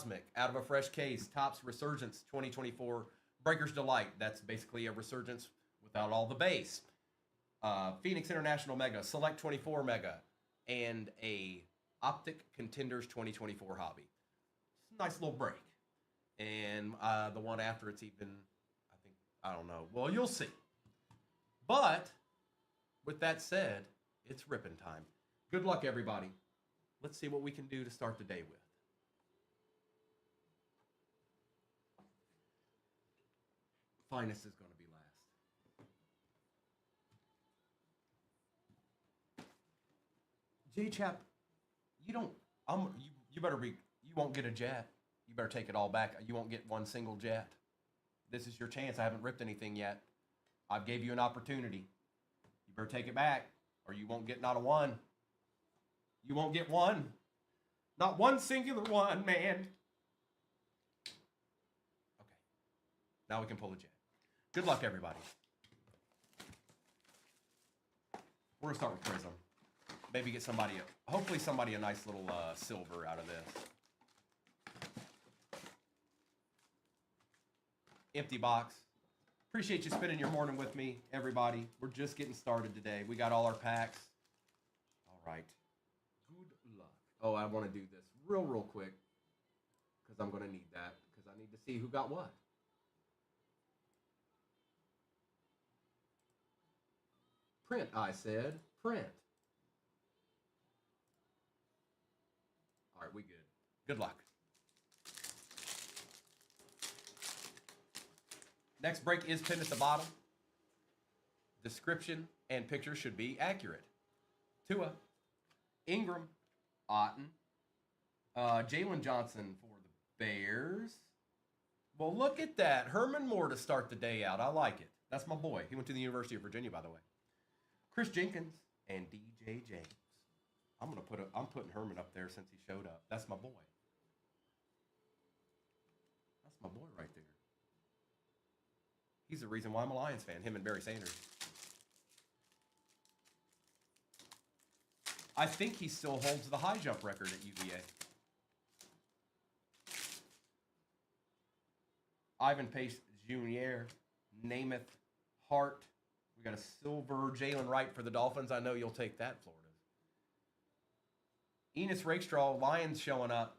Cosmic, out of a fresh case. Topps Resurgence 2024. Breaker's Delight. That's basically a Resurgence without all the base. Phoenix International Mega, Select 24 Mega, and a Optic Contenders 2024 Hobby. It's a nice little break. And the one after it's even, I don't know. Well, you'll see. But with that said, it's ripping time. Good luck, everybody. Let's see what we can do to start the day with. Finest is going to be last. J-Chap, you don't, you better be, you won't get a jet. You better take it all back. You won't get one single jet. This is your chance. I haven't ripped anything yet. I've gave you an opportunity. You better take it back, or you won't get not a one. You won't get one. Not one singular one, man. Okay. Now we can pull a jet. Good luck, everybody. We're going to start with Prism. Maybe get somebody, hopefully somebody a nice little silver out of this. Empty box. Appreciate you spending your morning with me, everybody. We're just getting started today. We got all our packs. All right. Good luck. Oh, I want to do this real quick because I'm going to need that because I need to see who got what. Print, I said. Print. All right, we good. Good luck. Next break is pinned at the bottom. Description and picture should be accurate. Tua, Ingram, Otten, Jalen Johnson for the Bears. Well, look at that. Herman Moore to start the day out. I like it. That's my boy. He went to the University of Virginia, by the way. Chris Jenkins and DJ James. I'm putting Herman up there since he showed up. That's my boy. That's my boy right there. He's the reason why I'm a Lions fan, him and Barry Sanders. I think he still holds the high jump record at UVA. Ivan Pace Jr., Namath, Hart. We got a silver Jalen Wright for the Dolphins. I know you'll take that, Florida. Enos Rakestraw, Lions showing up.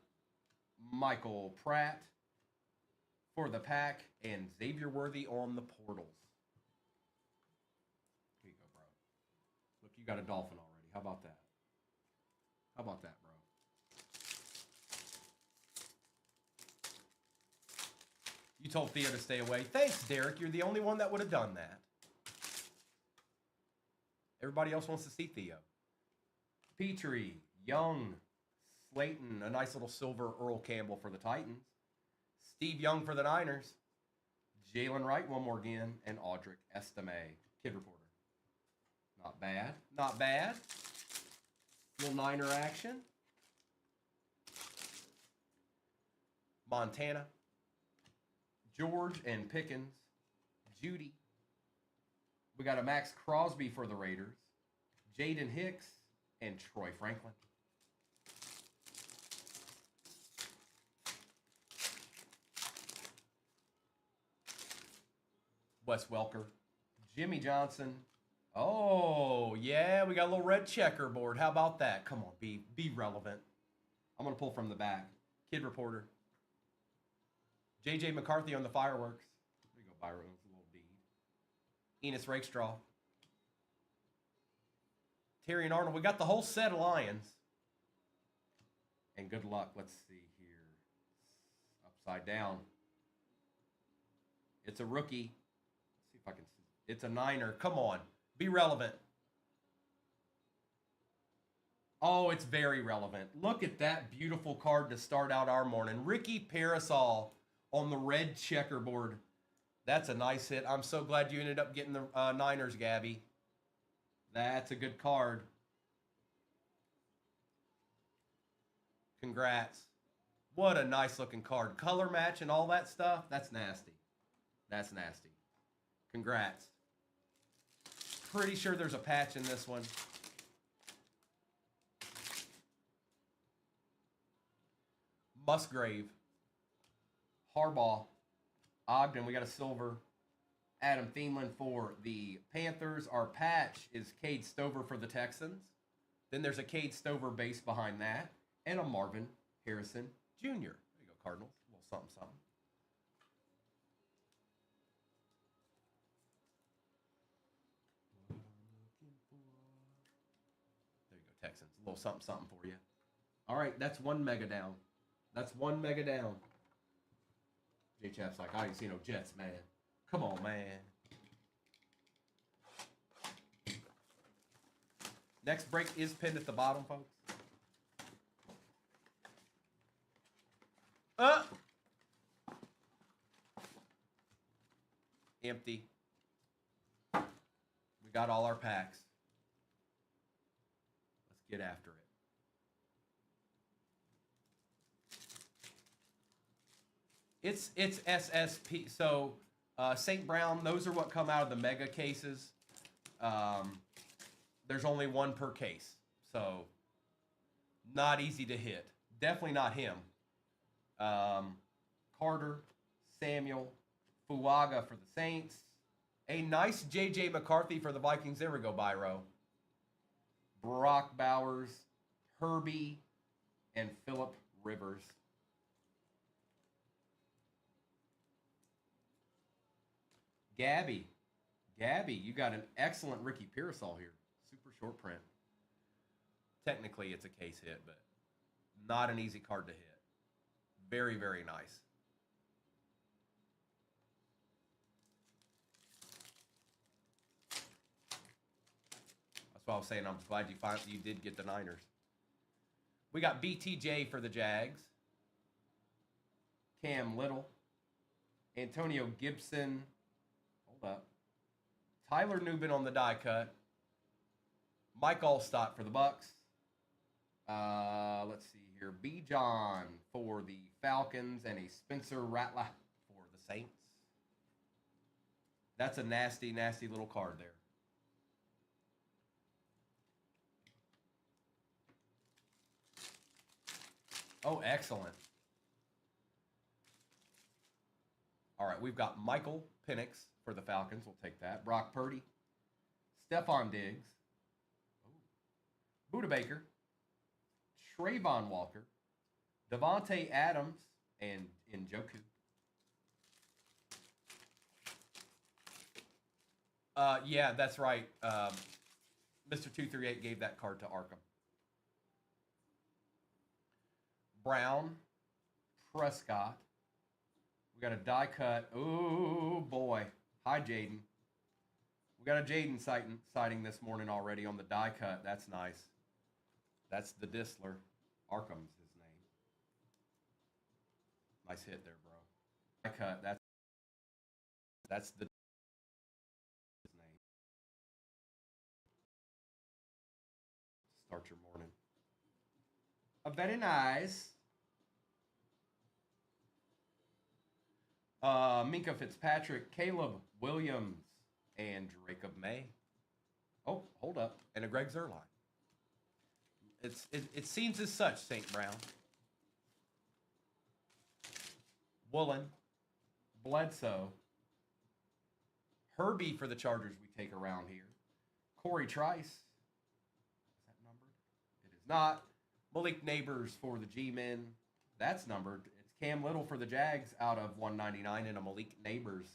Michael Pratt for the Pack, and Xavier Worthy on the portals. Here you go, bro. Look, you got a Dolphin already. How about that? How about that, bro? You told Theo to stay away. Thanks, Derek. You're the only one that would have done that. Everybody else wants to see Theo. Petrie, Young, Slayton, a nice little silver Earl Campbell for the Titans. Steve Young for the Niners. Jalen Wright one more again. And Audric Estime, Kid Reporter. Not bad. Not bad. Little Niner action. Montana. George and Pickens. Judy. We got a Max Crosby for the Raiders. Jaden Hicks and Troy Franklin. Wes Welker. Jimmy Johnson. Oh, yeah, we got a little red checkerboard. How about that? Come on, be relevant. I'm going to pull from the back. Kid Reporter. J.J. McCarthy on the fireworks. There you go, Byron. It's a little bead. Enos Rakestraw. Terry and Arnold. We got the whole set of Lions. And good luck. Let's see here. Upside down. It's a rookie. Let's see if I can see. It's a Niner. Come on. Be relevant. Oh, it's very relevant. Look at that beautiful card to start out our morning. Ricky Parasol on the red checkerboard. That's a nice hit. I'm so glad you ended up getting the Niners, Gabby. That's a good card. Congrats. What a nice looking card. Color match and all that stuff. That's nasty. That's nasty. Congrats. Pretty sure there's a patch in this one. Musgrave. Harbaugh. Ogden, we got a silver. Adam Thielen for the Panthers. Our patch is Cade Stover for the Texans. Then there's a Cade Stover base behind that. And a Marvin Harrison Jr. There you go, Cardinals. A little something, something. There you go, Texans. A little something, something for you. All right, that's one mega down. That's one mega down. J-Chap's like, I ain't see no Jets, man. Come on, man. Next break is pinned at the bottom, folks. Empty. We got all our packs. Let's get after it. It's SSP. So St. Brown, those are what come out of the mega cases. There's only one per case. So not easy to hit. Definitely not him. Carter, Samuel, Fuaga for the Saints. A nice J.J. McCarthy for the Vikings. There we go, Byro. Brock Bowers, Herbie, and Phillip Rivers. Gabby, you got an excellent Ricky Pearsall here. Super short print. Technically, it's a case hit, but not an easy card to hit. Very, very nice. That's why I was saying I'm glad you did get the Niners. We got BTJ for the Jags. Cam Little. Antonio Gibson. Hold up. Tyler Nubin on the die cut. Mike Allstott for the Bucks. Let's see here. B. John for the Falcons and a Spencer Rattler for the Saints. That's a nasty, nasty little card there. Oh, excellent. All right, we've got Michael Penix for the Falcons. We'll take that. Brock Purdy. Stephon Diggs. Buda Baker. Trayvon Walker. Devontae Adams. And Njoku. Yeah, that's right. Mr. 238 gave that card to Arkham. Brown. Prescott. We got a die cut. Oh, boy. Hi, Jaden. We got a Jaden sighting this morning already on the die cut. That's nice. That's the Disler. Arkham's his name. Nice hit there, bro. Die cut. That's the his name. Start your morning. Very nice. Minka Fitzpatrick, Caleb Williams, and Jacob May. Oh, hold up. And a Greg Zuerlein. It seems as such, St. Brown. Woolen, Bledsoe, Herbie for the Chargers we take around here. Corey Trice. Is that numbered? It is not. Malik Neighbors for the G-Men. That's numbered. It's Cam Little for the Jags out of 199 and a Malik Neighbors.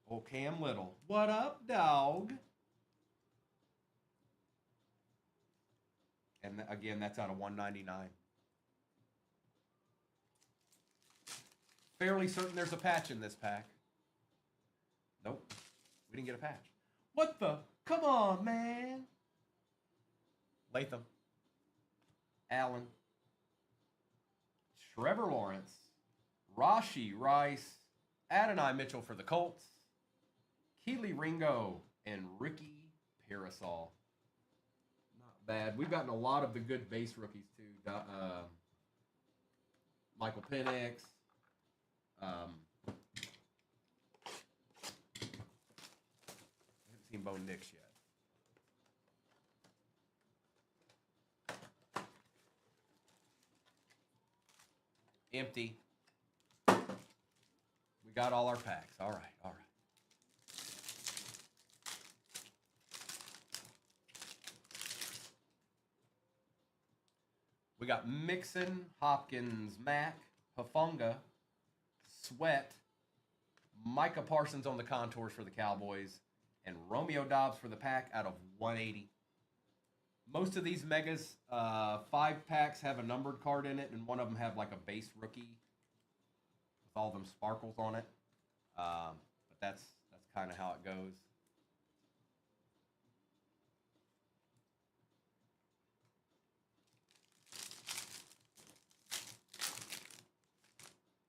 Oh, Cam Little. What up, dog? And again, that's out of 199. Fairly certain there's a patch in this pack. Nope. We didn't get a patch. What the? Come on, man. Latham. Allen. Trevor Lawrence. Rashee Rice. Adonai Mitchell for the Colts. Keely Ringo. And Ricky Pearsall. Not bad. We've gotten a lot of the good base rookies, too. Michael Penix. I haven't seen Bo Nix yet. Empty. got all our packs. All right, all right. We got Mixon, Hopkins, Mack, Hufanga, Sweat, Micah Parsons on the contours for the Cowboys, and Romeo Doubs for the pack out of 180. Most of these megas, 5 packs have a numbered card in it, and one of them have like a base rookie with all them sparkles on it. But that's kind of how it goes.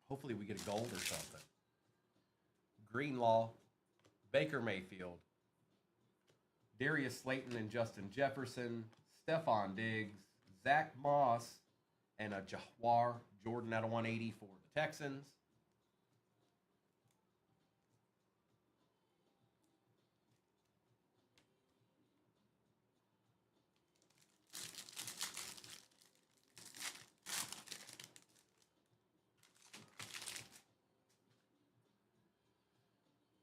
Hopefully we get a gold or something. Greenlaw, Baker Mayfield, Darius Slayton and Justin Jefferson, Stephon Diggs, Zach Moss, and a Jahwar Jordan out of 180 for the Texans.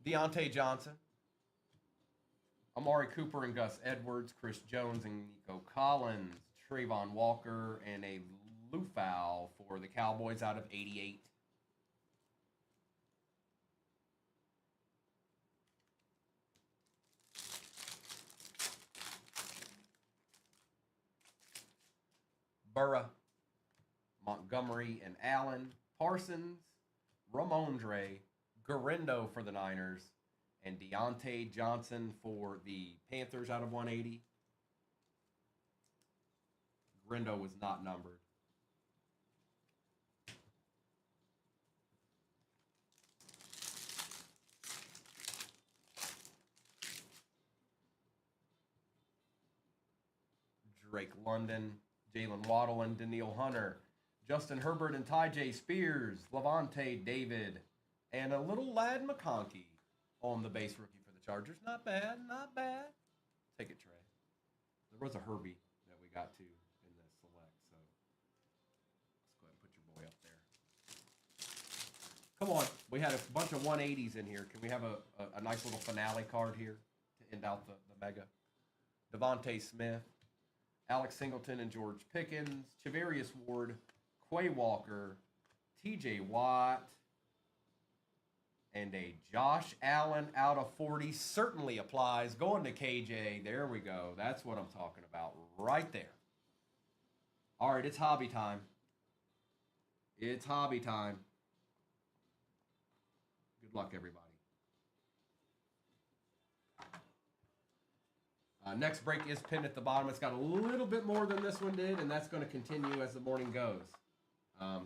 Deontay Johnson, Amari Cooper and Gus Edwards, Chris Jones and Nico Collins, Trayvon Walker, and a Lufau for the Cowboys out of 88. Burra, Montgomery and Allen, Parsons, Ramondre, Garendo for the Niners, and Deontay Johnson for the Panthers out of 180. Garendo was not numbered. Drake London, Jalen Waddle and Daniil Hunter, Justin Herbert and Ty J. Spears, Levante David, and a little Lad McConkey on the base rookie for the Chargers. Not bad, not bad. Take it, Trey. There was a Herbie that we got to in the select, so let's go ahead and put your boy up there. Come on, we had a bunch of 180s in here. Can we have a nice little finale card here to end out the mega? Devontae Smith, Alex Singleton and George Pickens, Chavarius Ward, Quay Walker, TJ Watt, and a Josh Allen out of 40 certainly applies. Going to KJ. There we go. That's what I'm talking about right there. All right, it's hobby time. It's hobby time. Good luck, everybody. Next break is pinned at the bottom. It's got a little bit more than this one did, and that's going to continue as the morning goes.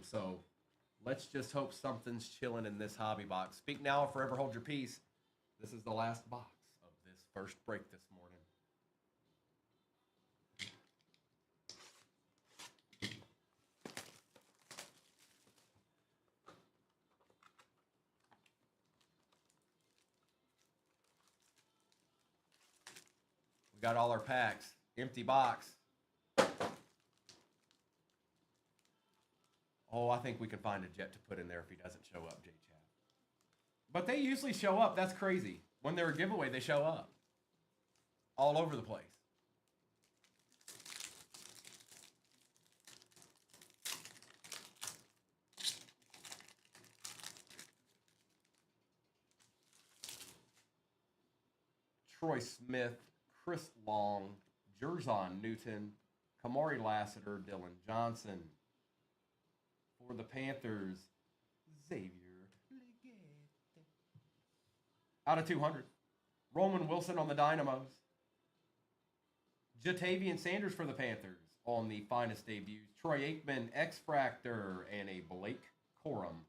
So let's just hope something's chilling in this hobby box. Speak now or forever hold your peace. This is the last box of this first break this morning. We got all our packs. Empty box. Oh, I think we can find a jet to put in there if he doesn't show up, J-Chat. But they usually show up. That's crazy. When they're a giveaway, they show up. All over the place. Troy Smith, Chris Long, Jerzon Newton, Kamari Lassiter, Dylan Johnson. For the Panthers, Xavier Legette. Out of 200. Roman Wilson on the Dynamos. Jatavian Sanders for the Panthers on the finest debuts. Troy Aikman, X-Fractor, and a Blake Corum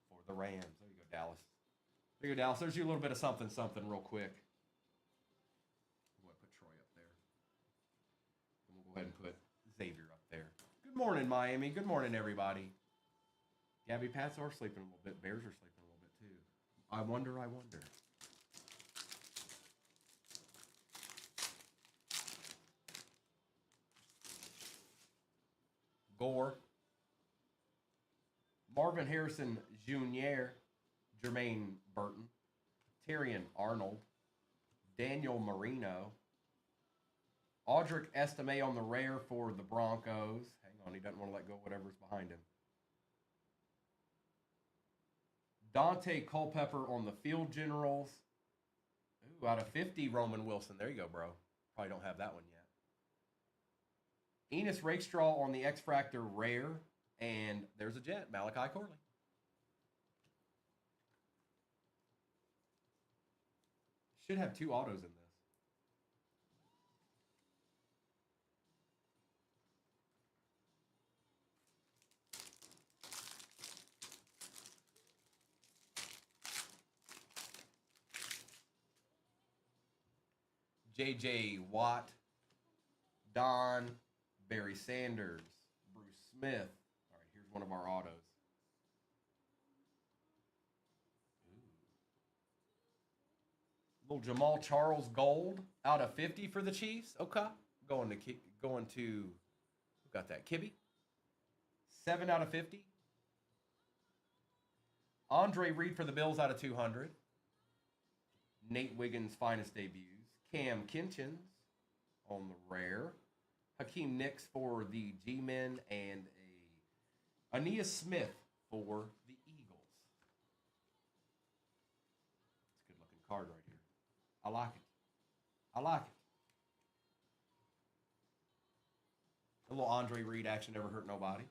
for the Rams. There you go, Dallas. There you go, Dallas. There's you a little bit of something real quick. We'll put Troy up there. And we'll go ahead and put Xavier up there. Good morning, Miami. Good morning, everybody. Gabby Pats are sleeping a little bit. Bears are sleeping a little bit, too. I wonder. Gore. Marvin Harrison Jr., Jermaine Burton, Tyrion Arnold, Daniel Marino, Audric Estime on the rare for the Broncos. Hang on, he doesn't want to let go of whatever's behind him. Dante Culpepper on the Field Generals. Ooh, out of 50, Roman Wilson. There you go, bro. Probably don't have that one yet. Enos Rakestraw on the X-Fractor rare. And there's a Jet, Malachi Corley. Should have 2 autos in this. J.J. Watt, Don, Barry Sanders, Bruce Smith. All right, here's one of our autos. Little Jamal Charles Gold out of 50 for the Chiefs. Okay. Going to who got that? Kibby. 7 out of 50. Andre Reed for the Bills out of 200. Nate Wiggins' finest debuts. Cam Kinchins on the rare. Hakeem Nicks for the G-Men, and a Aeneas Smith for the Eagles. It's a good-looking card right here. I like it. I like it. A little Andre Reed action never hurt nobody.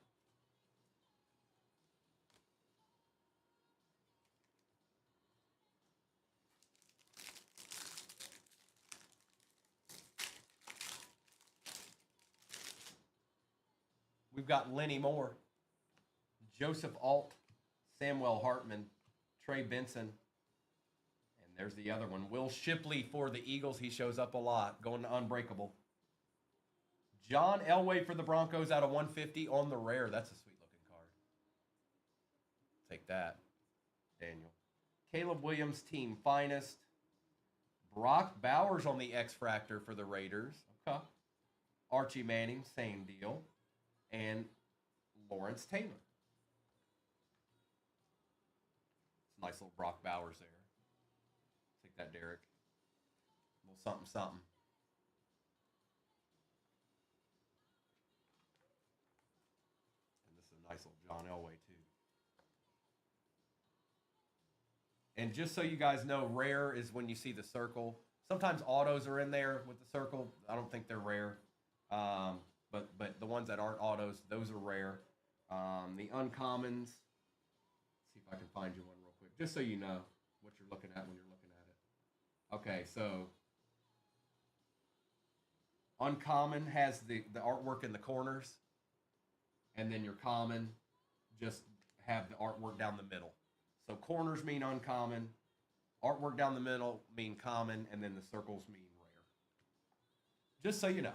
We've got Lenny Moore, Joseph Alt, Samuel Hartman, Trey Benson, and there's the other one. Will Shipley for the Eagles. He shows up a lot, going to Unbreakable. John Elway for the Broncos out of 150 on the rare. That's a sweet-looking card. Take that, Daniel. Caleb Williams, team finest. Brock Bowers on the X-Fractor for the Raiders. Okay. Archie Manning, same deal. And Lawrence Taylor. It's a nice little Brock Bowers there. Take that, Derek. A little something, something. And this is a nice little John Elway, too. And just so you guys know, rare is when you see the circle. Sometimes autos are in there with the circle. I don't think they're rare. But the ones that aren't autos, those are rare. The uncommons, let's see if I can find you one real quick, just so you know what you're looking at when you're looking at it. Okay, so uncommon has the artwork in the corners, and then your common just have the artwork down the middle. So corners mean uncommon, artwork down the middle mean common, and then the circles mean rare. Just so you know.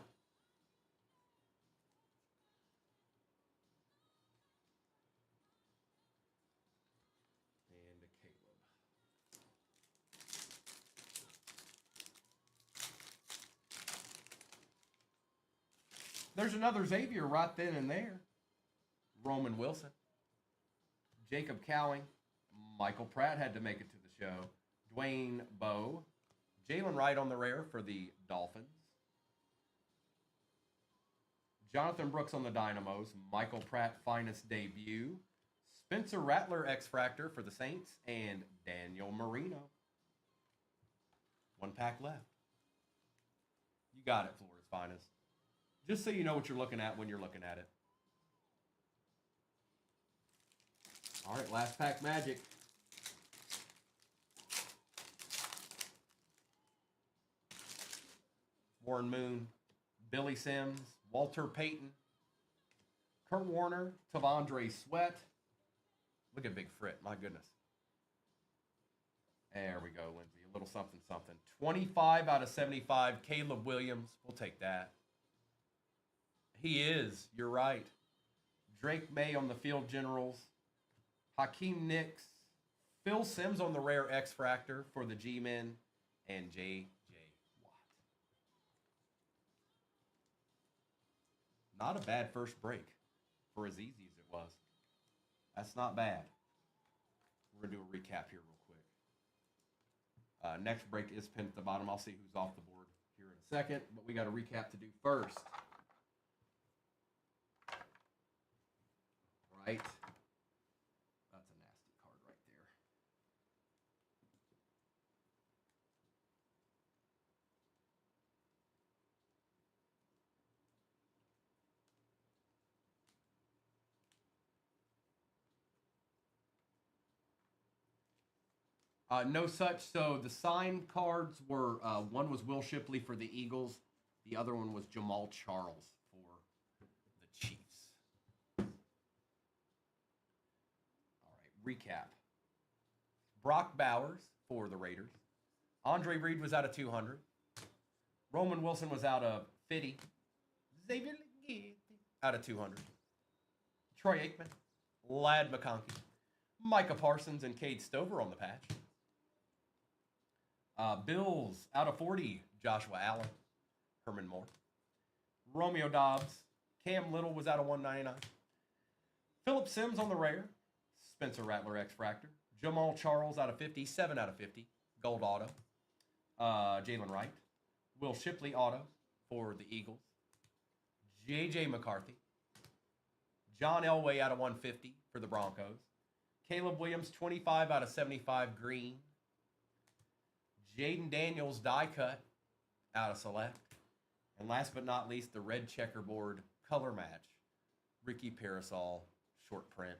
There's another Xavier right then and there. Roman Wilson. Jacob Cowing. Michael Pratt had to make it to the show. Dwayne Bowe. Jalen Wright on the rare for the Dolphins. Jonathan Brooks on the Dynamos. Michael Pratt finest debut. Spencer Rattler X-Fractor for the Saints. And Daniel Marino. 1 pack left. You got it, Florida's finest. Just so you know what you're looking at when you're looking at it. All right, last pack magic. Warren Moon, Billy Sims, Walter Payton, Kurt Warner, Tavondre Sweat. Look at Big Frit, my goodness. There we go, Lindsay. A little something, something. 25 out of 75, Caleb Williams. We'll take that. He is. You're right. Drake May on the Field Generals. Hakeem Nicks. Phil Simms on the rare X-Fractor for the G-Men. And J.J. Watt. Not a bad first break for as easy as it was. That's not bad. We're going to do a recap here real quick. Next break is pinned at the bottom. I'll see who's off the board here in a second, but we got a recap to do first. Right. That's a nasty card right there. No such. So the signed cards were one was Will Shipley for the Eagles, the other one was Jamal Charles for the Chiefs. All right, recap. Brock Bowers for the Raiders. Andre Reed was out of 200. Roman Wilson was out of 50. Xavier Leggett out of 200. Troy Aikman, Ladd McConkey, Micah Parsons, and Cade Stover on the patch. Bills out of 40, Joshua Allen, Herman Moore. Romeo Dobbs, Cam Little was out of 199. Phillip Sims on the rare, Spencer Rattler X-Fractor. Jamal Charles out of 50, 7 out of 50, gold auto. Jalen Wright. Will Shipley auto for the Eagles. J.J. McCarthy. John Elway out of 150 for the Broncos. Caleb Williams, 25 out of 75 green. Jaden Daniels die cut out of select. And last but not least, the red checkerboard color match. Ricky Parasol short print.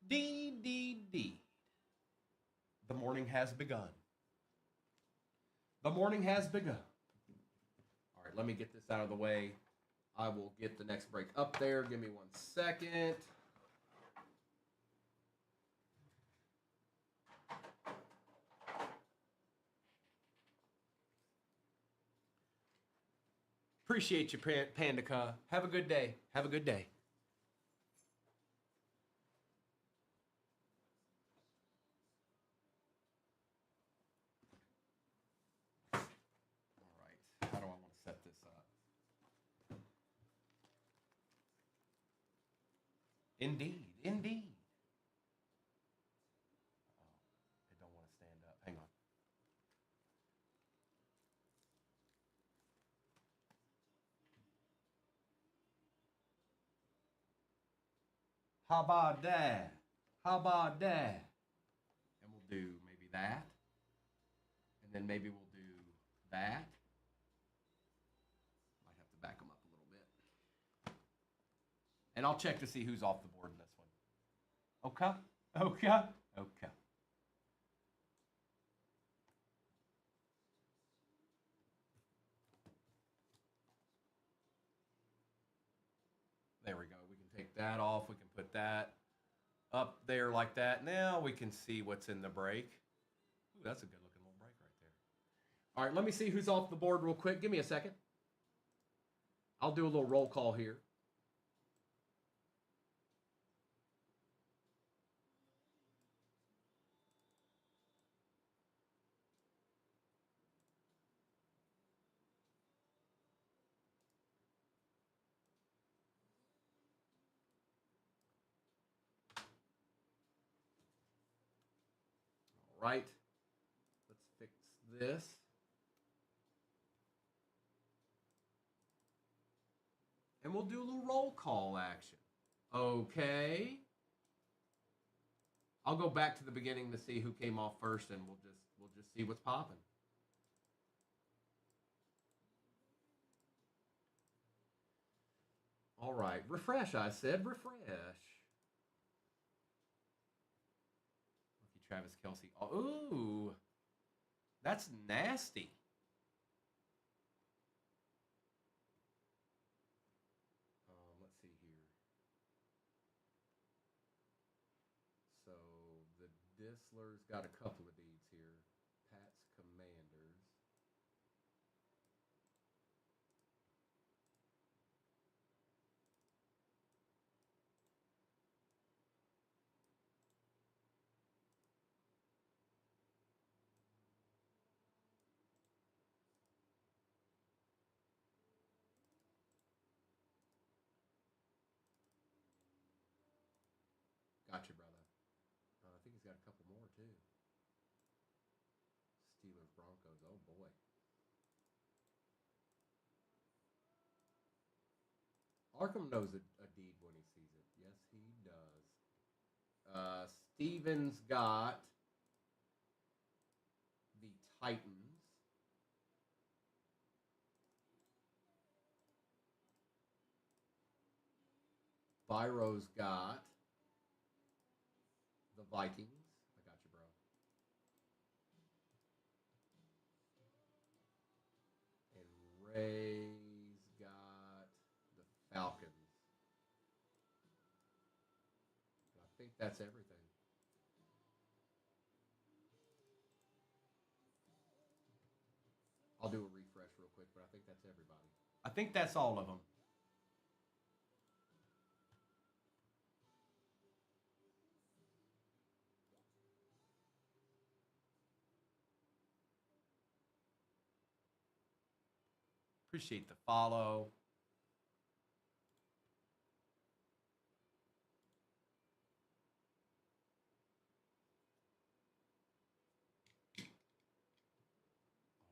D. The morning has begun. The morning has begun. All right, let me get this out of the way. I will get the next break up there. Give me 1 second. Appreciate you, Pandaca. Have a good day. Have a good day. All right. How do I want to set this up? Indeed. Oh, it don't want to stand up. Hang on. How about that? And we'll do maybe that. And then maybe we'll do that. Might have to back them up a little bit. And I'll check to see who's off the board in this one. Okay. There we go. We can take that off. We can put that up there like that. Now we can see what's in the break. Ooh, that's a good looking little break right there. All right, let me see who's off the board real quick. Give me a second. I'll do a little roll call here. All right. Let's fix this. And we'll do a little roll call action. Okay. I'll go back to the beginning to see who came off first, and we'll just see what's popping. All right, refresh. I said refresh. Lucky Travis Kelce. Oh, ooh, that's nasty. Let's see here. So the Distler's got a couple of these here. Pat's Commanders. Gotcha, brother. I think he's got a couple more too. Steelers, Broncos. Oh boy. Arkham knows a deed when he sees it. Yes, he does. Stevens got the Titans. Byro's got the Vikings. I got you, bro. And Ray's got the Falcons. And I think that's everything. I'll do a refresh real quick, but I think that's everybody. I think that's all of them. Appreciate the follow.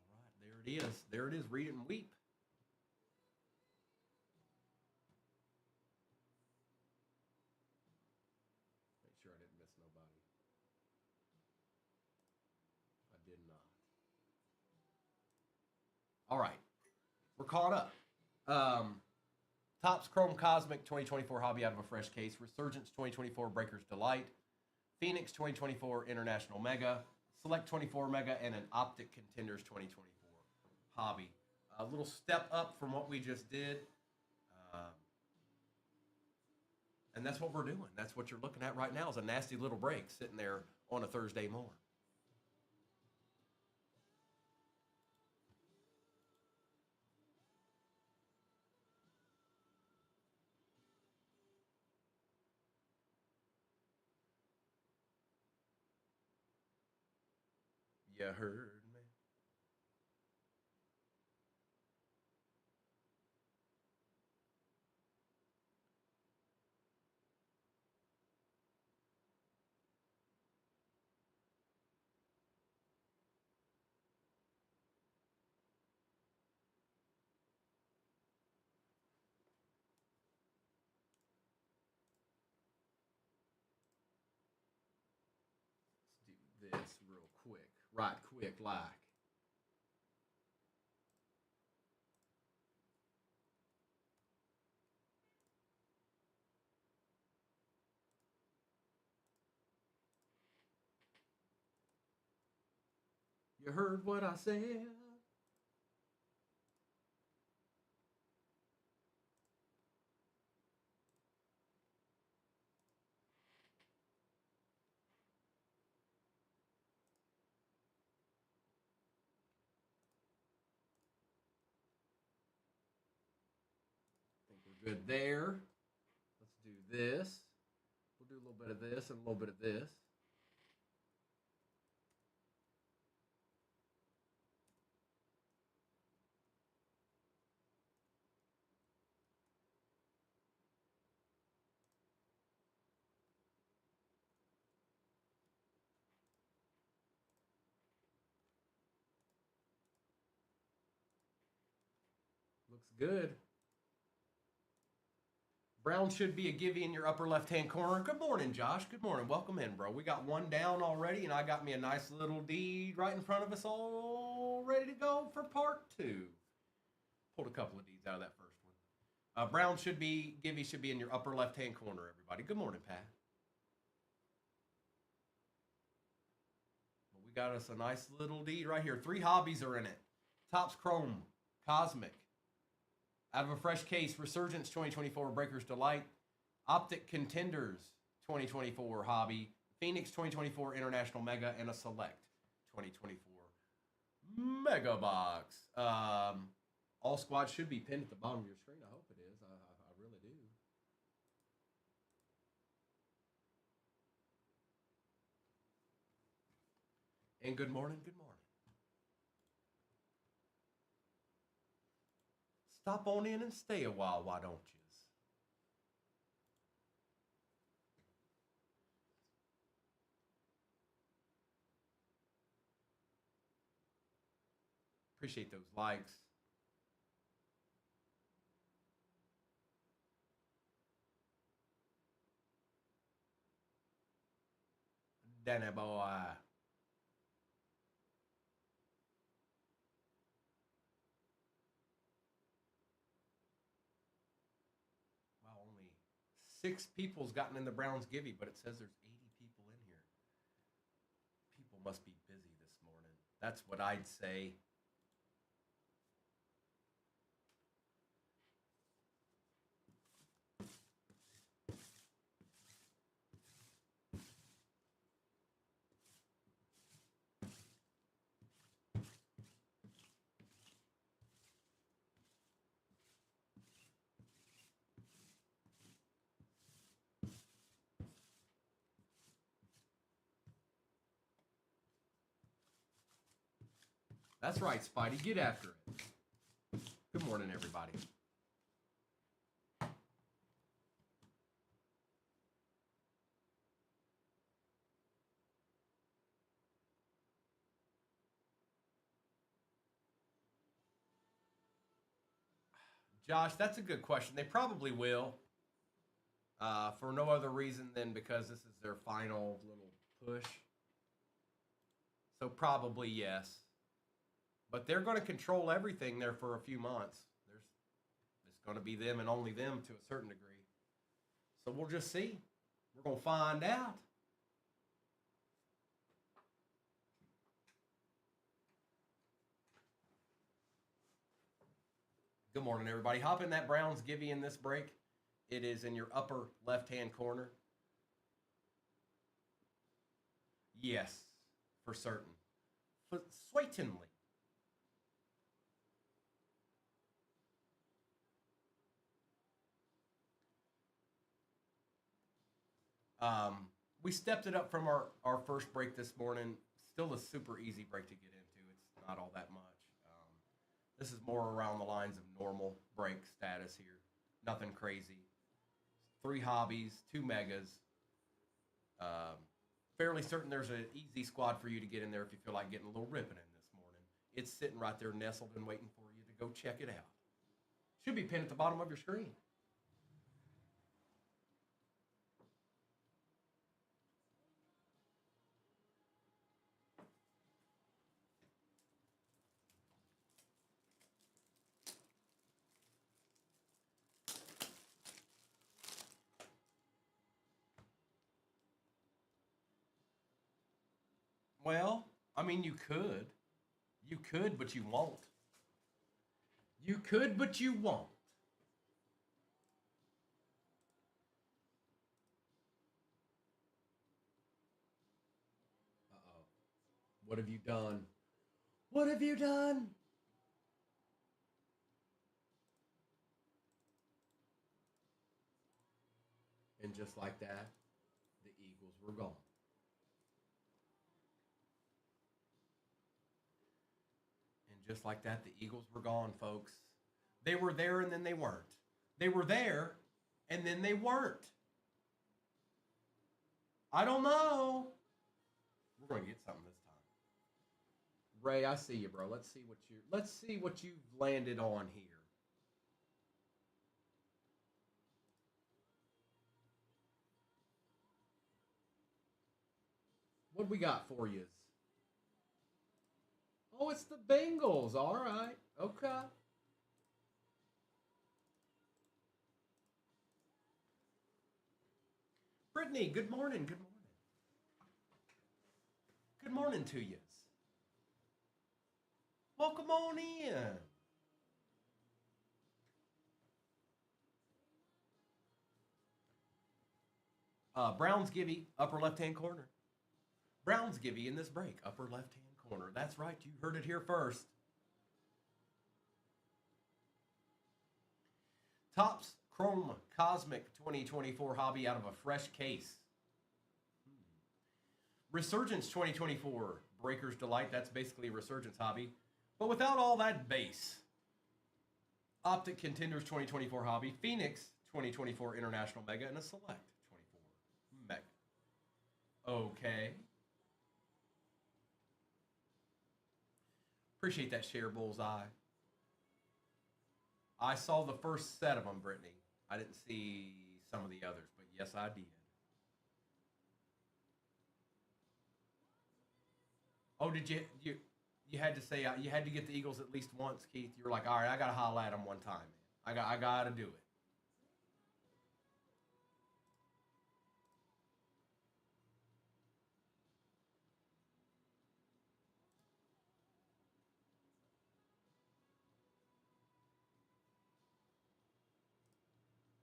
All right, there it is. There it is. Read it and weep. Make sure I didn't miss nobody. I did not. All right. We're caught up. Topps Chrome Cosmic 2024 Hobby out of a fresh case. Resurgence 2024 Breaker's Delight. Phoenix 2024 International Mega. Select 24 Mega. And an Optic Contenders 2024 Hobby. A little step up from what we just did. And that's what we're doing. That's what you're looking at right now is a nasty little break sitting there on a Thursday morning. You heard me. Let's do this real quick. Right quick like. You heard what I said? I think we're good there. Let's do this. We'll do a little bit of this and a little bit of this. Looks good. Brown should be a givey in your upper left-hand corner. Good morning, Josh. Good morning. Welcome in, bro. We got one down already, and I got me a nice little deed right in front of us all ready to go for part two. Pulled a couple of deeds out of that first one. Brown should be, givey should be in your upper left-hand corner, everybody. Good morning, Pat. Well, we got us a nice little deed right here. 3 hobbies are in it. Topps Chrome, Cosmic. Out of a fresh case, Resurgence 2024 Breaker's Delight, Optic Contenders 2024 Hobby, Phoenix 2024 International Mega, and a Select 2024 Mega Box. All squads should be pinned at the bottom of your screen. I hope it is. I really do. And good morning, good morning. Stop on in and stay a while, why don't you? Appreciate those likes. Danny boy. Well, only 6 people's gotten in the Browns Givey, but it says there's 80 people in here. People must be busy this morning. That's what I'd say. That's right, Spidey. Get after it. Good morning, everybody. Josh, that's a good question. They probably will. For no other reason than because this is their final little push. So probably yes. But they're going to control everything there for a few months. It's going to be them and only them to a certain degree. So we'll just see. We're going to find out. Good morning, everybody. Hop in that Browns Givey in this break. It is in your upper left-hand corner. Yes, for certain. Certainly. We stepped it up from our first break this morning. Still a super easy break to get into. It's not all that much. This is more around the lines of normal break status here. Nothing crazy. 3 hobbies, 2 megas. Fairly certain there's an easy squad for you to get in there if you feel like getting a little ripping in this morning. It's sitting right there nestled and waiting for you to go check it out. Should be pinned at the bottom of your screen. Well, I mean, you could. You could, but you won't. You could, but you won't. Uh-oh. What have you done? What have you done? And just like that, the Eagles were gone. And just like that, the Eagles were gone, folks. They were there and then they weren't. They were there and then they weren't. I don't know. We're going to get something this time. Ray, I see you, bro. Let's see what you've landed on here. What we got for you? Oh, it's the Bengals. All right. Okay. Brittany, good morning. Good morning. Good morning to you. Welcome on in. Browns Givey, upper left-hand corner. Browns Givey in this break, upper left-hand corner. That's right. You heard it here first. Topps Chrome Cosmic 2024 hobby out of a fresh case. Resurgence 2024 Breaker's Delight. That's basically a Resurgence hobby, but without all that base. Optic Contenders 2024 hobby. Phoenix 2024 International Mega and a Select 24 Mega. Okay. Appreciate that share, Bullseye. I saw the first set of them, Brittany. I didn't see some of the others, but yes, I did. Oh, did you had to say you had to get the Eagles at least once, Keith? You were like, all right, I got to holler at them one time, man. I got to do it.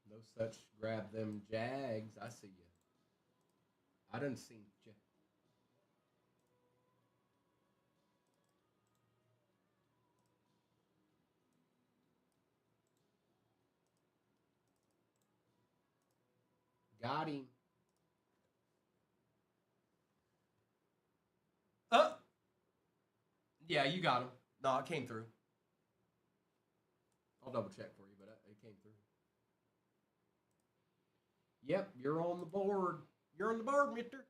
No such grab them Jags. I see you. I didn't see you. Got him. Uh, yeah, you got him. No, it came through. I'll double check for you, but it came through. Yep, you're on the board. You're on the board, mister.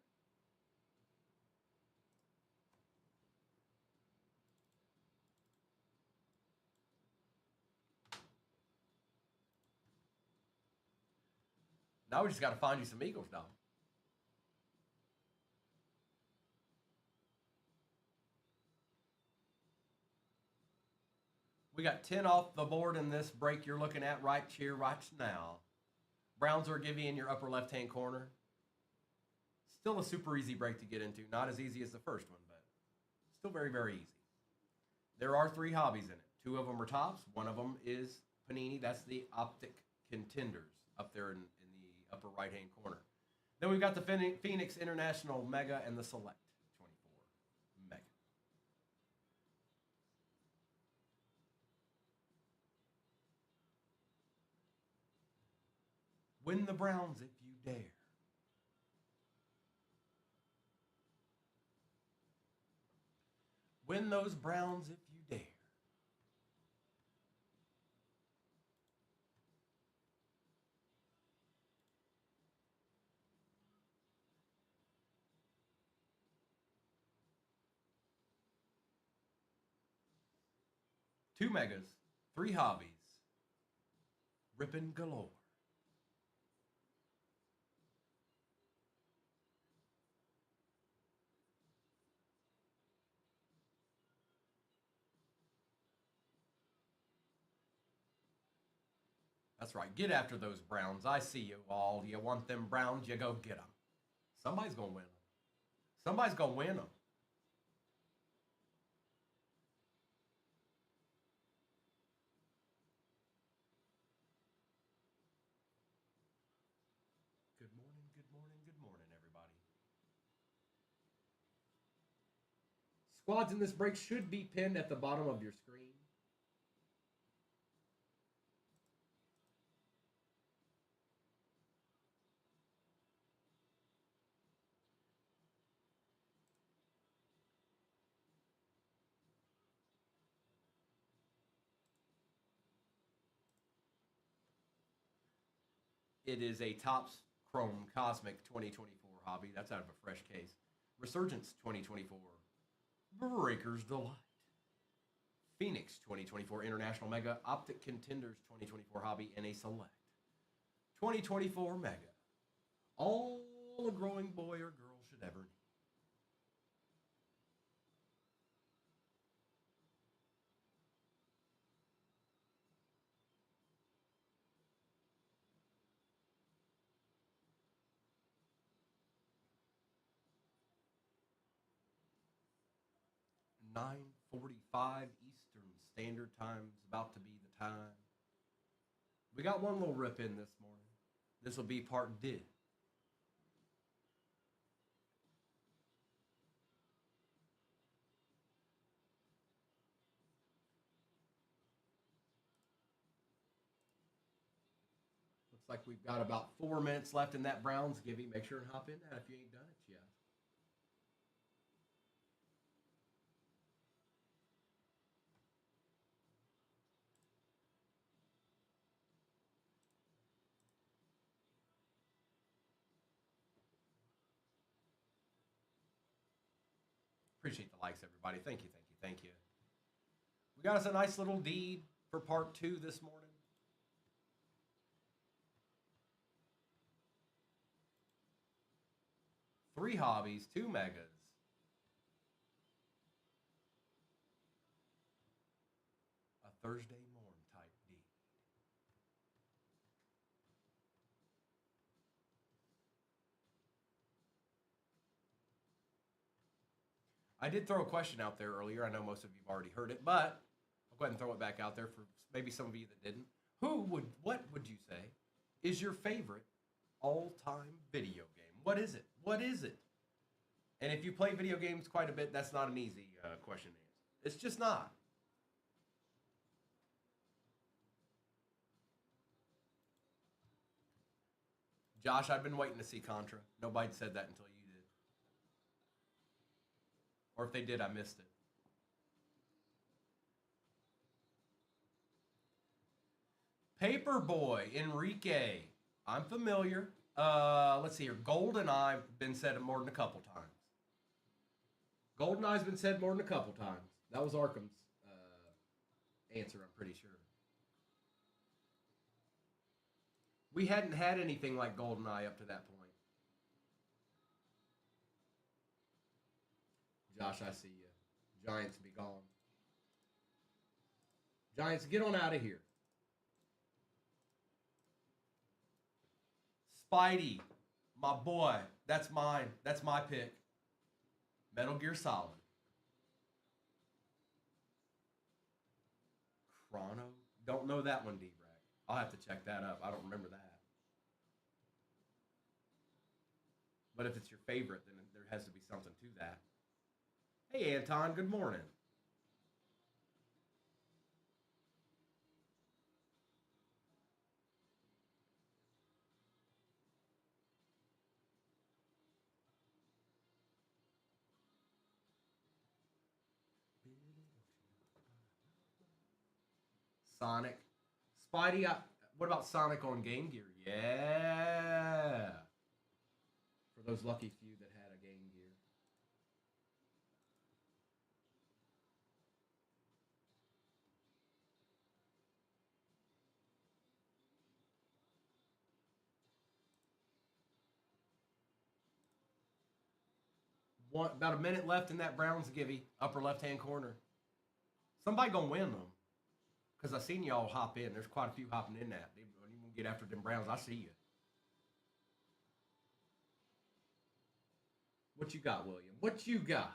Now we just got to find you some Eagles, dog. We got 10 off the board in this break you're looking at right here, right now. Browns are giving in your upper left-hand corner. Still a super easy break to get into. Not as easy as the first one, but still very, very easy. There are 3 hobbies in it. 2 of them are tops. One of them is Panini. That's the Optic Contenders up there in the upper right-hand corner. Then we've got the Phoenix International Mega and the Select 24 Mega. Win the Browns if you dare. Win those Browns if you dare. Two megas, 3 hobbies, ripping galore. That's right. Get after those Browns. I see you all. You want them Browns? You go get them. Somebody's going to win them. Somebody's going to win them. Good morning, good morning, good morning, everybody. Squads in this break should be pinned at the bottom of your screen. It is a Topps Chrome Cosmic 2024 hobby. That's out of a fresh case. Resurgence 2024. Breakers Delight. Phoenix 2024 International Mega. Optic Contenders 2024 hobby. And a Select 2024 Mega. All a growing boy or girl should ever need. (9:45) Eastern Standard Time is about to be the time. We got one little rip in this morning. This will be part D. Looks like we've got about 4 minutes left in that Browns giving. Make sure and hop in that if you ain't done it yet. Appreciate the likes, everybody. Thank you, thank you, thank you. We got us a nice little deed for part 2 this morning. Three hobbies, 2 megas. A Thursday morn type deed. I did throw a question out there earlier. I know most of you have already heard it, but I'll go ahead and throw it back out there for maybe some of you that didn't. What would you say is your favorite all-time video game? What is it? What is it? And if you play video games quite a bit, that's not an easy question to answer. It's just not. Josh, I've been waiting to see Contra. Nobody said that until you did. Or if they did, I missed it. Paperboy, Enrique. I'm familiar. Let's see here. GoldenEye been said more than a couple times. GoldenEye's been said more than a couple times. That was Arkham's answer, I'm pretty sure. We hadn't had anything like GoldenEye up to that point. Josh, I see you. Giants be gone. Giants, get on out of here. Spidey, my boy. That's mine. That's my pick. Metal Gear Solid. Chrono. Don't know that one, D-Brack. I'll have to check that up. I don't remember that. But if it's your favorite, then there has to be something to that. Hey, Anton. Good morning. Sonic. Spidey, what about Sonic on Game Gear? Yeah. For those lucky few that had a Game Gear. About a minute left in that Browns givey, upper left-hand corner. Somebody gonna win them. Because I seen y'all hop in. There's quite a few hopping in that. When you get after them Browns, I see you. What you got, William? What you got?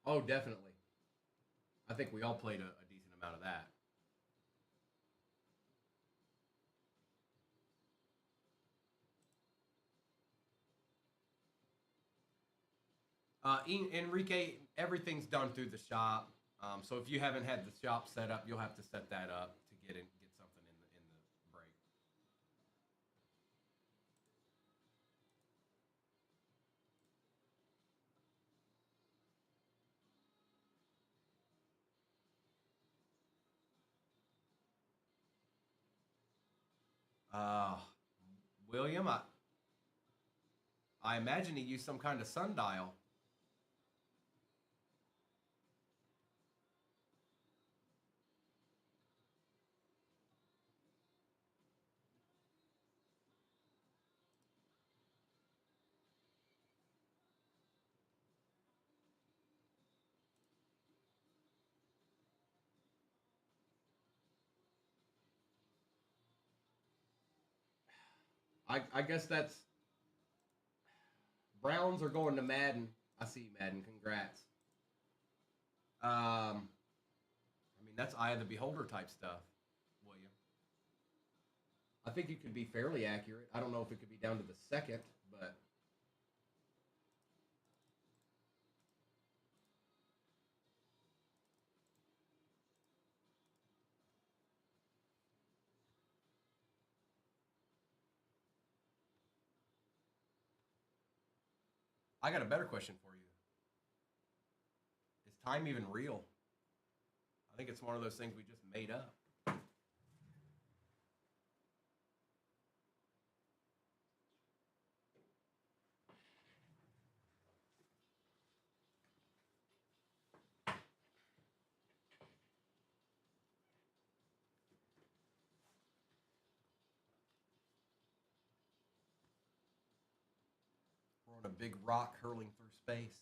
Oh, definitely. I think we all played a decent amount of that. Enrique, everything's done through the shop. So if you haven't had the shop set up, you'll have to set that up to get something in the break. Uh, William, I imagine he used some kind of sundial. I guess that's Browns are going to Madden. I see you, Madden. Congrats. I mean, that's eye of the beholder type stuff, William. I think you could be fairly accurate. I don't know if it could be down to the second, but I got a better question for you. Is time even real? I think it's one of those things we just made up. a big rock hurling through space.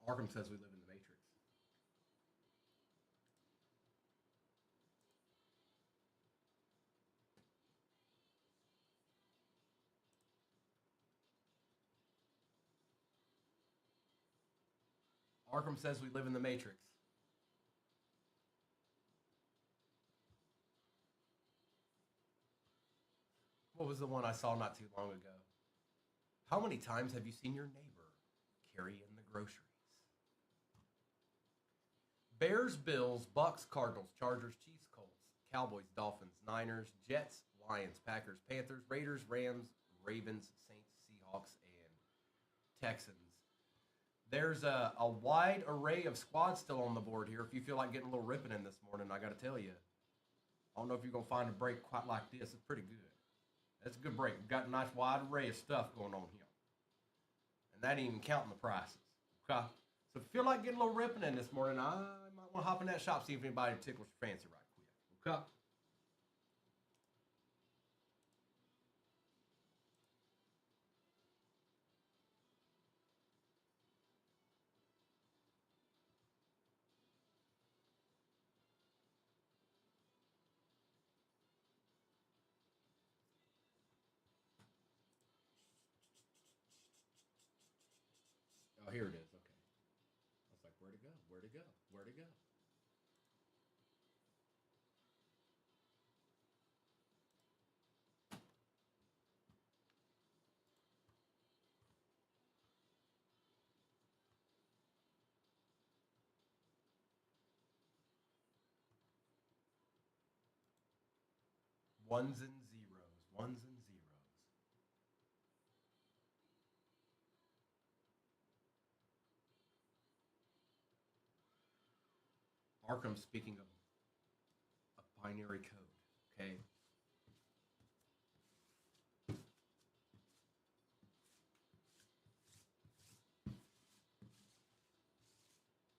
Arkham says we live in the Matrix. Arkham says we live in the Matrix. What was the one I saw not too long ago? How many times have you seen your neighbor carry in the groceries? Bears, Bills, Bucks, Cardinals, Chargers, Chiefs, Colts, Cowboys, Dolphins, Niners, Jets, Lions, Packers, Panthers, Raiders, Rams, Ravens, Saints, Seahawks, and Texans. There's a wide array of squads still on the board here. If you feel like getting a little ripping in this morning, I got to tell you, I don't know if you're going to find a break quite like this. It's pretty good. That's a good break. We've got a nice wide array of stuff going on here. And that ain't even counting the prices. Okay? So if you feel like getting a little ripping in this morning, I might want to hop in that shop, see if anybody tickles your fancy right quick. Okay? Oh, here it is. Okay. I was like, where to go? Where to go? Where to go? Ones and zeros. Ones and zeros. Arkham, speaking of a binary code, okay?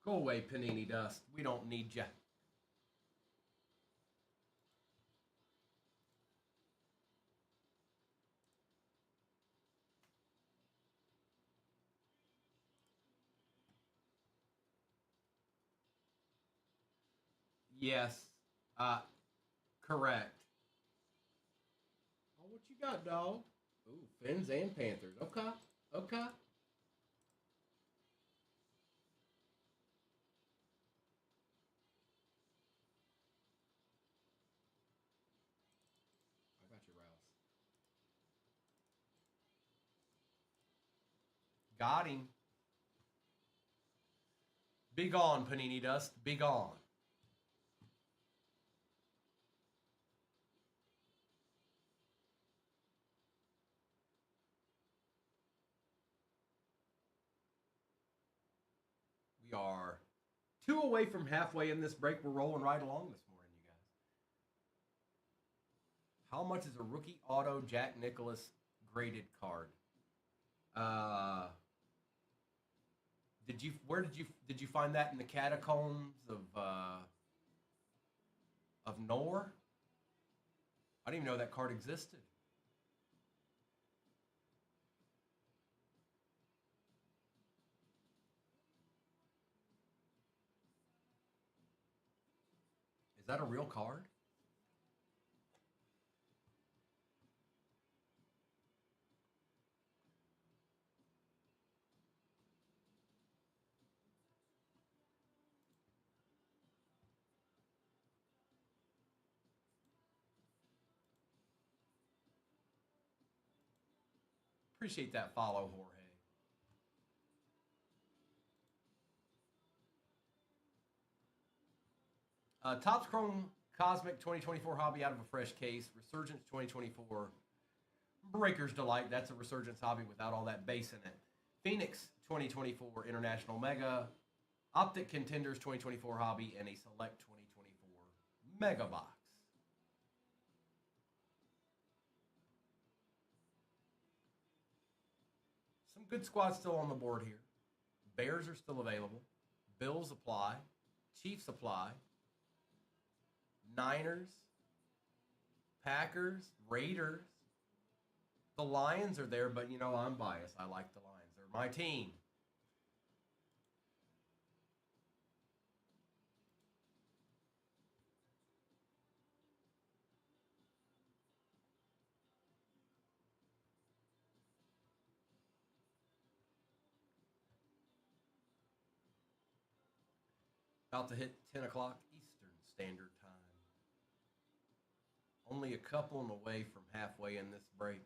Go away, Panini Dust. We don't need ya. Yes. Correct. Oh, what you got, dog? Ooh, Finns and Panthers. Okay. Okay. I got you, Rouse. Got him. Be gone, Panini Dust. Be gone. We are 2 away from halfway in this break. We're rolling right along this morning, you guys. How much is a rookie auto Jack Nicklaus graded card? Did you find that in the catacombs of Nor? I didn't even know that card existed. Is that a real card? Appreciate that follow, Jorge. Topps Chrome Cosmic 2024 Hobby out of a fresh case. Resurgence 2024 Breaker's Delight. That's a Resurgence Hobby without all that base in it. Phoenix 2024 International Mega. Optic Contenders 2024 Hobby and a Select 2024 Mega Box. Some good squads still on the board here. Bears are still available. Bills apply. Chiefs apply. Niners, Packers, Raiders. The Lions are there, but I'm biased. I like the Lions. They're my team. About to hit 10 o'clock Eastern Standard Time. Only a couple away from halfway in this break.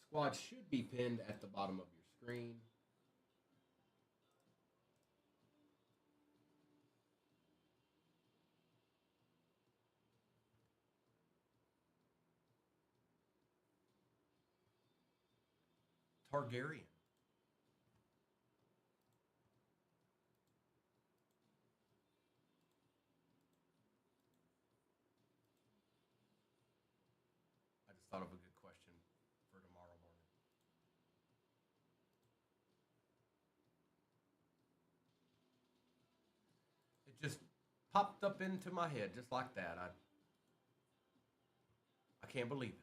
Squad should be pinned at the bottom of your screen. Targaryen. I just thought of a good question for tomorrow morning. It just popped up into my head just like that. I can't believe it.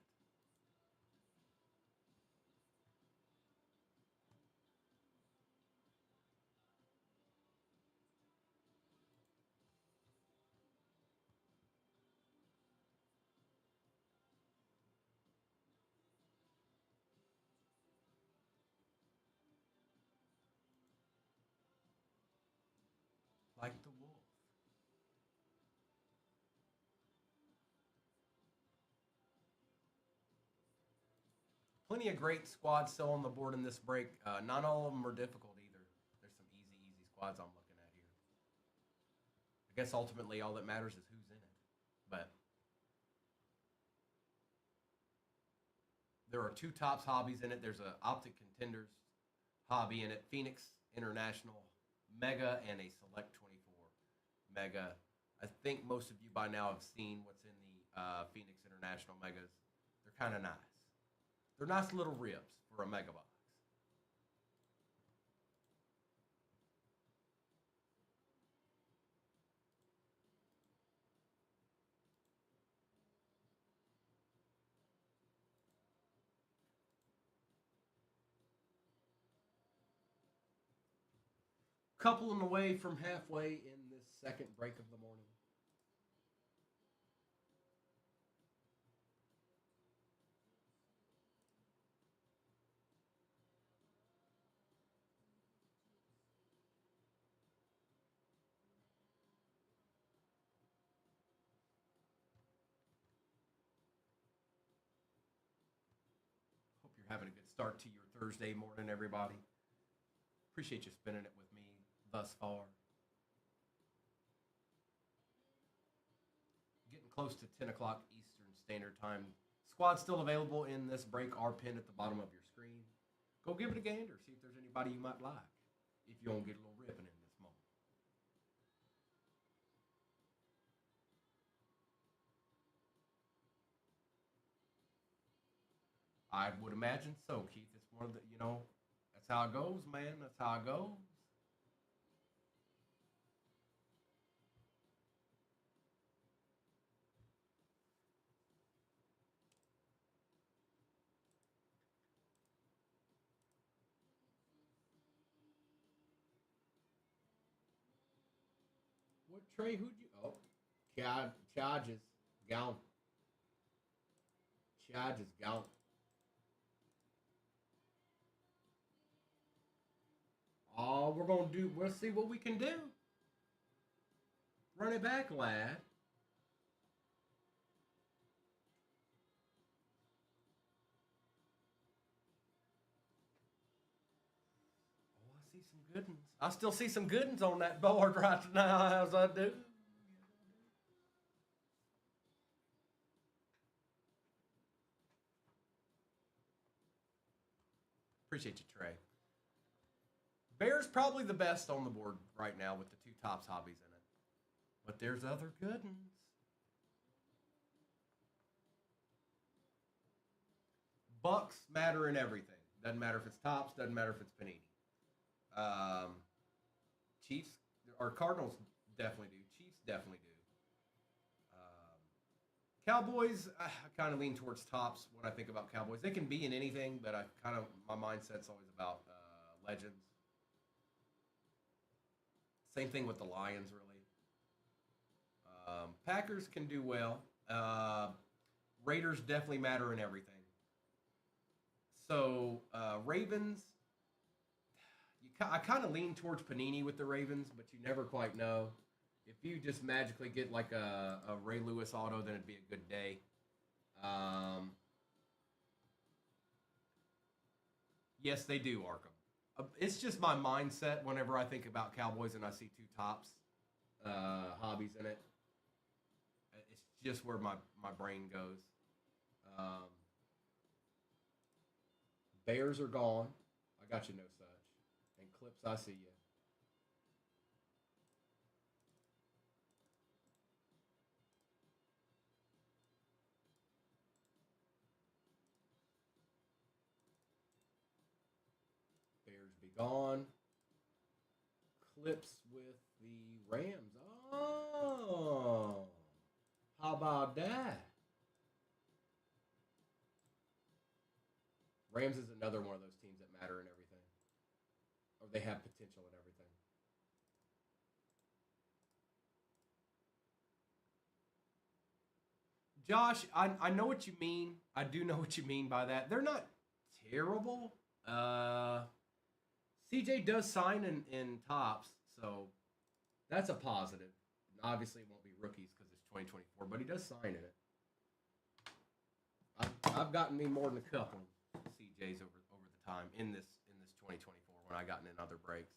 Like the wolf. Plenty of great squads still on the board in this break. Not all of them are difficult either. There's some easy squads I'm looking at here. I guess ultimately all that matters is who's in it. But there are two tops hobbies in it. There's a Optic Contenders hobby in it, Phoenix International Mega, and a Select 24 Mega. I think most of you by now have seen what's in the Phoenix International Megas. They're kind of nice. They're nice little ribs for a Mega box. Coupling away from halfway in this second break of the morning. Hope you're having a good start to your Thursday morning, everybody. Appreciate you spending it with me thus far. Getting close to 10 o'clock Eastern Standard Time. Squad's still available in this break. Are pinned at the bottom of your screen. Go give it a gander. See if there's anybody you might like. If you don't get a little ripping in this moment. I would imagine so, Keith. It's one of the, that's how it goes, man. That's how it goes. What Trey? Who'd you? Oh, charges gone. Charges gone. All we're gonna do. We'll see what we can do. Run it back, lad. Oh, I see some good ones. I still see some good ones on that board right now, as I do. Appreciate you, Trey. Bears probably the best on the board right now with the two tops hobbies in it. But there's other good ones. Bucks matter in everything. Doesn't matter if it's Tops. Doesn't matter if it's Panini. Um, Chiefs or Cardinals definitely do. Chiefs definitely do. Cowboys, I kind of lean towards Tops when I think about Cowboys. They can be in anything, but I kind of my mindset's always about legends. Same thing with the Lions, really. Packers can do well. Raiders definitely matter in everything. So Ravens, I kind of lean towards Panini with the Ravens, but you never quite know. If you just magically get like a Ray Lewis auto, then it'd be a good day. Yes, they do, Arkham. It's just my mindset whenever I think about Cowboys and I see two Tops hobbies in it. It's just where my brain goes. Um, Bears are gone. I got you, no such. And Clips, I see you. Bears be gone. Clips with the Rams. Oh, how about that? Rams is another one of those teams that matter in everything, or they have potential in everything. Josh, I know what you mean. I do know what you mean by that. They're not terrible. CJ does sign in Tops, so that's a positive. Obviously, it won't be rookies because it's 2024, but he does sign in it. I've gotten me more than a couple CJs over the time in this 2024 when I gotten in other breaks.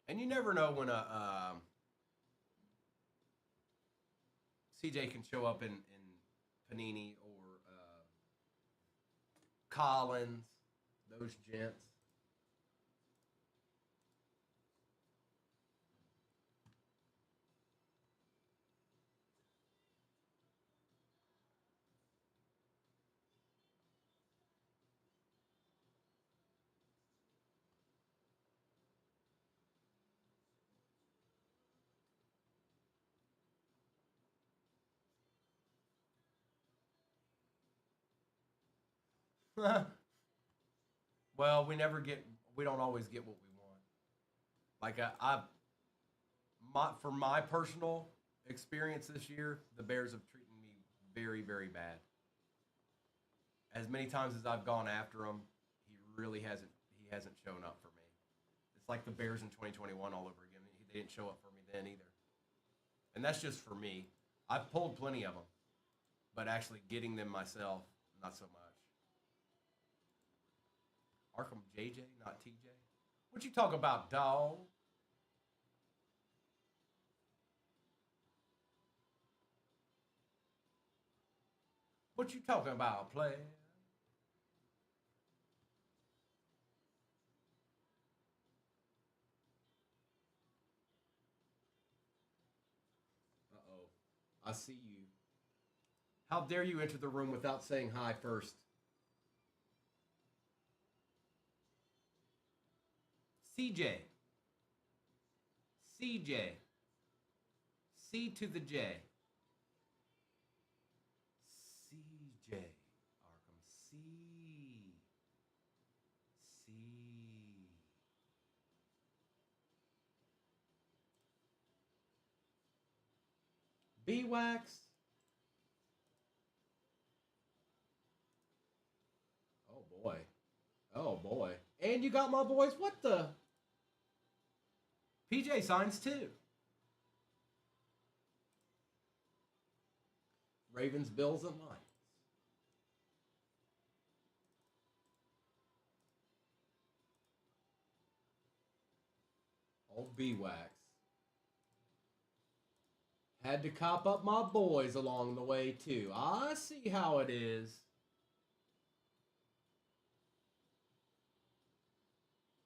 And you never know when a CJ can show up in Panini or Collins, those gents. Well, we don't always get what we want. Like for my personal experience this year, the Bears have treated me very, very bad. As many times as I've gone after him, he hasn't shown up for me. It's like the Bears in 2021 all over again. They didn't show up for me then either. And that's just for me. I've pulled plenty of them, but actually getting them myself, not so much. Arkham JJ, not TJ. What you talk about, dog? What you talking about, player? Uh-oh. I see you. How dare you enter the room without saying hi first? CJ. CJ. C to the J. CJ. Arkham. C. C. B-Wax. Oh boy. Oh boy. And you got my boys. What the? PJ signs too. Ravens, Bills, and Lions. Old B-Wax. Had to cop up my boys along the way too. I see how it is.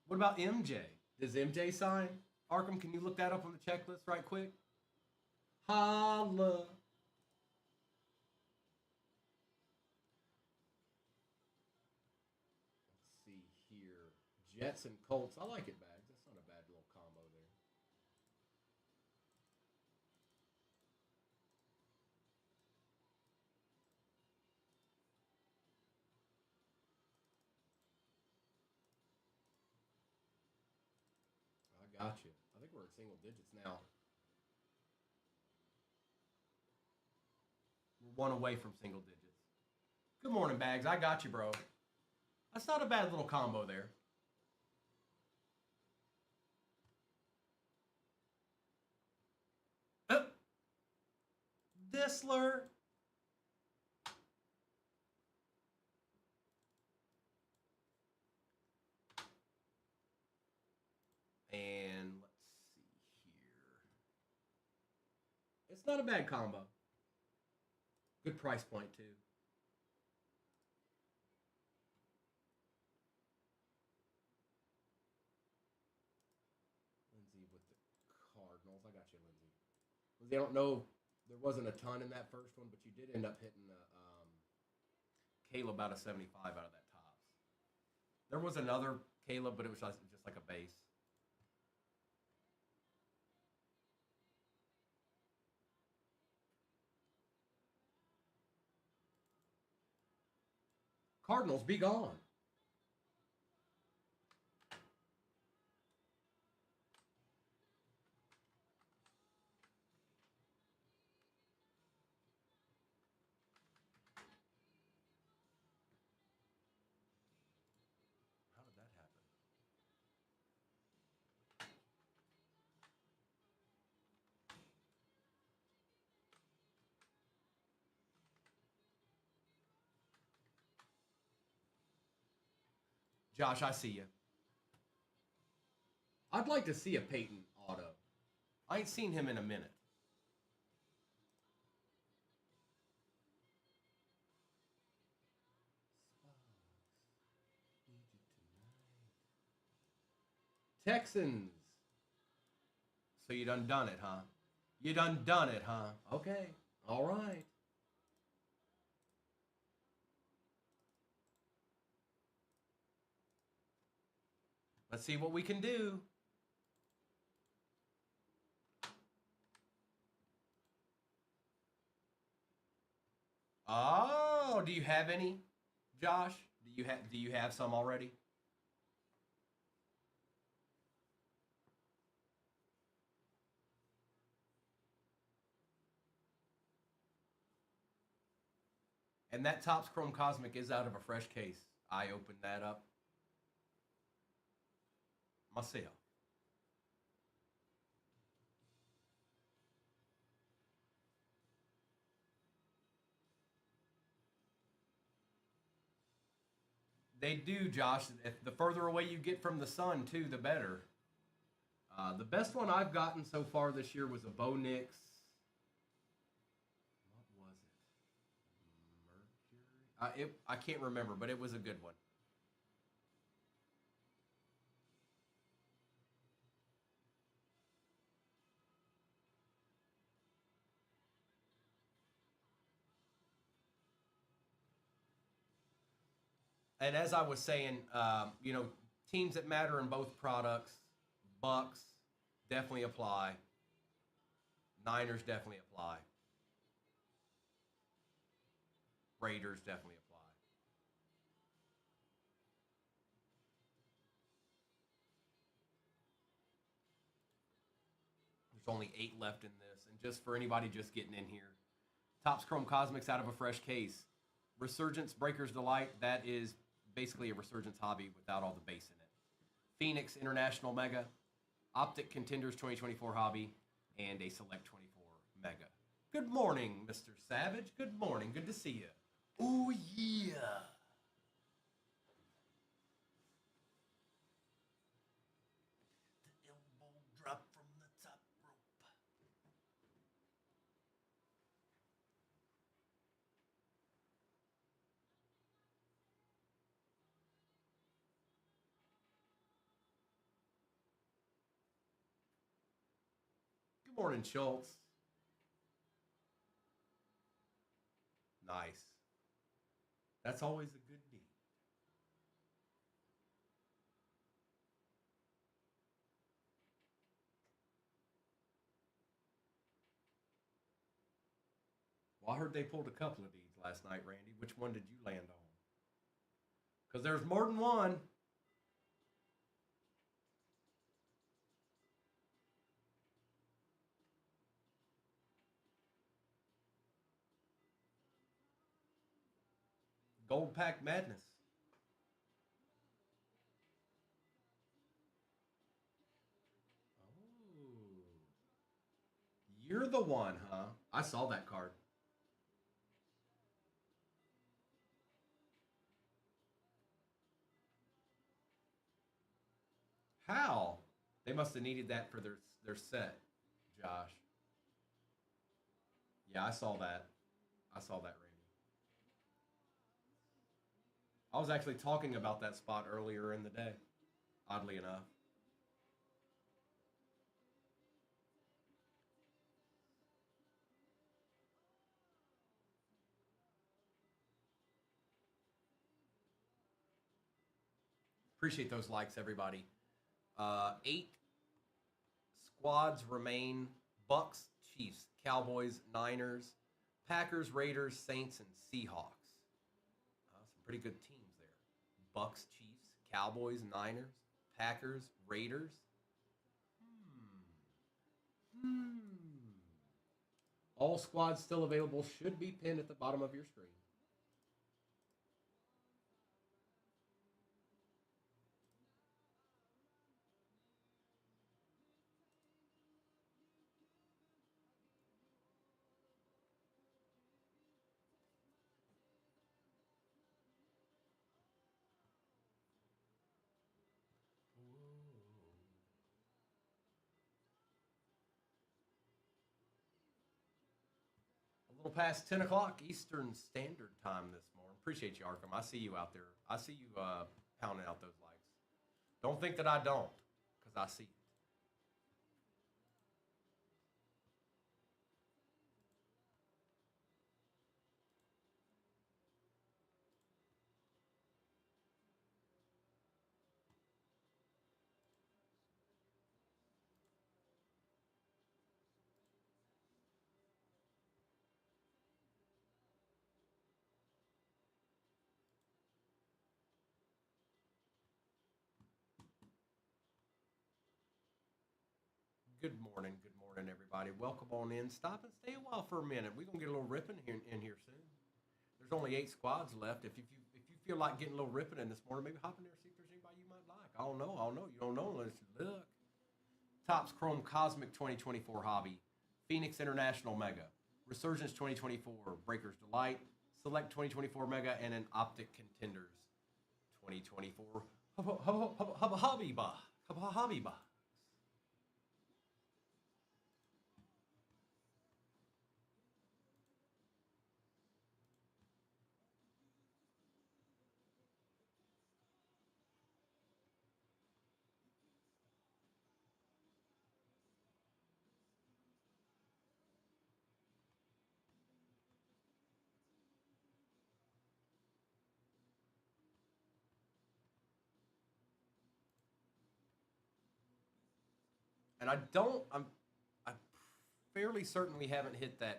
What about MJ? Does MJ sign? Arkham, can you look that up on the checklist right quick? Holla. Let's see here. Jets and Colts. I like it, Bags. That's not a bad little combo there. I got you. I think we're at single digits now. We're one away from single digits. Good morning, Bags. I got you, bro. That's not a bad little combo there. Dissler. And let's see here. It's not a bad combo. Good price point, too. Lindsay with the Cardinals. I got you, Lindsay. Lindsay, I don't know. There wasn't a ton in that first one, but you did end up hitting Caleb out of 75 out of that tops. There was another Caleb, but it was just like a base. Cardinals, be gone. How did that happen? Josh, I see you. I'd like to see a Peyton auto. I ain't seen him in a minute. Texans. So you done it, huh? You done it, huh? Okay. All right. Let's see what we can do. Oh, do you have any, Josh? Do you have some already? And that Topps Chrome Cosmic is out of a fresh case. I opened that up myself. They do, Josh. If the further away you get from the sun, too, the better. The best one I've gotten so far this year was a Bo Nix. What was it? Mercury? I can't remember, but it was a good one. And as I was saying, teams that matter in both products, Bucks definitely apply. Niners definitely apply. Raiders definitely apply. There's only 8 left in this. And just for anybody just getting in here, Topps Chrome Cosmics out of a fresh case. Resurgence Breaker's Delight, that is basically a Resurgence hobby without all the base in it. Phoenix International Mega, Optic Contenders 2024 hobby, and a Select 24 Mega. Good morning, Mr. Savage. Good morning. Good to see you. Ooh, yeah. The elbow drop from the top rope. Morning, Schultz. Nice. That's always a good deed. Well, I heard they pulled a couple of deeds last night, Randy. Which one did you land on? Because there's more than one. Gold Pack Madness. Oh. You're the one, huh? I saw that card. How? They must have needed that for their set, Josh. Yeah, I saw that. I saw that, Randy. I was actually talking about that spot earlier in the day, oddly enough. Appreciate those likes, everybody. 8 squads remain: Bucks, Chiefs, Cowboys, Niners, Packers, Raiders, Saints, and Seahawks. Some pretty good teams there. Bucks, Chiefs, Cowboys, Niners, Packers, Raiders. Hmm. All squads still available should be pinned at the bottom of your screen. A little past 10 o'clock Eastern Standard Time this morning. Appreciate you, Arkham. I see you out there. I see you pounding out those likes. Don't think that I don't, because I see you. Good morning, everybody. Welcome on in. Stop and stay a while for a minute. We're gonna get a little ripping here in here soon. There's only 8 squads left. If you feel like getting a little ripping in this morning, maybe hop in there and see if there's anybody you might like. I don't know. I don't know. You don't know unless you look. Topps Chrome Cosmic 2024 Hobby, Phoenix International Mega, Resurgence 2024 Breakers Delight, Select 2024 Mega, and an Optic Contenders 2024 Hobby Box. Hobby Box. And I'm fairly certain we haven't hit the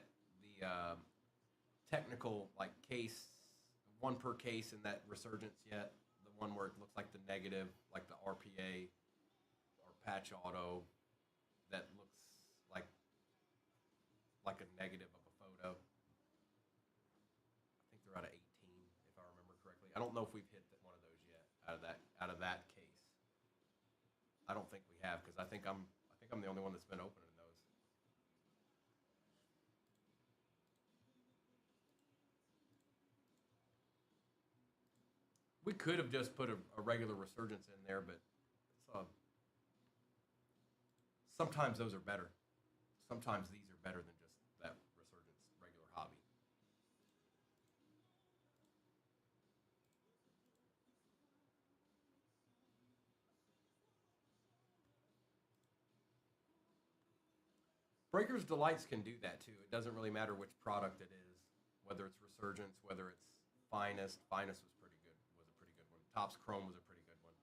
technical like case, one per case in that resurgence yet. The one where it looks like the negative, like the RPA or patch auto, that looks like a negative of a photo. I think they're out of 18, if I remember correctly. I don't know if we've hit one of those yet out of that case. I don't think we have because I think I'm the only one that's been opening those. We could have just put a regular resurgence in there, but sometimes those are better. Sometimes these are better than just that resurgence regular hobby. Breakers Delights can do that too. It doesn't really matter which product it is, whether it's Resurgence, whether it's Finest. Finest was pretty good. Was a pretty good one. Topps Chrome was a pretty good one.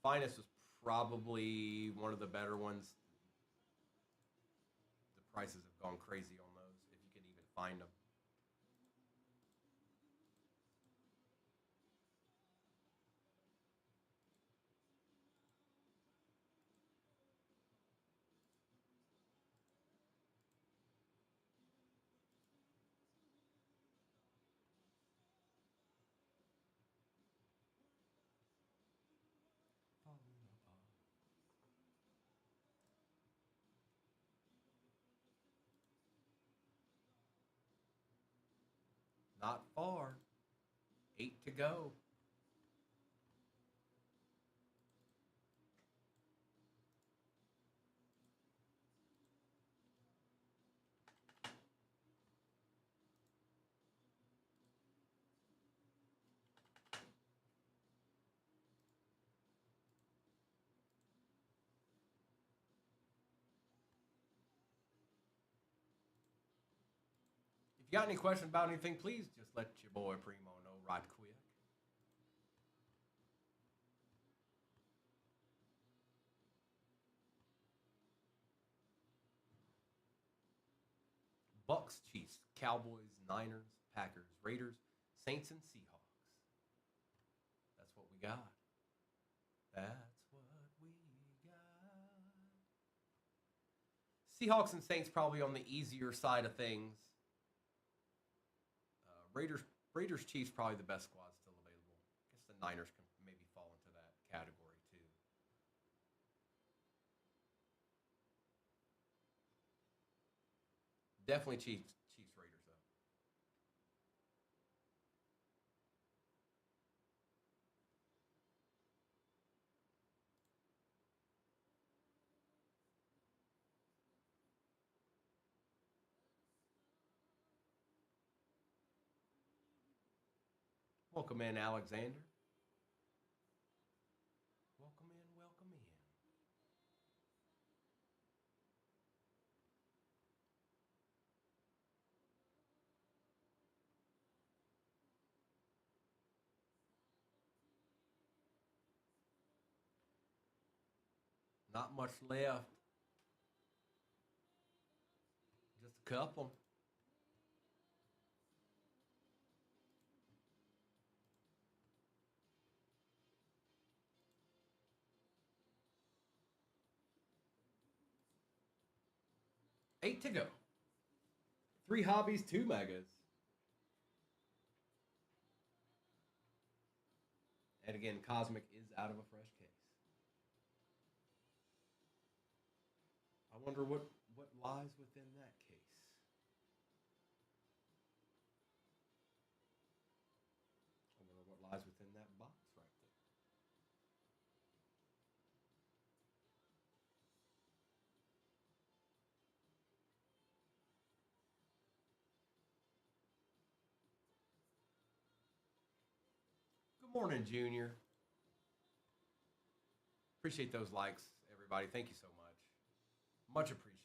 Finest was probably one of the better ones. The prices have gone crazy on those, if you can even find them. Not far. 8 to go. If you got any questions about anything, please just let your boy Primo know right quick. Bucks, Chiefs, Cowboys, Niners, Packers, Raiders, Saints, and Seahawks. That's what we got. That's what we got. Seahawks and Saints probably on the easier side of things. Raiders, Chiefs probably the best squad still available. I guess the Niners can maybe fall into that category too. Definitely Chiefs, Raiders though. Welcome in, Alexander. Welcome in, welcome in. Not much left. Just a couple. Eight to go. 3 hobbies, 2 megas. And again, Cosmic is out of a fresh case. I wonder what lies within that case. I wonder what lies within that box right there. Good morning, Junior. Appreciate those likes, everybody. Thank you so much. Much appreciated.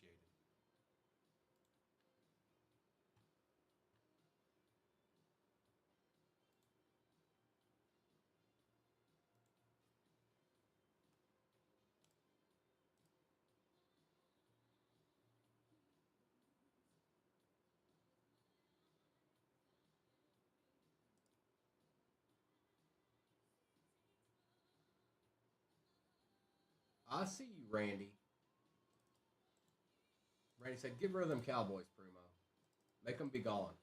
I see you, Randy. Randy said, "Get rid of them Cowboys, Primo. Make them be gone."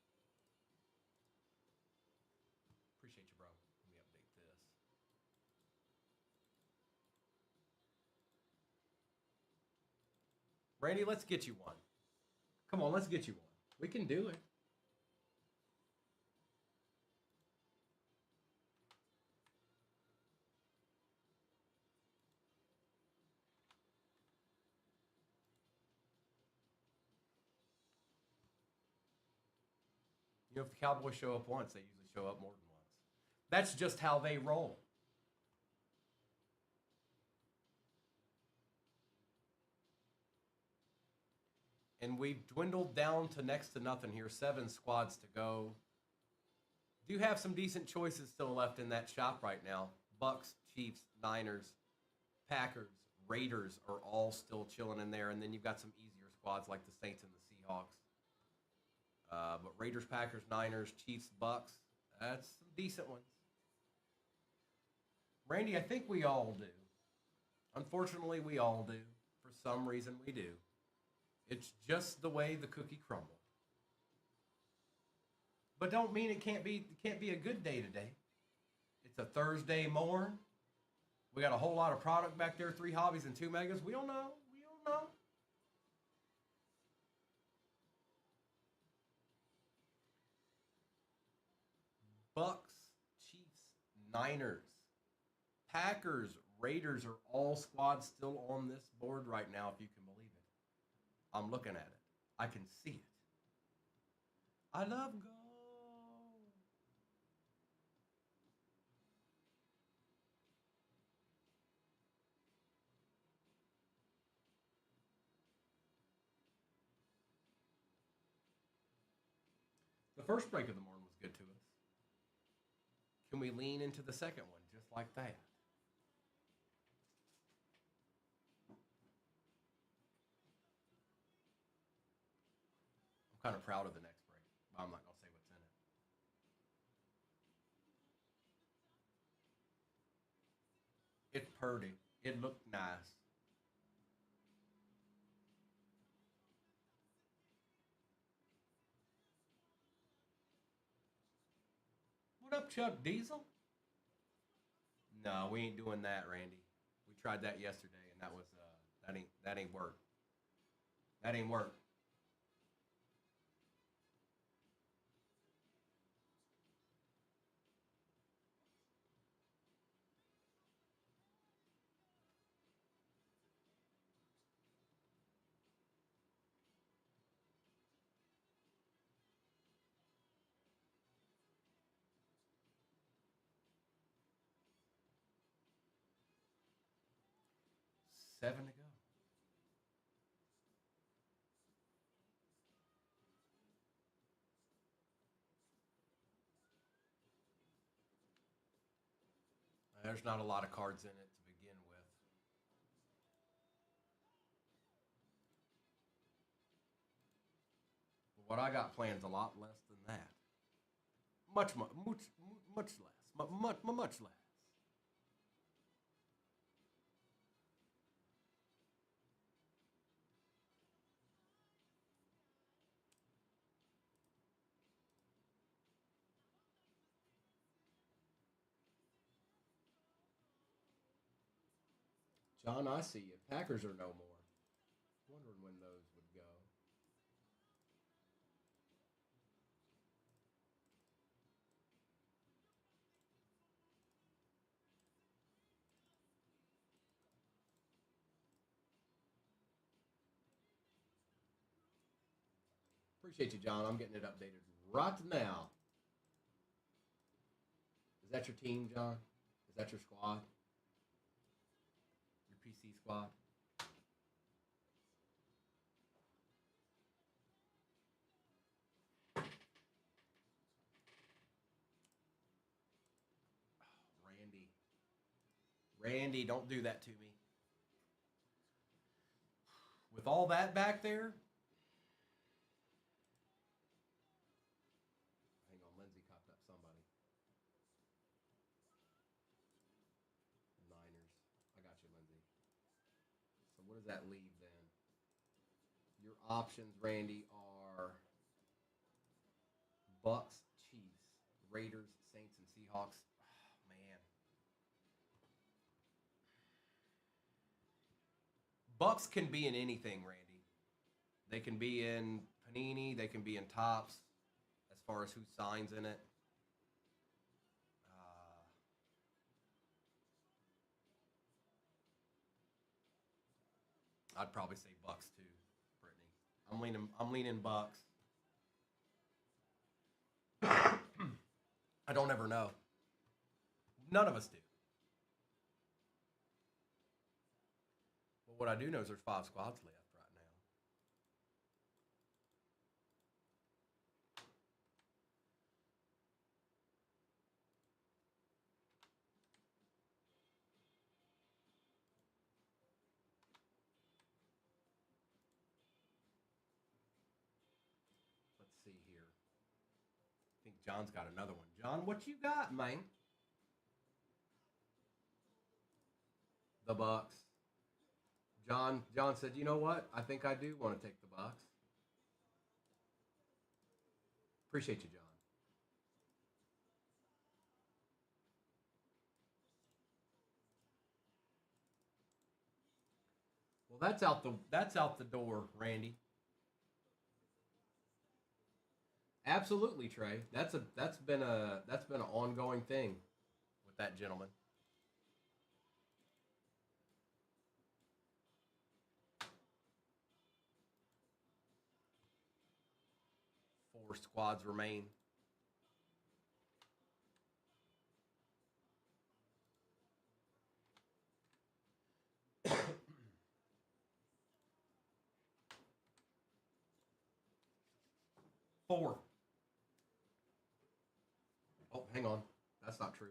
Appreciate you, bro. Let me update this. Randy, let's get you one. Come on, let's get you one. We can do it. You know, if the Cowboys show up once, they usually show up more than once. That's just how they roll. And we've dwindled down to next to nothing here. 7 squads to go. Do have some decent choices still left in that shop right now. Bucks, Chiefs, Niners, Packers, Raiders are all still chilling in there. And then you've got some easier squads like the Saints and the Seahawks. But Raiders, Packers, Niners, Chiefs, Bucks, that's some decent ones. Randy, I think we all do. Unfortunately, we all do. For some reason, we do. It's just the way the cookie crumbled. But don't mean it can't be a good day today. It's a Thursday morn. We got a whole lot of product back there, 3 hobbies and 2 megas. We don't know. We don't know. Bucks, Chiefs, Niners, Packers, Raiders are all squads still on this board right now, if you can believe it. I'm looking at it. I can see it. I love go. The first break of the morning was good to us. Can we lean into the second one just like that? I'm kind of proud of the next break, but I'm not going to say what's in it. It's purdy. It looked nice. What up, Chuck Diesel? No, we ain't doing that, Randy. We tried that yesterday, and that was that ain't work. That ain't work. 7 to go. There's not a lot of cards in it to begin with. But what I got planned is a lot less than that. Much less. Much less. John, I see you. Packers are no more. Wondering when those would go. Appreciate you, John. I'm getting it updated right now. Is that your team, John? Is that your squad? Your PC squad? Randy. Randy, don't do that to me. With all that back there, hang on, Lindsay copped up somebody. Niners. I got you, Lindsay. So what does that leave then? Your options, Randy, are Bucks, Chiefs, Raiders, Saints, and Seahawks. Oh, man. Bucks can be in anything, Randy. They can be in Panini. They can be in Tops as far as who signs in it. I'd probably say Bucks too, Brittany. I'm leaning Bucks. I don't ever know. None of us do. But what I do know is there's 5 squads left right now. think John's got another one. John, what you got, man? The Bucks. John said, you know what? I think I do want to take the Bucks. Appreciate you, John. Well, that's out the door, Randy. Absolutely, Trey. That's been an ongoing thing with that gentleman. 4 squads remain. Four. Oh, hang on. That's not true.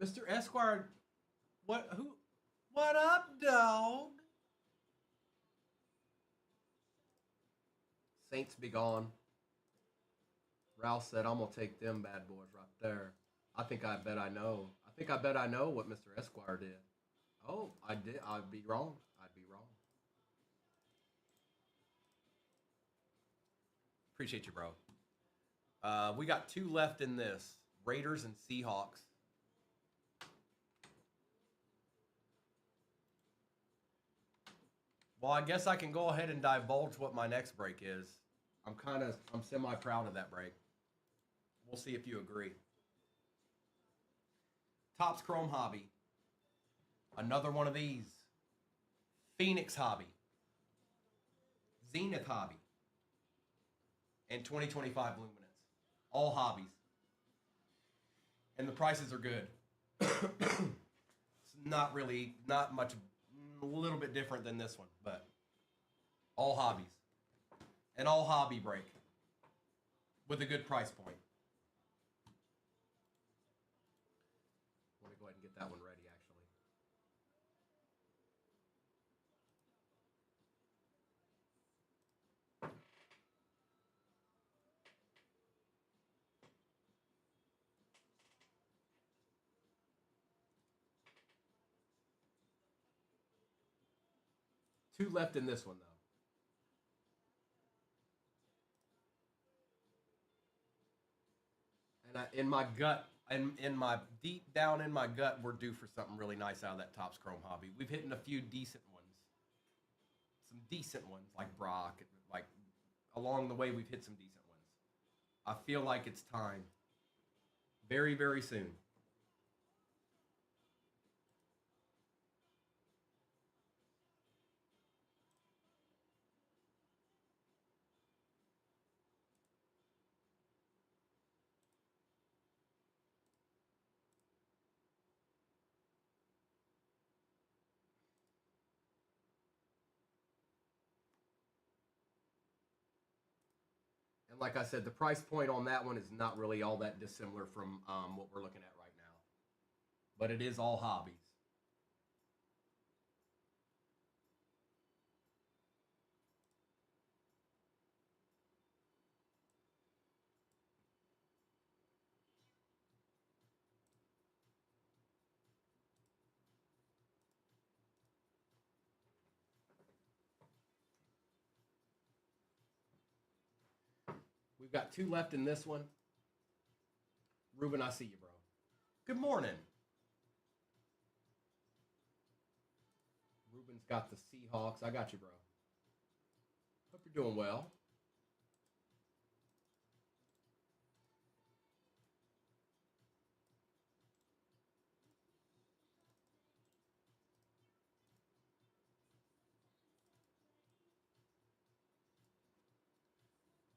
Mr. Esquire, what up, dog? Saints be gone. Ralph said, I'm gonna take them bad boys right there. I bet I know what Mr. Esquire did. Oh, I did. I'd be wrong. Appreciate you, bro. We got 2 left in this. Raiders and Seahawks. Well, I guess I can go ahead and divulge what my next break is. I'm semi-proud of that break. We'll see if you agree. Topps Chrome Hobby. Another one of these. Phoenix Hobby. Zenith Hobby. And 2025 Luminance. All hobbies. And the prices are good. It's not much, a little bit different than this one, but all hobbies. An all hobby break with a good price point. I want to go ahead and get that one ready, actually. Two left in this one, though. And in my gut, in my deep down in my gut, we're due for something really nice out of that Topps Chrome Hobby. We've hit a few decent ones, some decent ones like Brock. Like along the way, we've hit some decent ones. I feel like it's time, very, very soon. And like I said, the price point on that one is not really all that dissimilar from what we're looking at right now. But it is all hobbies. We've got 2 left in this one. Ruben, I see you, bro. Good morning. Ruben's got the Seahawks. I got you, bro. Hope you're doing well.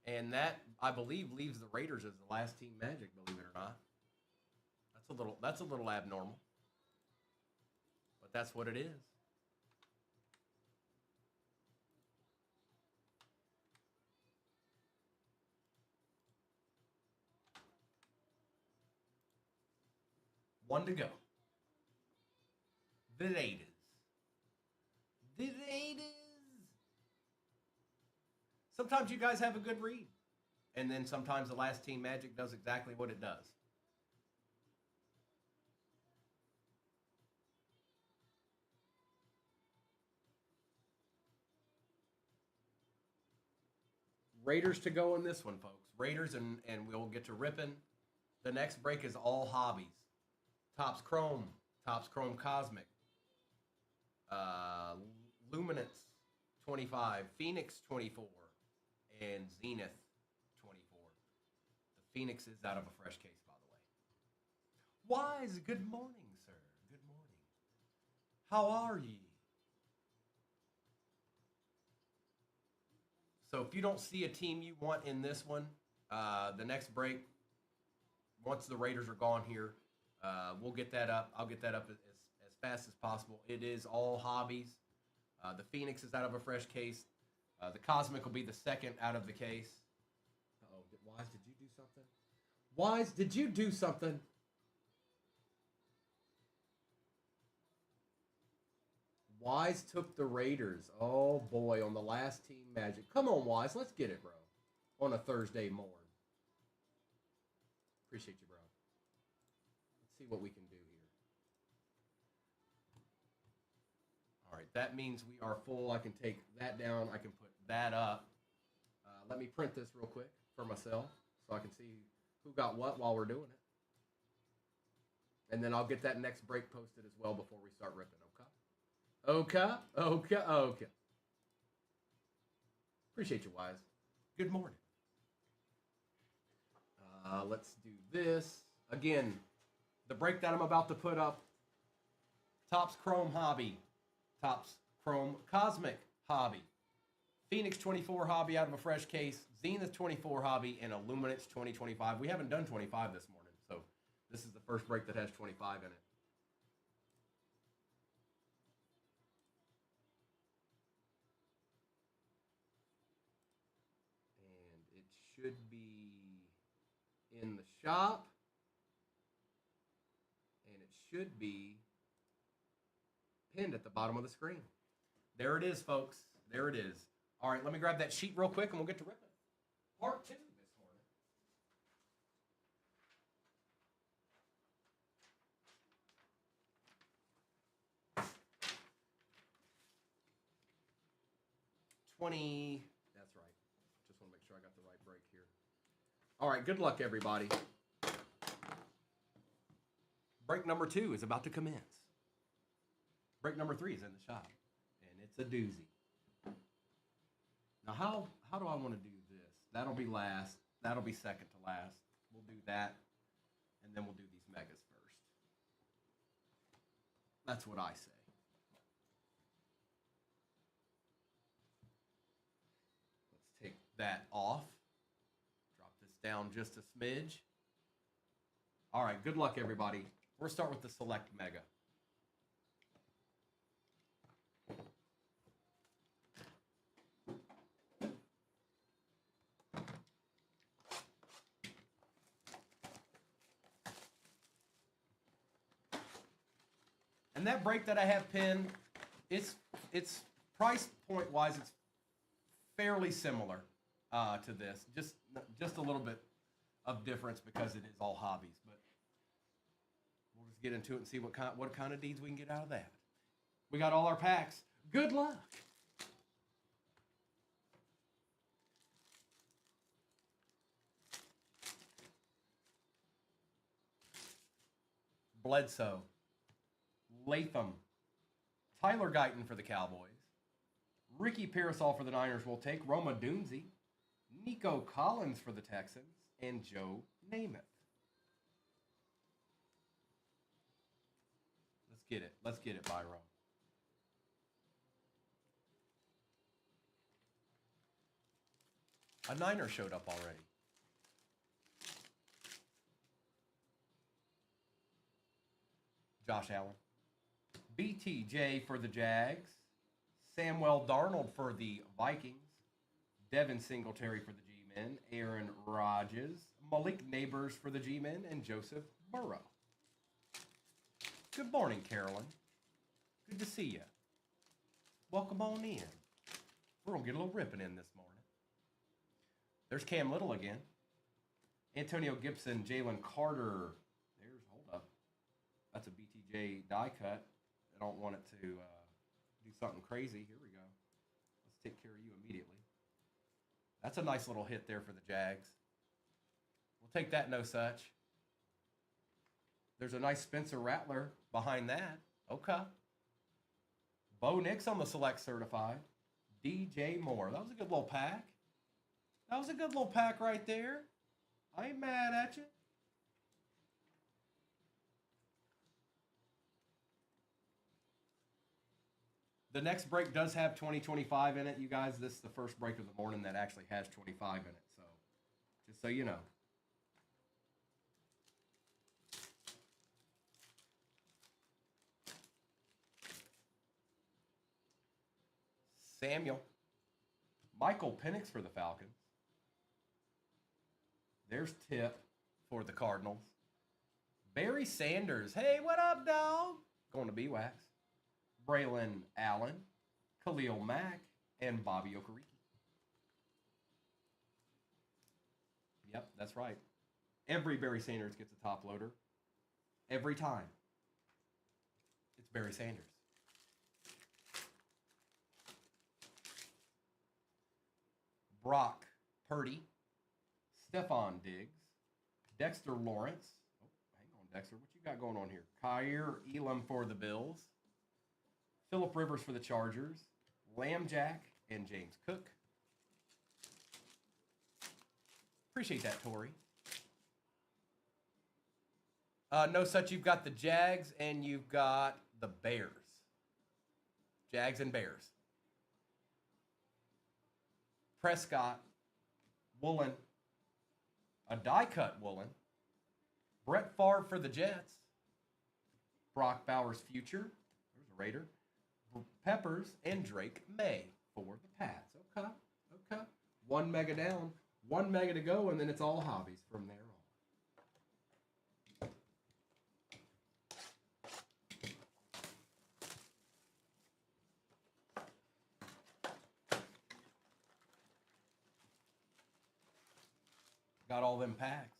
And that, I believe, leaves the Raiders as the last team Magic, believe it or not. That's a little abnormal. But that's what it is. One to go. The Raiders. The Raiders. Sometimes you guys have a good read. And then sometimes the last team magic does exactly what it does. Raiders to go in this one, folks. Raiders, and we'll get to ripping. The next break is all hobbies. Topps Chrome Cosmic, Luminance 25, Phoenix 24, and Zenith 24. The Phoenix is out of a fresh case, by the way. Wise, good morning, sir. Good morning. How are ye? So if you don't see a team you want in this one, the next break, once the Raiders are gone here, we'll get that up. I'll get that up as fast as possible. It is all hobbies. The Phoenix is out of a fresh case. The Cosmic will be the second out of the case. Uh-oh, Wise, did you do something? Wise, did you do something? Wise took the Raiders. Oh, boy, on the last team magic. Come on, Wise. Let's get it, bro. On a Thursday morning. Appreciate you, bro. Let's see what we can do here. All right, that means we are full. I can take that down. I can put that up. Let me print this real quick for myself so I can see who got what while we're doing it. And then I'll get that next break posted as well before we start ripping, okay? Okay. Appreciate you, Wise. Good morning. Let's do this. Again, the break that I'm about to put up, Topps Chrome Hobby, Topps Chrome Cosmic Hobby, Phoenix 24 Hobby out of a fresh case, Zenith 24 Hobby, and Illuminance 2025. We haven't done 25 this morning, so this is the first break that has 25 in it. And it should be in the shop, and it should be pinned at the bottom of the screen. There it is, folks. There it is. All right, let me grab that sheet real quick, and we'll get to ripping. Part 2 this morning. That's right. Just want to make sure I got the right break here. All right, good luck, everybody. Break number 2 is about to commence. Break number 3 is in the shop, and it's a doozy. Now, how do I want to do this? That'll be last. That'll be second to last. We'll do that, and then we'll do these megas first. That's what I say. Let's take that off. Drop this down just a smidge. All right, good luck, everybody. We'll start with the Select Mega. And that break that I have pinned, it's price point wise, it's fairly similar to this. Just a little bit of difference because it is all hobbies. But we'll just get into it and see what kind of deeds we can get out of that. We got all our packs. Good luck. Bledsoe, Latham, Tyler Guyton for the Cowboys, Ricky Pearsall for the Niners will take, Roma Dunze, Nico Collins for the Texans, and Joe Namath. Let's get it, Byron. A Niner showed up already. Josh Allen. BTJ for the Jags. Samuel Darnold for the Vikings. Devin Singletary for the G-Men. Aaron Rodgers. Malik Neighbors for the G-Men. And Joseph Burrow. Good morning, Carolyn. Good to see you. Welcome on in. We're going to get a little ripping in this morning. There's Cam Little again. Antonio Gibson, Jalen Carter. There's, hold up. That's a BTJ die cut. I don't want it to do something crazy. Here we go. Let's take care of you immediately. That's a nice little hit there for the Jags. We'll take that, no such. There's a nice Spencer Rattler behind that. Okay. Bo Nix on the select certified. DJ Moore. That was a good little pack. That was a good little pack right there. I ain't mad at you. The next break does have 2025 in it, you guys. This is the first break of the morning that actually has 25 in it. So, just so you know. Samuel. Michael Penix for the Falcons. There's Tip for the Cardinals. Barry Sanders. Hey, what up, dog? Going to BWAX. Braylon Allen, Khalil Mack, and Bobby Okereke. Yep, that's right. Every Barry Sanders gets a top loader. Every time. It's Barry Sanders. Brock Purdy, Stephon Diggs, Dexter Lawrence. Oh, hang on, Dexter. What you got going on here? Kyer Elam for the Bills. Phillip Rivers for the Chargers. Lamb Jack and James Cook. Appreciate that, Tori. No such. You've got the Jags and you've got the Bears. Jags and Bears. Prescott, Woolen, a die-cut Woolen, Brett Favre for the Jets, Brock Bowers future, there's a Raider, Peppers, and Drake May for the Pats. Okay, okay. 1 mega down, 1 mega to go, and then it's all hobbies from there on. Got all them packs.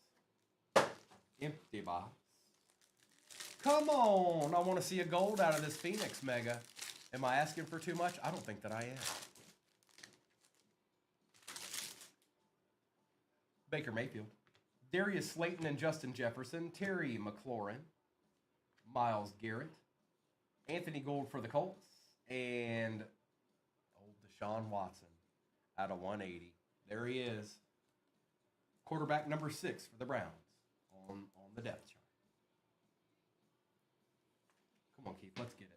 Empty box. Come on. I want to see a gold out of this Phoenix Mega. Am I asking for too much? I don't think that I am. Baker Mayfield. Darius Slayton and Justin Jefferson. Terry McLaurin. Myles Garrett. Anthony Gould for the Colts. And old Deshaun Watson out of 180. There he is. Quarterback number 6 for the Browns on the depth chart. Come on, Keith, let's get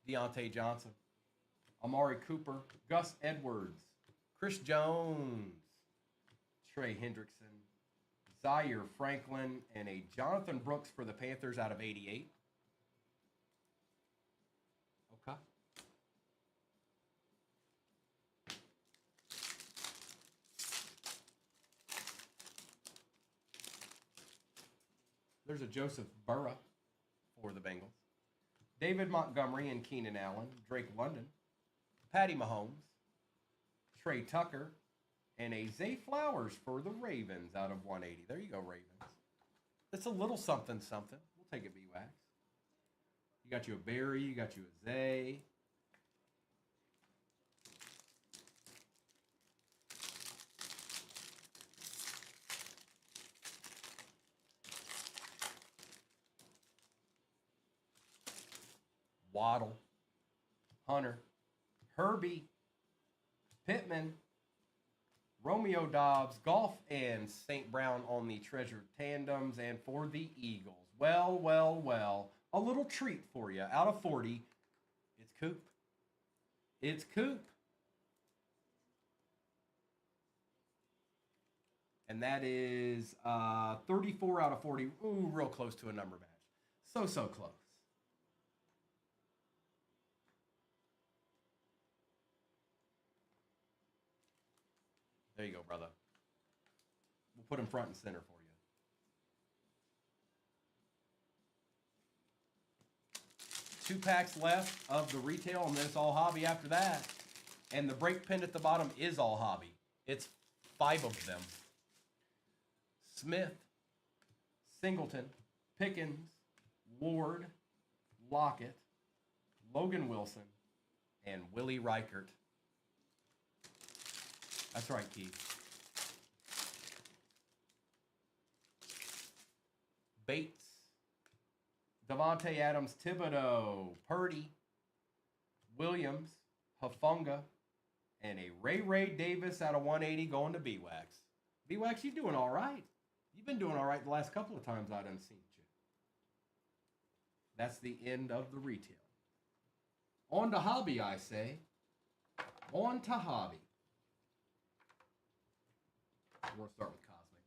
it. Deontay Johnson, Amari Cooper, Gus Edwards, Chris Jones, Trey Hendrickson, Zaire Franklin, and a Jonathan Brooks for the Panthers out of 88. Okay. There's a Joseph Burrow for the Bengals. David Montgomery and Keenan Allen. Drake London. Patty Mahomes. Trey Tucker. And a Zay Flowers for the Ravens out of 180. There you go, Ravens. That's a little something, something. We'll take it, B-Wax. You got you a Barry. You got you a Zay. Waddle. Hunter. Herbie. Pittman. Romeo Dobbs, Goff, and St. Brown on the treasured tandems. And for the Eagles, well, well, well, a little treat for you. Out of 40, it's Coop. It's Coop. And that is 34 out of 40. Ooh, real close to a number match. So close. There you go, brother. We'll put him front and center for you. 2 packs left of the retail, and then it's all hobby after that. And the break pin at the bottom is all hobby. It's 5 of them. Smith, Singleton, Pickens, Ward, Lockett, Logan Wilson, and Willie Reichert. That's right, Keith. Bates, Devontae Adams, Thibodeau, Purdy, Williams, Hufanga, and a Ray Davis out of 180 going to B-Wax. B-Wax, you doing all right. You've been doing all right the last couple of times I done seen you. That's the end of the retail. On to hobby, I say. On to hobby. We're going to start with Cosmic.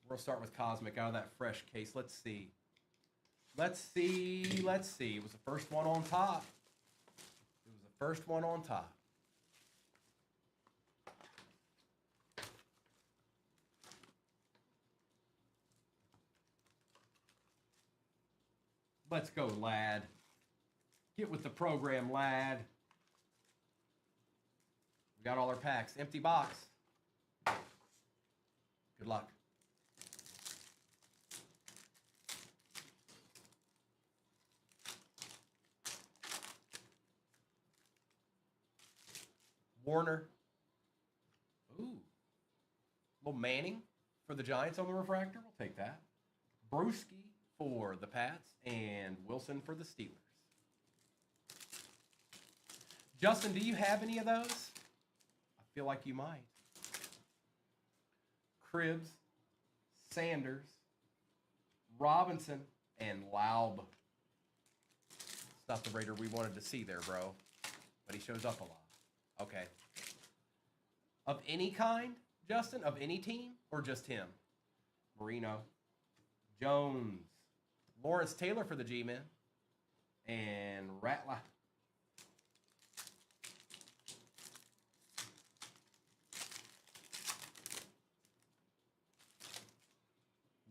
We're going to start with Cosmic out of that fresh case. Let's see. Let's see. It was the first one on top. Let's go, lad. Get with the program, lad. We got all our packs. Empty box. Good luck. Warner. Ooh. Little Manning for the Giants on the refractor. We'll take that. Brewski for the Pats, and Wilson for the Steelers. Justin, do you have any of those? I feel like you might. Cribbs, Sanders, Robinson, and Laub. It's not the Raider we wanted to see there, bro. But he shows up a lot. Okay. Of any kind, Justin? Of any team? Or just him? Marino. Jones. Lawrence Taylor for the G-Men. And Rattler.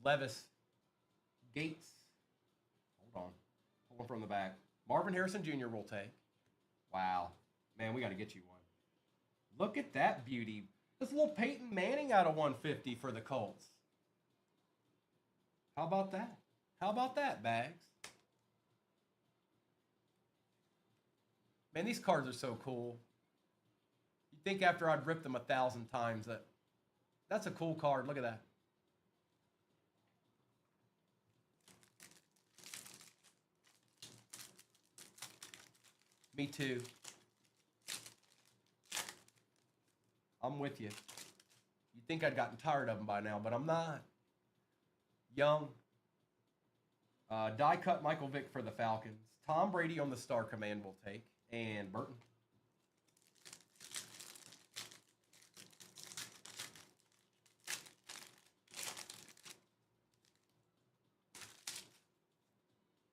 Levis. Gates. Hold on. Pulling from the back. Marvin Harrison Jr. will take. Wow. Man, we got to get you one. Look at that beauty. This little Peyton Manning out of 150 for the Colts. How about that? How about that, Bags? Man, these cards are so cool. You'd think after I'd ripped them 1,000 times that that's a cool card. Look at that. Me too. I'm with you. You'd think I'd gotten tired of them by now, but I'm not. Young. Die cut Michael Vick for the Falcons. Tom Brady on the Star Command will take. And Burton.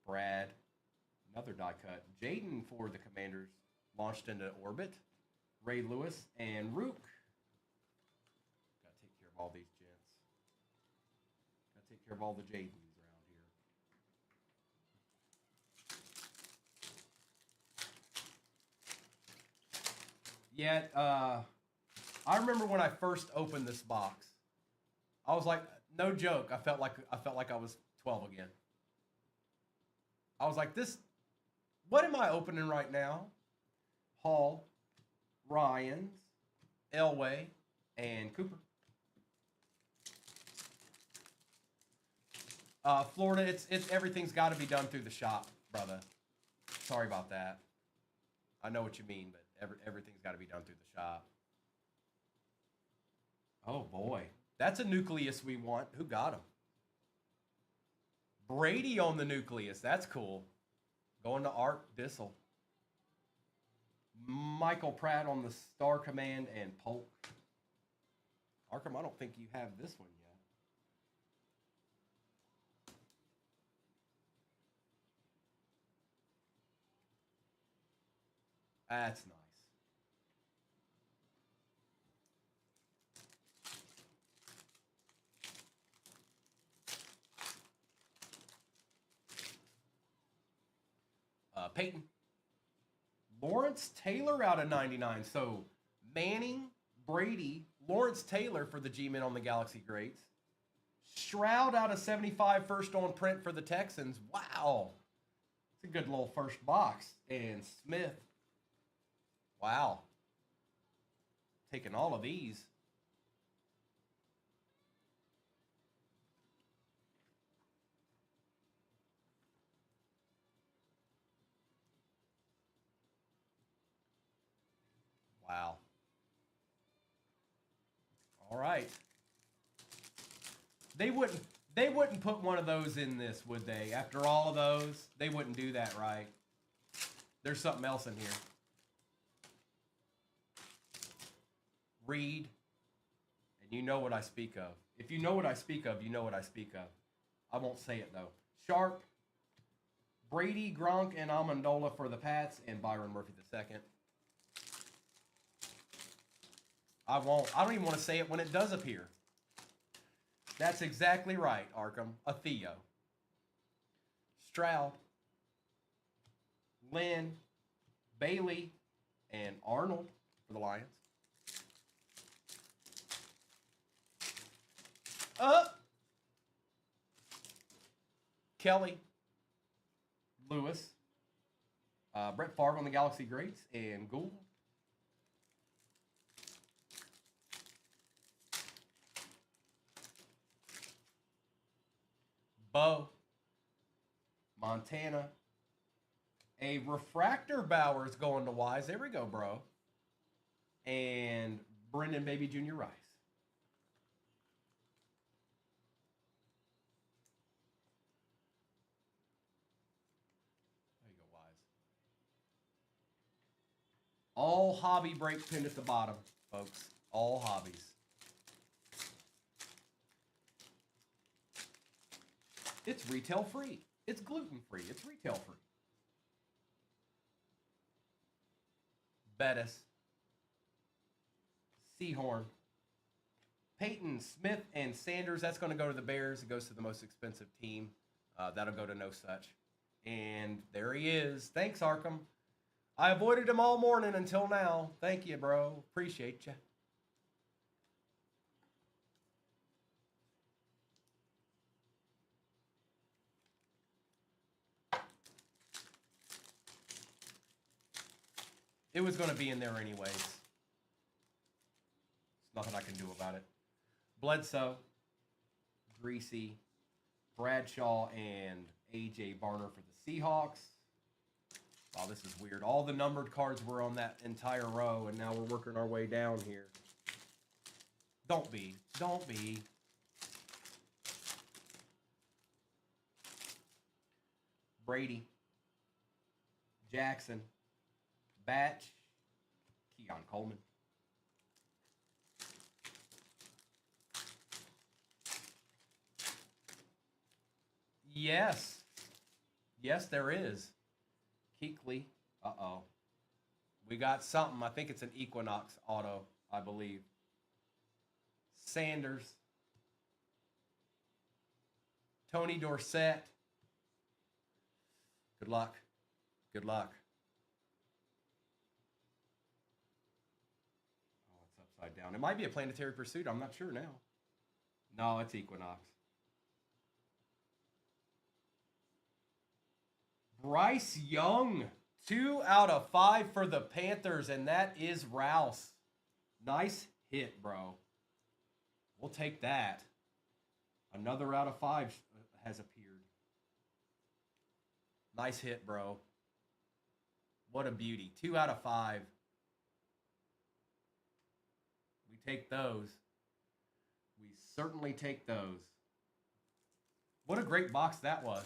Brad. Another die cut. Jaden for the Commanders. Launched into orbit. Ray Lewis and Rook. Got to take care of all these gents. Got to take care of all the Jadens around here. Yet, I remember when I first opened this box, I was like, no joke, I felt like I was 12 again. I was like, what am I opening right now? Hall, Ryans, Elway, and Cooper. Florida, it's everything's got to be done through the shop, brother. Sorry about that. I know what you mean, but everything's got to be done through the shop. Oh boy, that's a nucleus we want. Who got him? Brady on the nucleus. That's cool. Going to Art Bissell. Michael Pratt on the Star Command and Polk. Arkham, I don't think you have this one yet. That's nice. Peyton. Lawrence Taylor out of 99. So Manning, Brady, Lawrence Taylor for the G-Men on the Galaxy Greats. Stroud out of 75, first on print for the Texans. Wow. It's a good little first box. And Smith. Wow. Taking all of these. Wow. All right. They wouldn't put one of those in this, would they? After all of those, they wouldn't do that, right? There's something else in here. Reed. And you know what I speak of. If you know what I speak of, you know what I speak of. I won't say it, though. Sharp, Brady, Gronk, and Amendola for the Pats, and Byron Murphy II. I won't. I don't even want to say it when it does appear. That's exactly right, Arkham. A Theo. Stroud, Lynn, Bailey, and Arnold for the Lions. Up. Kelly, Lewis, Brett Favre on the Galaxy Greats, and Gould. Bo, Montana, a refractor Bowers going to Wise. There we go, bro. And Brendan Baby Jr. Rice. There you go, Wise. All hobby break pinned at the bottom, folks. All hobbies. It's retail free. It's gluten free. It's retail free. Bettis, Seahorn, Peyton, Smith, and Sanders. That's going to go to the Bears. It goes to the most expensive team. That'll go to no such. And there he is. Thanks, Arkham. I avoided him all morning until now. Thank you, bro. Appreciate you. It was going to be in there anyways. There's nothing I can do about it. Bledsoe, Greasy, Bradshaw, and A.J. Barner for the Seahawks. Wow, this is weird. All the numbered cards were on that entire row, and now we're working our way down here. Don't be. Don't be. Brady, Jackson, Batch, Keon Coleman. Yes. Yes, there is. Keekly. Uh-oh. We got something. I think it's an Equinox auto, I believe. Sanders. Tony Dorsett. Good luck. Good luck. Oh, it's upside down. It might be a Planetary Pursuit. I'm not sure now. No, it's Equinox. Bryce Young, 2 out of 5 for the Panthers, and that is Rouse. Nice hit, bro. We'll take that. Another out of 5 has appeared. Nice hit, bro. What a beauty. 2 out of 5. We take those. We certainly take those. What a great box that was.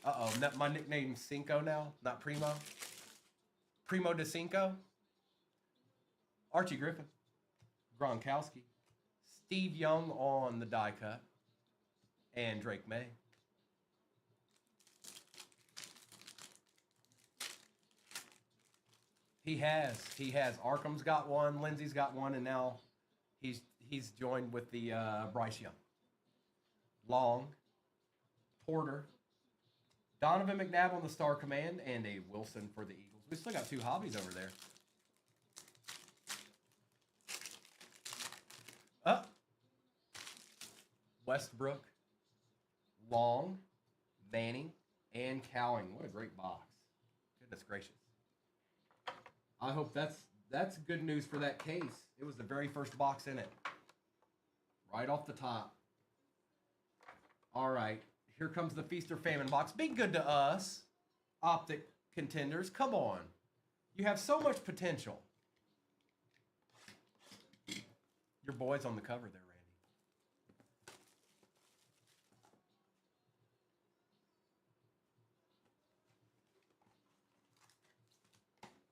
Uh-oh, my nickname's Cinco now, not Primo. Primo de Cinco. Archie Griffin. Gronkowski. Steve Young on the die cut. And Drake May. He has. Arkham's got one, Lindsay's got one, and now he's joined with the Bryce Young. Long, Porter, Donovan McNabb on the Star Command, and a Wilson for the Eagles. We still got two hobbies over there. Westbrook, Long, Manning, and Cowing. What a great box. Goodness gracious. I hope that's good news for that case. It was the very first box in it. Right off the top. All right. Here comes the Feast or Famine box. Be good to us, Optic contenders. Come on. You have so much potential. Your boy's on the cover there, Randy.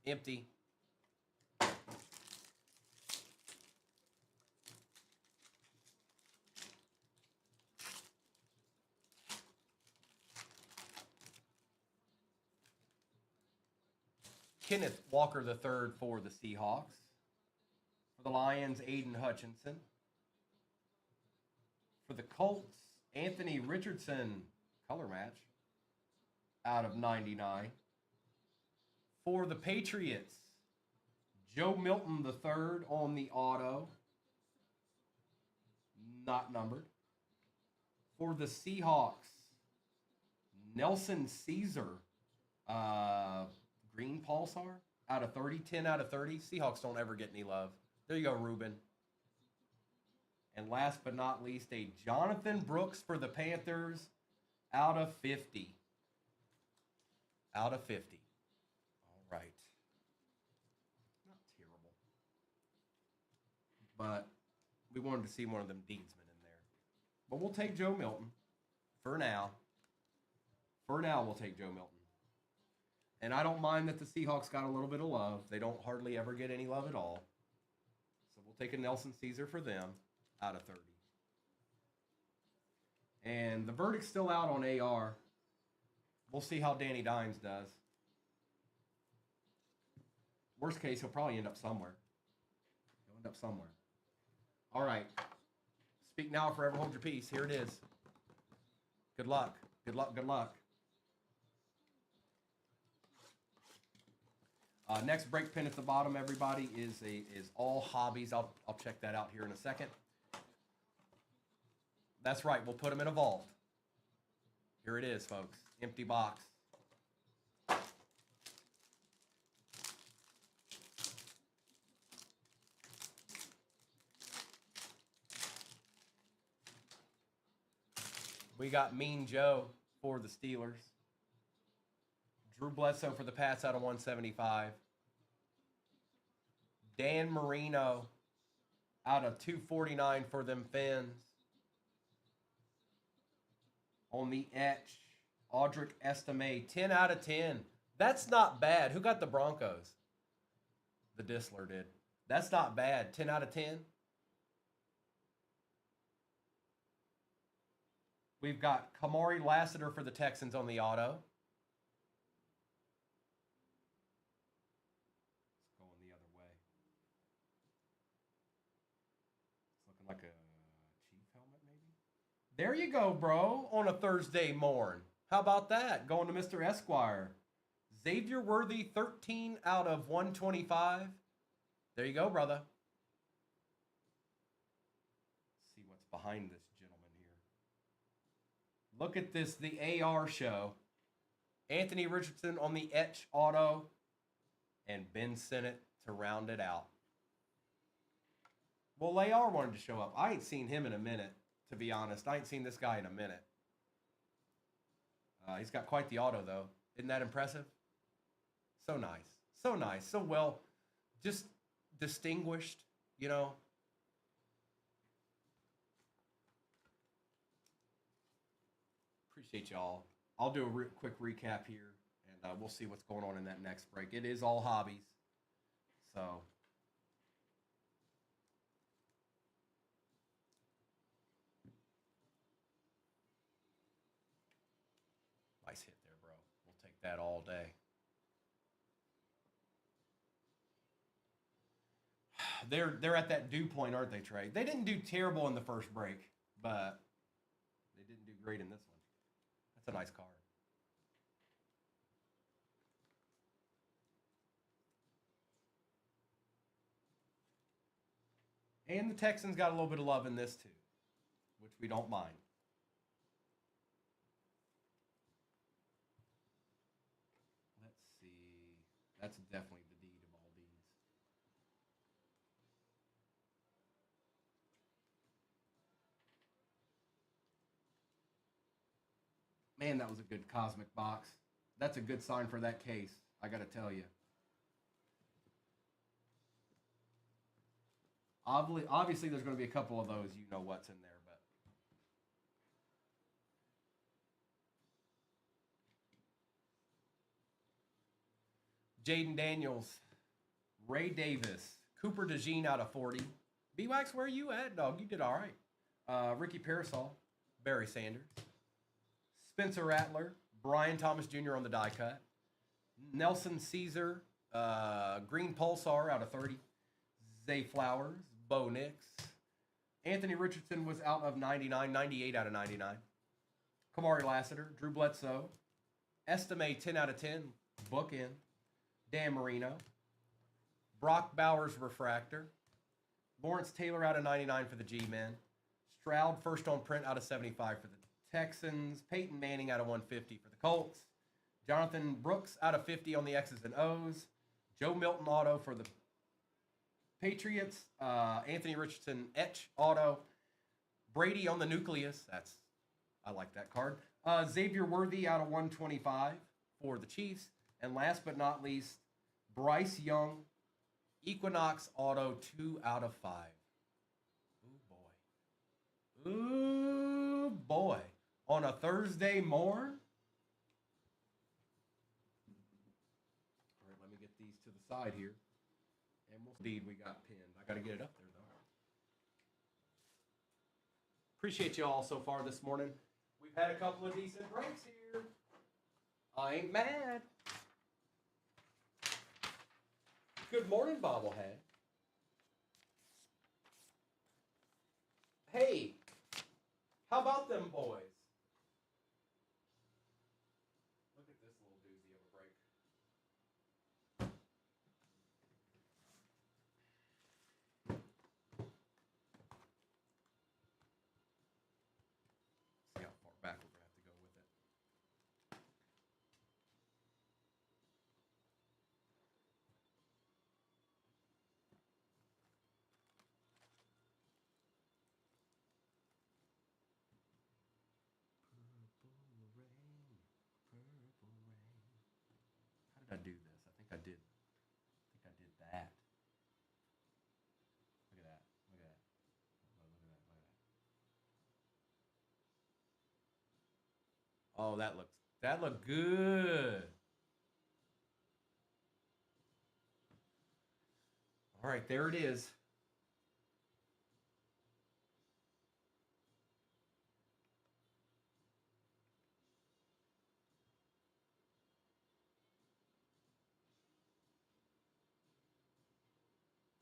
Empty. Kenneth Walker III for the Seahawks. For the Lions, Aiden Hutchinson. For the Colts, Anthony Richardson, color match, out of 99. For the Patriots, Joe Milton III on the auto, not numbered. For the Seahawks, Nelson Caesar, green pulsar, out of 30, 10 out of 30. Seahawks don't ever get any love. There you go, Ruben. And last but not least, a Jonathan Brooks for the Panthers, out of 50. Out of 50. All right. Not terrible. But we wanted to see one of them Deansmen in there. But we'll take Joe Milton for now. For now, we'll take Joe Milton. And I don't mind that the Seahawks got a little bit of love. They don't hardly ever get any love at all. So we'll take a Nelson Caesar for them, out of 30. And the verdict's still out on AR. We'll see how Danny Dimes does. Worst case, he'll probably end up somewhere. He'll end up somewhere. All right. Speak now, forever hold your peace. Here it is. Good luck. Good luck. Good luck. Next break pin at the bottom, everybody, is all hobbies. I'll check that out here in a second. That's right. We'll put them in a vault. Here it is, folks. Empty box. We got Mean Joe for the Steelers. Drew Bledsoe for the Pats out of 175. Dan Marino out of 249 for them Fins. On the etch, Audric Estime, 10 out of 10. That's not bad. Who got the Broncos? The Disler did. That's not bad. 10 out of 10. We've got Kamari Lassiter for the Texans on the auto. It's going the other way. It's looking like a Chief helmet, maybe? There you go, bro, on a Thursday morn. How about that? Going to Mr. Esquire. Xavier Worthy, 13 out of 125. There you go, brother. Let's see what's behind this gentleman here. Look at this, the AR show. Anthony Richardson on the etch auto. And Ben Sinnott to round it out. Well, AR wanted to show up. I ain't seen him in a minute, to be honest. I ain't seen this guy in a minute. He's got quite the auto, though. Isn't that impressive? So nice. So nice. So well, just distinguished, you know. Appreciate y'all. I'll do a quick recap here, and we'll see what's going on in that next break. It is all hobbies. So... nice hit there, bro. We'll take that all day. They're at that dew point, aren't they, Trey? They didn't do terrible in the first break, but they didn't do great in this one. That's a nice card. And the Texans got a little bit of love in this too, which we don't mind. Let's see. That's definitely the deed of all deeds. Man, that was a good cosmic box. That's a good sign for that case, I got to tell you. Obviously, there's going to be a couple of those, you know what's in there, but Jaden Daniels, Ray Davis, Cooper DeJean out of 40. B-Wax, where are you at, dog? You did all right. Ricky Parasol, Barry Sanders, Spencer Rattler, Brian Thomas Jr. on the die cut, Nelson Caesar, Green Pulsar out of 30, Zay Flowers, Bo Nix, Anthony Richardson was out of 99, 98 out of 99, Kamari Lassiter, Drew Bledsoe, Estime 10 out of 10, bookend, Dan Marino, Brock Bowers Refractor, Lawrence Taylor out of 99 for the G-Men, Stroud first on print out of 75 for the Texans, Peyton Manning out of 150 for the Colts, Jonathan Brooks out of 50 on the X's and O's, Joe Milton auto for the Patriots, Anthony Richardson etch auto, Brady on the nucleus. I like that card. Xavier Worthy out of 125 for the Chiefs, and last but not least, Bryce Young, Equinox auto 2 out of 5. Ooh boy, ooh boy, on a Thursday morn. All right, let me get these to the side here. Indeed, we got pinned. I got to get it up there, though. Appreciate you all so far this morning. We've had a couple of decent breaks here. I ain't mad. Good morning, bobblehead. Hey, how about them boys? Look at this little doozy of a break. See how far back we're going to have to go with it. How did I do this? I think I did. That. Look at that. Look at that. Look at that. Look at that. Oh, that looked good. All right, there it is.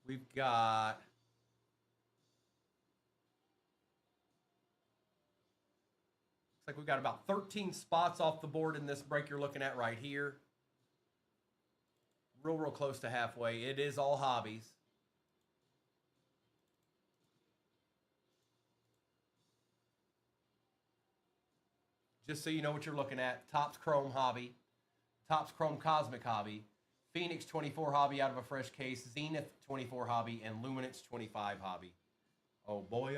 We've got looks like we've got about 13 spots off the board in this break you're looking at right here. Real close to halfway. It is all hobbies. Just so you know what you're looking at, Topps Chrome Hobby, Topps Chrome Cosmic Hobby, Phoenix 24 Hobby out of a fresh case, Zenith 24 Hobby, and Luminance 25 Hobby. Oh boy,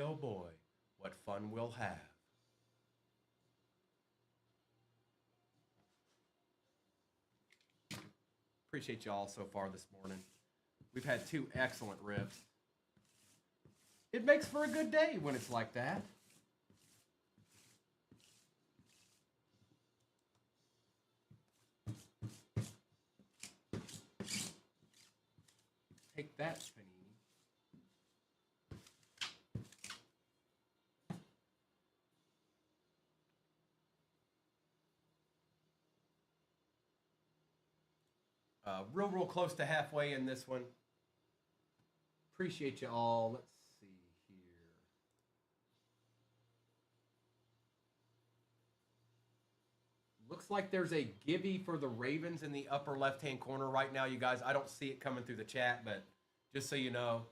what fun we'll have. Appreciate you all so far this morning. We've had 2 excellent rips. It makes for a good day when it's like that. Take that, Panini. Real close to halfway in this one. Appreciate you all. Let's see here. Looks like there's a givey for the Ravens in the upper left-hand corner right now, you guys. I don't see it coming through the chat, but just so you know,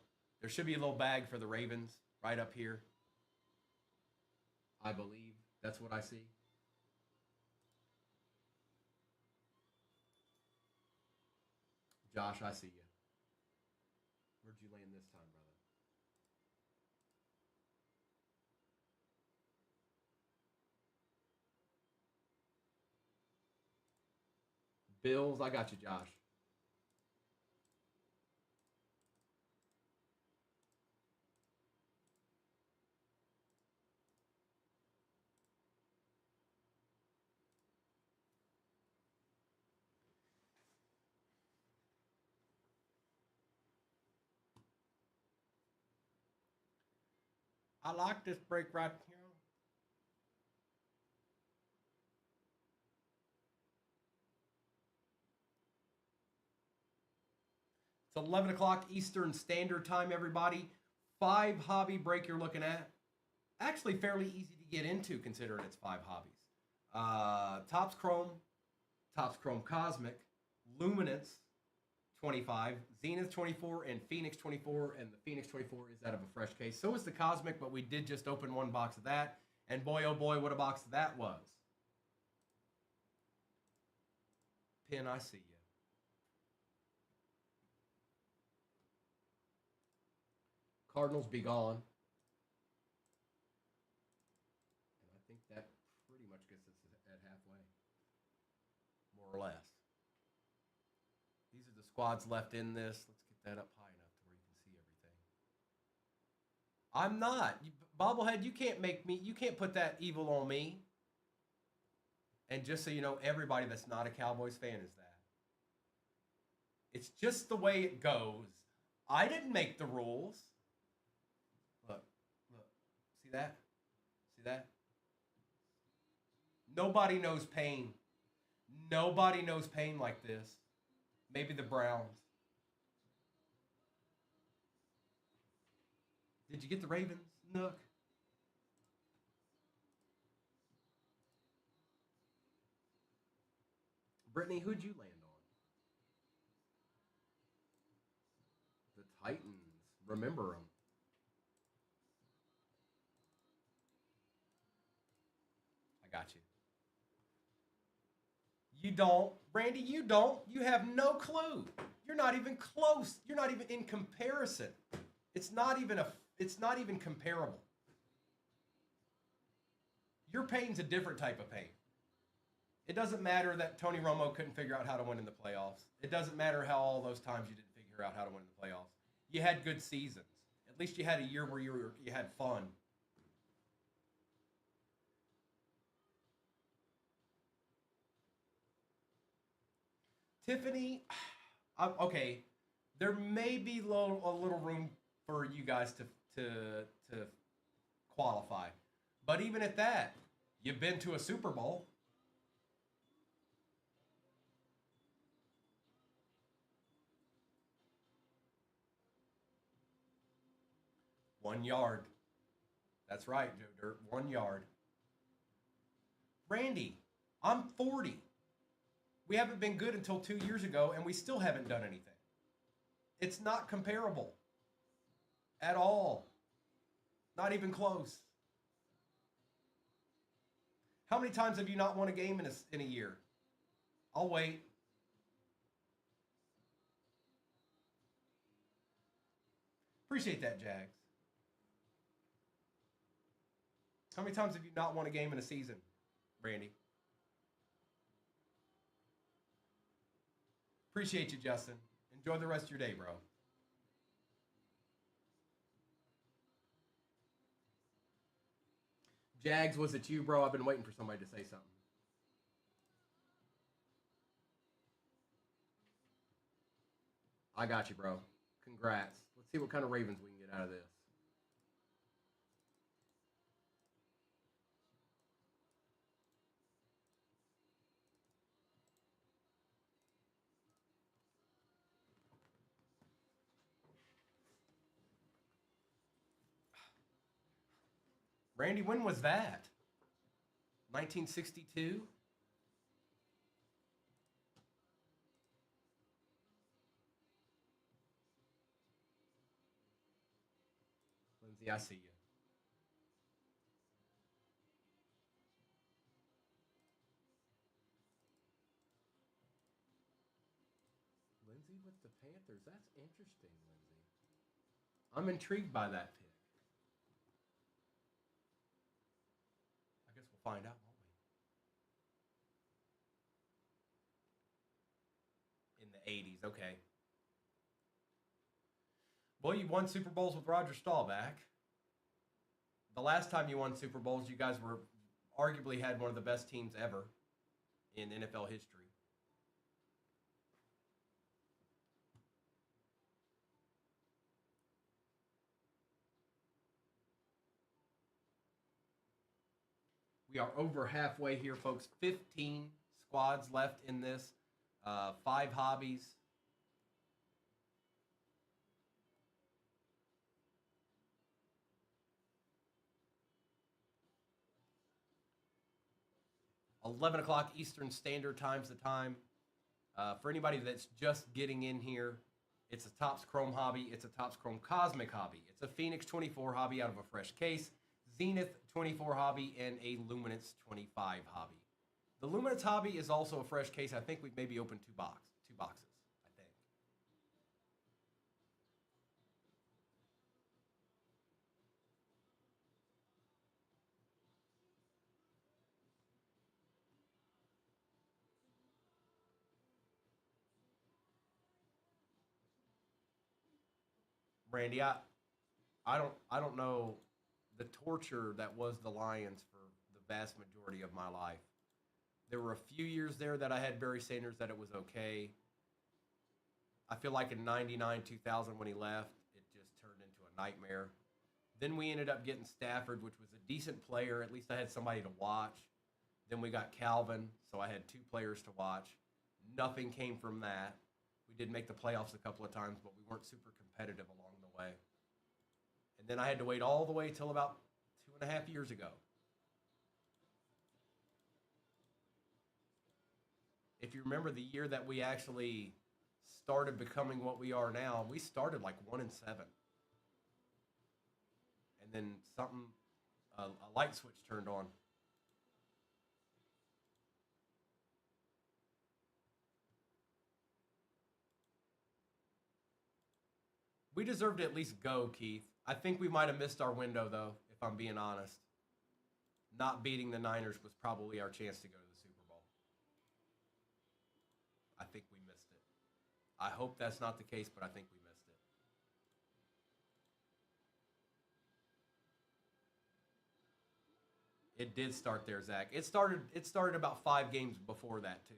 there should be a little bag for the Ravens right up here. I believe that's what I see. Josh, I see you. Where'd you land this time, brother? Bills, I got you, Josh. I like this break right here. It's 11 o'clock Eastern Standard Time, everybody. 5 hobby break you're looking at. Actually, fairly easy to get into considering it's 5 hobbies. Topps Chrome Cosmic, Luminance 25, Zenith 24, and Phoenix 24. And the Phoenix 24 is out of a fresh case. So is the Cosmic, but we did just open one box of that. And boy, oh boy, what a box that was. Pin, I see you. Cardinals be gone. And I think that pretty much gets us at halfway. More or less. These are the squads left in this. Let's get that up high enough to where you can see everything. I'm not. Bobblehead, you can't make me, you can't put that evil on me. And just so you know, everybody that's not a Cowboys fan is that. It's just the way it goes. I didn't make the rules. Look. See that? See that? Nobody knows pain. Nobody knows pain like this. Maybe the Browns. Did you get the Ravens, Nook? Brittany, who'd you land on? The Titans. Remember them. I got you. You don't. Randy, you don't. You have no clue. You're not even close. You're not even in comparison. It's not even comparable. Your pain's a different type of pain. It doesn't matter that Tony Romo couldn't figure out how to win in the playoffs. It doesn't matter how all those times you didn't figure out how to win in the playoffs. You had good seasons. At least you had a year where you had fun. Tiffany, okay, there may be a little room for you guys to qualify. But even at that, you've been to a Super Bowl. One yard. That's right, Joe Dirt. 1 yard. Randy, I'm 40. We haven't been good until 2 years ago, and we still haven't done anything. It's not comparable at all. Not even close. How many times have you not won a game in a year? I'll wait. Appreciate that, Jags. How many times have you not won a game in a season, Randy? Appreciate you, Justin. Enjoy the rest of your day, bro. Jags, was it you, bro? I've been waiting for somebody to say something. I got you, bro. Congrats. Let's see what kind of Ravens we can get out of this. Randy, when was that? 1962? Lindsay, I see you. Lindsay with the Panthers. That's interesting, Lindsay. I'm intrigued by that pick. I guess we'll find out, won't we? In the 80s, okay. Well, you won Super Bowls with Roger Staubach. The last time you won Super Bowls, you guys were arguably had one of the best teams ever in NFL history. We are over halfway here, folks. 15 squads left in this. 5 hobbies. $11 Eastern Standard Time's the time. For anybody that's just getting in here, it's a Topps Chrome hobby. It's a Topps Chrome Cosmic hobby. It's a Phoenix 24 hobby out of a fresh case, Zenith 24 hobby, and a Luminance 25 hobby. The Luminance hobby is also a fresh case. I think we've maybe opened two boxes, I think. Randy, I don't know the torture that was the Lions for the vast majority of my life. There were a few years there that I had Barry Sanders that it was okay. I feel like in 99, 2000 when he left, it just turned into a nightmare. Then we ended up getting Stafford, which was a decent player. At least I had somebody to watch. Then we got Calvin, so I had 2 players to watch. Nothing came from that. We did make the playoffs a couple of times, but we weren't super competitive along the way. And then I had to wait all the way till about 2.5 years ago. If you remember the year that we actually started becoming what we are now, we started like 1-7. And then something, a light switch turned on. We deserved to at least go, Keith. I think we might have missed our window, though, if I'm being honest. Not beating the Niners was probably our chance to go to the Super Bowl. I think we missed it. I hope that's not the case, but I think we missed it. It did start there, Zach. It started about 5 games before that, too.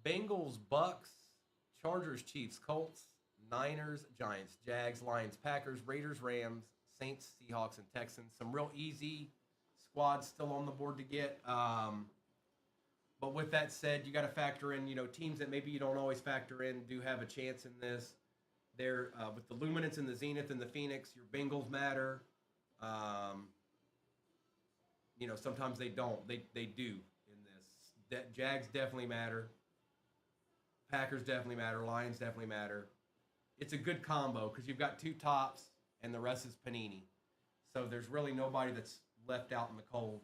Bengals, Bucks, Chargers, Chiefs, Colts, Niners, Giants, Jags, Lions, Packers, Raiders, Rams, Saints, Seahawks, and Texans. Some real easy squads still on the board to get. But with that said, you got to factor in, teams that maybe you don't always factor in do have a chance in this. They're with the Luminance and the Zenith and the Phoenix. Your Bengals matter. Um, sometimes they don't. They do in this. Jags definitely matter. Packers definitely matter. Lions definitely matter. It's a good combo because you've got 2 tops and the rest is Panini. So there's really nobody that's left out in the cold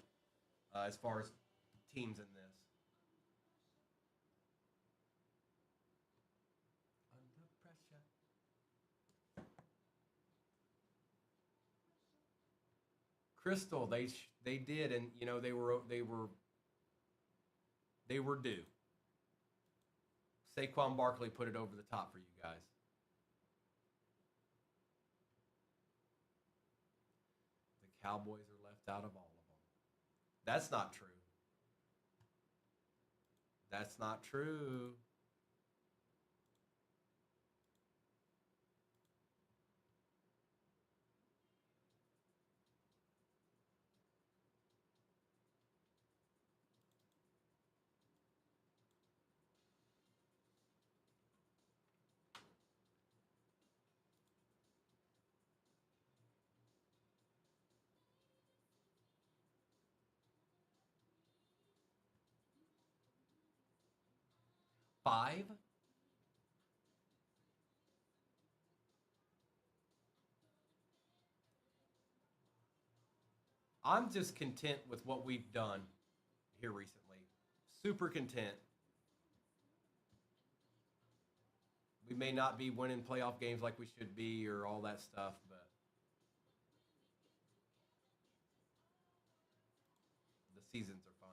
as far as teams in this. Under pressure. Crystal, they did, and they were due. Saquon Barkley put it over the top for you guys. The Cowboys are left out of all of them. That's not true. That's not true. 5. I'm just content with what we've done here recently. Super content. We may not be winning playoff games like we should be or all that stuff, but the seasons are fun.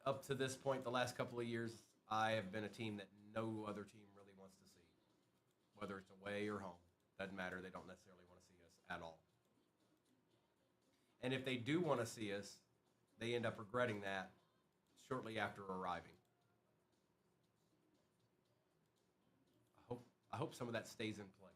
Up to this point, the last couple of years, I have been a team that no other team really wants to see, whether it's away or home. Doesn't matter. They don't necessarily want to see us at all. And if they do want to see us, they end up regretting that shortly after arriving. I hope some of that stays in place.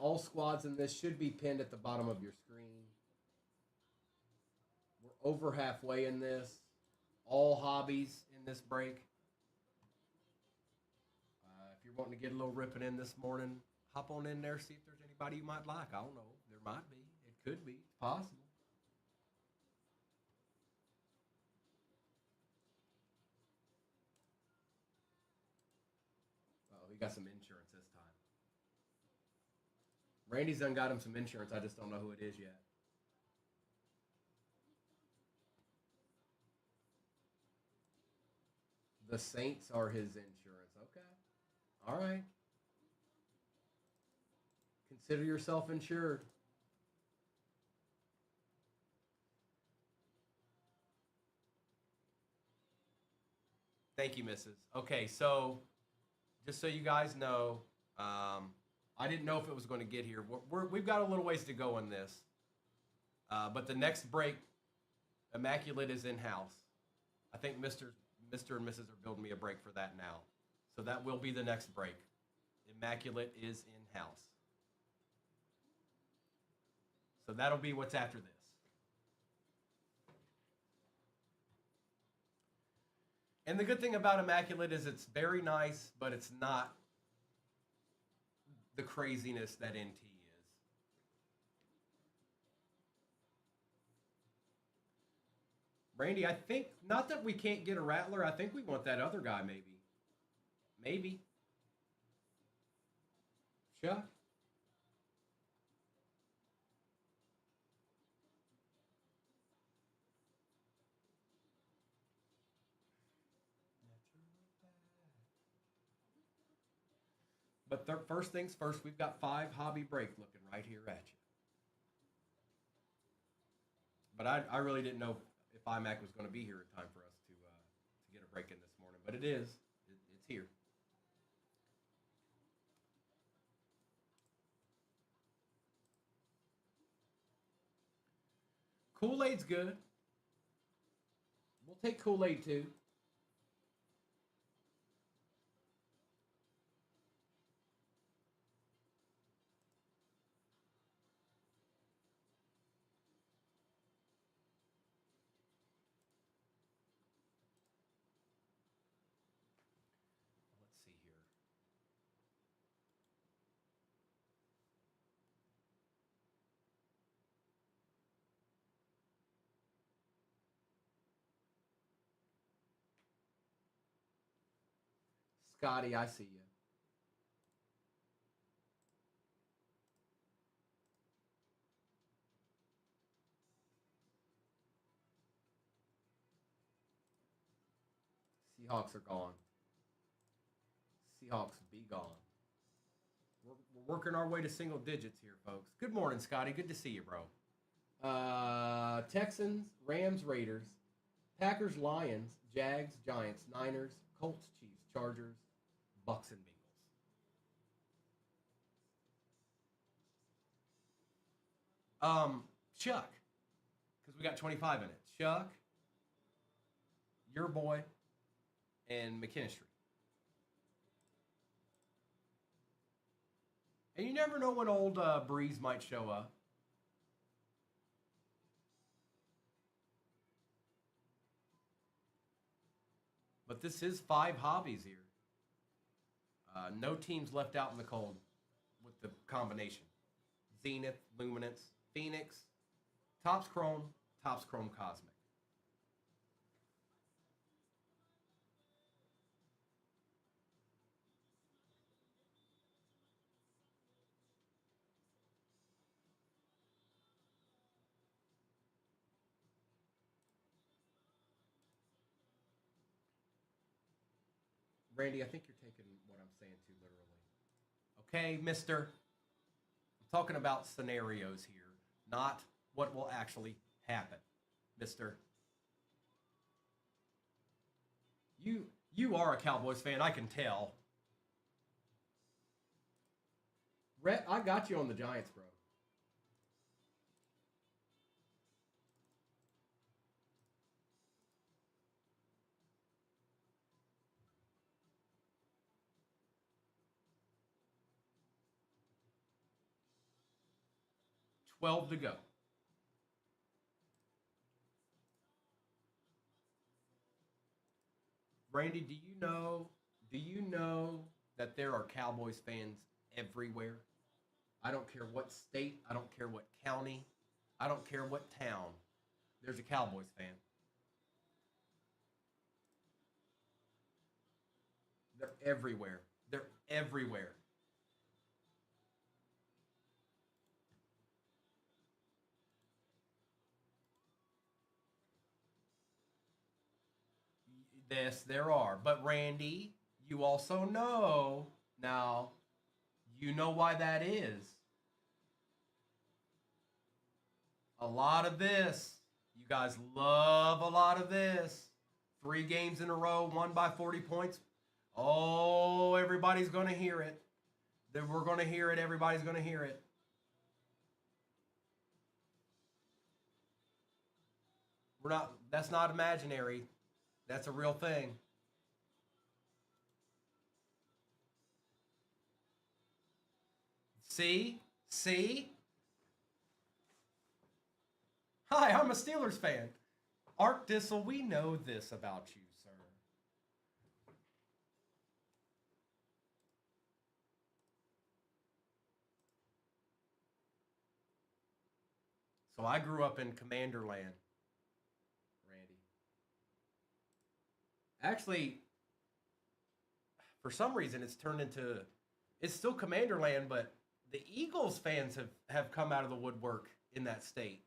All squads in this should be pinned at the bottom of your screen. We're over halfway in this. All hobbies in this break. If you're wanting to get a little ripping in this morning, hop on in there, see if there's anybody you might like. I don't know. There might be. It could be. It's possible. Oh, he got some insurance this time. Randy's done got him some insurance. I just don't know who it is yet. The Saints are his insurance. Okay. All right. Consider yourself insured. Thank you, Mrs. Okay, so just so you guys know, I didn't know if it was going to get here. We've got a little ways to go in this. But the next break, Immaculate is in-house. I think Mr. and Mrs. are building me a break for that now. So that will be the next break. Immaculate is in-house. So that'll be what's after this. And the good thing about Immaculate is it's very nice, but it's not the craziness that NT is. Randy, I think, not that we can't get a Rattler, I think we want that other guy maybe. Maybe. Chuck? But first things first, we've got 5 hobby break looking right here at you. But I really didn't know if iMac was going to be here in time for us to get a break in this morning. But it is. It's here. Kool-Aid's good. We'll take Kool-Aid too. Let's see here. Scotty, I see you. Seahawks are gone. Seahawks be gone. We're working our way to single digits here, folks. Good morning, Scotty. Good to see you, bro. Texans, Rams, Raiders, Packers, Lions, Jags, Giants, Niners, Colts, Chiefs, Chargers, Bucks, and Bengals. Chuck, because we got 25 in it. Chuck, your boy, and McKinstry. And you never know when old Breeze might show up. But this is 5 hobbies here. No teams left out in the cold with the combination. Zenith, Luminance, Phoenix, Topps Chrome Cosmic. Randy, I think you're taking what I'm saying too literally. Okay, mister? I'm talking about scenarios here, not what will actually happen, mister. You are a Cowboys fan, I can tell. Rhett, I got you on the Giants, bro. $12 to go. Randy, do you know that there are Cowboys fans everywhere? I don't care what state, I don't care what county, I don't care what town. There's a Cowboys fan. They're everywhere. They're everywhere. Yes, there are. But Randy, you also know now, you know why that is. A lot of this. You guys love a lot of this. 3 games in a row, won by 40 points. Oh, everybody's going to hear it. Then we're going to hear it. Everybody's going to hear it. We're not. That's not imaginary. That's a real thing. See? See? Hi, I'm a Steelers fan. Art Dissel, we know this about you, sir. So I grew up in Commander Land, Randy. Actually, for some reason, it's turned into, it's still Commander Land, but the Eagles fans have come out of the woodwork in that state.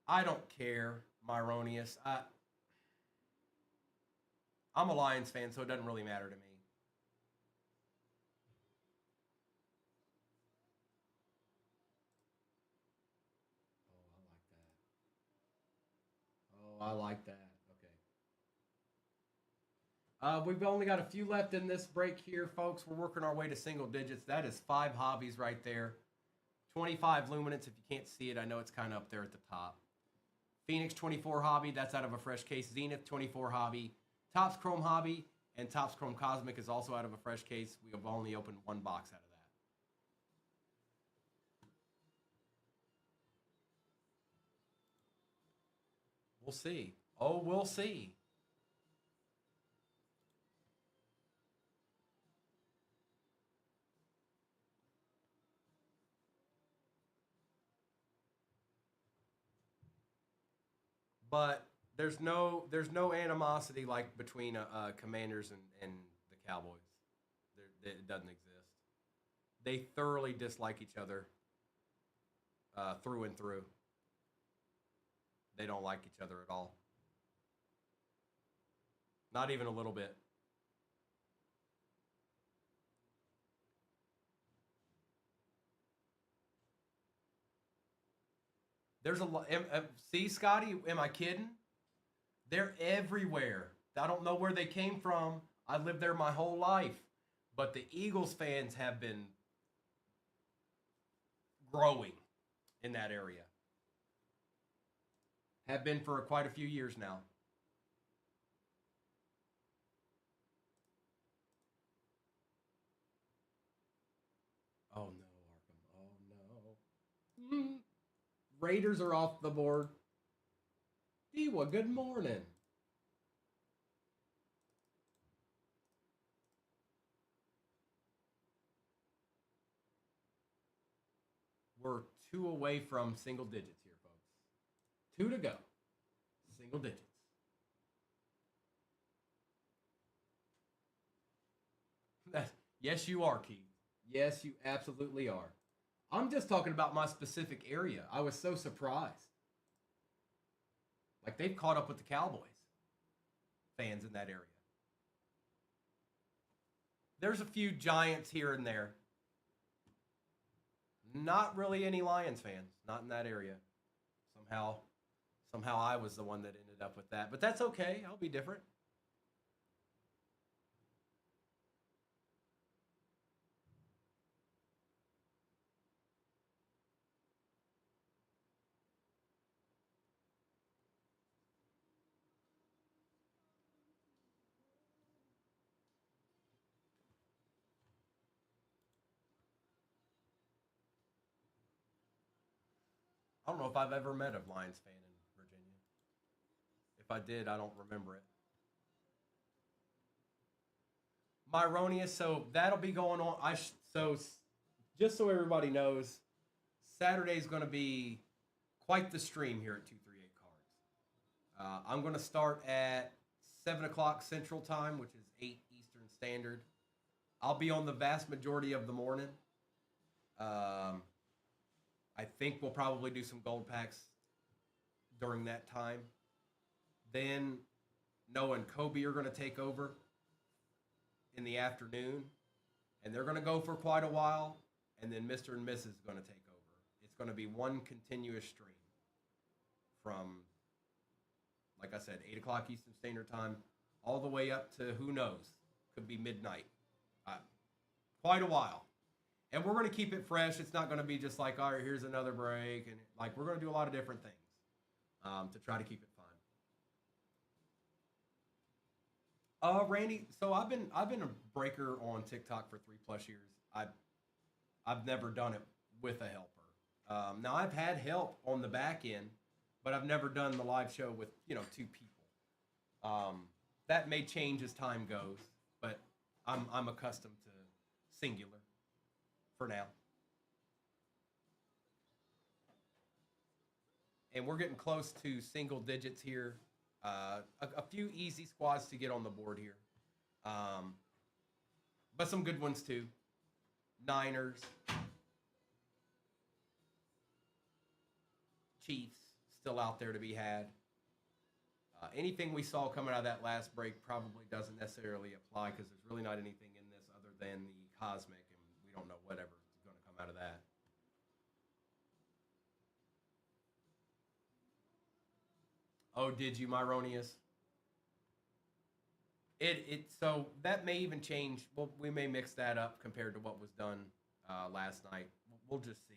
I don't care, Myronius. I'm a Lions fan, so it doesn't really matter to me. Oh, I like that. Oh, I like that. Okay. We've only got a few left in this break here, folks. We're working our way to single digits. That is 5 hobbies right there. 25 luminance. If you can't see it, I know it's kind of up there at the top. Phoenix 24 hobby. That's out of a fresh case. Zenith 24 hobby. Topps Chrome hobby and Topps Chrome Cosmic is also out of a fresh case. We have only opened 1 box out of that. We'll see. Oh, we'll see. But there's no animosity like between Commanders and the Cowboys. It doesn't exist. They thoroughly dislike each other through and through. They don't like each other at all. Not even a little bit. There's a lot. See, Scotty, am I kidding? They're everywhere. I don't know where they came from. I lived there my whole life. But the Eagles fans have been growing in that area. Have been for quite a few years now. Raiders are off the board. Dewa, good morning. We're 2 away from single digits here, folks. 2 to go. Single digits. Yes, you are, Keith. Yes, you absolutely are. I'm just talking about my specific area. I was so surprised. Like, they've caught up with the Cowboys fans in that area. There's a few Giants here and there. Not really any Lions fans. Not in that area. Somehow I was the one that ended up with that. But that's okay. I'll be different. I don't know if I've ever met a Lions fan in Virginia. If I did, I don't remember it. Myronius, so that'll be going on. Just so everybody knows, Saturday's going to be quite the stream here at 238 Cards. I'm going to start at 7 o'clock Central Time, which is 8 Eastern Standard. I'll be on the vast majority of the morning. I think we'll probably do some gold packs during that time. Then Noah and Kobe are going to take over in the afternoon, and they're going to go for quite a while, and then Mr. and Mrs. is going to take over. It's going to be one continuous stream from, like I said, 8 o'clock Eastern Standard Time all the way up to, who knows, could be midnight. Quite a while. And we're going to keep it fresh. It's not going to be just like, all right, here's another break. And like, we're going to do a lot of different things to try to keep it fun. Randy, so I've been a breaker on TikTok for 3+ years. I've never done it with a helper. Now I've had help on the back end, but I've never done the live show with 2 people. That may change as time goes, but I'm accustomed to singular for now. And we're getting close to single digits here. A few easy squads to get on the board here. But some good ones too. Niners. Chiefs still out there to be had. Anything we saw coming out of that last break probably doesn't necessarily apply because there's really not anything in this other than the cosmic, and we don't know whatever is going to come out of that. Oh, did you, Myronius? So that may even change. Well, we may mix that up compared to what was done last night. We'll just see.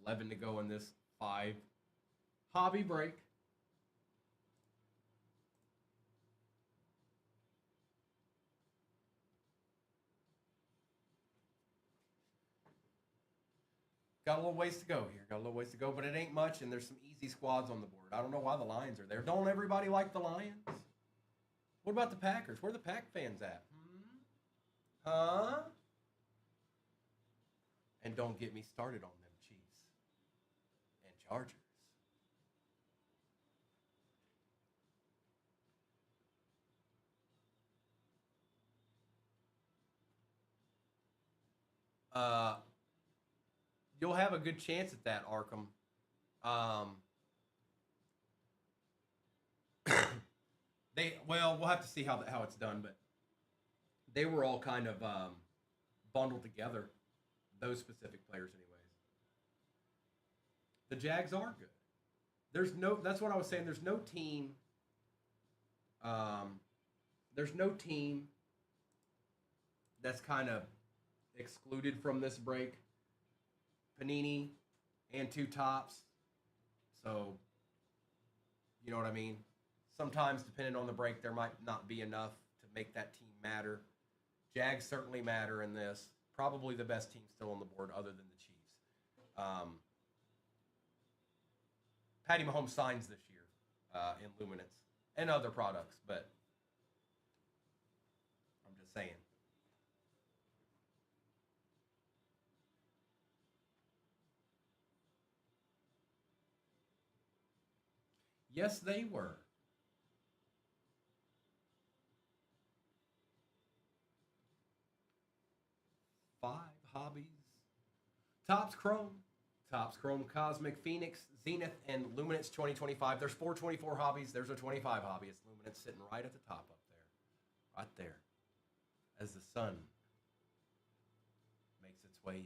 $11 to go in this 5 hobby break. Got a little ways to go here. Got a little ways to go, but it ain't much, and there's some easy squads on the board. I don't know why the Lions are there. Don't everybody like the Lions? What about the Packers? Where are the Pack fans at? Huh? And don't get me started on them Chiefs and Chargers. You'll have a good chance at that, Arkham. We'll have to see how it's done, but they were all kind of bundled together. Those specific players, anyways. The Jags are good. That's what I was saying. There's no team. There's no team that's kind of excluded from this break. Panini and 2 Tops So, you know what I mean? Sometimes, depending on the break, there might not be enough to make that team matter. Jags certainly matter in this. Probably the best team still on the board other than the Chiefs. Patty Mahomes signs this year in Luminance and other products, but I'm just saying. Yes, they were. 5 hobbies. Topps Chrome. Topps Chrome Cosmic Phoenix, Zenith, and Luminance 2025. There's 424 hobbies. There's a 25 hobby. It's Luminance sitting right at the top up there. Right there. As the sun makes its way in.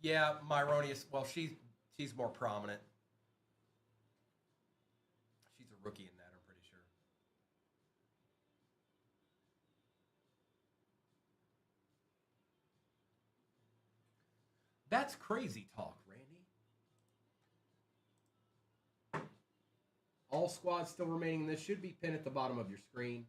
Yeah, Myronius. Well, she's more prominent. She's a rookie in that, I'm pretty sure. That's crazy talk, Randy. All squads still remaining. This should be pinned at the bottom of your screen.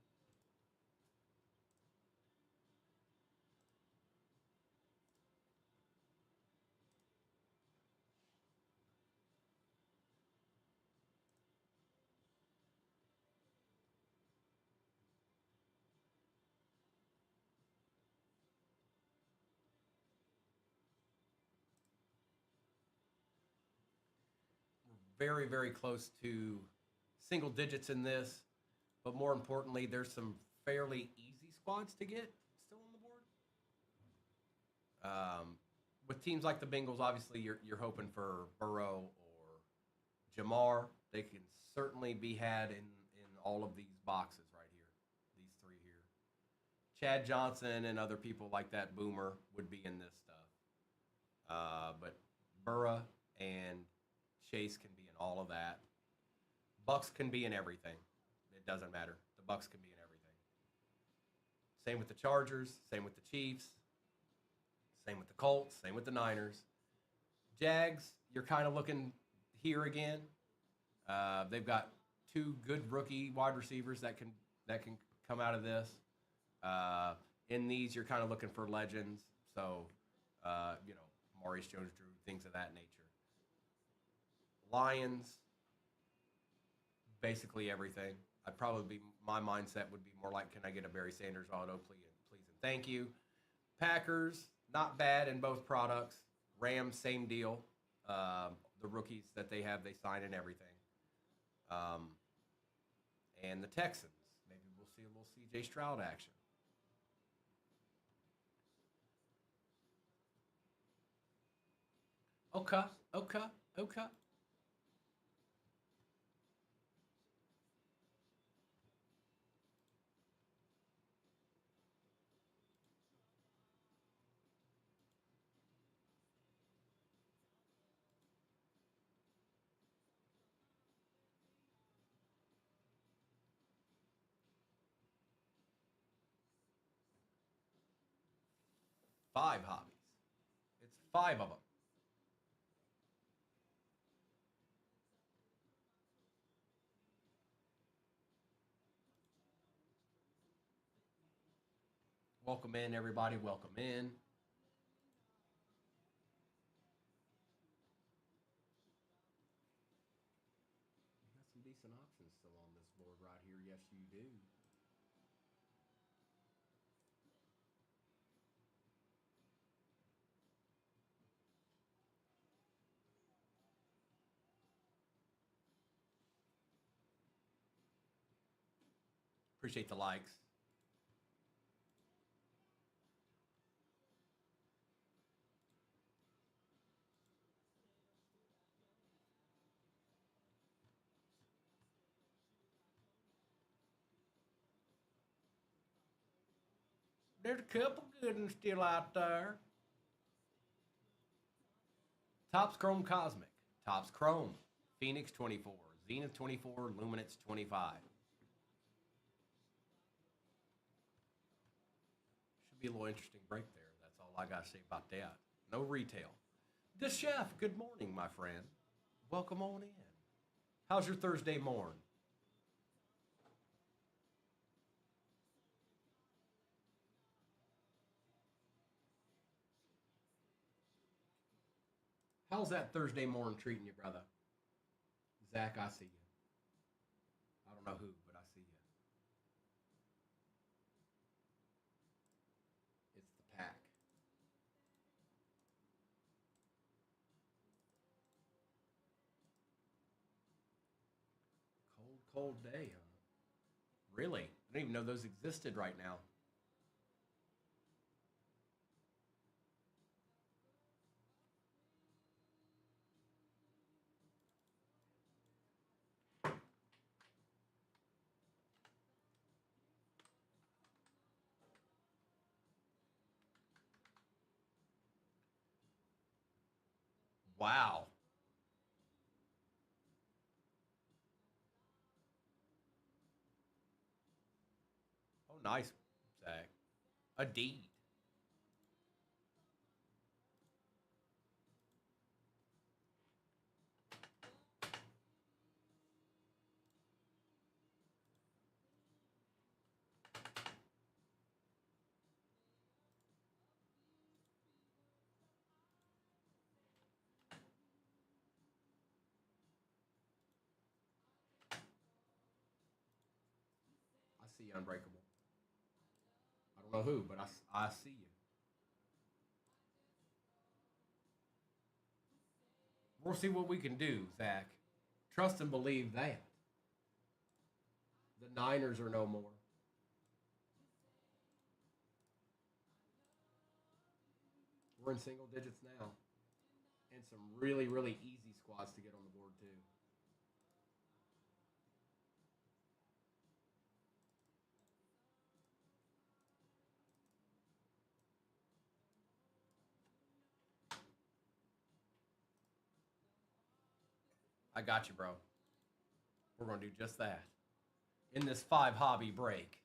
Very, very close to single digits in this, but more importantly, there's some fairly easy squads to get still on the board. With teams like the Bengals, obviously you're hoping for Burrow or Jamar. They can certainly be had in all of these boxes right here, these three here. Chad Johnson and other people like that, Boomer, would be in this stuff. But Burrow and Chase can be in all of that. Bucks can be in everything. It doesn't matter. The Bucks can be in everything. Same with the Chargers. Same with the Chiefs. Same with the Colts. Same with the Niners. Jags, you're kind of looking here again. They've got two good rookie wide receivers that can come out of this. In these, you're kind of looking for legends. So, Maurice Jones-Drew, things of that nature. Lions, basically everything. My mindset would be more like, can I get a Barry Sanders auto, please and thank you. Packers, not bad in both products. Rams, same deal. The rookies that they have, they sign and everything. And the Texans, maybe we'll see a little C.J. Stroud action. Okay, okay, okay. 5 hobbies. It's 5 of them. Welcome in, everybody. Welcome in. You got some decent options still on this board right here. Yes, you do. Appreciate the likes. There's a couple good ones still out there. Topps Chrome Cosmic. Topps Chrome, Phoenix 24, Zenith 24, Luminance 25. Should be a little interesting break there. That's all I got to say about that. No retail. The chef, good morning, my friend. Welcome on in. How's your Thursday morn? How's that Thursday morn treating you, brother? Zach, I see you. I don't know who, but I see you. It's the pack. Cold, cold day, huh? Really? I didn't even know those existed right now. Wow. Oh, nice, Zach. A deed. I see you, Unbreakable. I don't know who, but I see you. We'll see what we can do, Zach. Trust and believe that. The Niners are no more. We're in single digits now. And some really, really easy squads to get on the board, too. I got you, bro. We're going to do just that. In this 5 hobby break.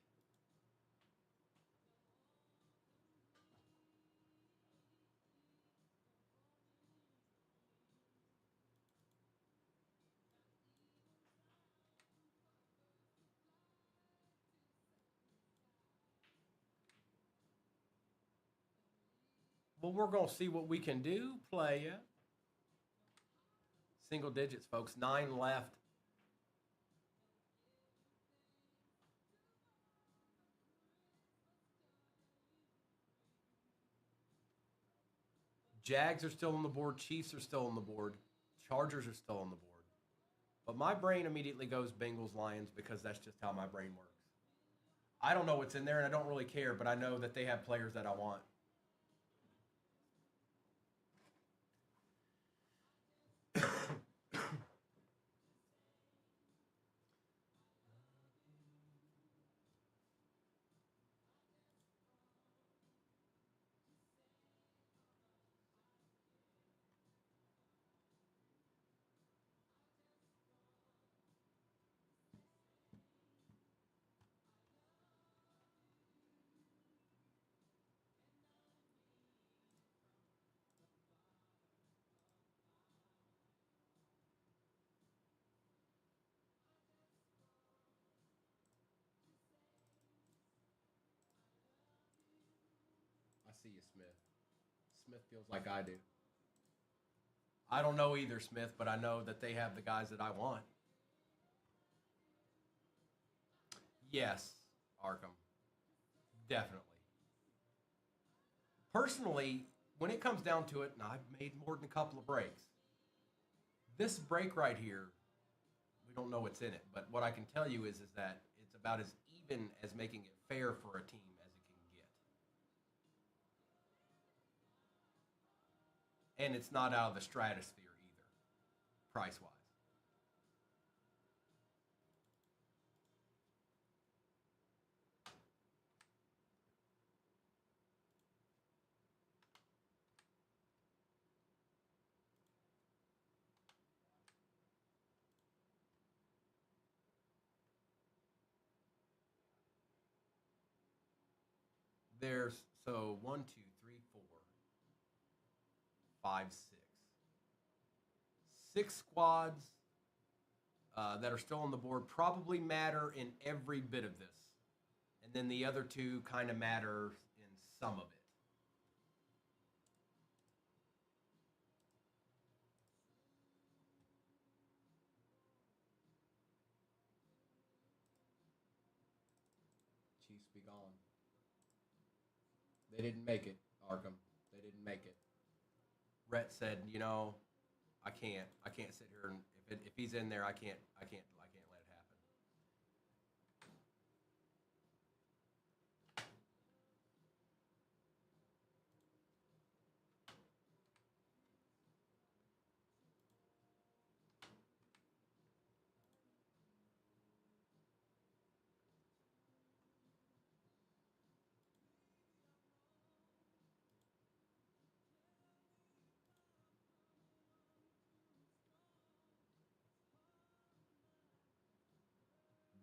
Well, we're going to see what we can do, playa. Single digits, folks. 9 left. Jags are still on the board. Chiefs are still on the board. Chargers are still on the board. But my brain immediately goes Bengals, Lions because that's just how my brain works. I don't know what's in there and I don't really care, but I know that they have players that I want. I see you, Smith. Smith feels like I do. I don't know either, Smith, but I know that they have the guys that I want. Yes, Arkham. Definitely. Personally, when it comes down to it, and I've made more than a couple of breaks, this break right here, we don't know what's in it. But what I can tell you is that it's about as even as making it fair for a team as it can get. And it's not out of the stratosphere either, price wise. There's so 1, 2, 3, 4, 5, 6. 6 squads that are still on the board probably matter in every bit of this. And then the other two kind of matter in some of it. Chiefs be gone. They didn't make it, Arkham. They didn't make it. Rhett said, you know, I can't sit here and if he's in there, I can't let it happen.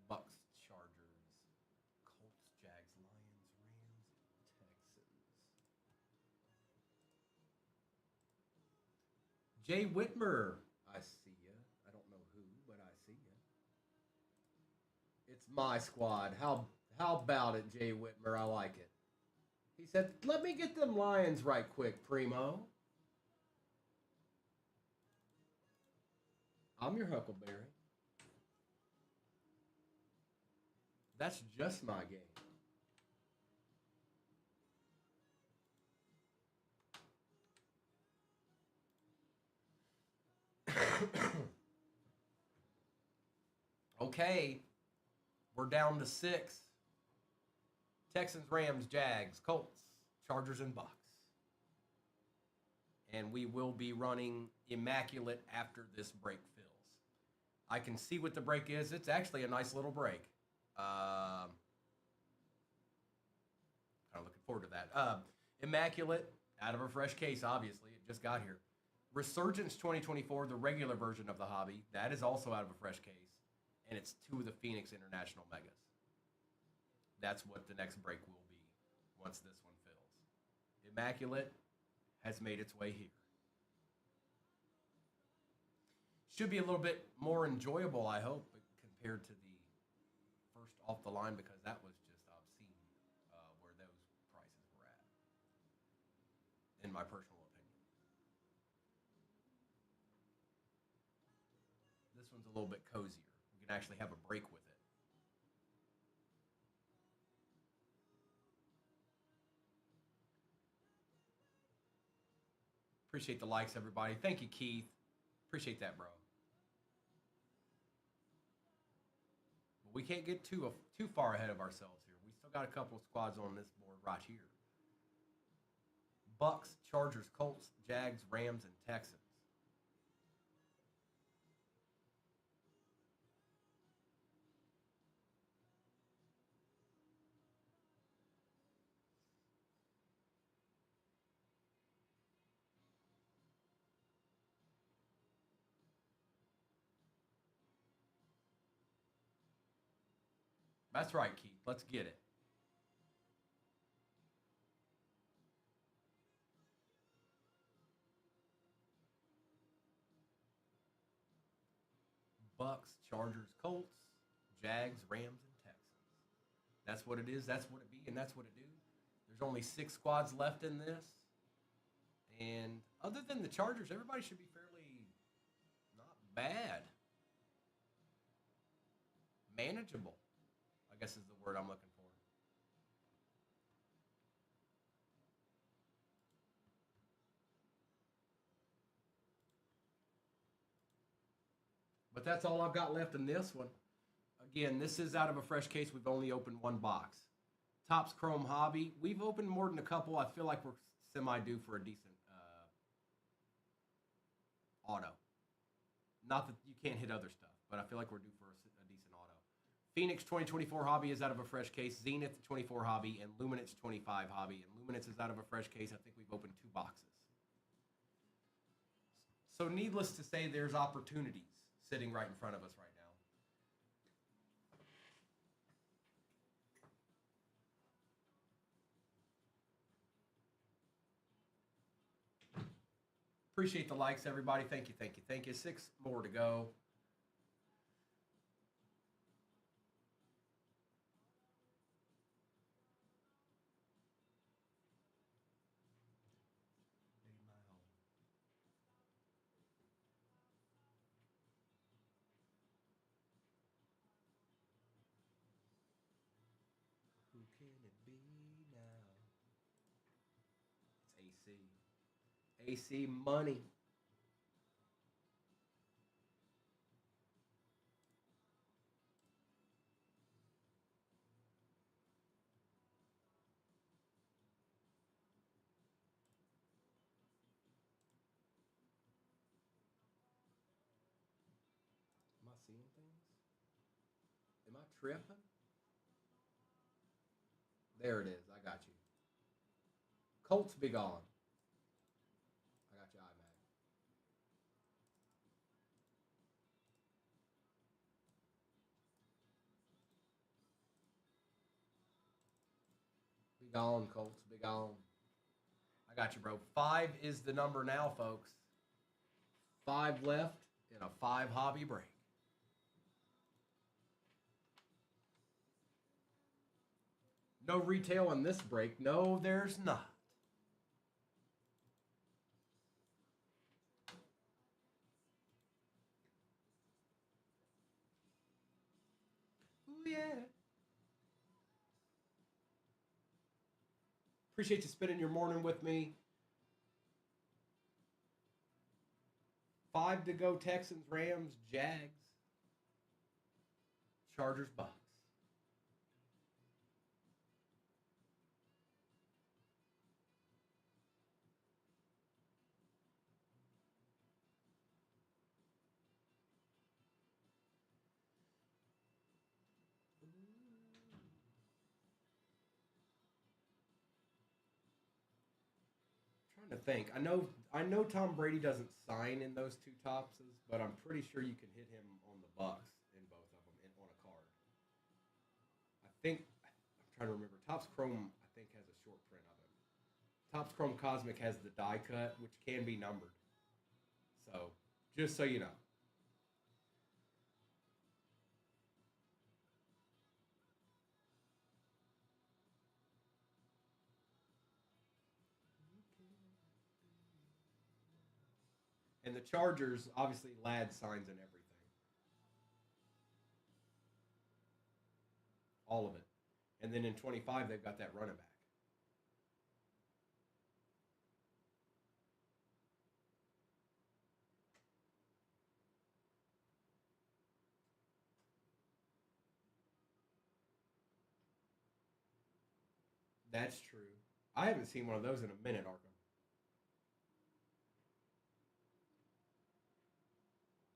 Bucks, Chargers, Colts, Jags, Lions, Rams, Texans. Jay Whitmer, I see ya. I don't know who, but I see ya. It's my squad. How about it, Jay Whitmer? I like it. He said, let me get them Lions right quick, Primo. I'm your Huckleberry. That's just my game. Okay. We're down to 6. Texans, Rams, Jags, Colts, Chargers, and Bucks. And we will be running Immaculate after this break fills. I can see what the break is. It's actually a nice little break. Kind of looking forward to that. Immaculate, out of a fresh case, obviously. It just got here. Resurgence 2024, the regular version of the hobby. That is also out of a fresh case. And it's 2 of the Phoenix International Megas. That's what the next break will be once this one fills. Immaculate has made its way here. Should be a little bit more enjoyable, I hope, compared to the first off the line, because that was just obscene where those prices were at, in my personal opinion. This one's a little bit cozier. We can actually have a break with it. Appreciate the likes, everybody. Thank you, Keith. Appreciate that, bro. But we can't get too far ahead of ourselves here. We still got a couple of squads on this board right here. Bucks, Chargers, Colts, Jags, Rams, and Texans. That's right, Keith. Let's get it. Bucks, Chargers, Colts, Jags, Rams, and Texans. That's what it is. That's what it be, and that's what it do. There's only 6 squads left in this. And other than the Chargers, everybody should be fairly not bad. Manageable, I guess is the word I'm looking for. But that's all I've got left in this one. Again, this is out of a fresh case. We've only opened 1 box. Topps Chrome Hobby. We've opened more than a couple. I feel like we're semi-due for a decent auto. Not that you can't hit other stuff, but I feel like we're due for a decent auto. Phoenix 2024 Hobby is out of a fresh case. Zenith 24 Hobby and Luminance 25 Hobby. And Luminance is out of a fresh case. I think we've opened 2 boxes. So needless to say, there's opportunities sitting right in front of us right now. Appreciate the likes, everybody. Thank you, thank you, thank you. 6 more to go. Who can it be now? It's AC. AC money. Am I seeing things? Am I tripping? There it is. I got you. Colts be gone. I got you, iMac. Be gone, Colts. Be gone. I got you, bro. 5 is the number now, folks. 5 left in a 5 hobby break. No retail in this break. No, there's not. Ooh, yeah. Appreciate you spending your morning with me. 5 to go. Texans, Rams, Jags, Chargers, Bucks. Trying to think. I know Tom Brady doesn't sign in those 2 topses, but I'm pretty sure you can hit him on the Bucks in both of them on a card. I think I'm trying to remember. Topps Chrome I think has a short print of him. Topps Chrome Cosmic has the die cut, which can be numbered. So just so you know. And the Chargers, obviously, Ladd signs and everything. All of it. And then in 25, they've got that running back. That's true. I haven't seen one of those in a minute, Arkham.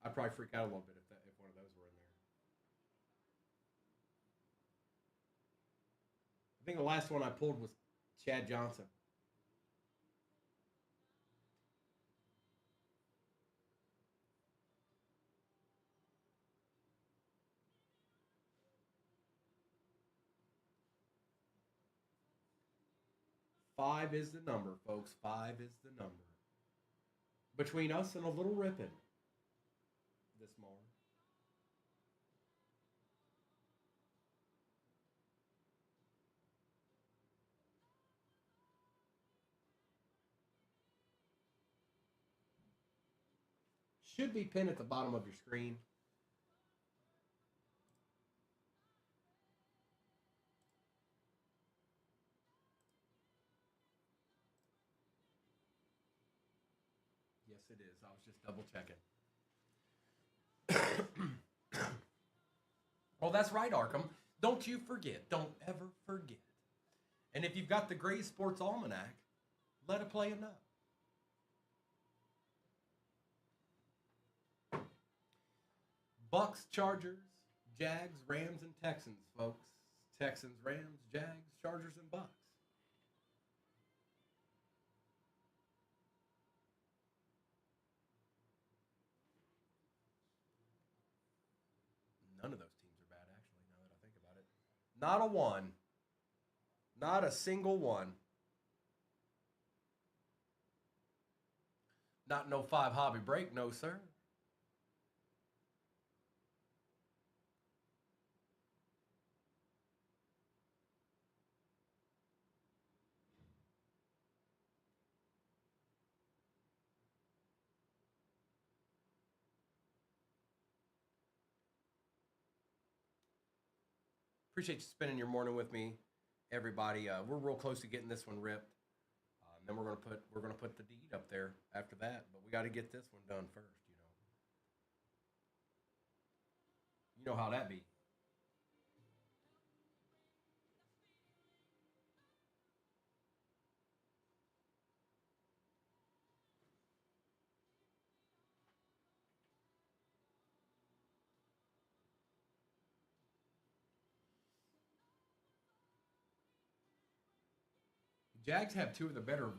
I'd probably freak out a little bit if one of those were in there. I think the last one I pulled was Chad Johnson. Five is the number, folks. 5 is the number. Between us and a little ripping this morning. Should be pinned at the bottom of your screen. Yes, it is. I was just double checking. Oh, that's right, Arkham. Don't you forget. Don't ever forget. And if you've got the Gray Sports Almanac, let a player know. Bucks, Chargers, Jags, Rams, and Texans, folks. Texans, Rams, Jags, Chargers, and Bucks. None of those teams are bad, actually, now that I think about it. Not a one. Not a single one. Not no 5 hobby break, no sir. Appreciate you spending your morning with me, everybody. We're real close to getting this one ripped. And then we're gonna put the deed up there after that. But we got to get this one done first. You know how that be. Jags have two of the better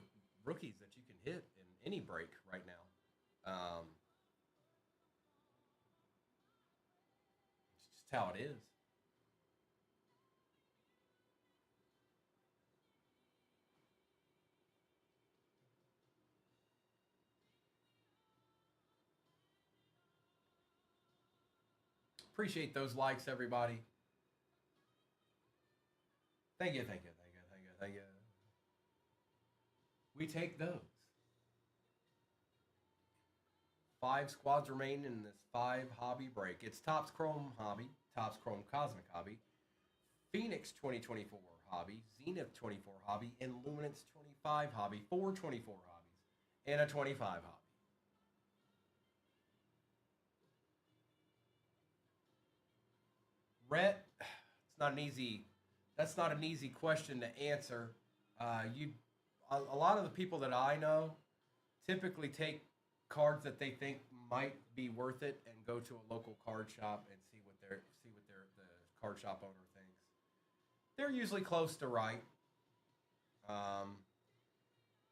rookies that you can hit in any break right now. It's just how it is. Appreciate those likes, everybody. Thank you, thank you, thank you, thank you, thank you. We take those. 5 squads remain in this 5 hobby break. It's Topps Chrome Hobby, Topps Chrome Cosmic Hobby, Phoenix 2024 Hobby, Zenith 24 Hobby, and Luminance 25 Hobby, 4 24 hobbies, and a 25 hobby. Rhett, it's not an easy. That's not an easy question to answer. You, a lot of the people that I know typically take cards that they think might be worth it and go to a local card shop and see what the card shop owner thinks. They're usually close to right. Um,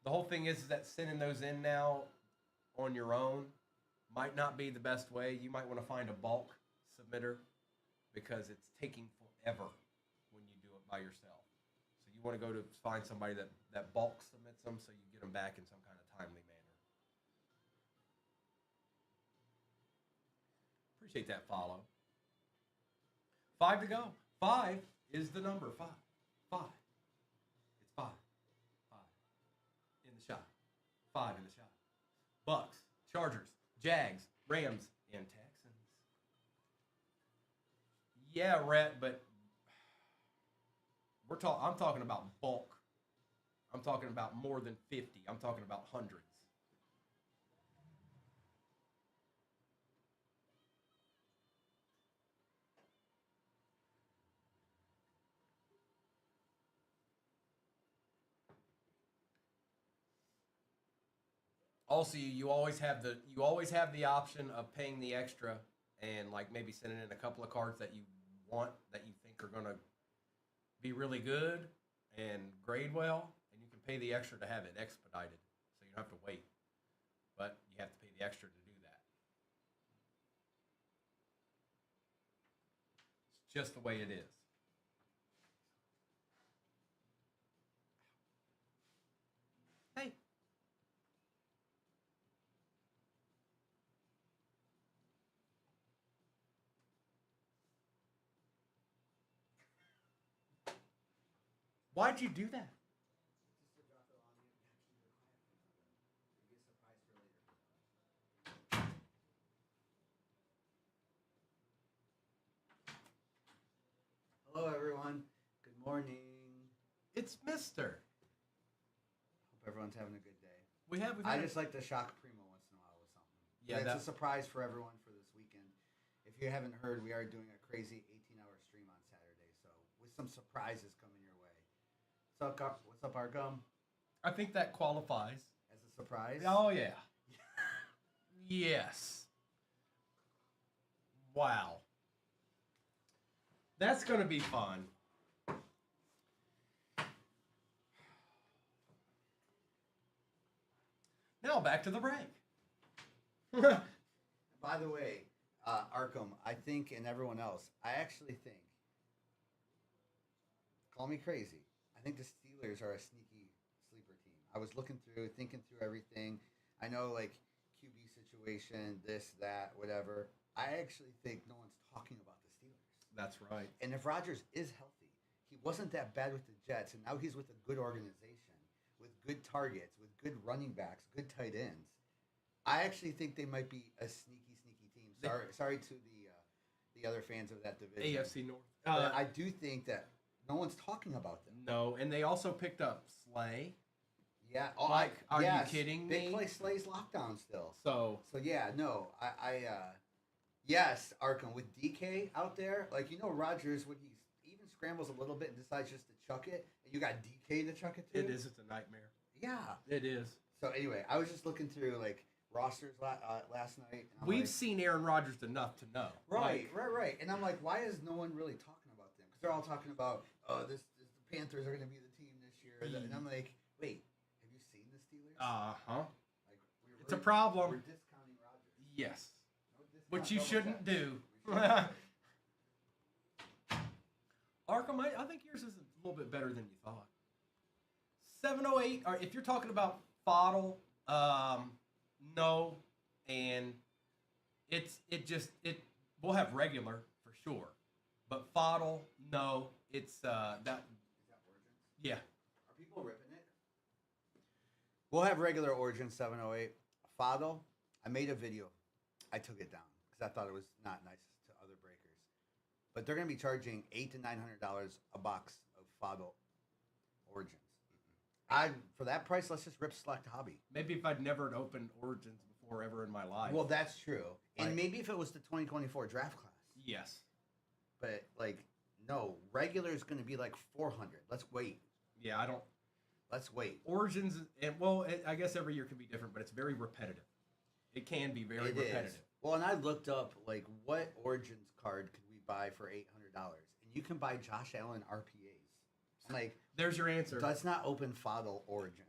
the whole thing is that sending those in now on your own might not be the best way. You might want to find a bulk submitter because it's taking forever when you do it by yourself. So you want to go to find somebody that bulk submits them so you get them back in some kind of timely manner. Appreciate that follow. 5 to go. 5 is the number. 5. 5. It's 5. 5. In the shot. 5 in the shot. Bucks, Chargers, Jags, Rams, and Texans. Yeah, Rhett, but I'm talking about bulk. I'm talking about more than 50. I'm talking about hundreds. Also, you always have the option of paying the extra and like maybe sending in a couple of cards that you want that you think are going to be really good and grade well, and you can pay the extra to have it expedited, so you don't have to wait. But you have to pay the extra to do that. It's just the way it is. Hey, why'd you do that? Hello, everyone. Good morning. It's Mister. Hope everyone's having a good day. We've I had just like to shock Primo once in a while with something. Yeah, And it's that a surprise for everyone for this weekend. If you haven't heard, we are doing a crazy 18-hour stream on Saturday, so with some surprises coming your way. What's up, Arkham? I think that qualifies. As a surprise? Oh yeah. Yes. Wow. That's going to be fun. Now back to the break. By the way, Arkham, I think, and everyone else, I actually think, call me crazy, I think the Steelers are a sneaky sleeper team. I was looking through, thinking through everything. I know like QB situation, this, that, whatever. I actually think no one's talking about the Steelers. That's right. And if Rodgers is healthy, he wasn't that bad with the Jets, and now he's with a good organization, with good targets, with good running backs, good tight ends. I actually think they might be a sneaky, sneaky team. Sorry to the other fans of that division. AFC North. But I do think that no one's talking about them. No, and they also picked up Slay. Yeah. Are you kidding me? Big play Slay's lockdown still. So yeah, no, yes, Arkham with DK out there, like Rodgers when he even scrambles a little bit and decides just to chuck it, and you got DK to chuck it to. It is. It's a nightmare. Yeah. It is. So anyway, I was just looking through like rosters last night. And We've seen Aaron Rodgers enough to know. Right. And I'm like, why is no one really talking about them? Because they're all talking about, the Panthers are going to be the team this year, and I'm like, wait, have you seen the Steelers? Like it's a we're problem. We're discounting Rodgers. Yes. No Which you shouldn't do. Arkham, I think yours is a little bit better than you thought. 708, or if you're talking about Fodl, no, and we'll have regular for sure, but Fodl, no, it's that. Is that Origins? Yeah. Are people ripping it? We'll have regular Origin 708. Fodl, I made a video. I took it down because I thought it was not nice to other breakers. But they're going to be charging $800 to $900 a box of Fodl Origins. For that price, let's just rip Select Hobby. Maybe if I'd never opened Origins before ever in my life. Well, that's true. And maybe if it was the 2024 draft class. Yes. But, no. Regular is going to be like $400. Let's wait. Yeah, I don't. Let's wait. Origins, I guess every year can be different, but it's very repetitive. It can be very repetitive. Is. Well, and I looked up, what Origins card could we buy for $800? And you can buy Josh Allen RPAs. There's your answer. Let's not open Fodl Origins.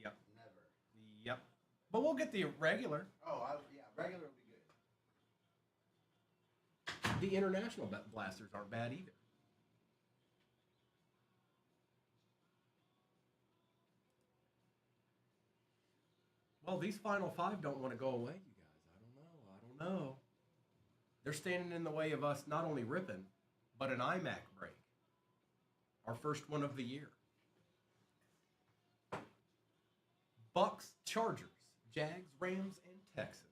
Yep. Never. Yep. But we'll get the regular. Oh, regular will be good. The international blasters aren't bad either. Well, these final five don't want to go away, you guys. I don't know. They're standing in the way of us not only ripping, but an iMac break. Our first one of the year. Bucks, Chargers, Jags, Rams, and Texans.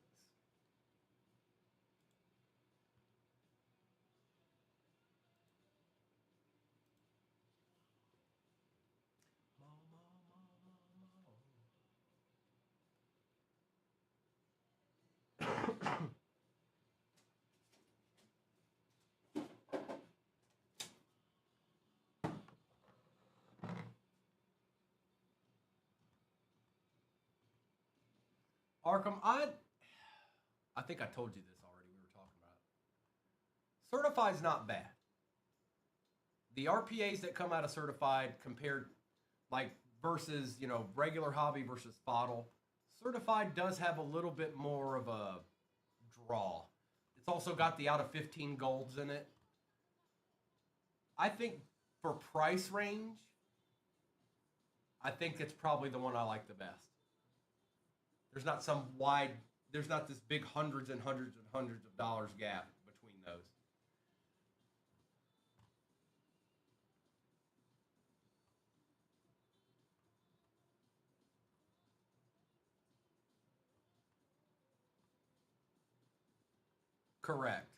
Arkham, I think I told you this already. We were talking about it. Certified's not bad. The RPAs that come out of Certified compared, versus, regular hobby versus Fodl, Certified does have a little bit more of a draw. It's also got the out of 15 golds in it. I think for price range, I think it's probably the one I like the best. There's not this big hundreds and hundreds and hundreds of dollars gap between those. Correct.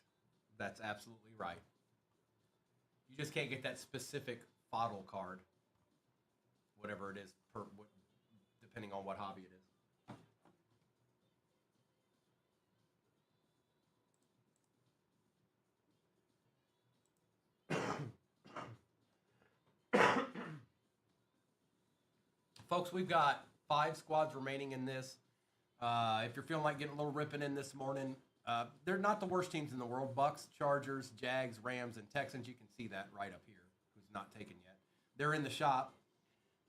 That's absolutely right. You just can't get that specific Fodl card, whatever it is, depending on what hobby it is. Folks, we've got 5 squads remaining in this. If you're feeling like getting a little ripping in this morning, they're not the worst teams in the world. Bucks, Chargers, Jags, Rams, and Texans. You can see that right up here, who's not taken yet. They're in the shop.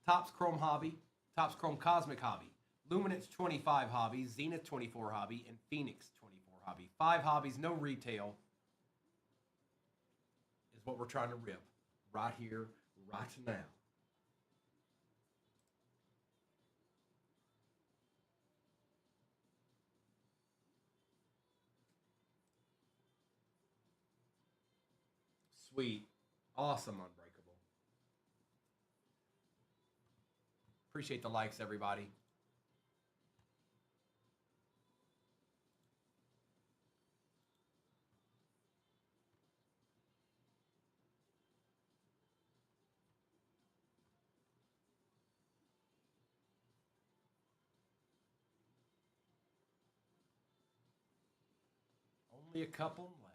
Topps Chrome Hobby, Topps Chrome Cosmic Hobby, Luminance 25 Hobby, Zenith 24 Hobby, and Phoenix 24 Hobby. 5 hobbies, no retail, is what we're trying to rip right here, right now. Sweet. Awesome Unbreakable. Appreciate the likes, everybody. Only a couple left.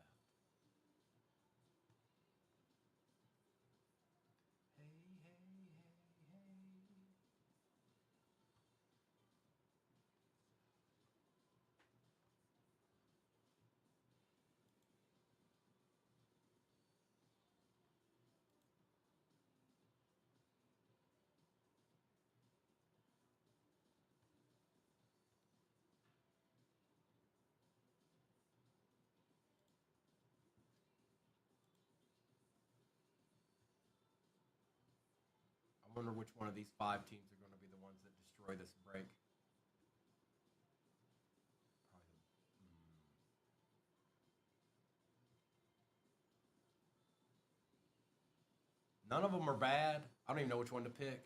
Hey, hey, hey, hey. I wonder which one of these 5 teams are going to be the ones that destroy this break. Probably. None of them are bad. I don't even know which one to pick.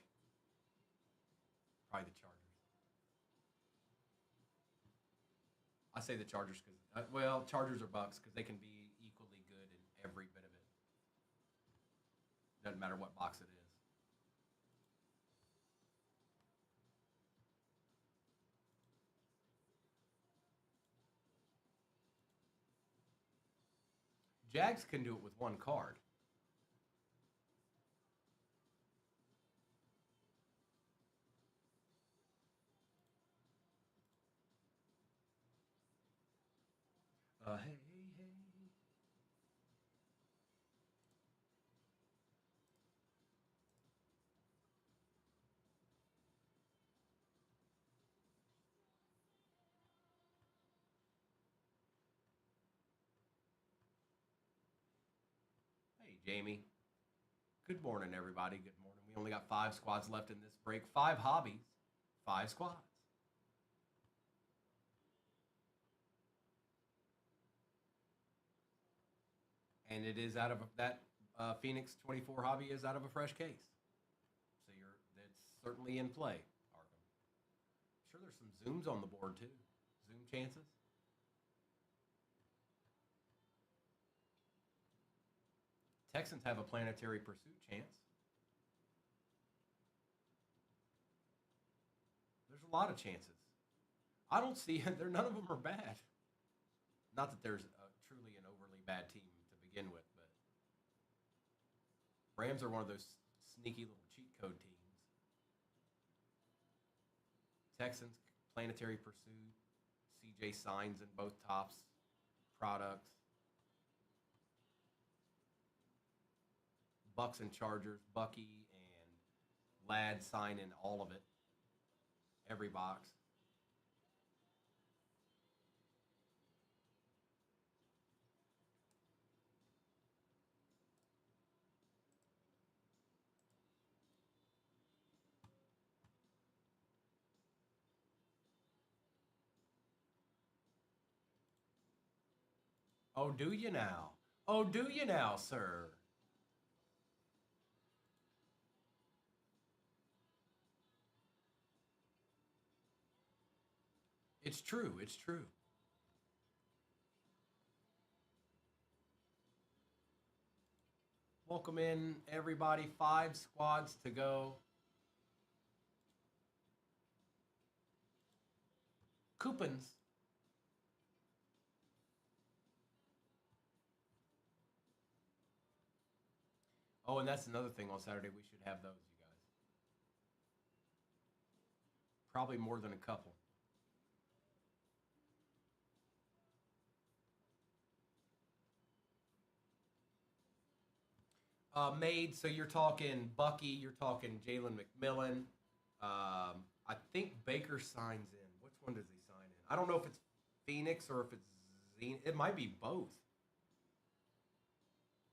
Probably the Chargers. I say the Chargers because, well, Chargers or Bucks because they can be equally good in every bit of it. Doesn't matter what box it is. Jags can do it with one card. Hey, hey. Hey, Jamie. Good morning, everybody. Good morning. We only got 5 squads left in this break. 5 hobbies, 5 squads. And it is out of that Phoenix 24 hobby is out of a fresh case. So that's certainly in play, Arkham. I'm sure there's some zooms on the board too. Zoom chances. Texans have a planetary pursuit chance. There's a lot of chances. I don't see none of them are bad. Not that there's truly an overly bad team to begin with, but Rams are one of those sneaky little cheat code teams. Texans, planetary pursuit. CJ signs in both tops products. Bucks and Chargers, Bucky and Ladd sign in all of it. Every box. Oh, do you now? Oh, do you now, sir? It's true. It's true. Welcome in, everybody. 5 squads to go. Coupons. Oh, and that's another thing on Saturday. We should have those, you guys. Probably more than a couple. Made, so you're talking Bucky, you're talking Jalen McMillan. I think Baker signs in. Which one does he sign in? I don't know if it's Phoenix or if it's Zenith. It might be both.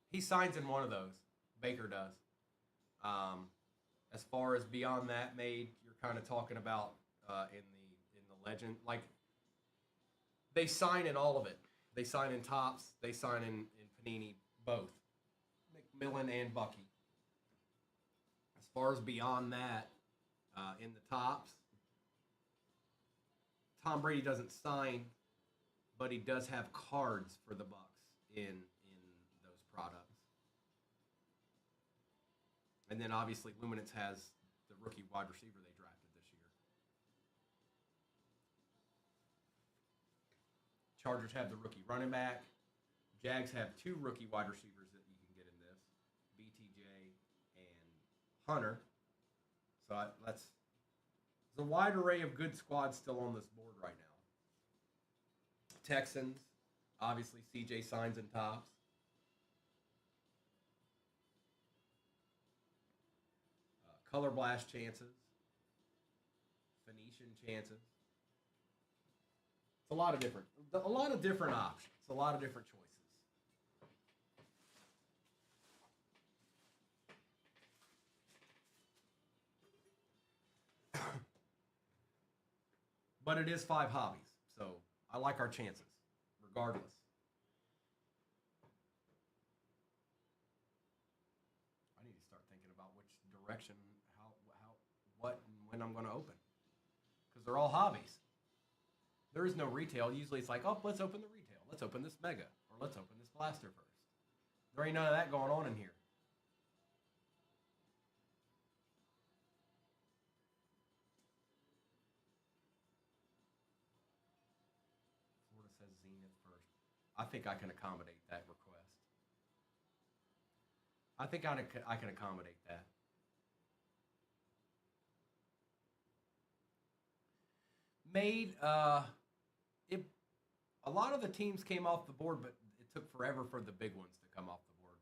He signs in one of those. Baker does. As far as beyond that, Made, you're kind of talking about in the legend. Like they sign in all of it. They sign in Tops. They sign in Panini both. Millen and Bucky. As far as beyond that, in the tops, Tom Brady doesn't sign, but he does have cards for the Bucks in those products. And then obviously Luminance has the rookie wide receiver they drafted this year. Chargers have the rookie running back. Jags have 2 rookie wide receivers that you can get in this, BTJ and Hunter. So there's a wide array of good squads still on this board right now. Texans, obviously CJ Signs and tops. Color Blast chances. Phoenician chances. It's a lot of different options. A lot of different choices. But it is 5 hobbies, so I like our chances, regardless. I need to start thinking about which direction, what, and when I'm going to open, because they're all hobbies. There is no retail. Usually it's like, oh, let's open the retail. Let's open this mega, or let's open this blaster first. There ain't none of that going on in here. Florida says Zenith first. I think I can accommodate that request. I think I can accommodate that. Made a lot of the teams came off the board, but it took forever for the big ones to come off the board.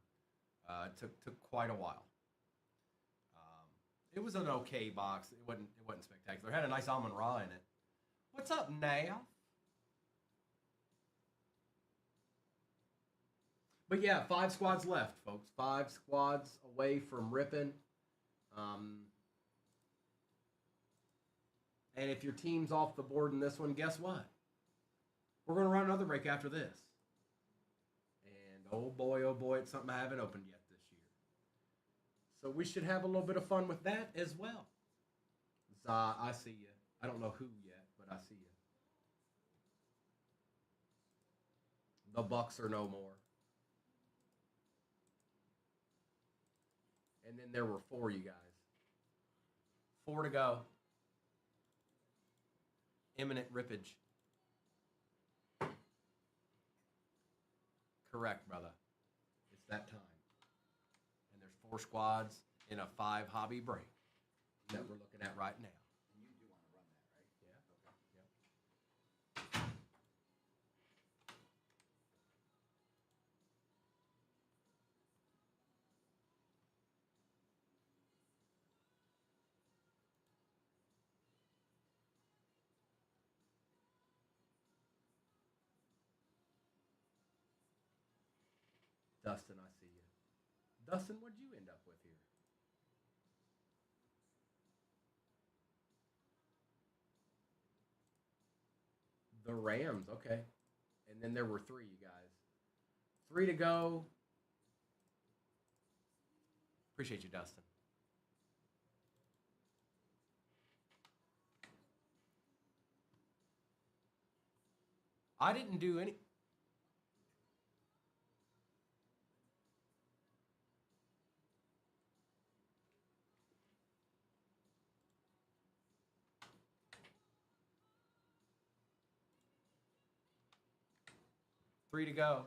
It took quite a while. It was an okay box. It wasn't spectacular. It had a nice Amon Ra in it. What's up now? But yeah, 5 squads left, folks. 5 squads away from ripping. And if your team's off the board in this one, guess what? We're going to run another break after this. And oh boy, it's something I haven't opened yet this year. So we should have a little bit of fun with that as well. I see you. I don't know who yet, but I see you. The Bucks are no more. And then there were 4, you guys. 4 to go. Imminent rippage. Correct, brother. It's that time. And there's 4 squads in a 5 hobby break that we're looking at right now. And you do want to run that, right? Yeah. Okay. Yep. Dustin, I see you. Dustin, what'd you end up with here? The Rams, okay. And then there were 3, you guys. 3 to go. Appreciate you, Dustin. I didn't do any. Three to go.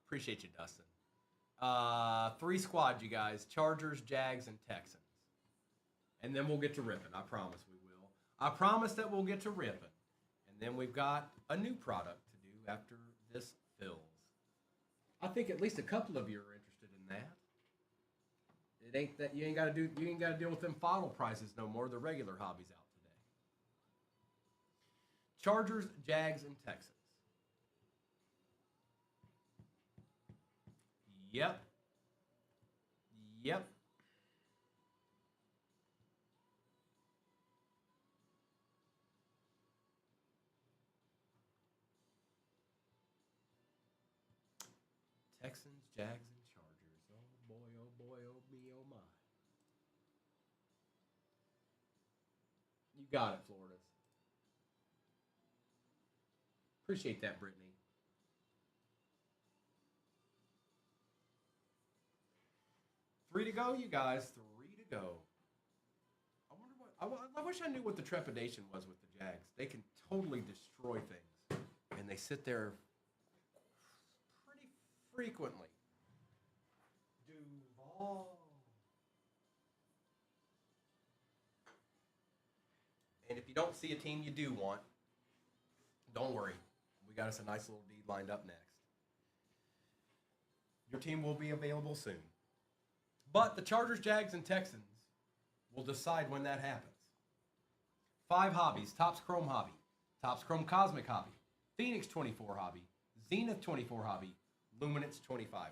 Appreciate you, Dustin. 3 squads, you guys. Chargers, Jags, and Texans. And then we'll get to ripping. I promise we will. I promise that we'll get to ripping. And then we've got a new product to do after this fills. I think at least a couple of you are interested in that. It ain't that you ain't got to deal with them final prices no more. The regular hobbies out today. Chargers, Jags, and Texans. Yep. Texans, Jags, and Chargers. Oh boy, oh boy, oh me, oh my. You got it, Florida. Appreciate that, Brittany. 3 to go, you guys. 3 to go. I wonder what. I wish I knew what the trepidation was with the Jags. They can totally destroy things, and they sit there pretty frequently. Duval. And if you don't see a team you do want, don't worry. We got us a nice little deed lined up next. Your team will be available soon. But the Chargers, Jags, and Texans will decide when that happens. 5 hobbies: Topps Chrome Hobby, Topps Chrome Cosmic Hobby, Phoenix 24 Hobby, Zenith 24 Hobby, Luminance 25 Hobby.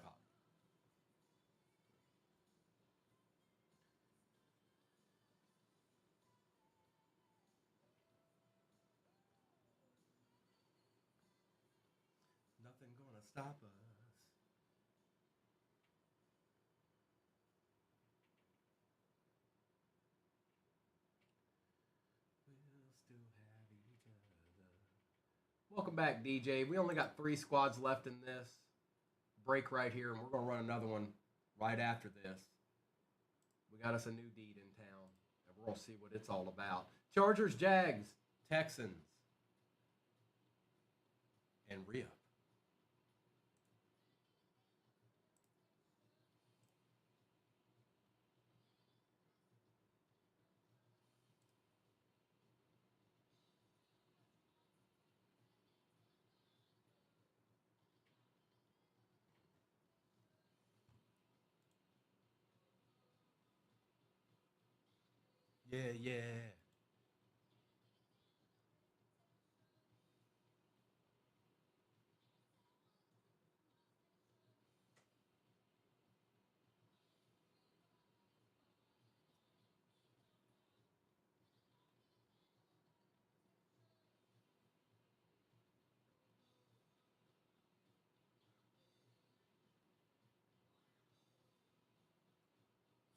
Nothing gonna stop us. We'll still have each other. Welcome back, DJ. We only got 3 squads left in this break right here, and we're gonna run another one right after this. We got us a new deed in town, and we're gonna see what it's all about. Chargers, Jags, Texans, and re-up. Yeah, yeah.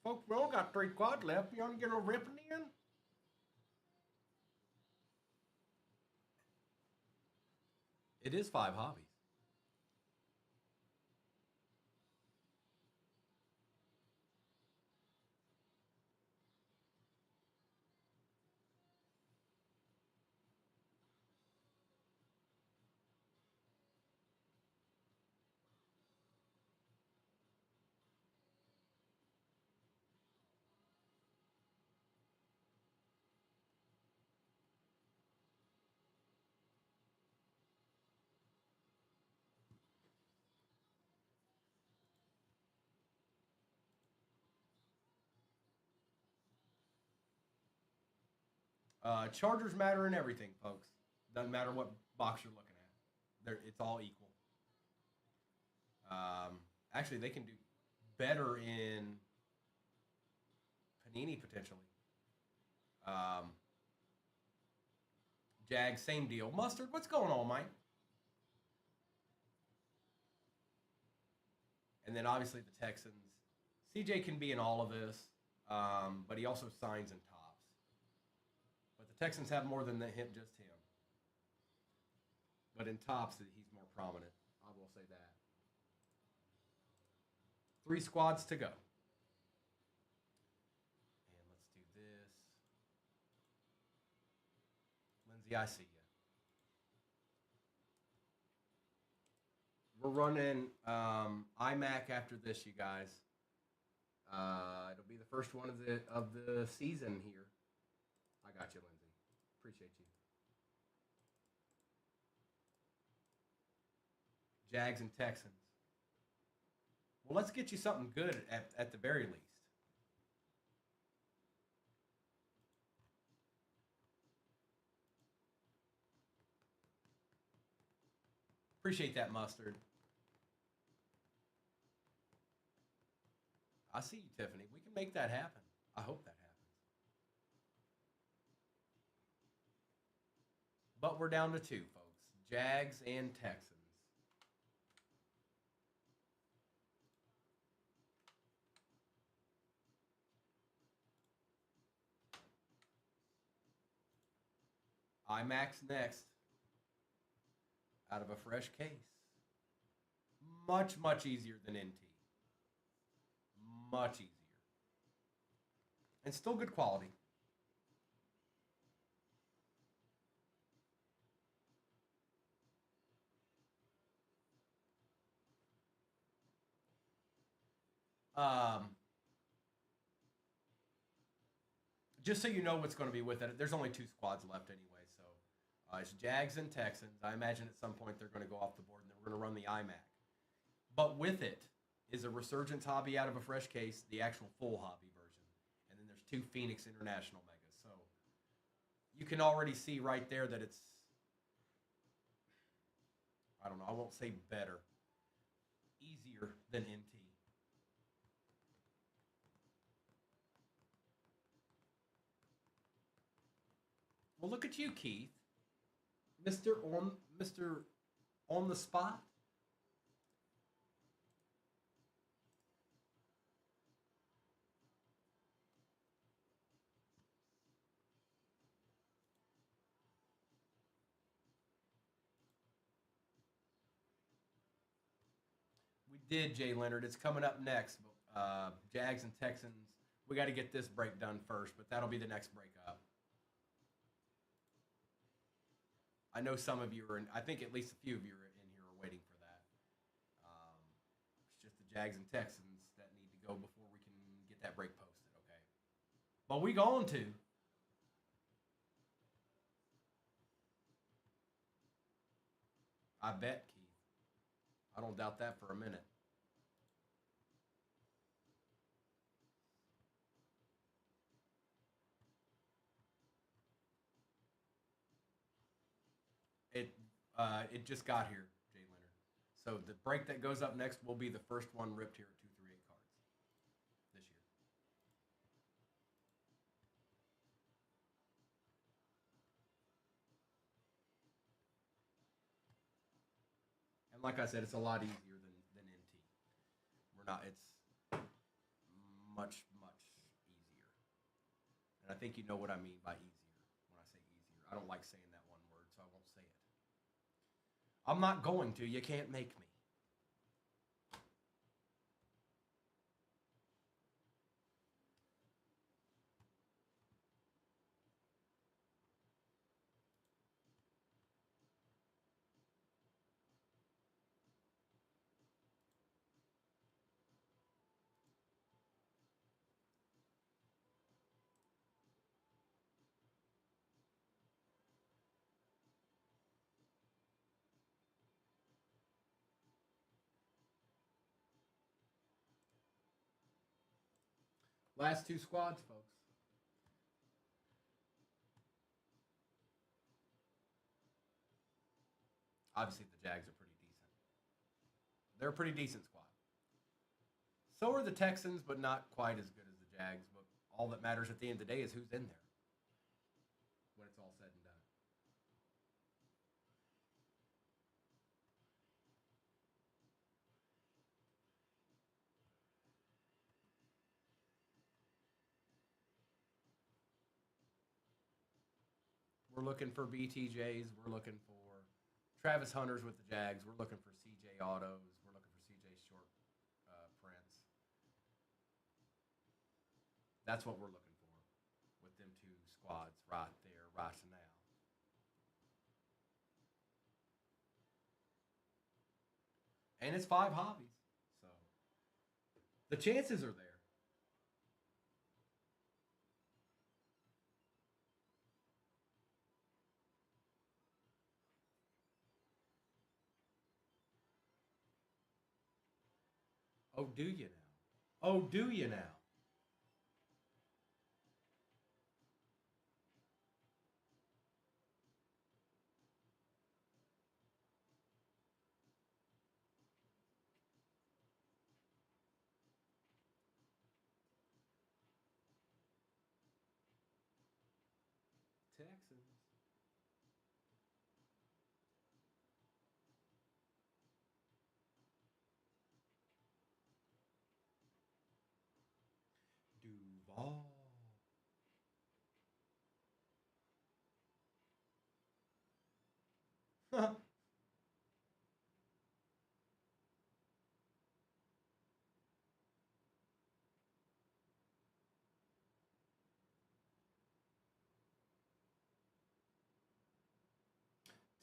Folks, we only got 3 squads left. You want to get a ripping in? It is 5 hobbies. Chargers matter in everything, folks. Doesn't matter what box you're looking at. It's all equal. Actually, they can do better in Panini potentially. Um, Jags, same deal. Mustard, what's going on, Mike? And then obviously the Texans. CJ can be in all of this, but he also signs in tops. But the Texans have more than just him. But in tops, he's more prominent. I will say that. 3 squads to go. And let's do this. Lindsay, I see you. We're running iMac after this, you guys. It'll be the first one of the season here. I got you, Lindsay. Appreciate you. Jags and Texans. Well, let's get you something good at the very least. Appreciate that, Mustard. I see you, Tiffany. We can make that happen. I hope that happens. But we're down to 2, folks. Jags and Texans. IMAX next. Out of a fresh case. Much, much easier than NT. Much easier. And still good quality. Just so you know what's going to be with it, there's only 2 squads left anyway. So it's Jags and Texans. I imagine at some point they're going to go off the board and then we're going to run the iMac. But with it is a Resurgence hobby out of a fresh case, the actual full hobby version. And then there's 2 Phoenix International Megas. So you can already see right there that it's, I don't know, I won't say better, easier than NT. Well, look at you, Keith. Mr. On the spot. We did, Jay Leonard. It's coming up next. Jags and Texans. We got to get this break done first, but that'll be the next break up. I know some of you are, I think at least a few of you are in here are waiting for that. It's just the Jags and Texans that need to go before we can get that break posted, okay? But we going to. I bet, Keith. I don't doubt that for a minute. It just got here, Jay Leonard. So the break that goes up next will be the first one ripped here at 238 cards this year. And like I said, it's a lot easier than NT. We're not. It's much easier. And I think you know what I mean by easier when I say easier. I don't like saying that one word, so I won't say it. I'm not going to. You can't make me. Last 2 squads, folks. Obviously, the Jags are pretty decent. They're a pretty decent squad. So are the Texans, but not quite as good as the Jags. But all that matters at the end of the day is who's in there when it's all said and done. We're looking for BTJs. We're looking for Travis Hunters with the Jags. We're looking for CJ Autos. We're looking for CJ Short prints. That's what we're looking for with them 2 squads right there, right now. And it's 5 hobbies. So the chances are there. Oh, do you now? Oh, do you now? Texans. Duval.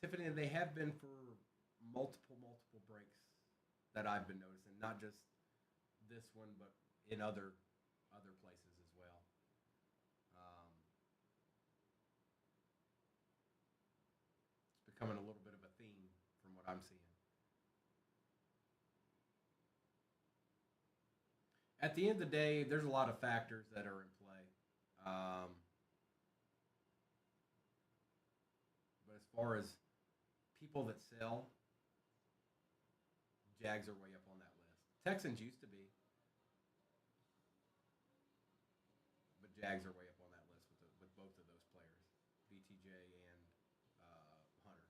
Tiffany, they have been for multiple breaks that I've been noticing, not just this one, but in other places as well. It's becoming a little bit of a theme from what I'm seeing. At the end of the day, there's a lot of factors that are in play. But as far as people that sell, Jags are way up on that list. Texans used to be, but Jags are way up on that list with both of those players, BTJ and Hunter.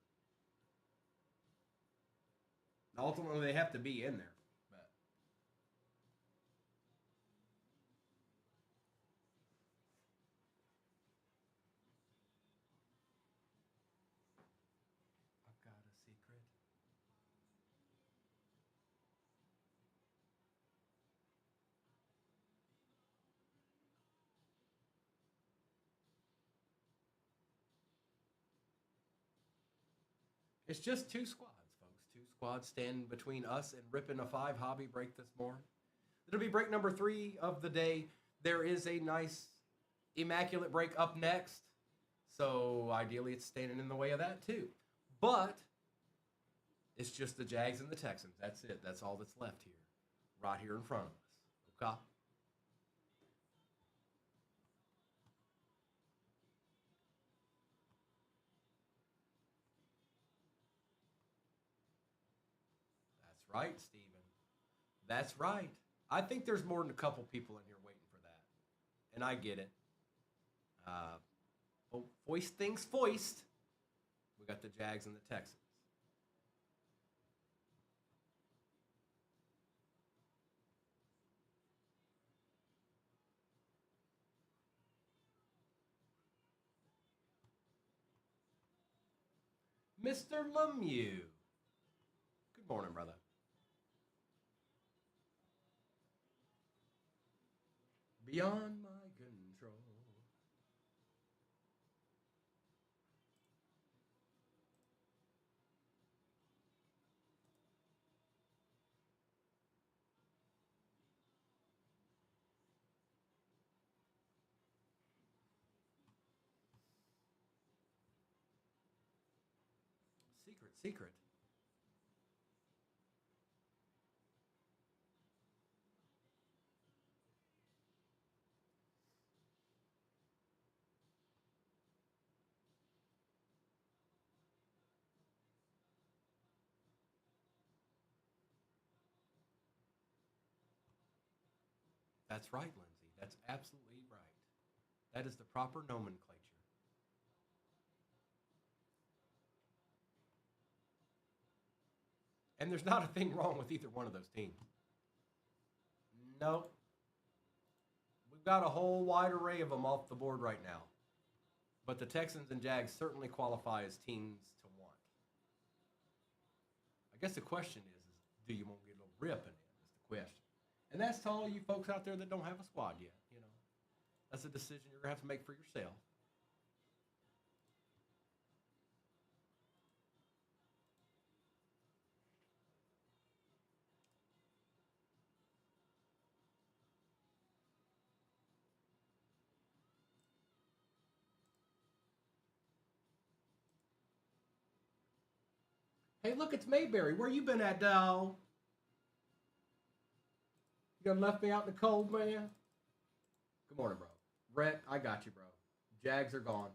Ultimately, they have to be in there. But I've got a secret. It's just two squads, folks. Two squads standing between us and ripping a 5 hobby break this morning. It'll be break number 3 of the day. There is a nice immaculate break up next. So ideally it's standing in the way of that too. But it's just the Jags and the Texans. That's it. That's all that's left here. Right here in front of us. Okay? That's right, Steven. That's right. I think there's more than a couple people in here waiting for that. And I get it. Foist things foist. We got the Jags and the Texans. Mr. Lemieux. Good morning, brother. Beyond my control. Secret. That's right, Lindsay. That's absolutely right. That is the proper nomenclature. And there's not a thing wrong with either one of those teams. Nope. We've got a whole wide array of them off the board right now. But the Texans and Jags certainly qualify as teams to want. I guess the question is do you want to get a little ripping in? Is the question. And that's to all you folks out there that don't have a squad yet. You know, that's a decision you're going to have to make for yourself. Hey, look, it's Mayberry. Where you been at, dawg? You done left me out in the cold, man? Good morning, bro. Rhett, I got you, bro. Jags are gone.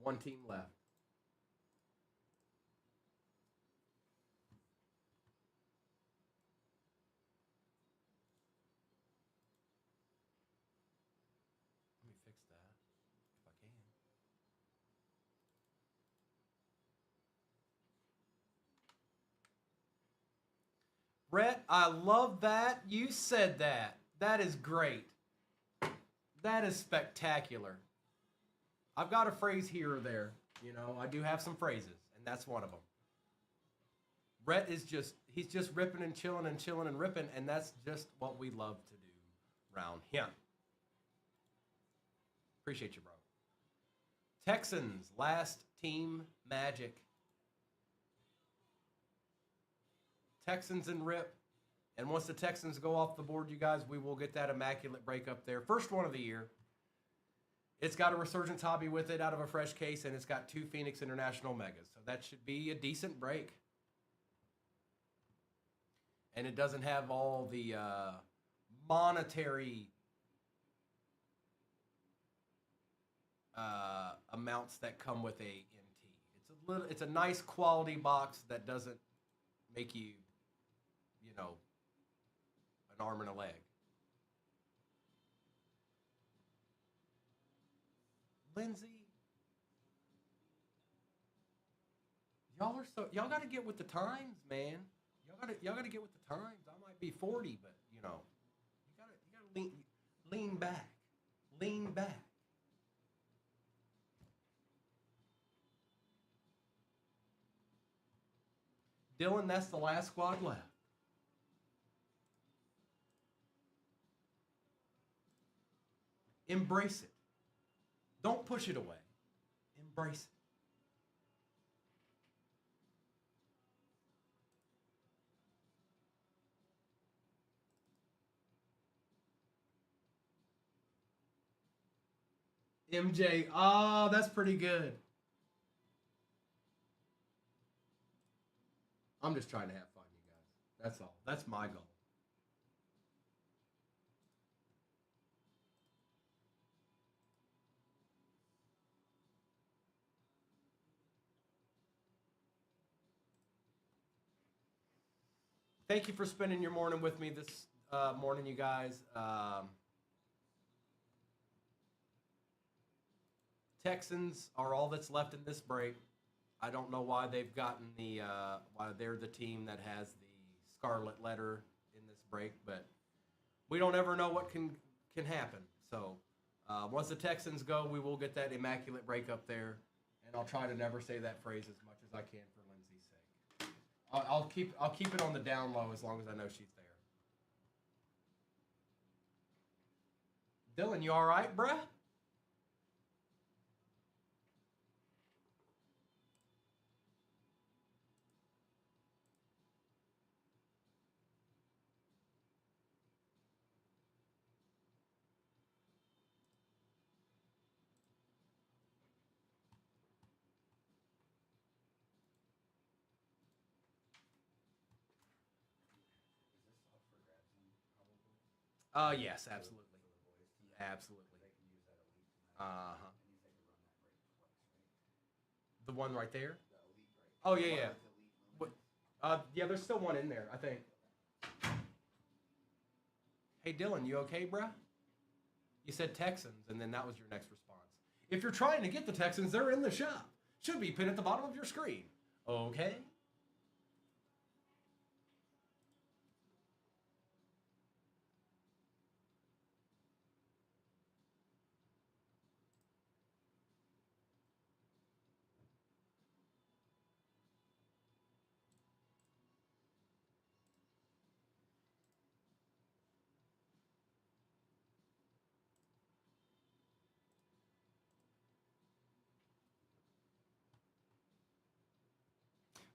One team left. Let me fix that if I can. Rhett, I love that. You said that. That is great. That is spectacular. I've got a phrase here or there. You know, I do have some phrases, and that's one of them. Rhett is he's just ripping and chilling and ripping, and that's just what we love to do around him. Appreciate you, bro. Texans, last team magic. Texans and Rip. And once the Texans go off the board, you guys, we will get that immaculate break up there. First one of the year. It's got a Resurgence Hobby with it out of a fresh case, and it's got 2 Phoenix International Megas. So that should be a decent break. And it doesn't have all the monetary amounts that come with a MT. It's a nice quality box that doesn't make you, an arm and a leg. Lindsay, y'all got to get with the times, man. Y'all got to get with the times. I might be 40, but you got to lean back. Lean back. Dylan, that's the last squad left. Embrace it. Don't push it away. Embrace it. MJ, oh, that's pretty good. I'm just trying to have fun, you guys. That's all. That's my goal. Thank you for spending your morning with me this morning, you guys. Texans are all that's left in this break. I don't know why they've gotten why they're the team that has the scarlet letter in this break, but we don't ever know what can happen. So once the Texans go, we will get that immaculate break up there, and I'll try to never say that phrase as much as I can for Lindsay's sake. I'll keep it on the down low as long as I know she's there. Dylan, you all right, bruh? Yes, absolutely. Absolutely. Uh-huh. The one right there? Oh, yeah. Yeah, there's still one in there, I think. Hey, Dylan, you okay, bruh? You said Texans, and then that was your next response. If you're trying to get the Texans, they're in the shop. Should be pinned at the bottom of your screen. Okay?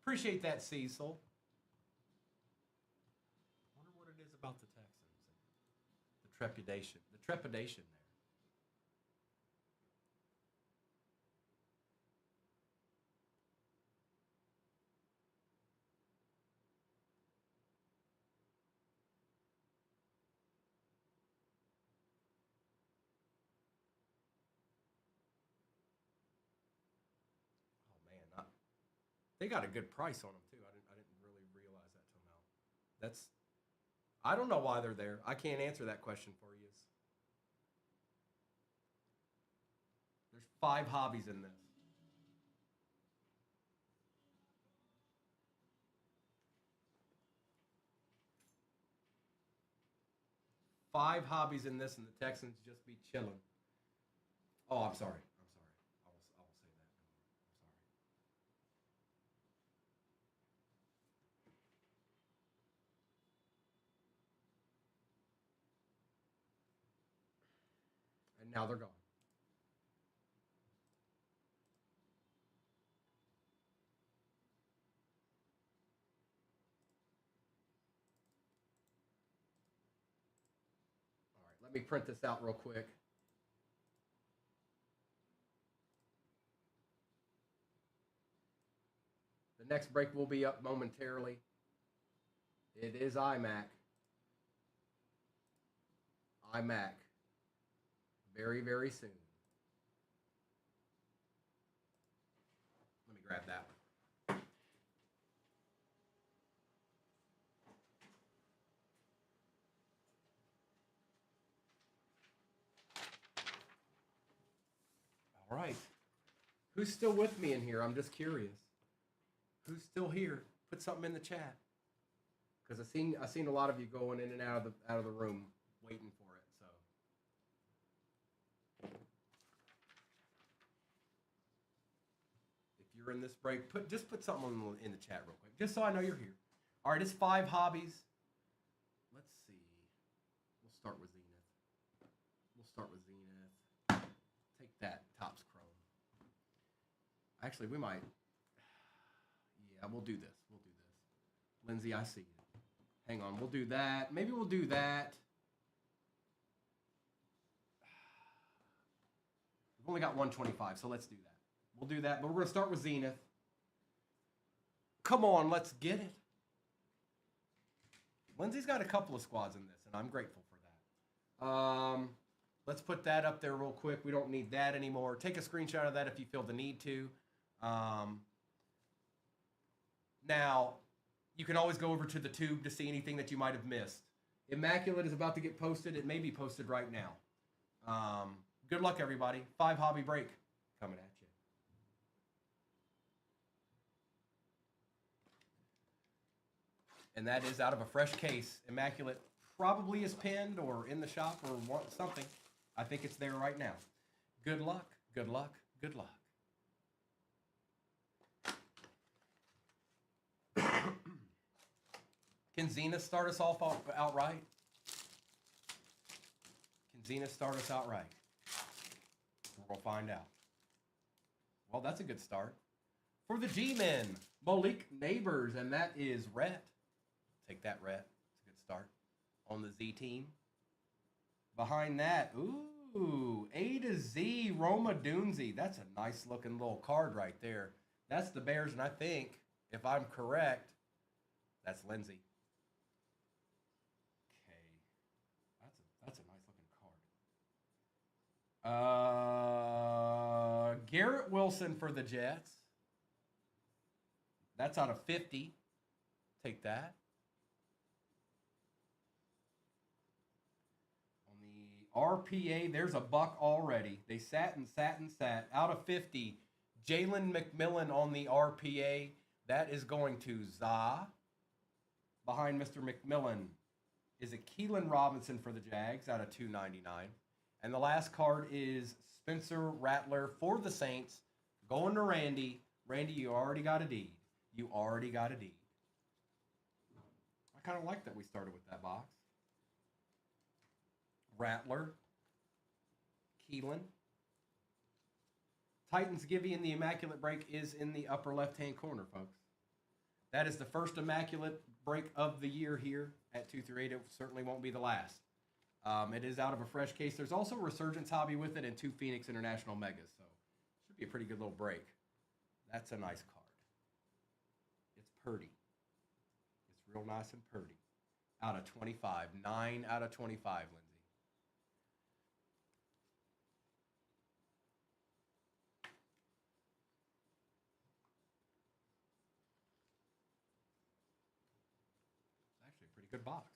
Appreciate that, Cecil. Wonder what it is about the Texans. The trepidation. The trepidation there. Oh man, they got a good price on them too. I didn't really realize that till now. I don't know why they're there. I can't answer that question for you. There's 5 hobbies in this. Five hobbies in this, and the Texans just be chilling. Oh, I'm sorry. I will say that. I'm sorry. And now they're gone. Let me print this out real quick. The next break will be up momentarily. It is iMac. iMac. Very, very soon. Let me grab that one. All right. Who's still with me in here? I'm just curious. Who's still here? Put something in the chat. Because I seen a lot of you going in and out of the room waiting for it. So if you're in this break, just put something in the chat real quick, just so I know you're here. All right, it's 5 hobbies. Let's see. We'll start with Zenith. Take that, Topps Chrome. Actually, we might. Yeah, we'll do this. Lindsay, I see you. Hang on, we'll do that. Maybe we'll do that. We've only got 125, so let's do that. We'll do that, but we're going to start with Zenith. Come on, let's get it. Lindsay's got a couple of squads in this, and I'm grateful for that. Let's put that up there real quick. We don't need that anymore. Take a screenshot of that if you feel the need to. Now, you can always go over to the tube to see anything that you might have missed. Immaculate is about to get posted. It may be posted right now. Good luck, everybody. 5 hobby break coming at you. And that is out of a fresh case. Immaculate probably is pinned or in the shop or something. I think it's there right now. Good luck, good luck, good luck. Can Zenith start us off outright? Can Zenith start us outright? We'll find out. Well, that's a good start. For the G-Men, Malik Neighbors, and that is Rhett. Take that, Rhett. It's a good start. On the Z team. Behind that, ooh, A to Z, Roma Dunzi. That's a nice looking little card right there. That's the Bears, and I think, if I'm correct, that's Lindsay. That's a nice looking card. Garrett Wilson for the Jets. That's out of 50. Take that. On the RPA, there's a buck already. They sat and sat and sat. Out of 50, Jalen McMillan on the RPA. That is going to Za. Behind Mr. McMillan is a Keelan Robinson for the Jags out of 299. And the last card is Spencer Rattler for the Saints. Going to Randy. Randy, you already got a deed. You already got a deed. I kind of like that we started with that box. Rattler. Keelan. Titans Givey in the Immaculate Break is in the upper left-hand corner, folks. That is the first Immaculate Break of the year here at 238. It certainly won't be the last. It is out of a fresh case. There's also Resurgence Hobby with it and 2 Phoenix International Megas. So should be a pretty good little break. That's a nice card. It's purdy. It's real nice and purdy. Out of 25. 9 out of 25, Lindsay. It's actually a pretty good box.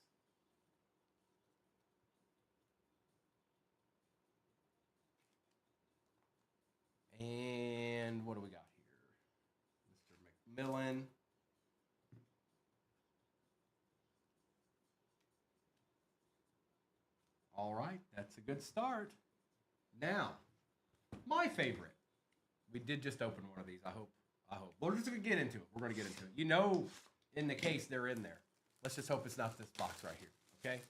And what do we got here? Mr. McMillan. All right, that's a good start. Now, my favorite. We did just open one of these, I hope. We're just going to get into it. We're going to get into it. You know, in the case, they're in there. Let's just hope it's not this box right here, okay?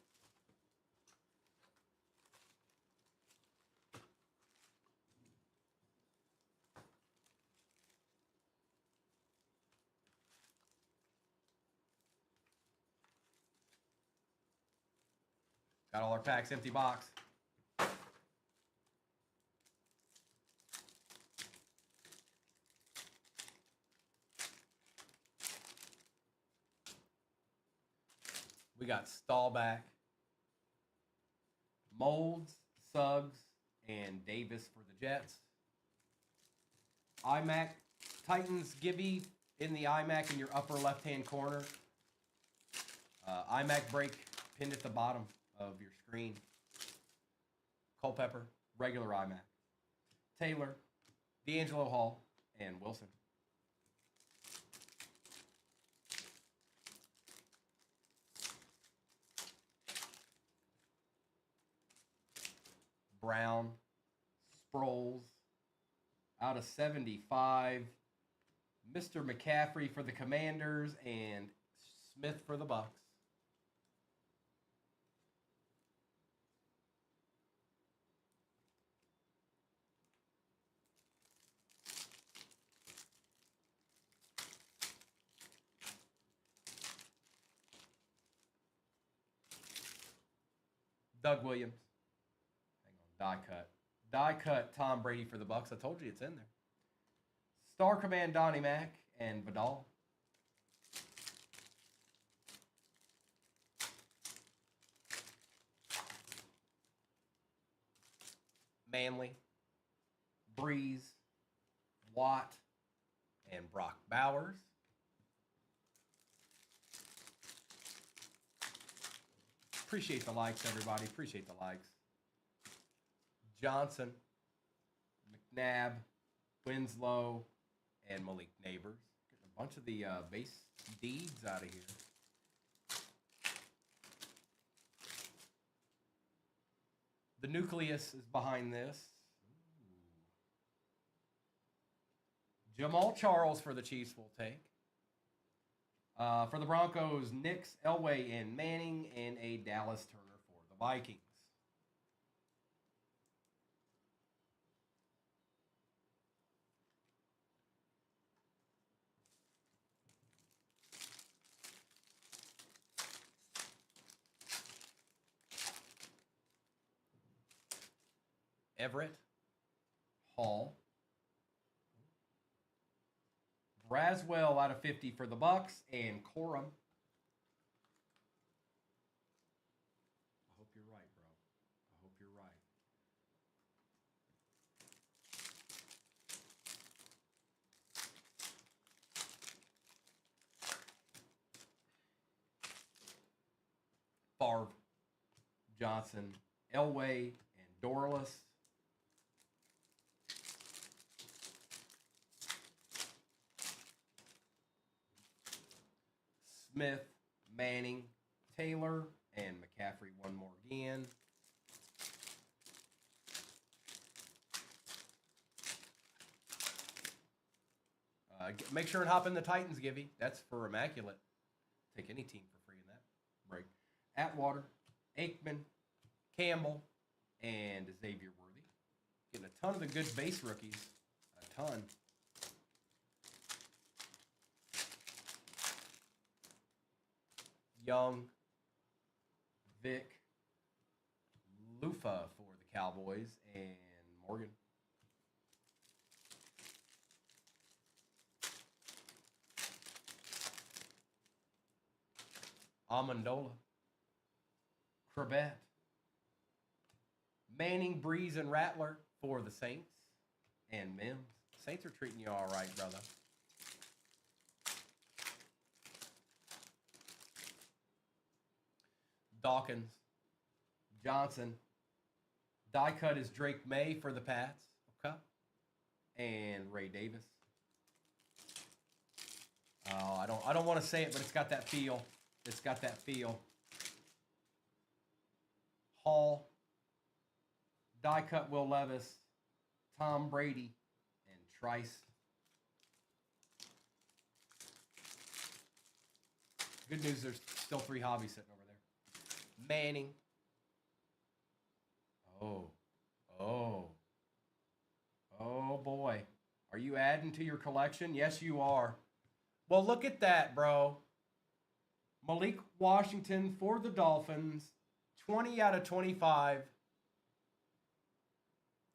Got all our packs, empty box. We got Stallback, Molds, Suggs, and Davis for the Jets. iMac, Titans Gibby in the iMac in your upper left-hand corner. iMac break pinned at the bottom of your screen. Culpepper, regular iMac. Taylor, D'Angelo Hall, and Wilson. Brown, Sproles, out of 75. Mr. McCaffrey for the Commanders and Smith for the Bucks. Doug Williams. Hang on, die cut. Die cut Tom Brady for the Bucks. I told you it's in there. Star Command Donnie Mack and Vidal. Manley, Breeze, Watt, and Brock Bowers. Appreciate the likes, everybody. Appreciate the likes. Johnson, McNabb, Winslow, and Malik Neighbors. Getting a bunch of the base deeds out of here. The nucleus is behind this. Ooh. Jamal Charles for the Chiefs will take. For the Broncos, Nix, Elway, and Manning, and a Dallas Turner for the Vikings. Everett, Hall, Braswell out of 50 for the Bucks, and Corum. I hope you're right, bro. I hope you're right. Favre, Johnson, Elway, and Dorless. Smith, Manning, Taylor, and McCaffrey one more again. Make sure and hop in the Titans, Givey. That's for Immaculate. Take any team for free in that break. Atwater, Aikman, Campbell, and Xavier Worthy. Getting a ton of the good base rookies. A ton. Young, Vic, Lufa for the Cowboys, and Morgan. Amendola, Crabette, Manning, Breeze, and Rattler for the Saints, and Mims. Saints are treating you all right, brother. Dawkins, Johnson, die cut is Drake May for the Pats, okay, and Ray Davis. Oh, I don't want to say it, but it's got that feel. It's got that feel. Hall, die cut Will Levis, Tom Brady, and Trice. Good news, there's still 3 hobbies sitting over there. Manning. Oh boy. Are you adding to your collection? Yes, you are. Well, look at that, bro. Malik Washington for the Dolphins, 20 out of 25.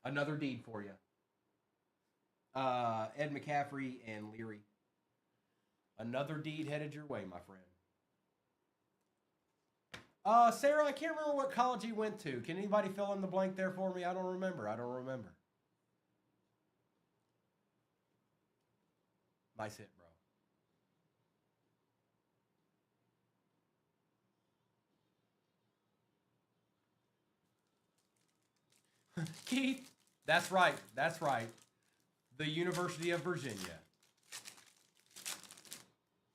Another deed for you. Ed McCaffrey and Leary. Another deed headed your way, my friend. Sarah, I can't remember what college he went to. Can anybody fill in the blank there for me? I don't remember. Nice hit, bro. Keith, that's right. The University of Virginia.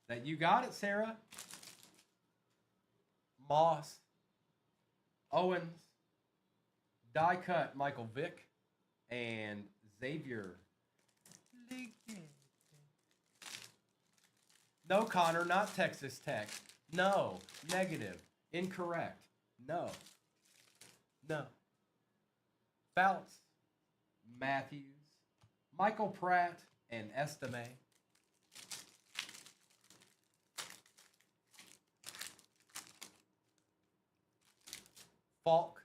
That you got it, Sarah. Moss, Owens, die cut Michael Vick, and Xavier. No, Connor, not Texas Tech. No, negative, incorrect. No. Fouts, Matthews, Michael Pratt, and Estime. Falk,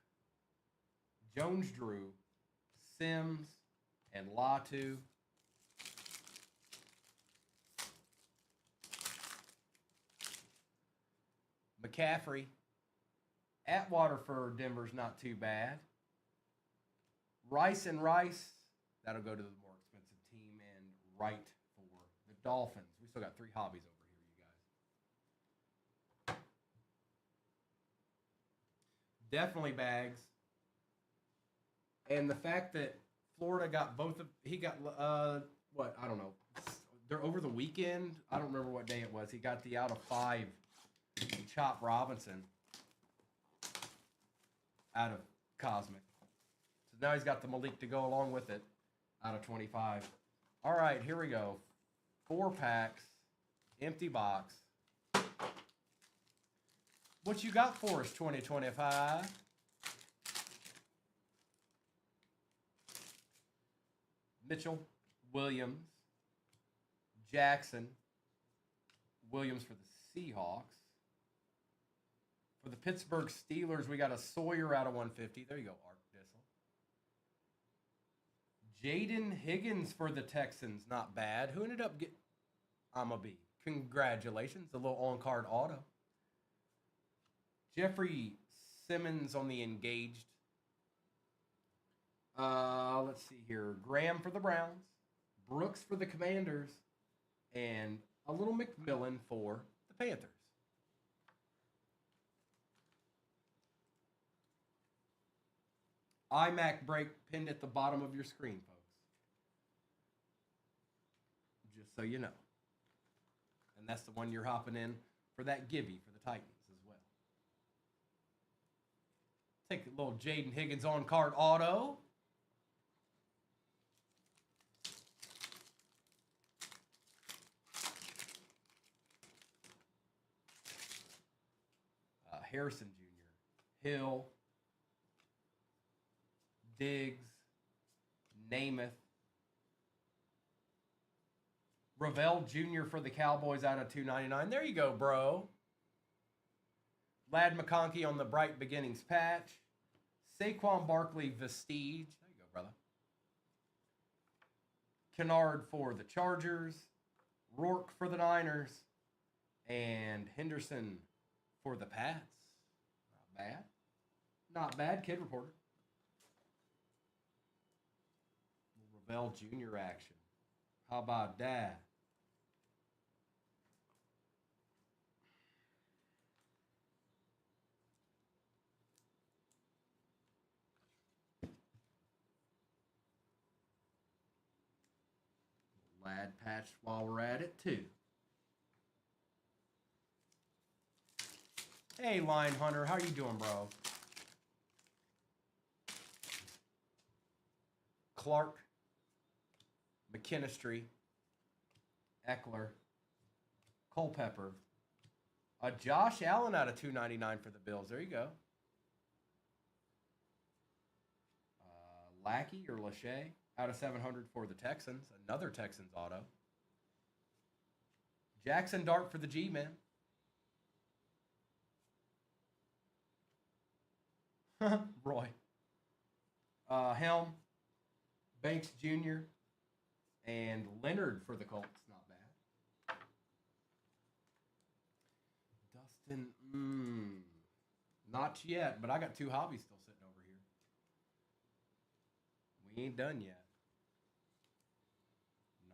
Jones Drew, Sims, and Latu. McCaffrey. Atwater for Denver's not too bad. Rice and Rice. That'll go to the more expensive team. And Wright for the Dolphins. We still got 3 hobbies over here, you guys. Definitely bags. And the fact that Florida got both of, he got, what, I don't know. They're over the weekend. I don't remember what day it was. He got the out of 5 Chop Robinson out of Cosmic. So now he's got the Malik to go along with it out of 25. All right, here we go. 4 packs, empty box. What you got for us, 2025? Mitchell, Williams, Jackson, Williams for the Seahawks. For the Pittsburgh Steelers, we got a Sawyer out of 150. There you go, Art Dissel. Jaden Higgins for the Texans, not bad. Who ended up getting? I'm a B. Congratulations, a little on-card auto. Jeffrey Simmons on the engaged. Let's see here. Graham for the Browns. Brooks for the Commanders. And a little McMillan for the Panthers. iMac break pinned at the bottom of your screen, folks. Just so you know. And that's the one you're hopping in for that Gibby for the Titans as well. Take a little Jaden Higgins on card auto. Harrison Jr., Hill, Diggs, Namath, Ravel Jr. for the Cowboys out of 299. There you go, bro. Lad McConkey on the Bright Beginnings patch. Saquon Barkley Vestige. There you go, brother. Kennard for the Chargers. Rourke for the Niners. And Henderson for the Pats. Not bad. Not bad, Kid Reporter. Ravel Jr. action. How about that? Lad patch while we're at it, too. Hey, Line Hunter, how you doing, bro? Clark, McKinstry, Eckler, Culpepper, Josh Allen out of 299 for the Bills. There you go. Lackey or Lachey out of 700 for the Texans. Another Texans auto. Jackson Dart for the G-Men. Roy. Helm, Banks Jr., and Leonard for the Colts. Not bad. Dustin, not yet, but I got 2 hobbies still sitting over here. We ain't done yet.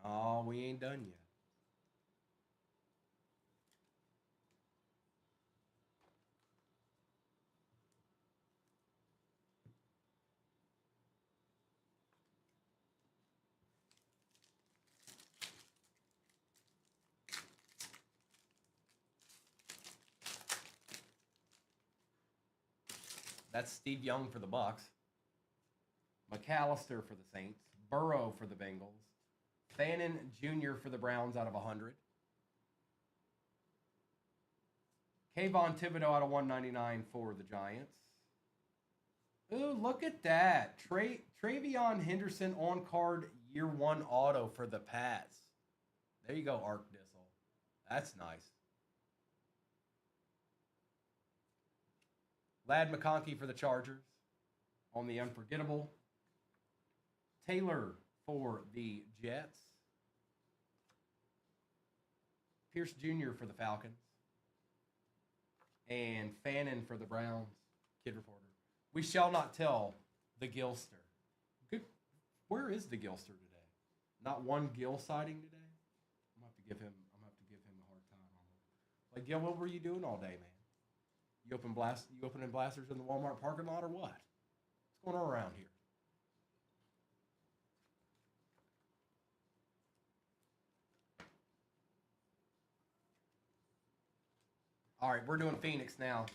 No, we ain't done yet. That's Steve Young for the Bucks. McAllister for the Saints. Burrow for the Bengals. Fannin Jr. for the Browns out of 100. Kayvon Thibodeau out of 199 for the Giants. Ooh, look at that. Travion Henderson on card year 1 auto for the Pats. There you go, Ark Dissel. That's nice. Lad McConkey for the Chargers on the unforgettable. Taylor for the Jets. Pierce Jr. for the Falcons. And Fannin for the Browns. Kid Reporter. We shall not tell the Gilster. Good. Where is the Gilster today? Not one Gil sighting today? I'm gonna have to give him a hard time on it. Like, Gil, what were you doing all day, man? You opening blasters in the Walmart parking lot or what? What's going on around here? All right, we're doing Phoenix now.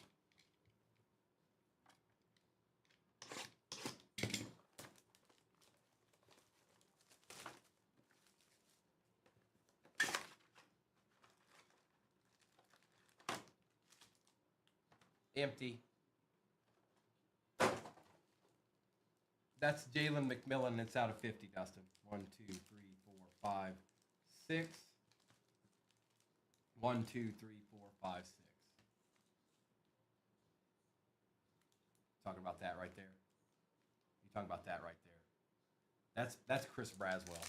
Empty. That's Jalen McMillan. It's out of 50, Dustin. 1, 2, 3, 4, 5, 6. 1, 2, 3, 4, 5, 6. Talking about that right there. You talking about that right there. That's Chris Braswell.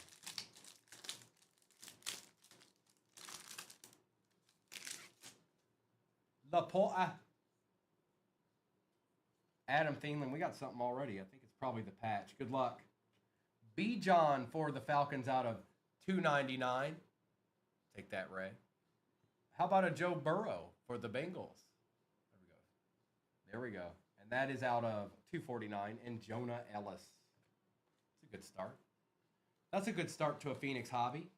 Adam Thielen, we got something already. I think it's probably the patch. Good luck. B. John for the Falcons out of 299. Take that, Ray. How about a Joe Burrow for the Bengals? There we go. And that is out of 249. And Jonah Ellis. That's a good start. That's a good start to a Phoenix hobby.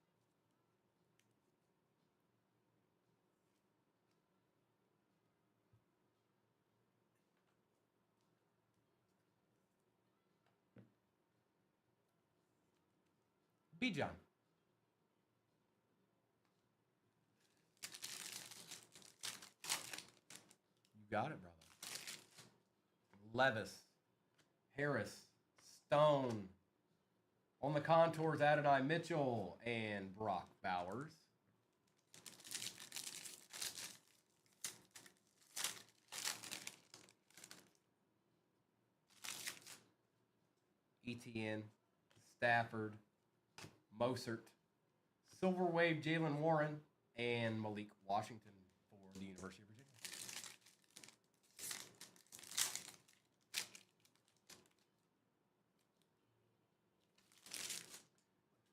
Bijan. You got it, brother. Levis, Harris, Stone. On the contours, Adonai Mitchell and Brock Bowers. ETN, Stafford, Mosert, Silver Wave, Jalen Warren, and Malik Washington for the University of Virginia.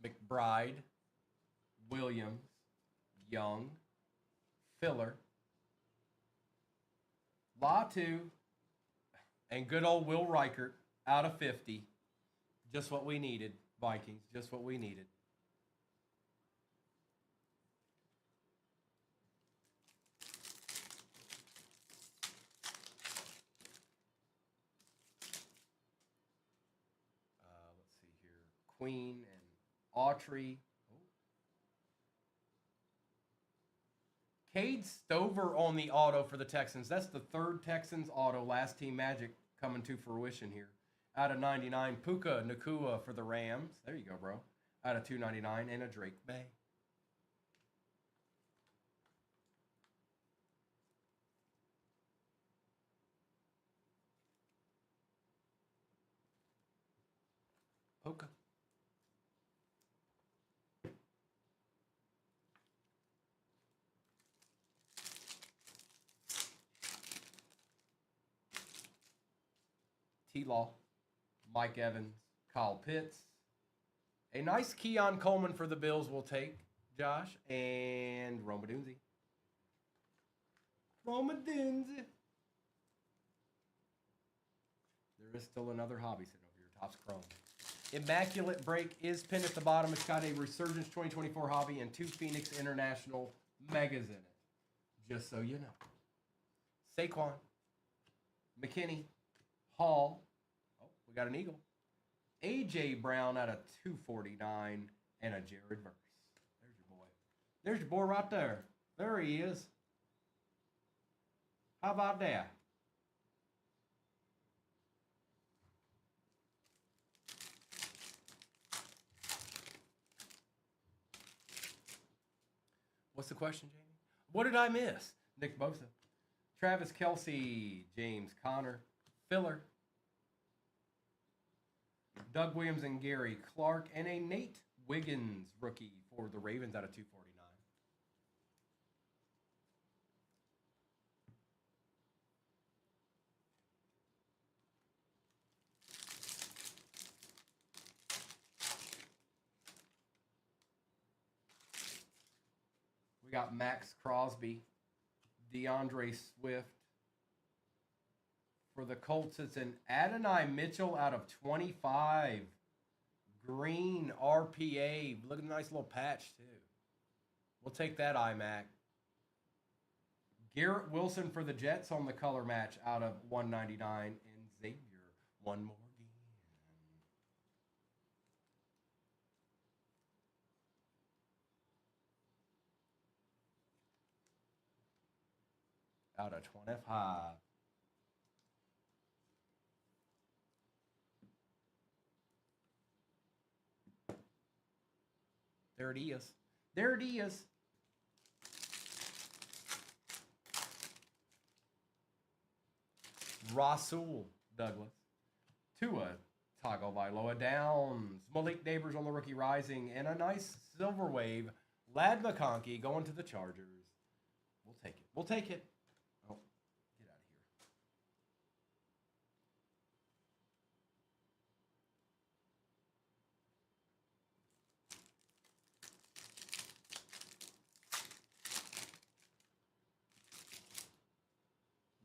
McBride, Williams, Young, Filler, Latu, and good old Will Reichert out of 50. Just what we needed, Vikings. Just what we needed. Let's see here. Queen and Autry. Cade Stover on the auto for the Texans. That's the third Texans auto. Last team Magic coming to fruition here. Out of 99, Puka Nakua for the Rams. There you go, bro. Out of 299, and a Drake Bay. T-Law, Mike Evans, Kyle Pitts. A nice Keon Coleman for the Bills will take, Josh, and Roma Dunze. Roma Dunze. There is still another hobby sitting over here, Topps Chrome. Immaculate Break is pinned at the bottom. It's got a Resurgence 2024 hobby and 2 Phoenix International Megas in it. Just so you know. Saquon, McKinney, Hall. Oh, we got an Eagle. A.J. Brown out of 249 and a Jared Verse. There's your boy. There's your boy right there. There he is. How about that? What's the question, Jamie? What did I miss? Nick Bosa, Travis Kelce, James Conner, Filler, Doug Williams and Gary Clark, and a Nate Wiggins rookie for the Ravens out of 249. We got Max Crosby, DeAndre Swift. For the Colts, it's an Adonai Mitchell out of 25. Green RPA. Look at a nice little patch, too. We'll take that iMac. Garrett Wilson for the Jets on the color match out of 199. And Xavier, one more again. Out of 25. There it is. There it is. Rasul Douglas. Tua Tagovailoa Downs. Malik Neighbors on the rookie rising. And a nice silver wave. Lad McConkey going to the Chargers. We'll take it. We'll take it. Oh, get out of here.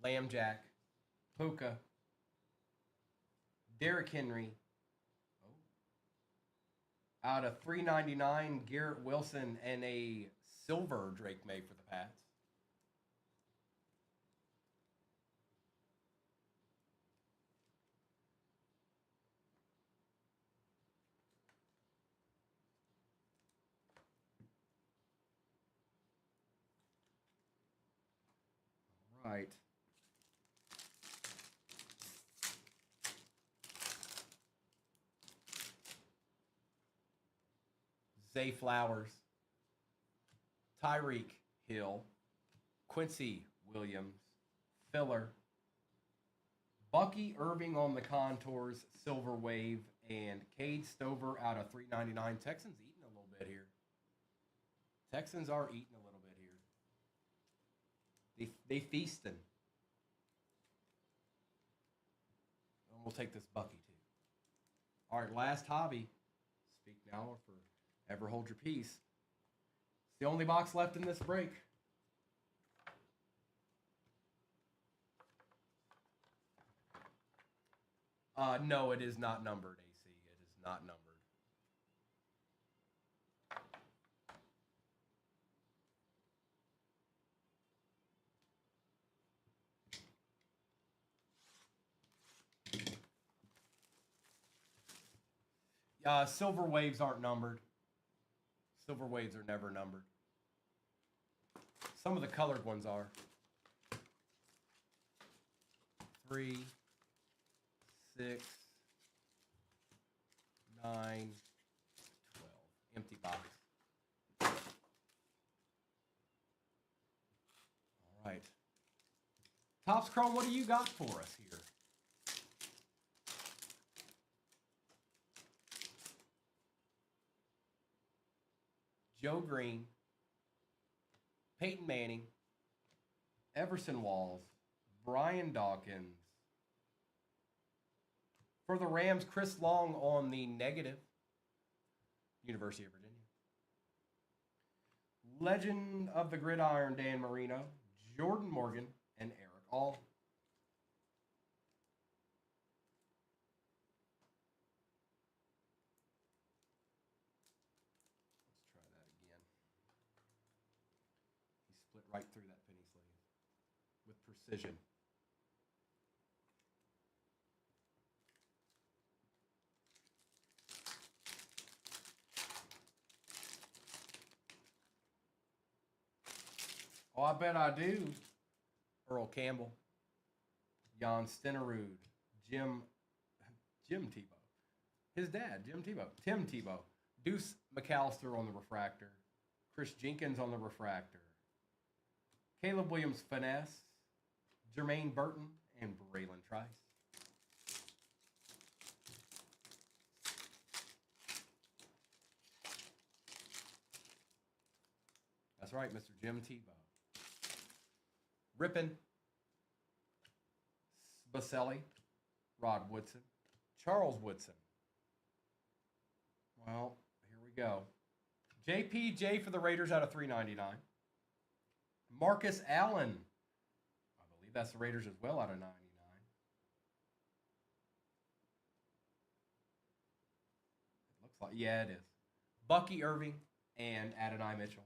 Lamb Jack, Puka, Derrick Henry, out of 399, Garrett Wilson, and a silver Drake May for the Pats. All right. Zay Flowers, Tyreek Hill, Quincy Williams, Filler, Bucky Irving on the contours, silver wave, and Cade Stover out of 399. Texans eating a little bit here. Texans are eating a little bit here. They feasting. And we'll take this Bucky too. All right, last hobby. Speak now or for ever hold your peace. It's the only box left in this break. No, it is not numbered, AC. It is not numbered. Silver waves aren't numbered. Silver waves are never numbered. Some of the colored ones are. 3, 6, 9, 12. Empty box. All right. Topps Chrome, what do you got for us here? Joe Green, Peyton Manning, Everson Walls, Brian Dawkins, For the Rams, Chris Long on the negative. University of Virginia. Legend of the Gridiron, Dan Marino, Jordan Morgan, and Eric All. Let's try that again. He split right through that penny sleeve with precision. Oh, I bet I do. Earl Campbell, Jan Stenerud, Jim Tebow, his dad, Jim Tebow, Tim Tebow, Deuce McAllister on the refractor, Chris Jenkins on the refractor, Caleb Williams Finesse, Jermaine Burton, and Braylon Trice. That's right, Mr. Jim Tebow. Rippin, Baselli, Rod Woodson, Charles Woodson. Well, here we go. JPJ for the Raiders out of 399. Marcus Allen. I believe that's the Raiders as well out of 99. It looks like, yeah, it is. Bucky Irving and Adonai Mitchell.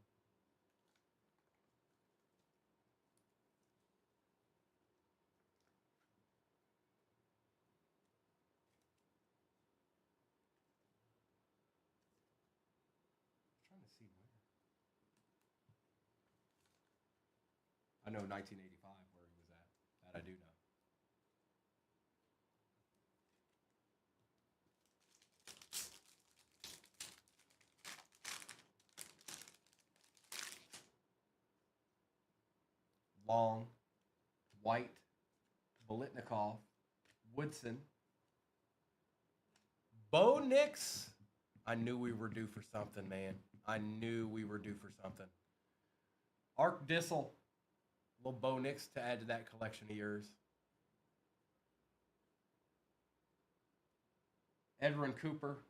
I know 1985 where he was at. That I do know. Long, White, Bolitnikov, Woodson, Bo Nix. I knew we were due for something, man. I knew we were due for something. Ark Dissel. Little Bo Nix to add to that collection of yours. Edwin Cooper,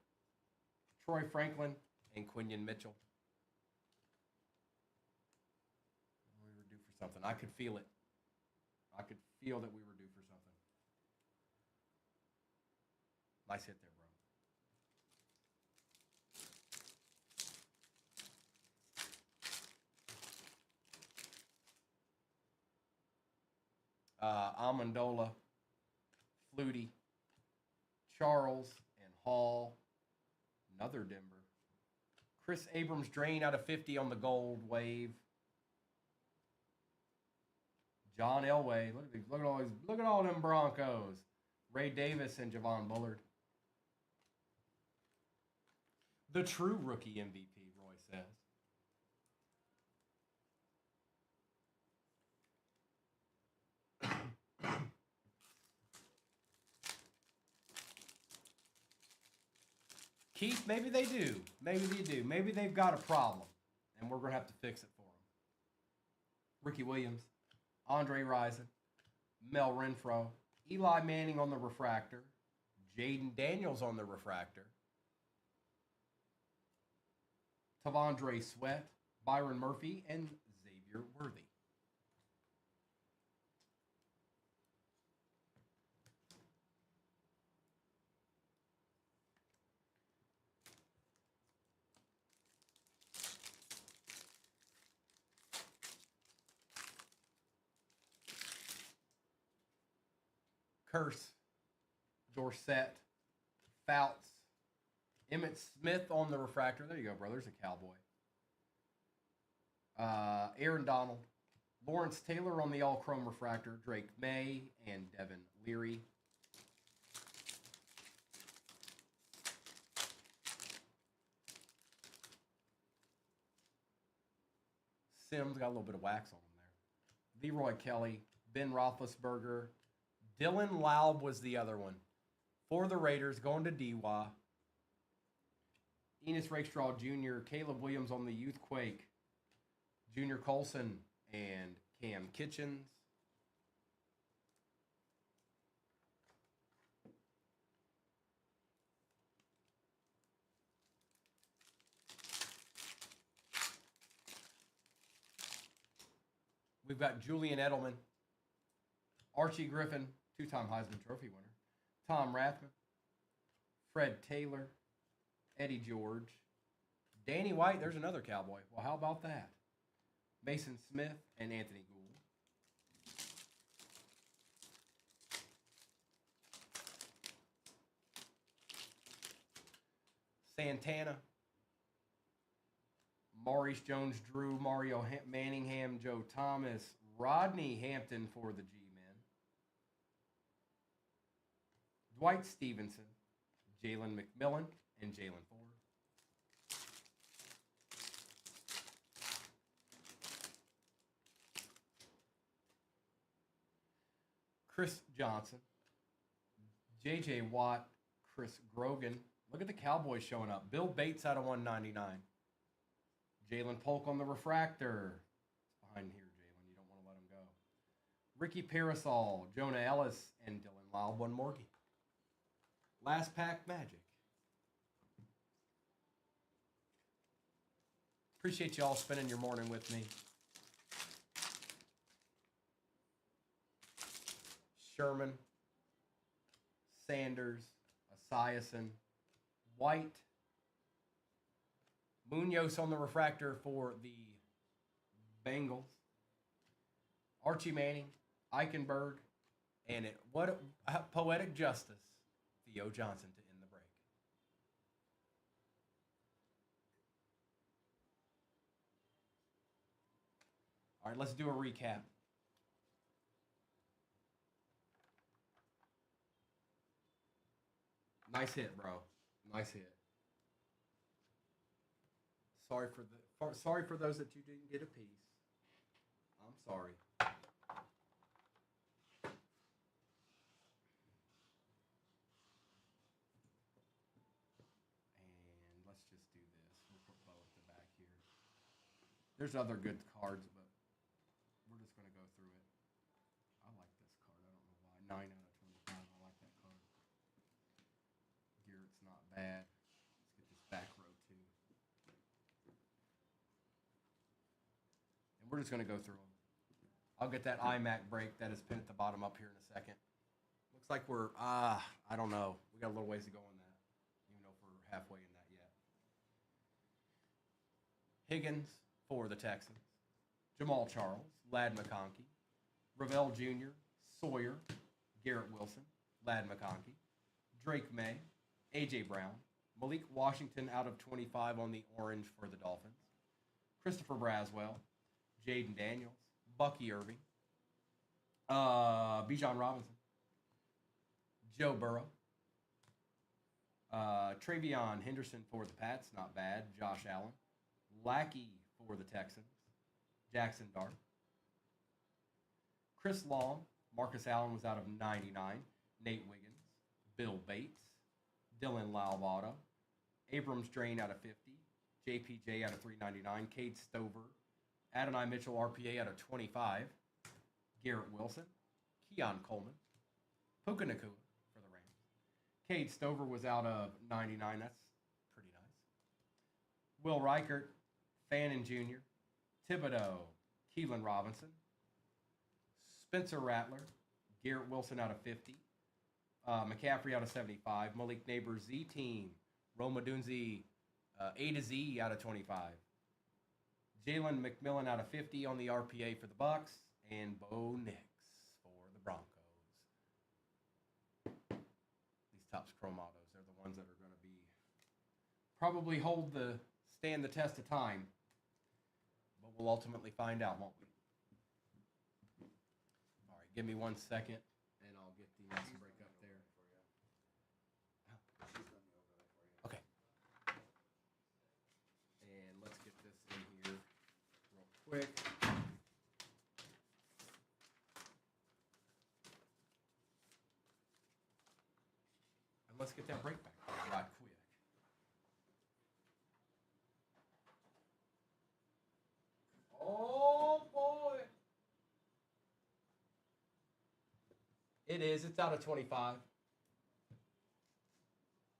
Troy Franklin, and Quinion Mitchell. We were due for something. I could feel it. I could feel that we were due for something. Nice hit there, bro. Amendola, Flutie, Charles, and Hall. Another Denver. Chris Abrams drain out of 50 on the gold wave. John Elway. Look at all them Broncos. Ray Davis and Javon Bullard. The true rookie MVP, Roy says. Keith, maybe they do. Maybe they do. Maybe they've got a problem, and we're going to have to fix it for them. Ricky Williams, Andre Rison, Mel Renfro, Eli Manning on the refractor, Jaden Daniels on the refractor, Tavondre Sweat, Byron Murphy, and Xavier Worthy. Curse, Dorsett, Fouts, Emmett Smith on the refractor. There you go, brother. There's a cowboy. Aaron Donald, Lawrence Taylor on the all-chrome refractor, Drake May, and Devin Leary. Sims got a little bit of wax on him there. Leroy Kelly, Ben Roethlisberger. Dylan Laub was the other one. For the Raiders, going to DWA. Enos Rakestraw Jr., Caleb Williams on the Youth Quake. Junior Colson and Cam Kitchens. We've got Julian Edelman, Archie Griffin, two-time Heisman Trophy winner, Tom Rathman, Fred Taylor, Eddie George, Danny White. There's another Cowboy. Well, how about that? Mason Smith and Anthony Gould. Santana, Maurice Jones-Drew, Mario Manningham, Joe Thomas, Rodney Hampton for the G-Men, Dwight Stevenson, Jalen McMillan, and Jalen Ford. Chris Johnson, J.J. Watt, Chris Grogan. Look at the Cowboys showing up. Bill Bates out of 199. Jalen Polk on the refractor. It's behind here, Jalen. You don't want to let him go. Ricky Parasol, Jonah Ellis, and Dylan Lyle, one Morgie. Last pack magic. Appreciate you all spending your morning with me. Sherman, Sanders, Esiason, White, Munoz on the refractor for the Bengals, Archie Manning, Eichenberg, and what poetic justice, Theo Johnson to end the break. All right, let's do a recap. Nice hit, bro. Nice hit. Sorry for those that you didn't get a piece. I'm sorry. And let's just do this. We'll put Bo at the back here. There's other good cards, but we're just going to go through it. I like this card. I don't know why. 9 out of 25. I like that card. Garrett's not bad. Let's get this back row too. And we're just going to go through them. I'll get that iMac break that is pinned at the bottom up here in a second. Looks like we're, I don't know. We got a little ways to go on that, even though we're halfway in that yet. Higgins for the Texans. Jamal Charles, Ladd McConkey, Ravel Jr., Sawyer, Garrett Wilson, Ladd McConkey, Drake May, A.J. Brown, Malik Washington out of 25 on the orange for the Dolphins, Christopher Braswell, Jaden Daniels, Bucky Irving, Bijan Robinson, Joe Burrow, Travion Henderson for the Pats, not bad, Josh Allen, Lackey for the Texans, Jackson Dart, Chris Long, Marcus Allen was out of 99, Nate Wiggins, Bill Bates, Dylan Lauvauto, Abrams Drain out of 50, JPJ out of 399, Cade Stover, Adonai Mitchell RPA out of 25, Garrett Wilson, Keon Coleman, Puka Nacua for the Rams. Cade Stover was out of 99. That's pretty nice. Will Reichert, Fannin Jr., Thibodeau, Keelan Robinson, Spencer Rattler, Garrett Wilson out of 50, McCaffrey out of 75, Malik Neighbors Z-Team, Roma Dunzi A to Z out of 25, Jalen McMillan out of 50 on the RPA for the Bucks, and Bo Nix for the Broncos. These Topps Chrome Autos, they're the ones that are going to be probably stand the test of time, but we'll ultimately find out, won't we? All right, give me 1 second, and I'll get the answer break up there. Okay. And let's get this in here real quick. And let's get that break back right quick. Oh boy. It is. It's out of 25.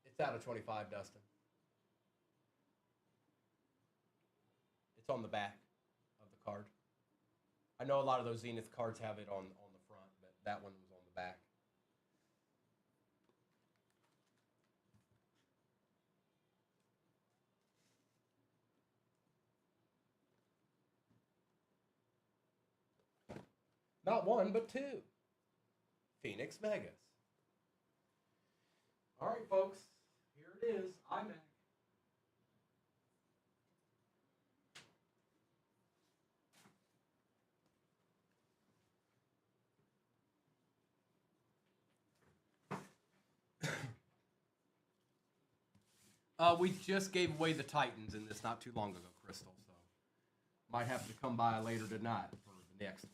It's out of 25, Dustin. It's on the back of the card. I know a lot of those Zenith cards have it on the front, but that one was on the back. Not one, but two. Phoenix Megas. All right, folks. Here it is. iMac. We just gave away the Titans in this not too long ago, Crystal. So might have to come by later tonight for the next one.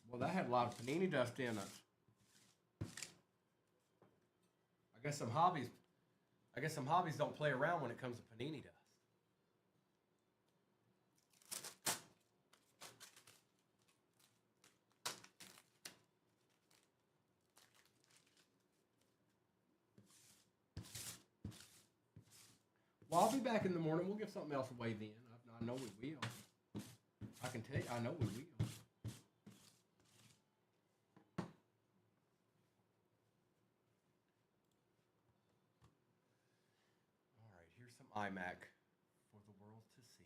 Well, that had a lot of panini dust in it. I guess some hobbies don't play around when it comes to panini dust. Well, I'll be back in the morning. We'll give something else away then. I know we will. I can tell you, I know we will. All right, here's some iMac for the world to see.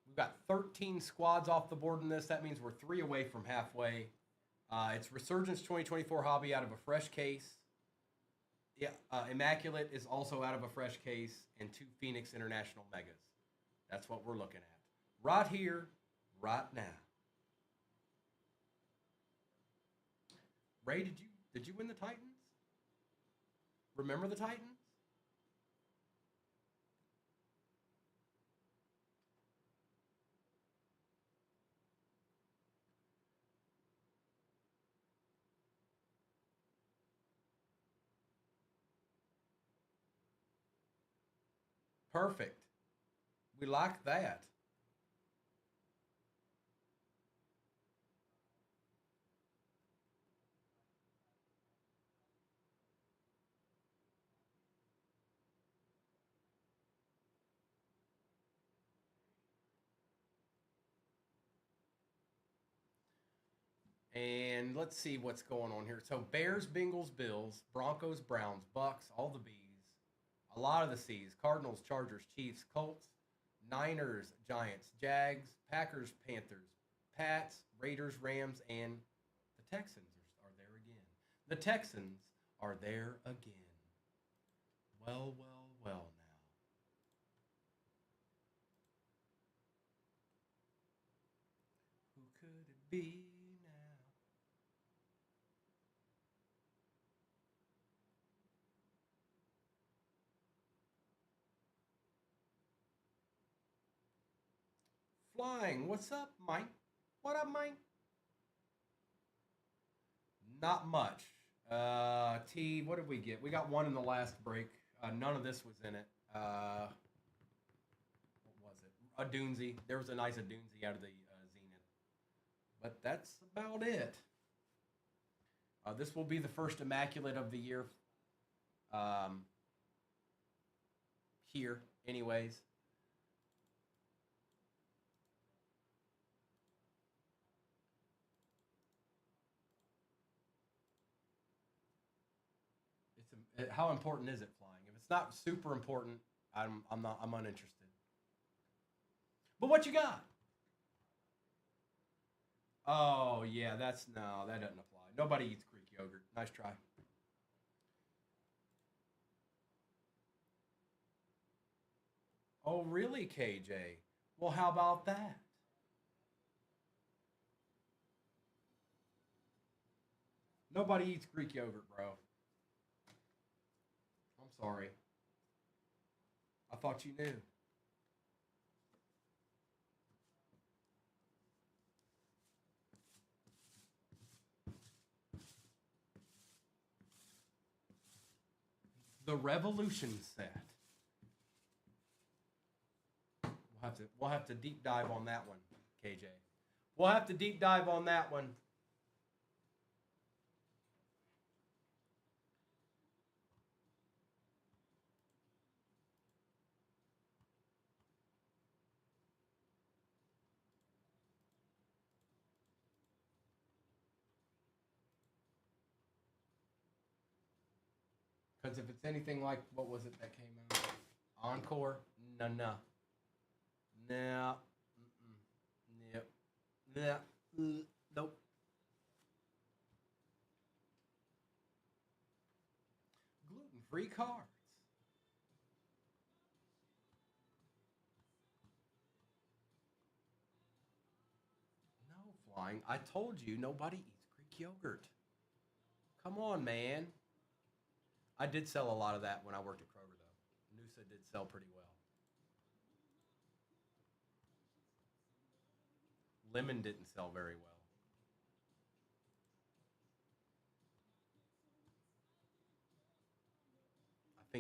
We've got 13 squads off the board in this. That means we're 3 away from halfway. It's Resurgence 2024 Hobby out of a fresh case. Yeah, Immaculate is also out of a fresh case, and 2 Phoenix International Megas. That's what we're looking at. Right here, right now. Ray, did you win the Titans? Remember the Titans? Perfect. We like that. And let's see what's going on here. So Bears, Bengals, Bills, Broncos, Browns, Bucks, all the B's, a lot of the C's, Cardinals, Chargers, Chiefs, Colts, Niners, Giants, Jags, Packers, Panthers, Pats, Raiders, Rams, and the Texans are there again. The Texans are there again. Well, well, well now. Who could it be now? Flying. What's up, Mike? What up, Mike? Not much. T, what did we get? We got one in the last break. None of this was in it. What was it? A Doonesy. There was a nice Doonesy out of the Zenith. But that's about it. This will be the first Immaculate of the year. Here, anyways. How important is it flying? If it's not super important, I'm uninterested. But what you got? Oh yeah, that doesn't apply. Nobody eats Greek yogurt. Nice try. Oh really, KJ? Well, how about that? Nobody eats Greek yogurt, bro. I'm sorry. I thought you knew. The Revolution set. We'll have to deep dive on that one, KJ. We'll have to deep dive on that one. Because if it's anything like, what was it that came out? Encore? No. No. Nope. Nope. Gluten-free cards. No, Flying. I told you nobody eats Greek yogurt. Come on, man. I did sell a lot of that when I worked at Kroger, though. Noosa did sell pretty well. Lemon didn't sell very well. I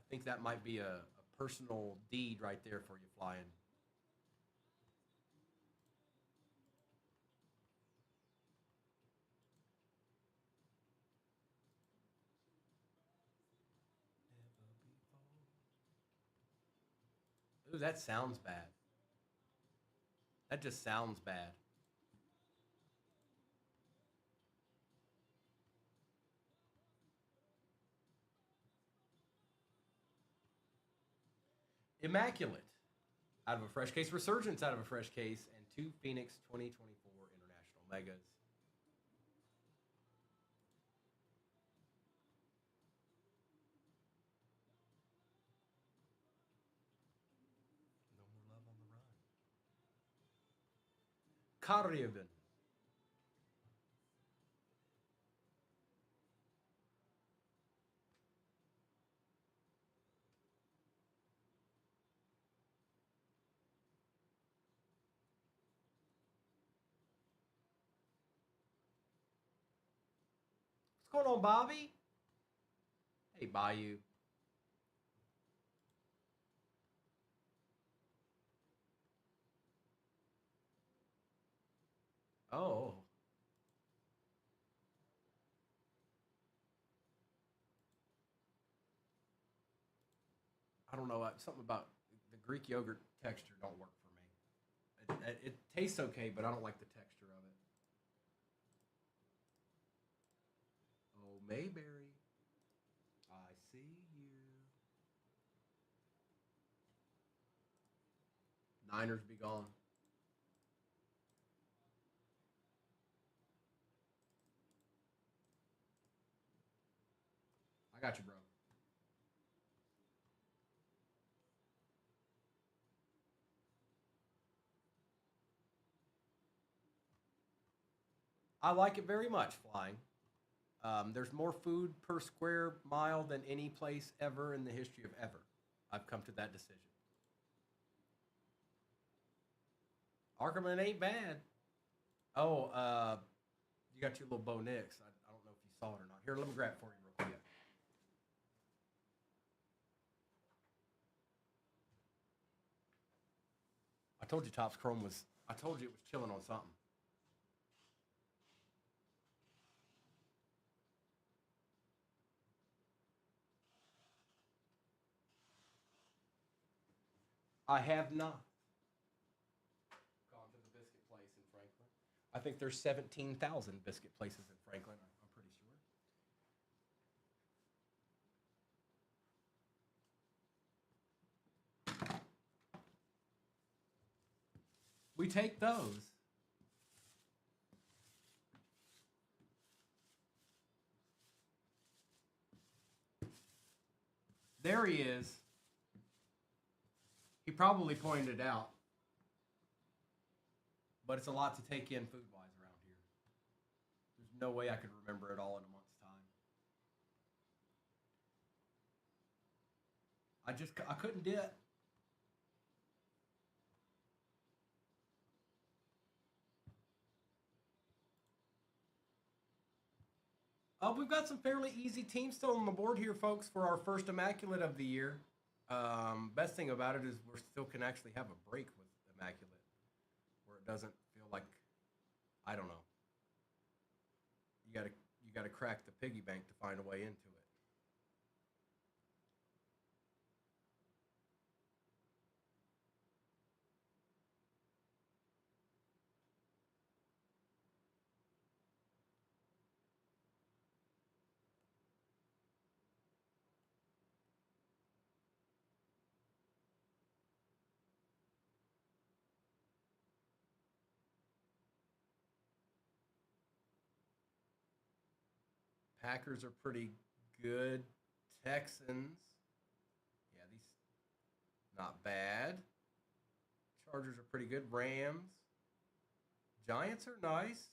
think that might be a personal deed right there for you, Flying. Ooh, that sounds bad. That just sounds bad. Immaculate out of a fresh case, Resurgence out of a fresh case, and 2 Phoenix 2024 International Megas. No more love on the run. Carrieben. What's going on, Bobby? Hey, Bayou. Oh. I don't know. Something about the Greek yogurt texture don't work for me. It tastes okay, but I don't like the texture of it. Oh, Mayberry. I see you. Niners be gone. I got you, bro. I like it very much, Flying. There's more food per square mile than any place ever in the history of ever. I've come to that decision. Arkerman ain't bad. Oh, you got your little Bo Nix. I don't know if you saw it or not. Here, let me grab it for you real quick. I told you Topps Chrome was. I told you it was chilling on something. I have not gone to the biscuit place in Franklin. I think there's 17,000 biscuit places in Franklin. I'm pretty sure. We take those. There he is. He probably pointed it out. But it's a lot to take in food-wise around here. There's no way I could remember it all in a month's time. I couldn't do it. We've got some fairly easy teams still on the board here, folks, for our first Immaculate of the year. Best thing about it is we still can actually have a break with Immaculate, where it doesn't feel like, I don't know. You gotta crack the piggy bank to find a way into it. Packers are pretty good. Texans, yeah, these not bad. Chargers are pretty good. Rams, Giants are nice.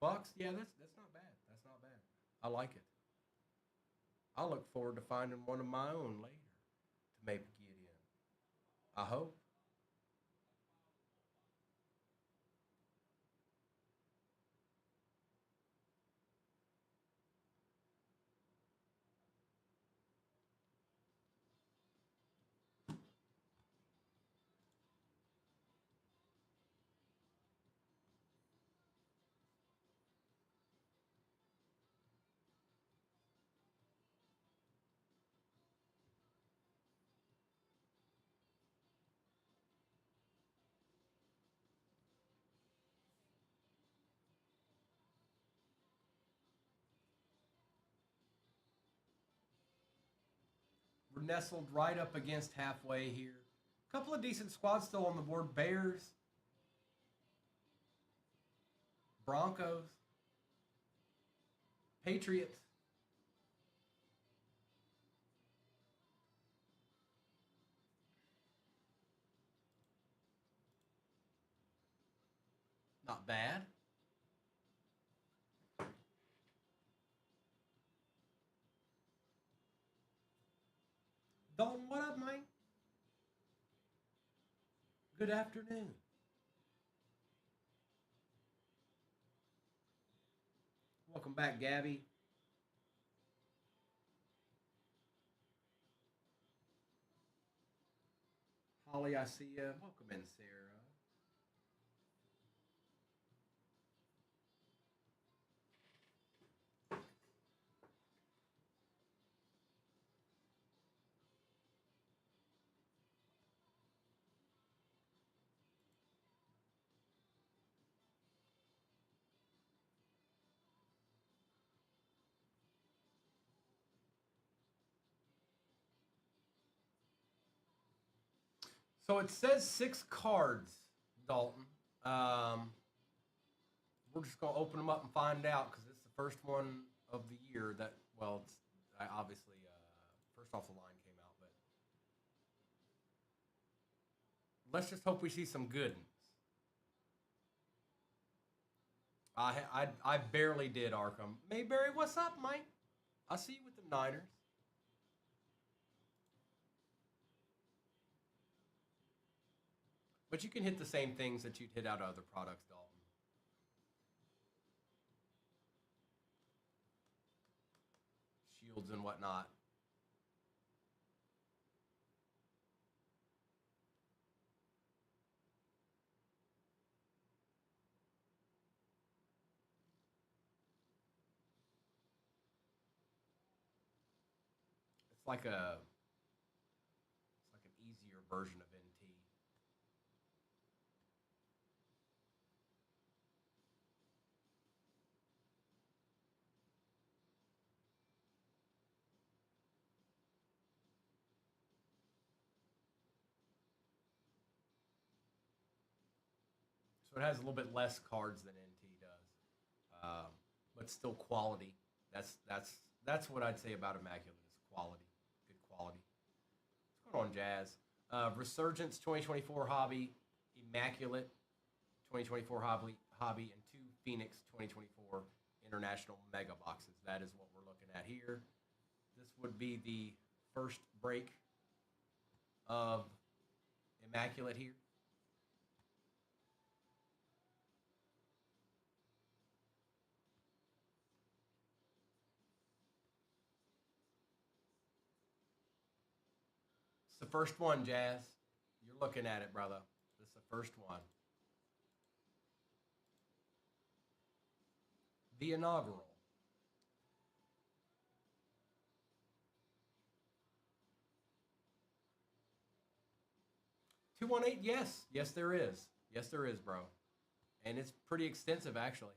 Bucks, yeah, that's not bad. That's not bad. I like it. I look forward to finding one of my own later to maybe get in. I hope. We're nestled right up against halfway here. A couple of decent squads still on the board. Bears, Broncos, Patriots. Not bad. Dalton, what up, Mike? Good afternoon. Welcome back, Gabby. Holly, I see you. Welcome in, Sarah. So it says 6 cards, Dalton. Um, we're just gonna open them up and find out because it's the first one of the year that, well, it's obviously first off the line came out, but let's just hope we see some good ones. I barely did Arkham. Mayberry, what's up, Mike? I see you with the Niners. But you can hit the same things that you'd hit out of other products, Dalton. Shields and whatnot. It's like an easier version of NT. So it has a little bit less cards than NT does, but still quality. That's what I'd say about Immaculate is quality, good quality. What's going on, Jazz? Resurgence 2024 hobby, Immaculate 2024 hobby, and 2 Phoenix 2024 in International Mega Boxes. That is what we're looking at here. This would be the first break of Immaculate here. It's the first one, Jazz. You're looking at it, brother. This is the first one. The inaugural. $218, yes. Yes, there is. Yes, there is, bro. And it's pretty extensive, actually.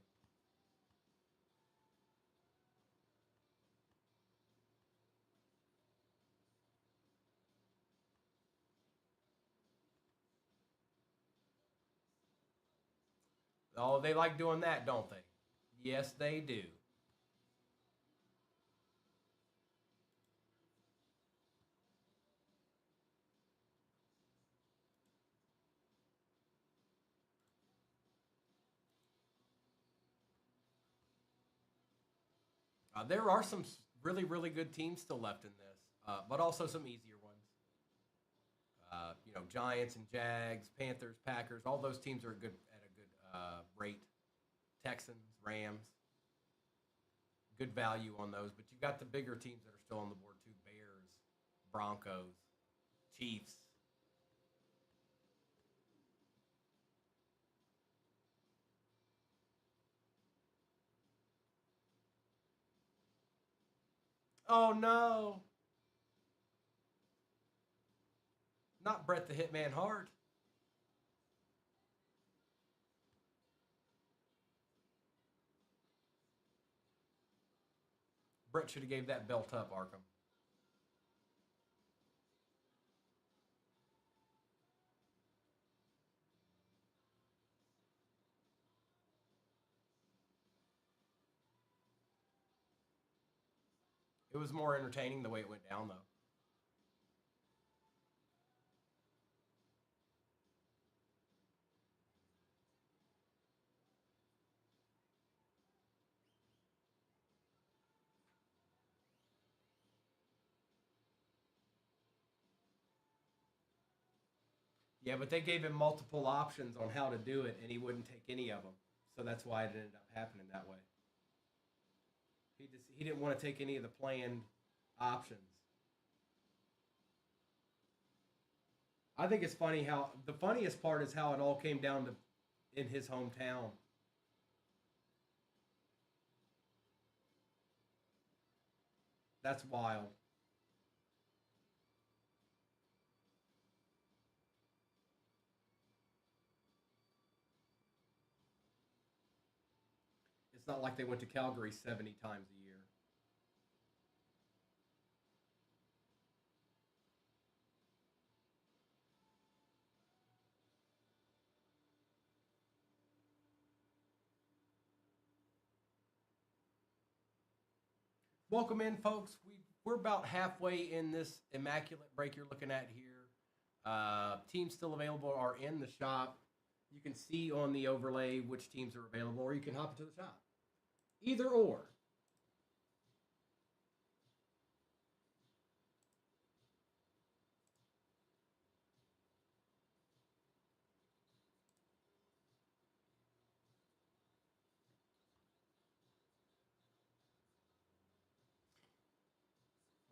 Oh, they like doing that, don't they? Yes, they do. There are some really, really good teams still left in this, but also some easier ones. Giants and Jags, Panthers, Packers, all those teams are at a good rate. Texans, Rams, good value on those. But you've got the bigger teams that are still on the board too: Bears, Broncos, Chiefs. Oh no, not Bret the Hitman Hart. Bret should have gave that belt up, Arkham. It was more entertaining the way it went down, though. Yeah, but they gave him multiple options on how to do it, and he wouldn't take any of them. So that's why it ended up happening that way. He didn't want to take any of the planned options. I think it's funny how the funniest part is how it all came down to in his hometown. That's wild. It's not like they went to Calgary 70 times a year. Welcome in, folks. We're about halfway in this immaculate break you're looking at here. Teams still available are in the shop. You can see on the overlay which teams are available, or you can hop into the shop. Either or.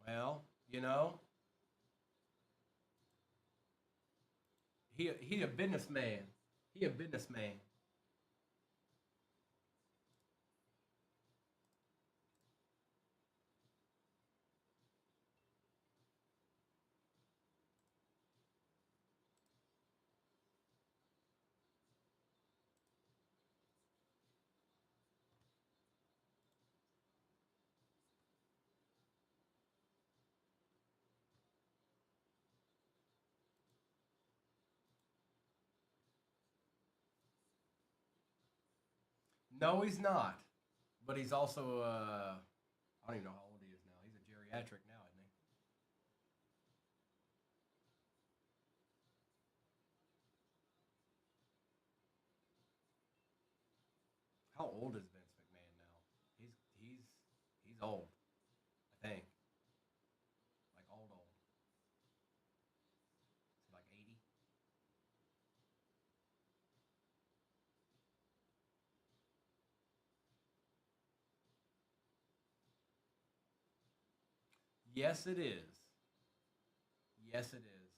Well, he a businessman. He a businessman. No, he's not. But he's also I don't even know how old he is now. He's a geriatric now, isn't he? How old is Vince McMahon now? old, I think. Like old, old. Is like 80? Yes, it is. Yes, it is.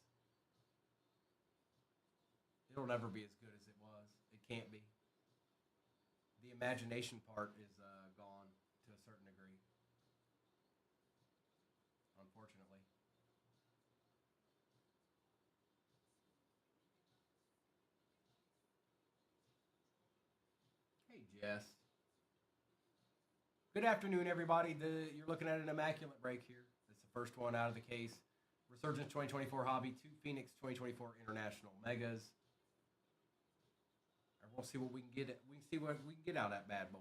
It'll never be as good as it was. It can't be. The imagination part is gone to a certain degree, unfortunately. Hey, Jess. Good afternoon, everybody. You're looking at an immaculate break here. It's the first one out of the case. Resurgence 2024 Hobby, 2 Phoenix 2024 International Megas. And we'll see what we can get. We can see what we can get out of that bad boy.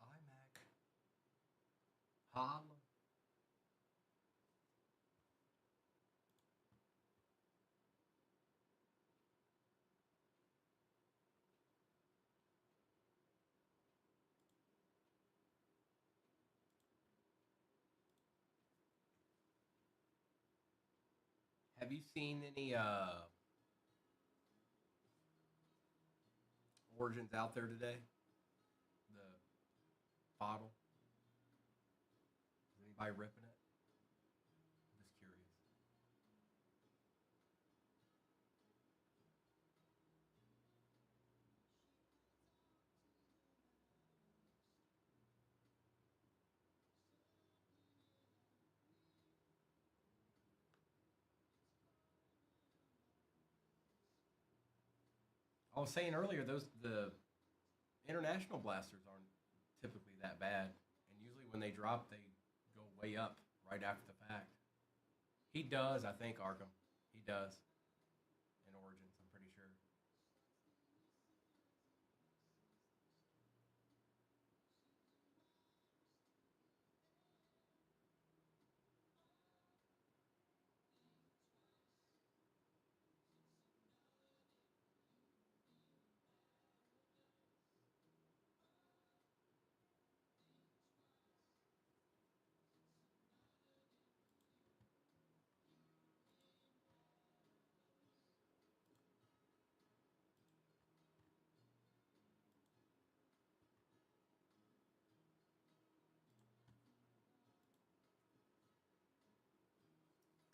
iMac. Holla. Have you seen any origins out there today? The bottle? Is anybody ripping it? I'm just curious. I was saying earlier, the international blasters aren't typically that bad, and usually when they drop, they go way up right after the fact. He does, I think, Arkham. He does in Origins. I'm pretty sure.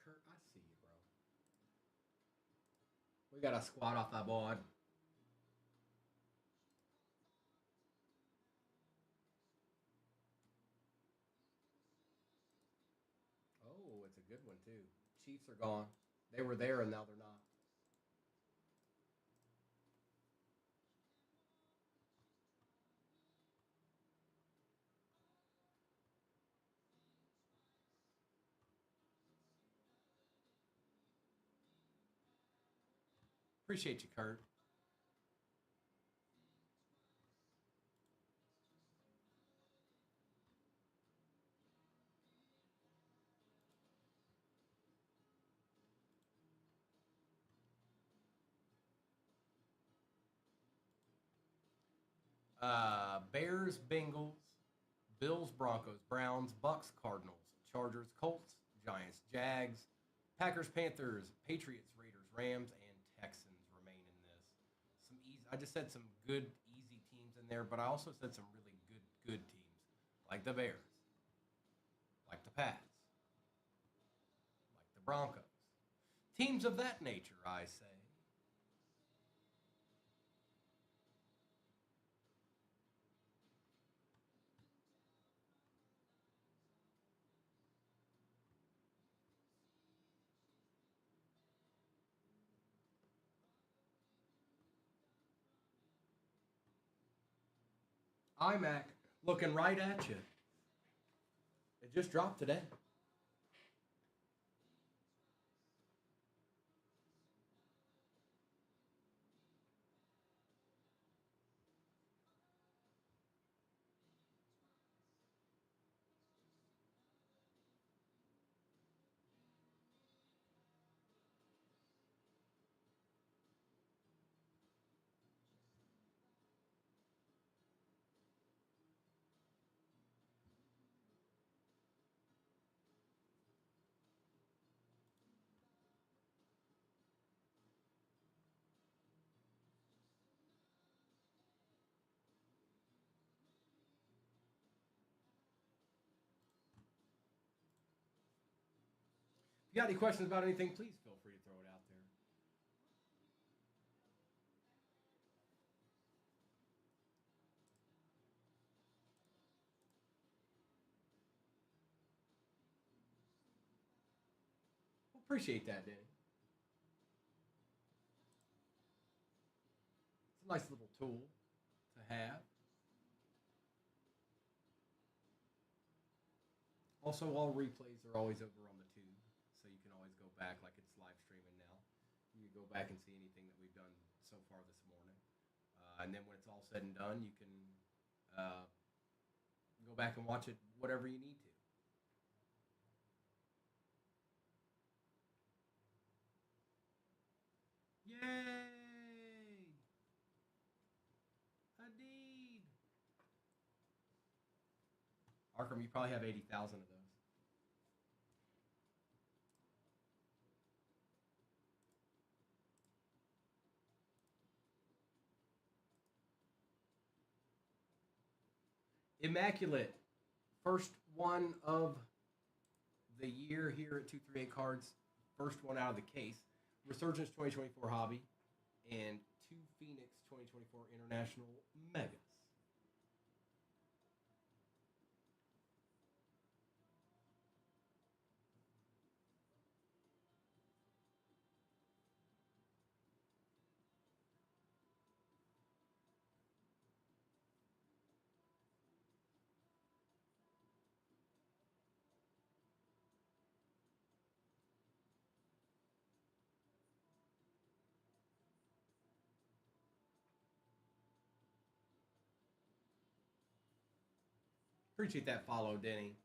Kurt, I see you, bro. We got a squat off that board. Oh, it's a good one too. Chiefs are gone. They were there and now they're not. Appreciate you, Kurt. Bears, Bengals, Bills, Broncos, Browns, Bucks, Cardinals, Chargers, Colts, Giants, Jags, Packers, Panthers, Patriots, Raiders, Rams, and Texans remain in this. Some easy. I just said some good, easy teams in there, but I also said some really good teams, like the Bears, like the Pats, like the Broncos. Teams of that nature, I say. iMac looking right at you. It just dropped today. If you got any questions about anything, please feel free to throw it out there. Well, appreciate that, Danny. It's a nice little tool to have. Also, all replays are always over on the tube, so you can always go back like it's live streaming now. You can go back and see anything that we've done so far this morning. And then when it's all said and done, you can go back and watch it whatever you need to. Yay! Indeed. Arkham, you probably have 80,000 of those. Immaculate. First one of the year here at 238 Cards. First one out of the case. Resurgence 2024 Hobby. And 2 Phoenix 2024 International Megas. Appreciate that follow, Denny.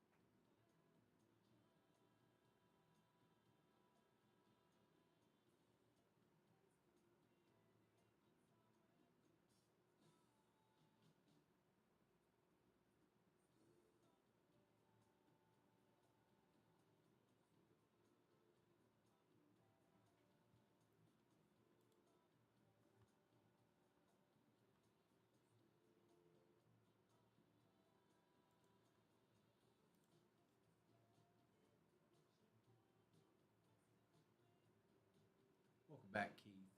Welcome back, Keith.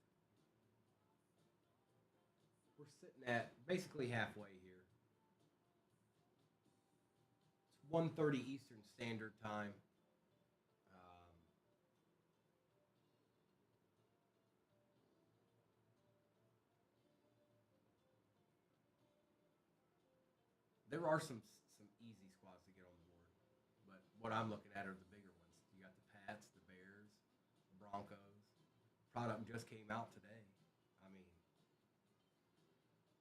We're sitting at basically halfway here. It's 1:30 Eastern Standard Time. There are some easy squads to get on the board, but what I'm looking at are the bigger ones. You got the Pats, the Bears, the Broncos. Product just came out today. I mean,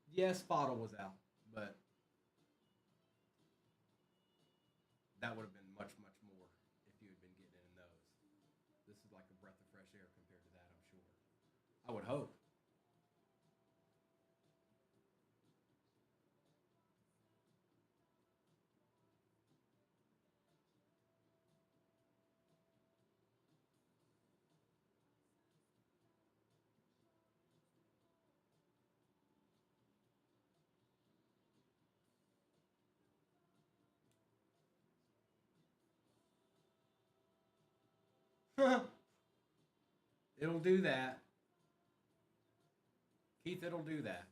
yes, Bottle was out, but that would have been much more if you had been getting in those. This is like a breath of fresh air compared to that, I'm sure. I would hope. It'll do that. Keith, it'll do that.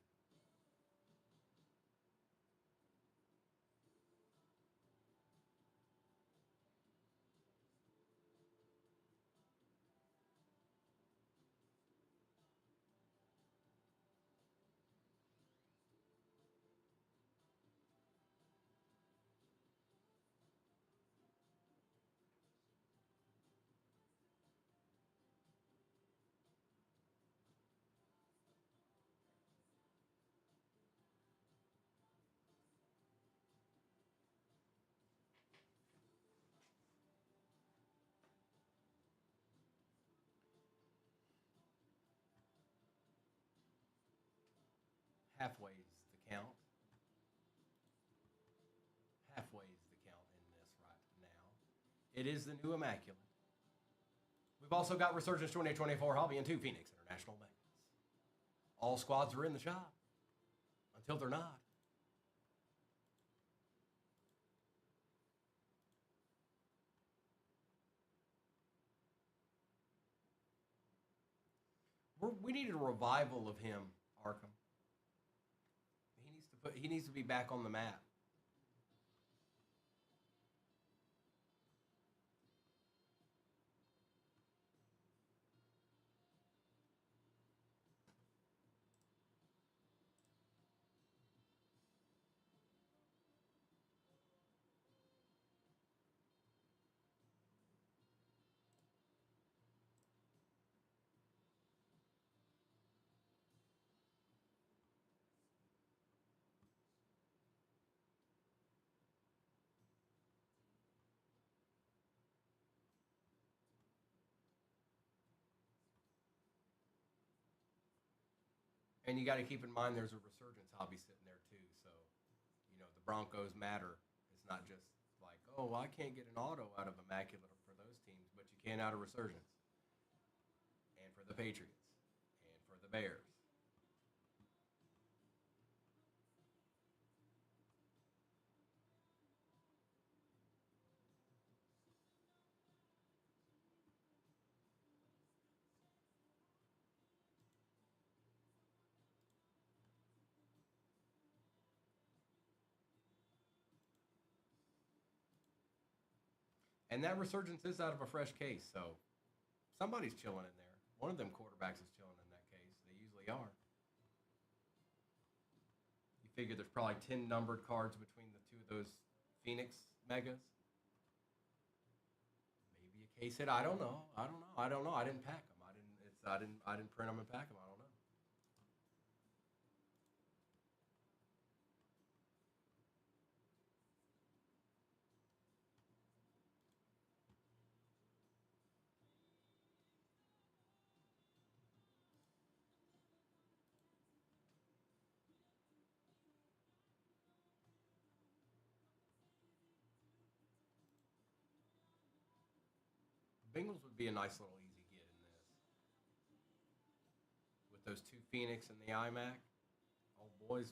halfway's the count. Halfway's the count in this right now. It is the new Immaculate. We've also got Resurgence 2024 Hobby and 2 Phoenix International Megas. All squads are in the shop until they're not. We needed a revival of him, Arkham. He needs to be back on the map. And you got to keep in mind there's a Resurgence hobby sitting there too. So, the Broncos matter. It's not just like, oh, well, I can't get an auto out of Immaculate for those teams, but you can out of Resurgence. And for the Patriots. And for the Bears. And that Resurgence is out of a fresh case, so somebody's chilling in there. One of them quarterbacks is chilling in that case. They usually are. You figure there's probably 10 numbered cards between the two of those Phoenix Megas. Maybe a case hit. I don't know. I didn't pack them. I didn't print them and pack them. I don't know. Bengals would be a nice little easy get in this. With those 2 Phoenix and the iMac. Old boys,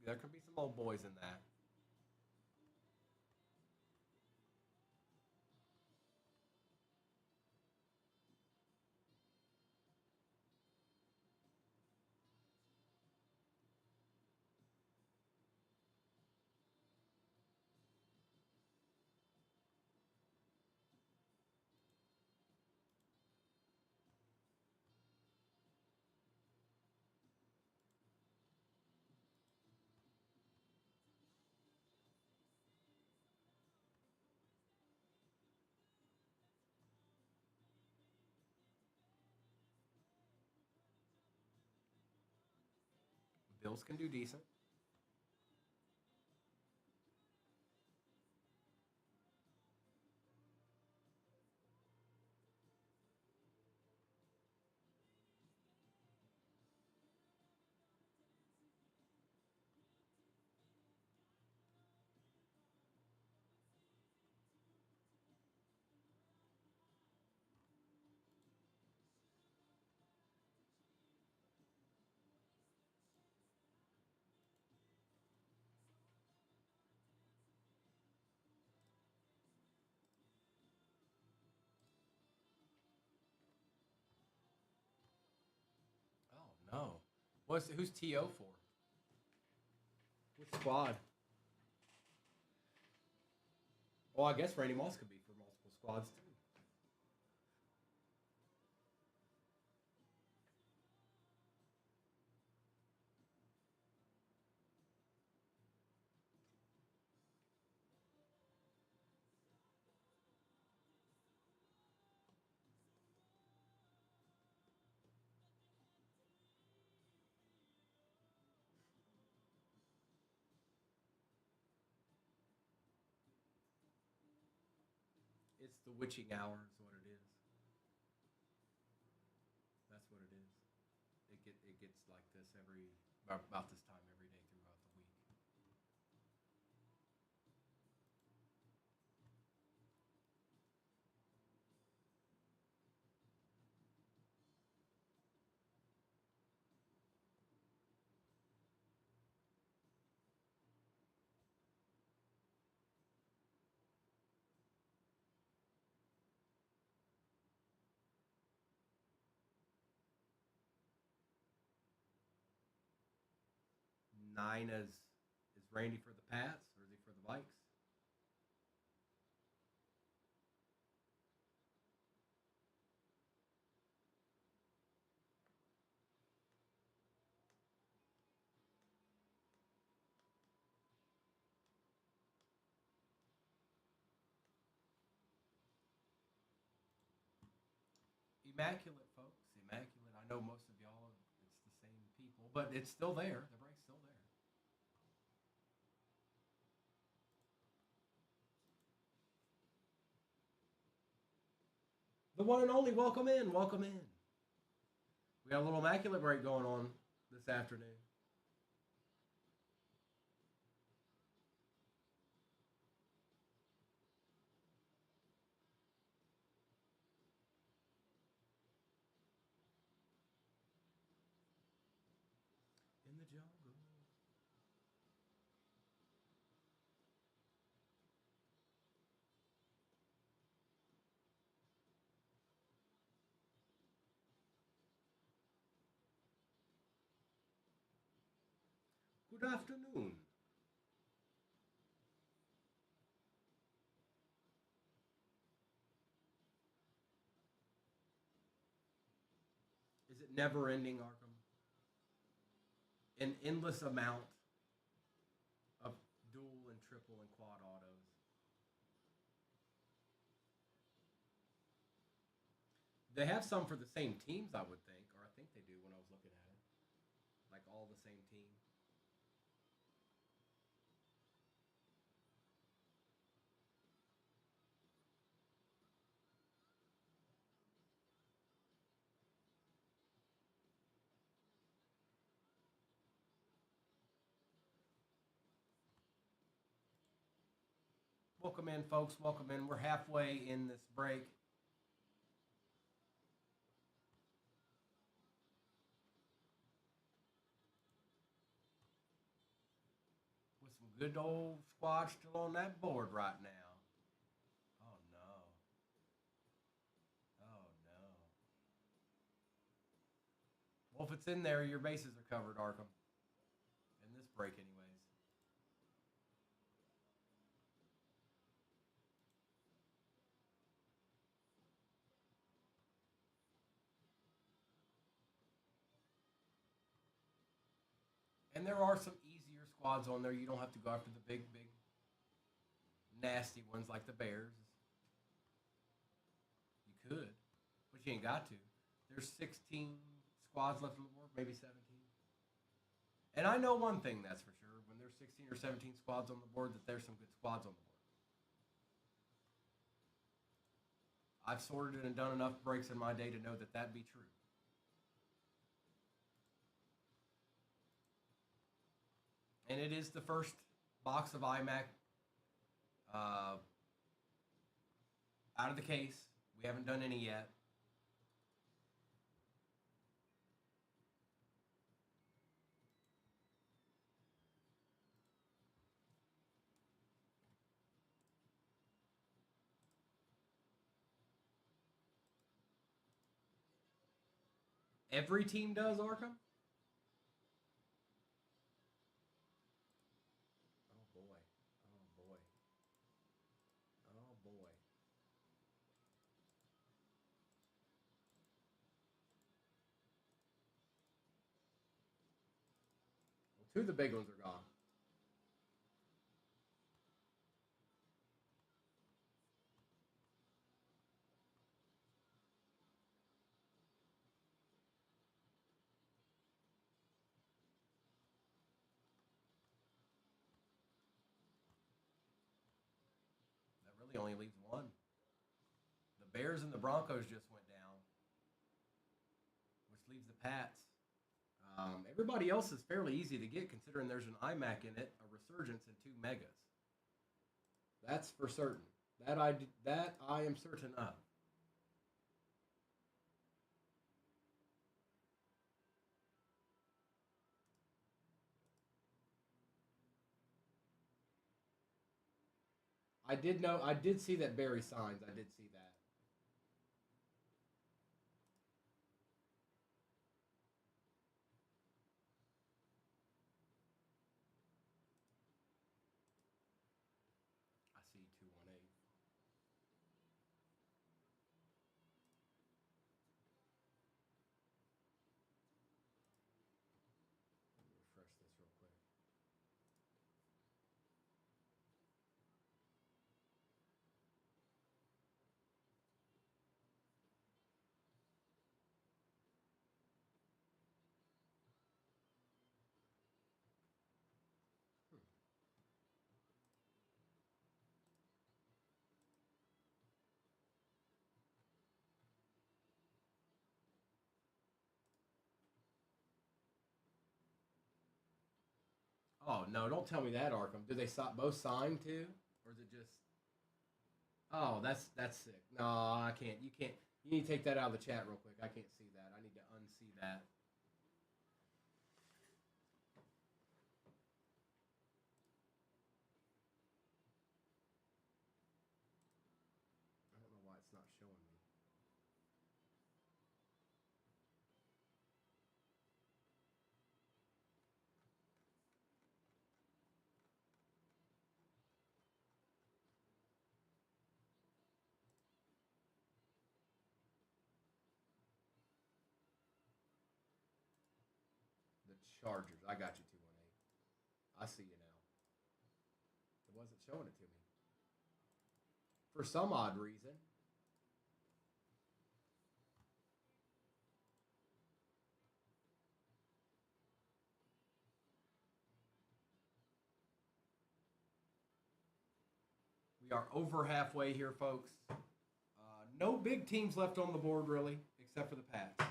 there could be some old boys in that. Bills can do decent. Oh no. Who's TO for? Which squad? Well, I guess Randy Moss could be for multiple squads too. It's the witching hour is what it is. That's what it is. It gets like this every about this time every day throughout the week. Nine is Randy for the Pats or is he for the Vikes? Immaculate, folks. Immaculate. I know most of y'all, it's the same people, but it's still there. The break's still there. The one and only, welcome in, welcome in. We got a little Immaculate break going on this afternoon. In the jungle. Good afternoon. Is it never ending, Arkham? An endless amount of dual and triple and quad autos. They have some for the same teams, I would think, or I think they do when I was looking at it. Like all the same team. Welcome in, folks. Welcome in. We're halfway in this break. With some good old squad still on that board right now. Oh, no. Oh, no. Well, if it's in there, your bases are covered, Arkham. In this break, anyways. And there are some easier squads on there. You don't have to go after the big, nasty ones like the Bears. You could, but you ain't got to. There's 16 squads left on the board, maybe 17. And I know one thing, that's for sure. When there's 16 or 17 squads on the board, that there's some good squads on the board. I've sorted and done enough breaks in my day to know that that be true. And it is the first box of iMac out of the case. We haven't done any yet. Every team does, Arkham? Oh, boy. Oh, boy. Oh, boy. Well, two of the big ones are gone. That really only leaves one. The Bears and the Broncos just went down, which leaves the Pats Everybody else is fairly easy to get considering there's an iMac in it, a Resurgence, and 2 Megas. That's for certain. That I am certain of. I did see that Barry signs. I did see that. I see 218. Let me refresh this real quick. Oh no! Don't tell me that, Arkham. Do they both sign too, or is it just? Oh, that's sick. No, I can't. You can't. You need to take that out of the chat real quick. I can't see that. I need to unsee that. I don't know why it's not showing me. The Chargers. I got you 218. I see you now. It wasn't showing it to me for some odd reason. We are over halfway here, folks. No big teams left on the board, really, except for the Pats. I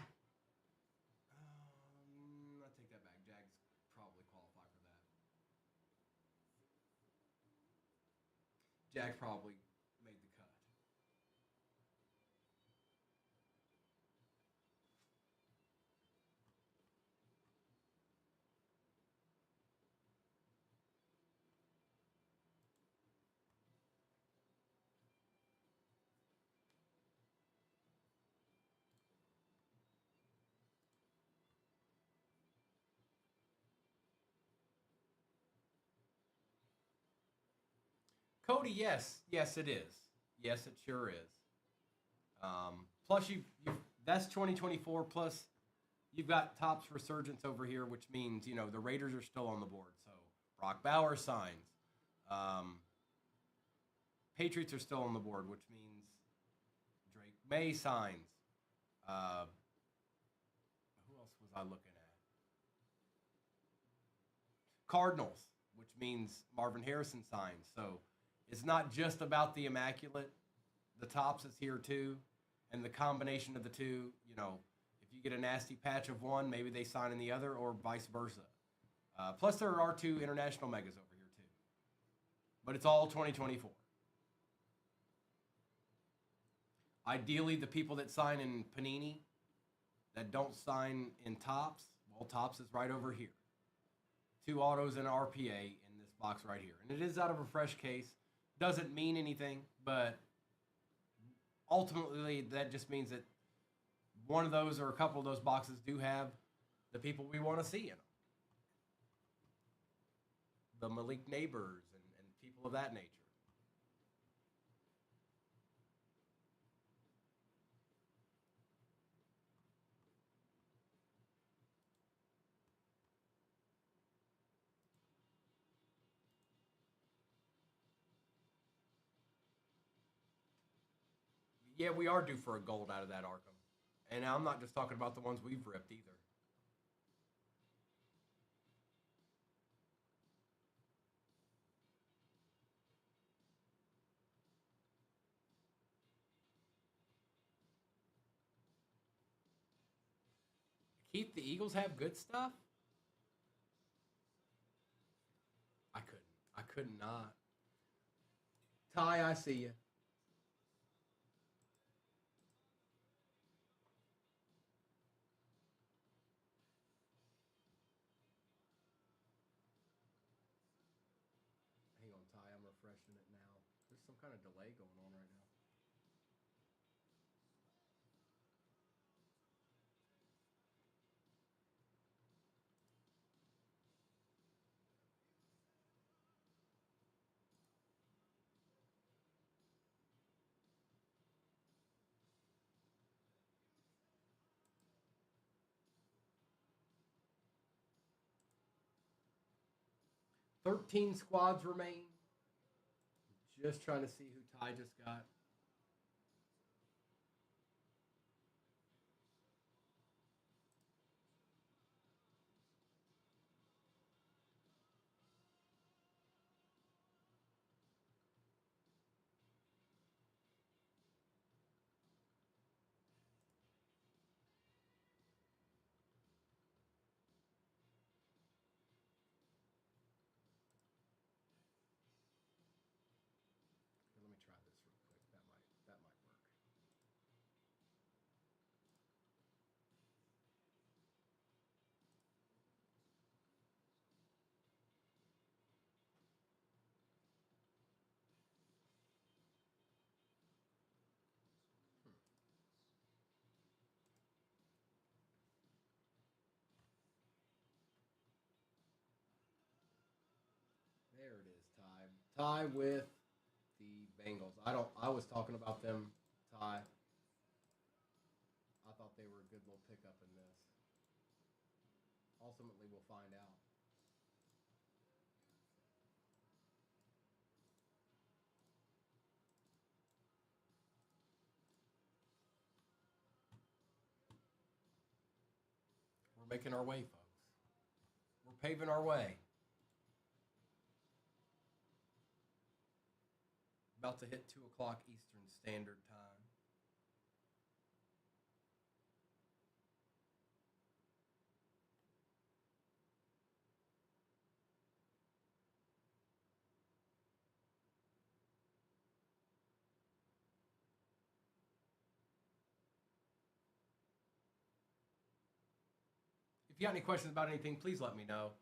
take that back. Jags probably qualify for that. Jags probably made the cut. Cody, yes, yes, it is. Yes, it sure is. Plus, that's 2024. Plus, you've got Topps Resurgence over here, which means the Raiders are still on the board. So Brock Bauer signs. Patriots are still on the board, which means Drake May signs. Who else was I looking at? Cardinals, which means Marvin Harrison signs. So it's not just about the immaculate. The Topps is here too, and the combination of the two. If you get a nasty patch of one, maybe they sign in the other, or vice versa. Plus, there are 2 international megas over here too, but it's all 2024. Ideally, the people that sign in Panini that don't sign in Topps, well, Topps is right over here. 2 autos and RPA in this box right here. And it is out of a fresh case. Doesn't mean anything, but ultimately that just means that one of those or a couple of those boxes do have the people we want to see in them. The Malik Neighbors and people of that nature. Yeah, we are due for a gold out of that Arkham. And I'm not just talking about the ones we've ripped either. Keith, the Eagles have good stuff? I couldn't. I could not. Ty, I see you. Hang on, Ty. I'm refreshing it now. There's some kind of delay going on right now. "13 squads remain." Just trying to see who Ty just got. Here, let me try this real quick. That might work. There it is, Ty. Ty with the Bengals. I was talking about them, Ty. I thought they were a good little pickup in this. Ultimately, we'll find out. We're making our way, folks. We're paving our way. About to hit 2 o'clock Eastern Standard Time. If you got any questions about anything, please let me know.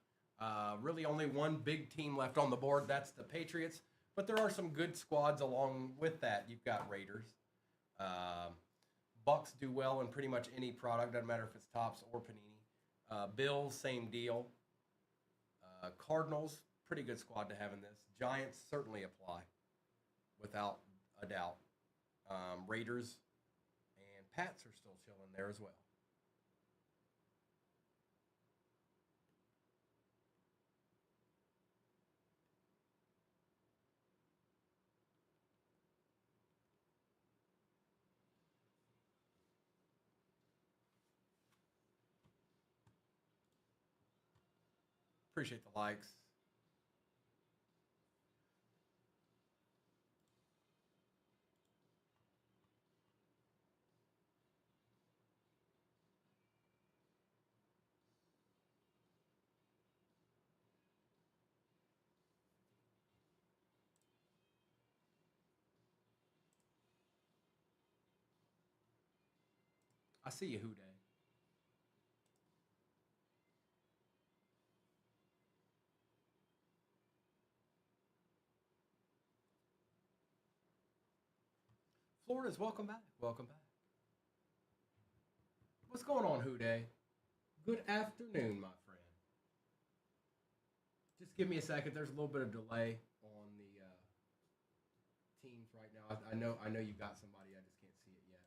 Really only one big team left on the board. That's the Patriots. But there are some good squads along with that. You've got Raiders. Bucks do well in pretty much any product. Doesn't matter if it's Topps or Panini. Bills, same deal. Cardinals, pretty good squad to have in this. Giants certainly apply, without a doubt. Raiders and Pats are still chilling there as well. Appreciate the likes. I see you, Houday. Florida's welcome back. Welcome back. What's going on, Houday? Good afternoon, my friend. Just give me a second. There's a little bit of delay on the teams right now. I know you got somebody. I just can't see it yet.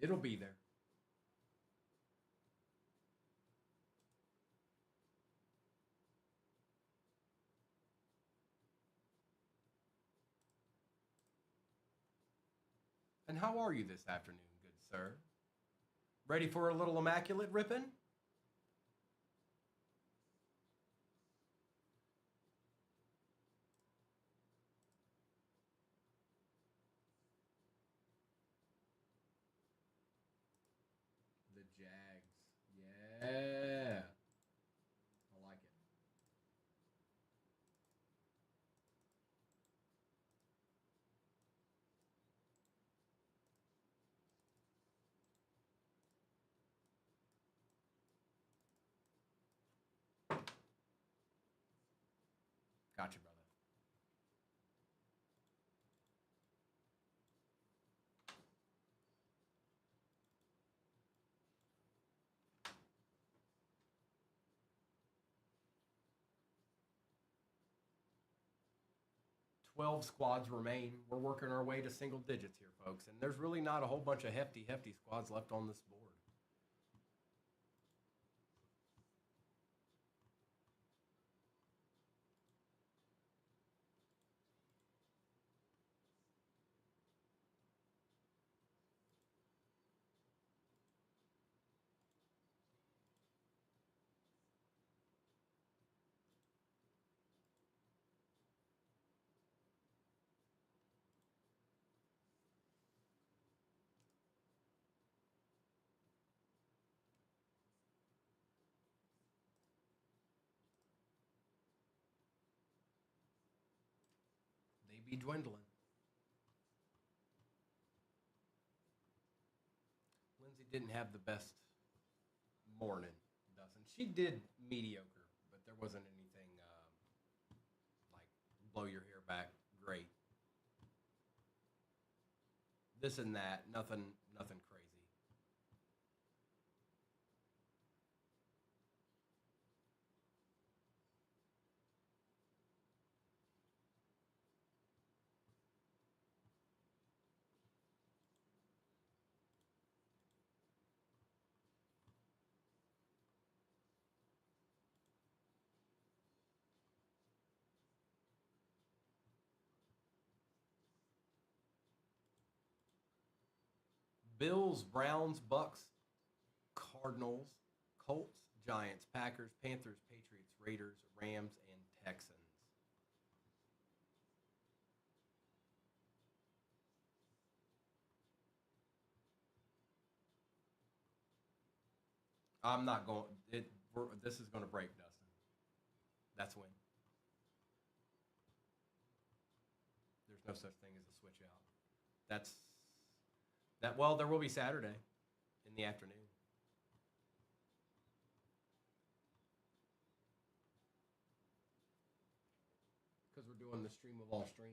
It'll be there. And how are you this afternoon, good sir? Ready for a little immaculate ripping? 12 squads remain. We're working our way to single digits here, folks. And there's really not a whole bunch of hefty squads left on this board. They be dwindling. Lindsay didn't have the best morning, Dustin. She did mediocre, but there wasn't anything like blow your hair back great. This and that, nothing crazy. Bills, Browns, Bucks, Cardinals, Colts, Giants, Packers, Panthers, Patriots, Raiders, Rams, and Texans. I'm not going. This is going to break, Dustin. That's when. There's no such thing as a switch out. That's that. Well, there will be Saturday in the afternoon. Because we're doing the stream of all streams.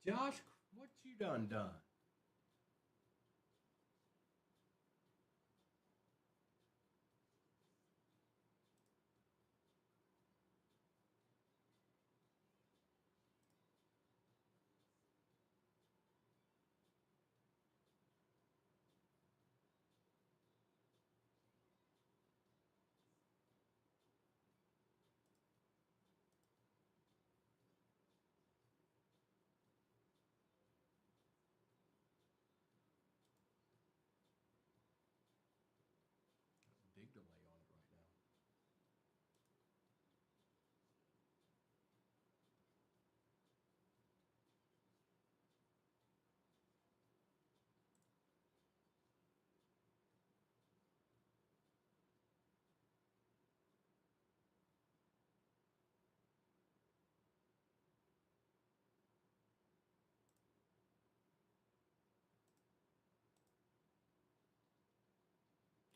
Josh, what you done? Big delay on it right now.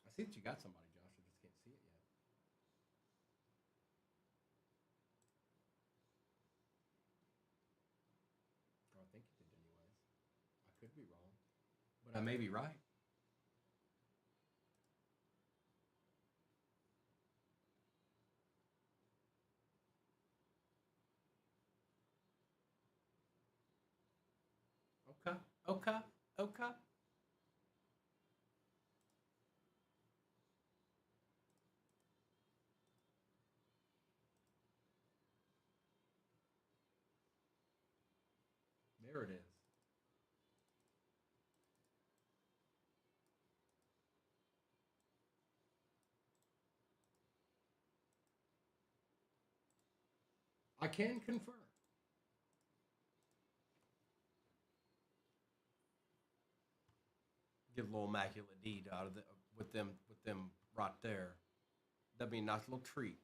I see that you got somebody, Josh. I just can't see it yet. Or I think you did anyways. I could be wrong, but I may be right. Okay, okay, okay. There it is. I can confirm. Get a little immaculate deed out of the with them right there. That'd be a nice little treat,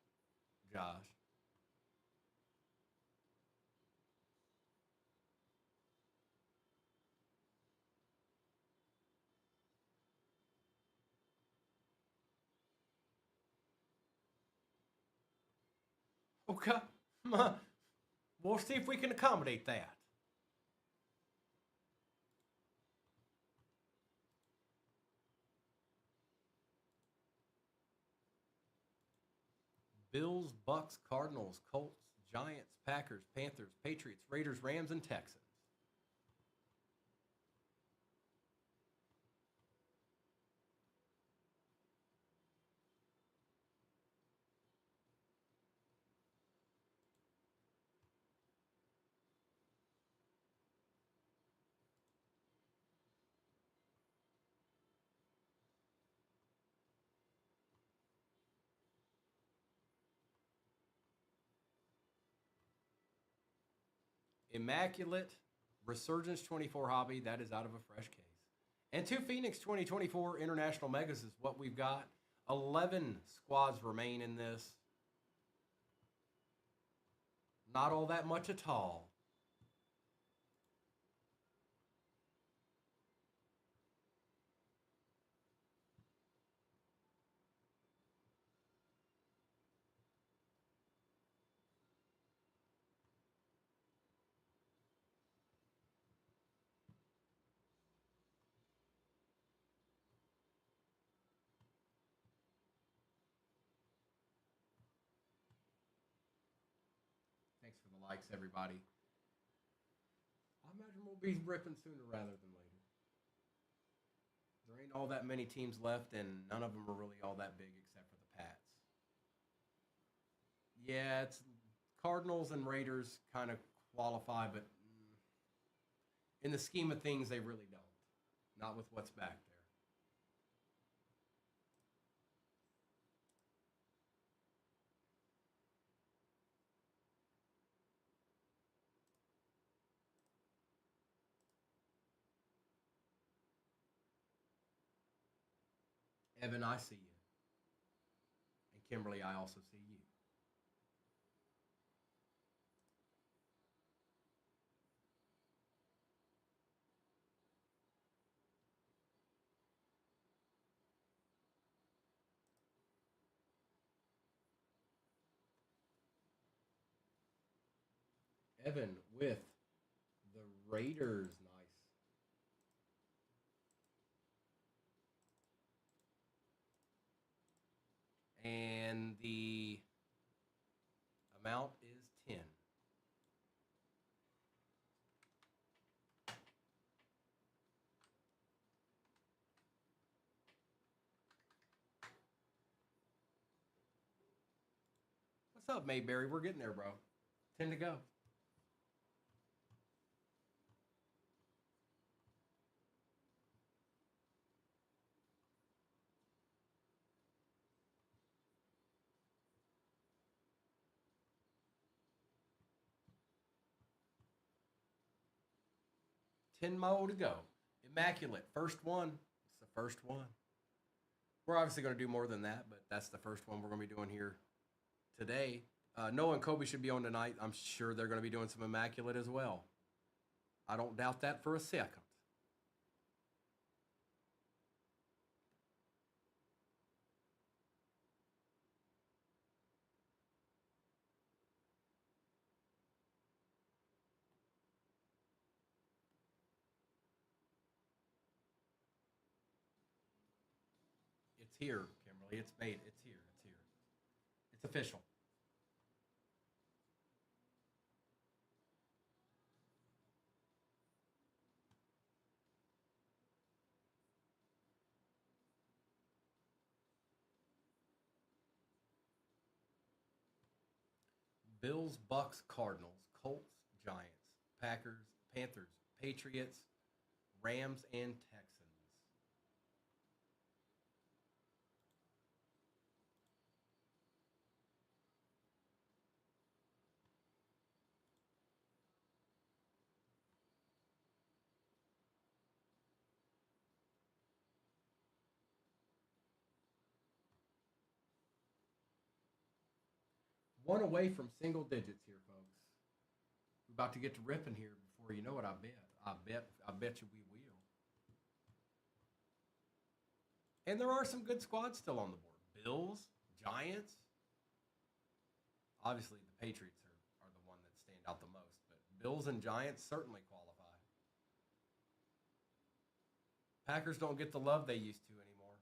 Josh. Okay. We'll see if we can accommodate that. Bills, Bucks, Cardinals, Colts, Giants, Packers, Panthers, Patriots, Raiders, Rams, and Texans. Immaculate Resurgence 24 Hobby, that is out of a fresh case. And 2 Phoenix 2024 International Megas is what we've got. 11 squads remain in this. Not all that much at all. Thanks for the likes, everybody. I imagine we'll be ripping sooner rather than later. There ain't all that many teams left, and none of them are really all that big except for the Pats. Yeah, it's Cardinals and Raiders kind of qualify, but in the scheme of things, they really don't. Not with what's back there. Evan, I see you. And Kimberly, I also see you. Evan with the Raiders. Nice. And the amount is 10. What's up, Mayberry? We're getting there, bro. 10 to go. Ten more to go. Immaculate. First one. It's the first one. We're obviously going to do more than that, but that's the first one we're going to be doing here today. Noah and Kobe should be on tonight. I'm sure they're going to be doing some Immaculate as well. I don't doubt that for a second. It's here, Kimberly. It's made. It's here. It's here. It's official. Bills, Bucks, Cardinals, Colts, Giants, Packers, Panthers, Patriots, Rams, and Texans. One away from single digits here, folks. We're about to get to ripping here before you know it, I bet. I bet you we will. And there are some good squads still on the board. Bills, Giants. Obviously, the Patriots are the one that stand out the most, but Bills and Giants certainly qualify. Packers don't get the love they used to anymore.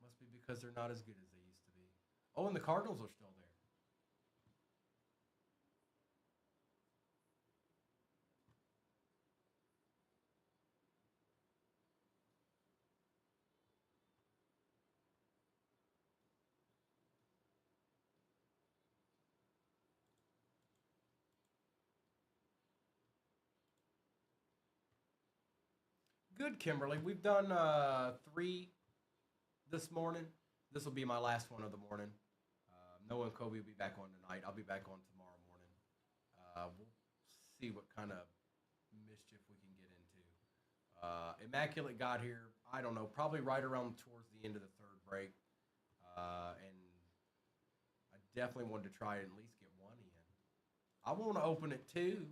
Must be because they're not as good as they used to be. Oh, and the Cardinals are still there. Good, Kimberly. We've done 3 this morning. This will be my last one of the morning. Noah and Kobe will be back on tonight. I'll be back on tomorrow morning. We'll see what kind of mischief we can get into. Immaculate got here, I don't know, probably right around towards the end of the third break. And I definitely wanted to try and at least get one in. I want to open it too.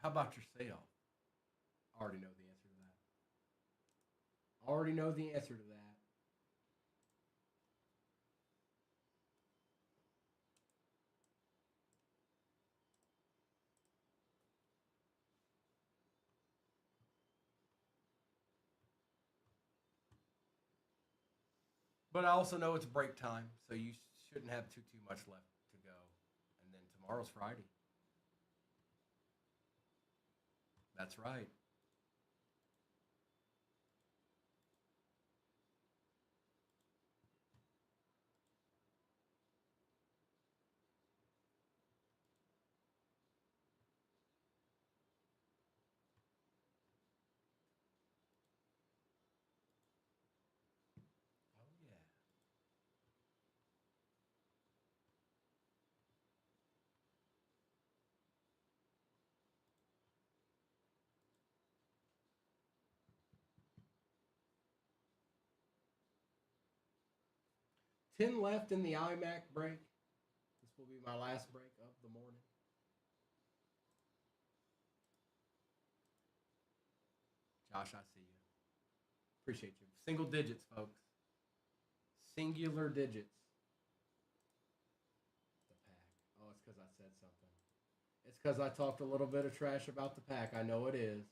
How about yourself? I already know the answer to that. Already know the answer to that. But I also know it's break time, so you shouldn't have too much left to go. And then tomorrow's Friday. That's right. Oh yeah. 10 left in the iMac break. This will be my last break of the morning. Josh, I see you. Appreciate you. Single digits, folks. Singular digits. The pack. Oh, it's because I said something. It's because I talked a little bit of trash about the pack. I know it is.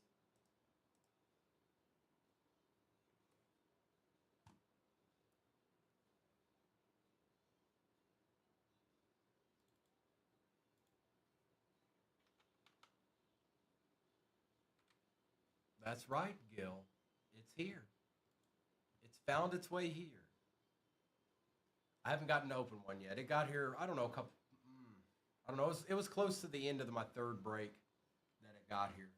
That's right, Gil. It's here. It's found its way here. I haven't gotten to open one yet. It got here, I don't know, I don't know. It was close to the end of my third break that it got here.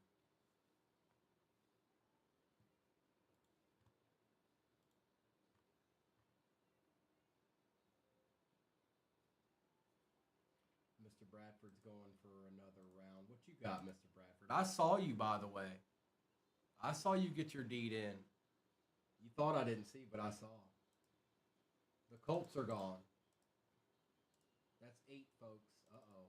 Mr. Bradford's going for another round. What you got, Mr. Bradford? I saw you, by the way. I saw you get your deed in. You thought I didn't see, but I saw. The Colts are gone. That's 8, folks. Uh-oh.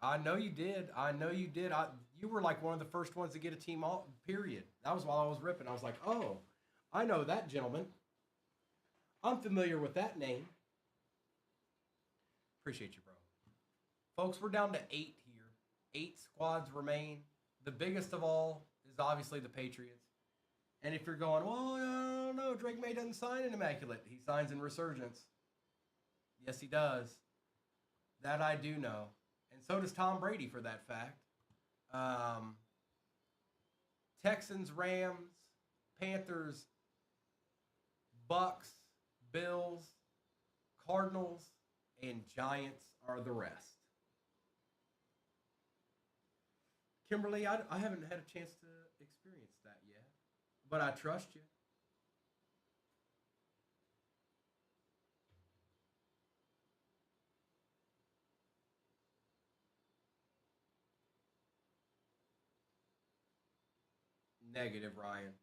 I know you did. I know you did. You were like one of the first ones to get a team all, period. That was while I was ripping. I was like, oh, I know that gentleman. I'm familiar with that name. Appreciate you, bro. Folks, we're down to 8 here. 8 squads remain. The biggest of all is obviously the Patriots. And if you're going, well, I don't know, Drake May doesn't sign in Immaculate. He signs in Resurgence. Yes, he does. That I do know. And so does Tom Brady, for that fact. Texans, Rams, Panthers, Bucks, Bills, Cardinals, and Giants are the rest. Kimberly, I haven't had a chance to experience that yet, but I trust you. Negative, Ryan.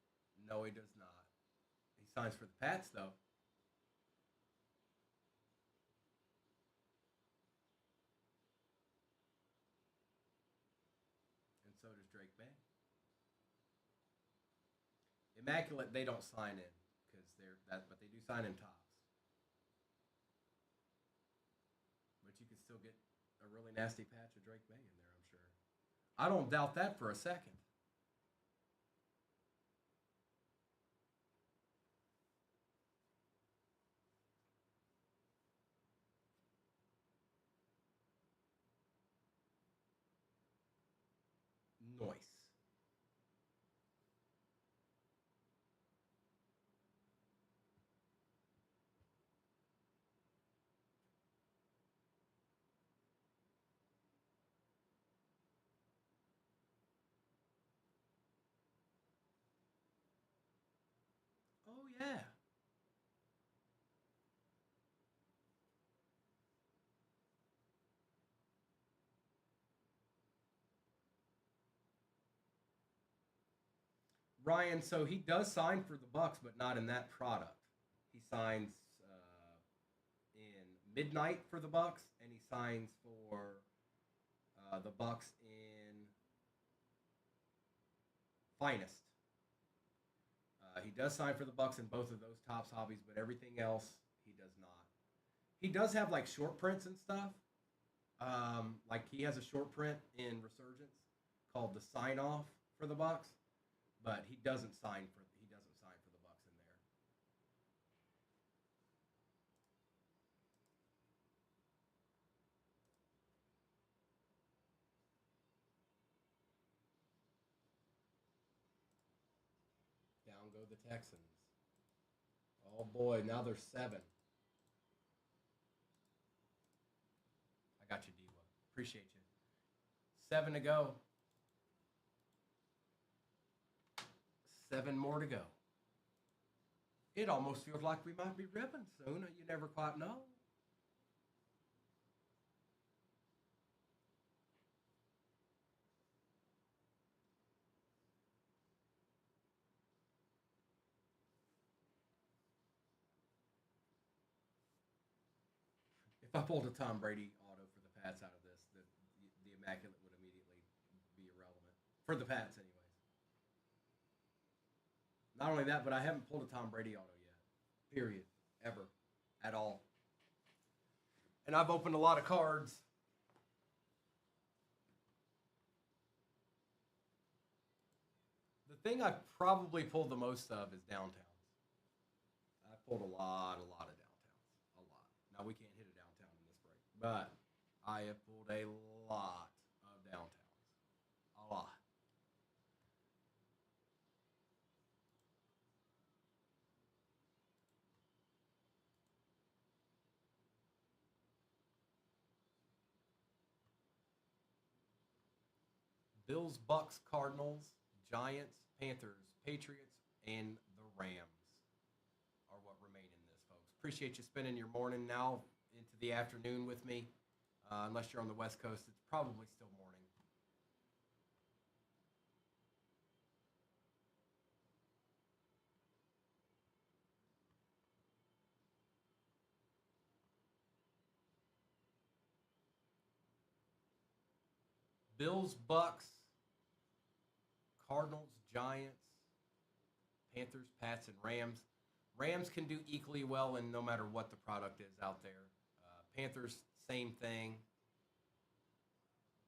No, he does not. He signs for the Pats, though. Immaculate, they don't sign in because they're that, but they do sign in tops. But you can still get a really nasty patch of Drake May in there, I'm sure. I don't doubt that for a second. Noise. Oh yeah. Ryan, so he does sign for the Bucks, but not in that product. He signs in Midnight for the Bucks, and he signs for the Bucks in Finest. He does sign for the Bucks in both of those tops hobbies, but everything else he does not. He does have like short prints and stuff. Like he has a short print in Resurgence called the Sign Off for the Bucks, but he doesn't sign for the Bucks in there. Down go the Texans. Oh boy, now they're 7. I got you, Diva. Appreciate you. 7 to go. 7 more to go. It almost feels like we might be ripping soon. You never quite know. If I pulled a Tom Brady auto for the Pats out of this, the Immaculate would immediately be irrelevant. For the Pats, anyways. Not only that, but I haven't pulled a Tom Brady auto yet. Period. Ever. At all. And I've opened a lot of cards. The thing I probably pulled the most of is downtowns. I pulled a lot of downtowns. A lot. Now, we can't hit a downtown in this break, but I have pulled a lot of downtowns. A lot. Bills, Bucks, Cardinals, Giants, Panthers, Patriots, and the Rams are what remain in this, folks. Appreciate you spending your morning now into the afternoon with me. Unless you're on the West Coast, it's probably still morning. Bills, Bucks, Cardinals, Giants, Panthers, Pats, and Rams. Rams can do equally well in no matter what the product is out there. Panthers, same thing.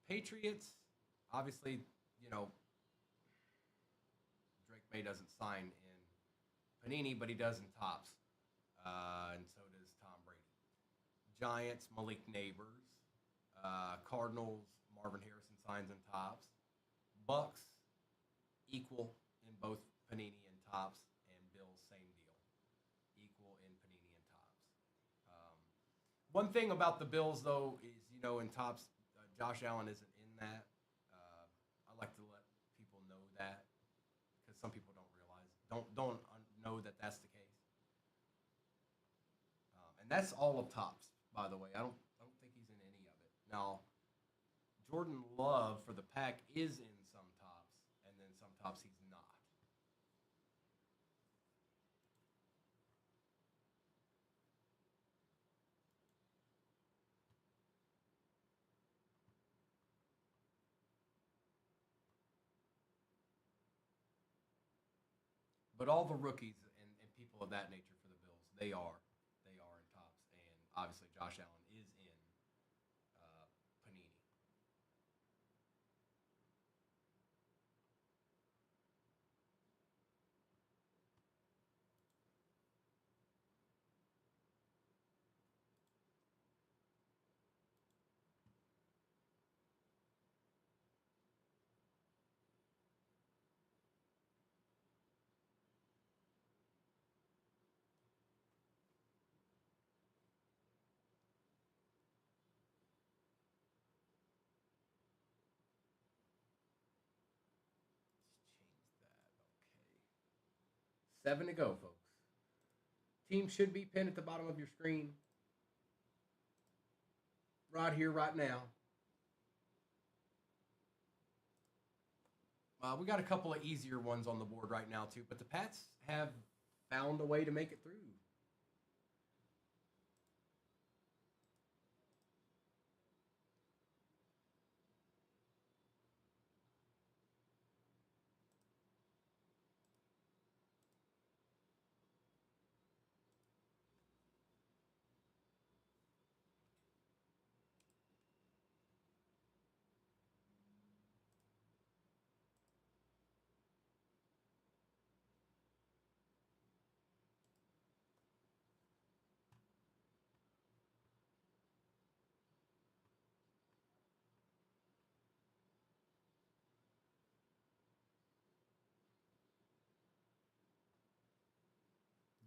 Patriots, obviously, you know, Drake May doesn't sign in Panini, but he does in tops. And so does Tom Brady. Giants, Malik Neighbors. Cardinals, Marvin Harrison signs in tops. Bucks, equal in both Panini and tops. And Bills, same deal. Equal in Panini and tops. One thing about the Bills, though, is, you know, in tops, Josh Allen isn't in that. I like to let people know that because some people don't realize, don't know that that's the case. And that's all of tops, by the way. I don't think he's in any of it. Now, Jordan Love for the Pack is in some tops, and then some tops he's not. But all the rookies and people of that nature for the Bills, they are in tops, and obviously Josh Allen is in Panini. Let's change that. Okay. 7 to go, folks. Team should be pinned at the bottom of your screen. Right here, right now. We got a couple of easier ones on the board right now, too, but the Pats have found a way to make it through.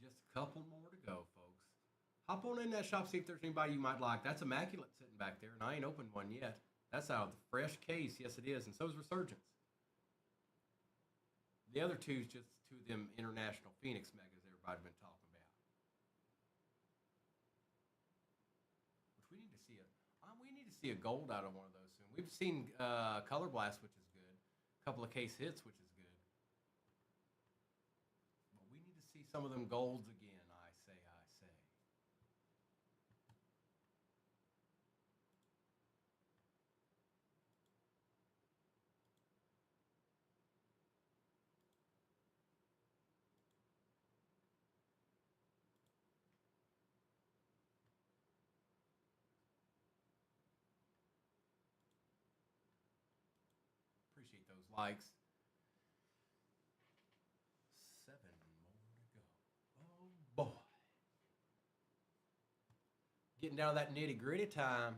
Just a couple more to go, folks. Hop on in that shop, see if there's anybody you might like. That's Immaculate sitting back there, and I ain't opened one yet. That's out of the fresh case. Yes, it is, and so is Resurgence. The other two is just two of them international Phoenix megas everybody's been talking about. Which we need to see a gold out of one of those soon. We've seen Color Blast, which is good. A couple of case hits, which is good. But we need to see some of them golds again. I say. Appreciate those likes. 7 more to go. Oh boy. Getting down to that nitty gritty time.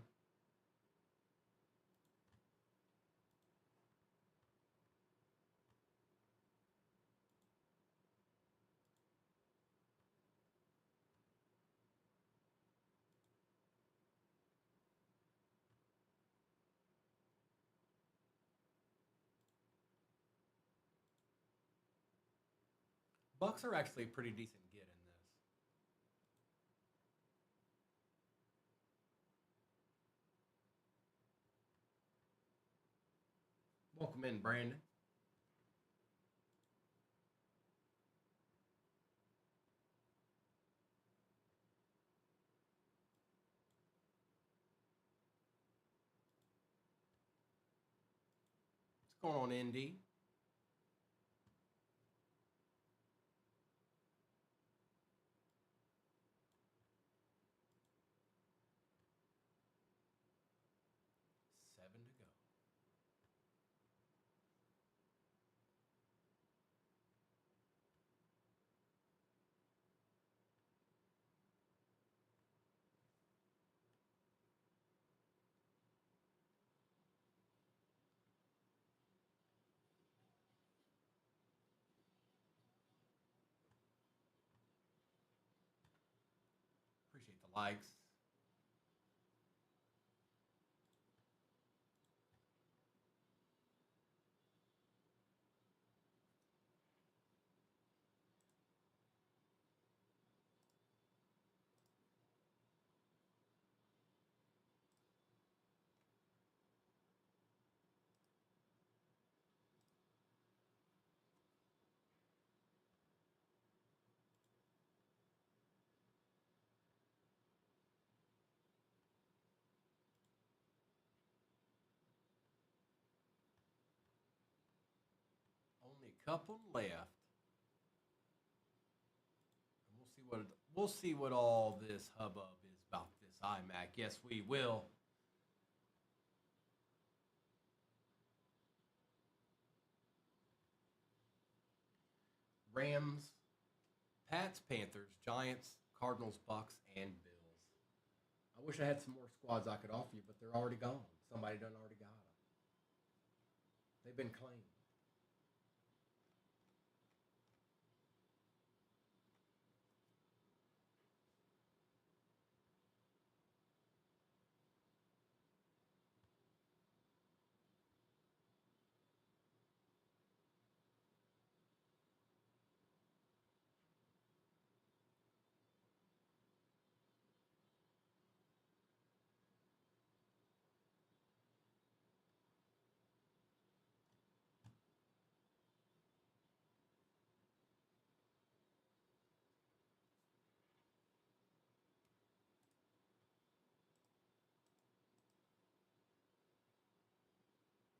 Bucks are actually a pretty decent get in this. Welcome in, Brandon. What's going on, ND? Seven to go. Appreciate the likes. Only a couple left. we'll see what all this hubbub is about this iMac. Yes, we will. Rams, Pats, Panthers, Giants, Cardinals, Bucks, and Bills. I wish I had some more squads I could offer you, but they're already gone. Somebody done already got them. They've been claimed.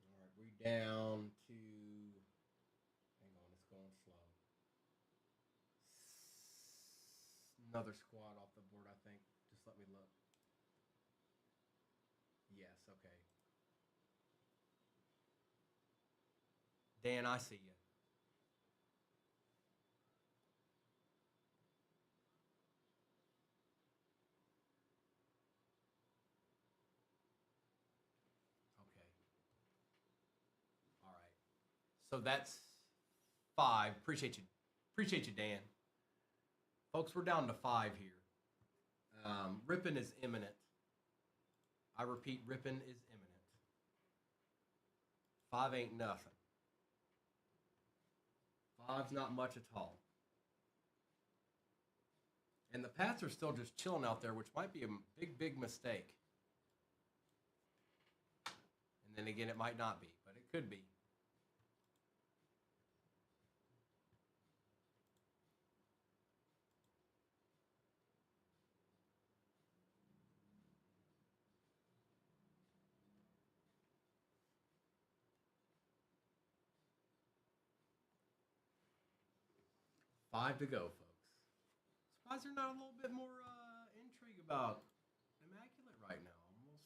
All right, we down to. Hang on, it's going slow. Another squad off the board, I think. Just let me look. Yes, okay. Dan, I see you. Okay. All right. So that's 5. Appreciate you. Appreciate you, Dan. Folks, we're down to 5 here. Ripping is imminent. I repeat, ripping is imminent. 5 ain't nothing. 5's not much at all. And the Pats are still just chilling out there, which might be a big, big mistake. And then again, it might not be, but it could be. Five to go, folks. Surprised there's not a little bit more intrigue about Immaculate right now. I'm a little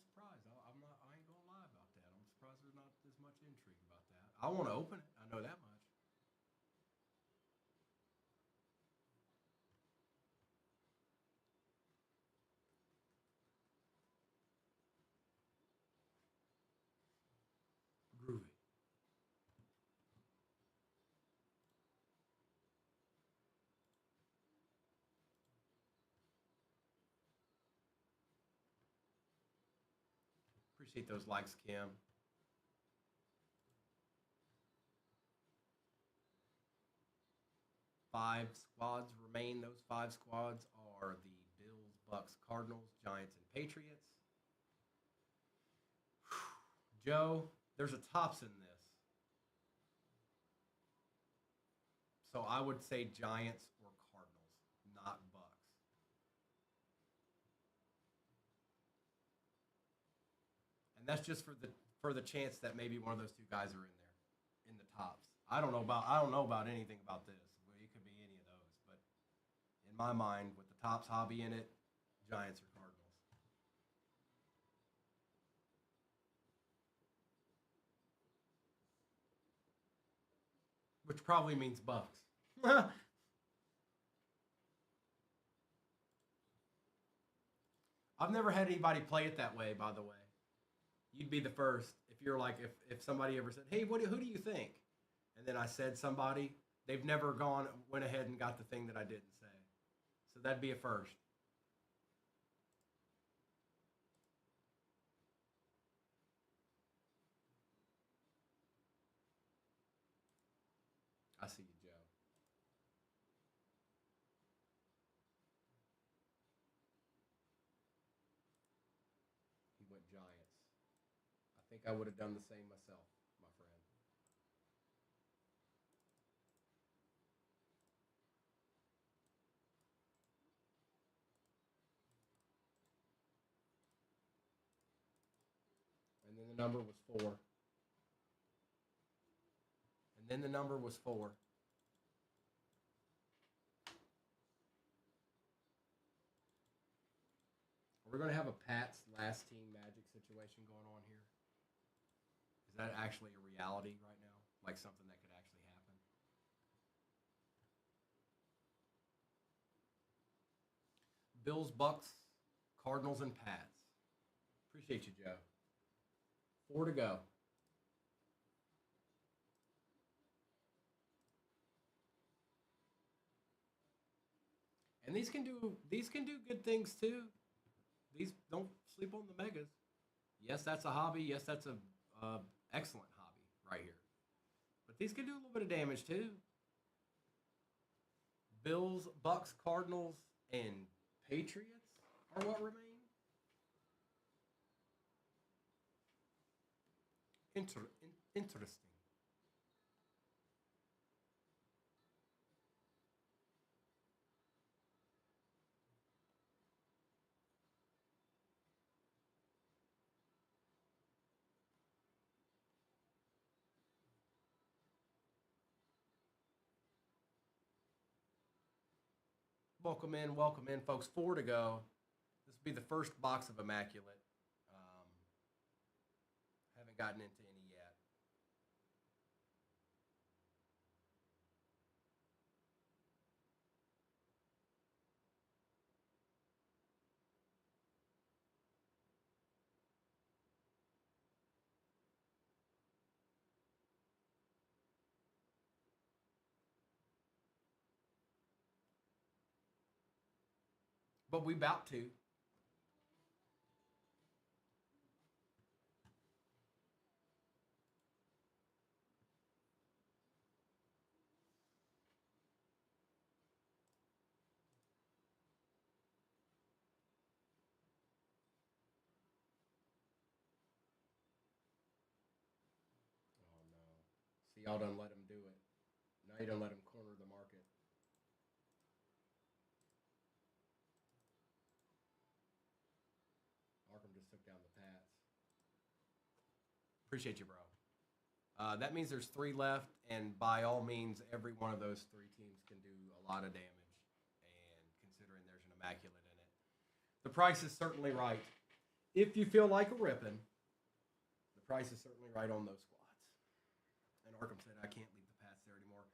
surprised. I'm not. I ain't gonna lie about that. I'm surprised there's not as much intrigue about that. I want to open it. I know that much. Groovy. Appreciate those likes, Kim. Five squads remain. Those 5 squads are the Bills, Bucks, Cardinals, Giants, and Patriots. Joe, there's a tops in this. So I would say Giants or Cardinals, not Bucks. And that's just for the chance that maybe one of those 2 guys are in there in the tops. I don't know about anything about this. It could be any of those, but in my mind, with the tops hobby in it, Giants or Cardinals. Which probably means Bucks. I've never had anybody play it that way, by the way. You'd be the first. If you're like, if somebody ever said, hey, who do you think? And then I said somebody, they've never went ahead and got the thing that I didn't say. So that'd be a first. I see you, Joe. He went Giants. I think I would have done the same myself, my friend. And then the number was 4. And then the number was 4. We're going to have a Pat's last team Magic situation going on here. Is that actually a reality right now? Like something that could actually happen? Bills, Bucks, Cardinals, and Pats. Appreciate you, Joe. 4 to go. And these can do good things too. These don't sleep on the megas. Yes, that's a hobby. Yes, that's a excellent hobby right here. But these can do a little bit of damage too. Bills, Bucks, Cardinals, and Patriots are what remain. Interesting. Welcome in, folks. 4 to go. This will be the first box of Immaculate. Haven't gotten into any yet. But we about to. Oh no. See, y'all done let him do it. Now you don't let him corner the market. Arkham just took down the Pats. Appreciate you, bro. That means there's 3 left, and by all means, every one of those 3 teams can do a lot of damage. And considering there's an Immaculate in it, the price is certainly right. If you feel like a ripping, the price is certainly right on those squads. And Arkham said, I can't leave the Pats there anymore.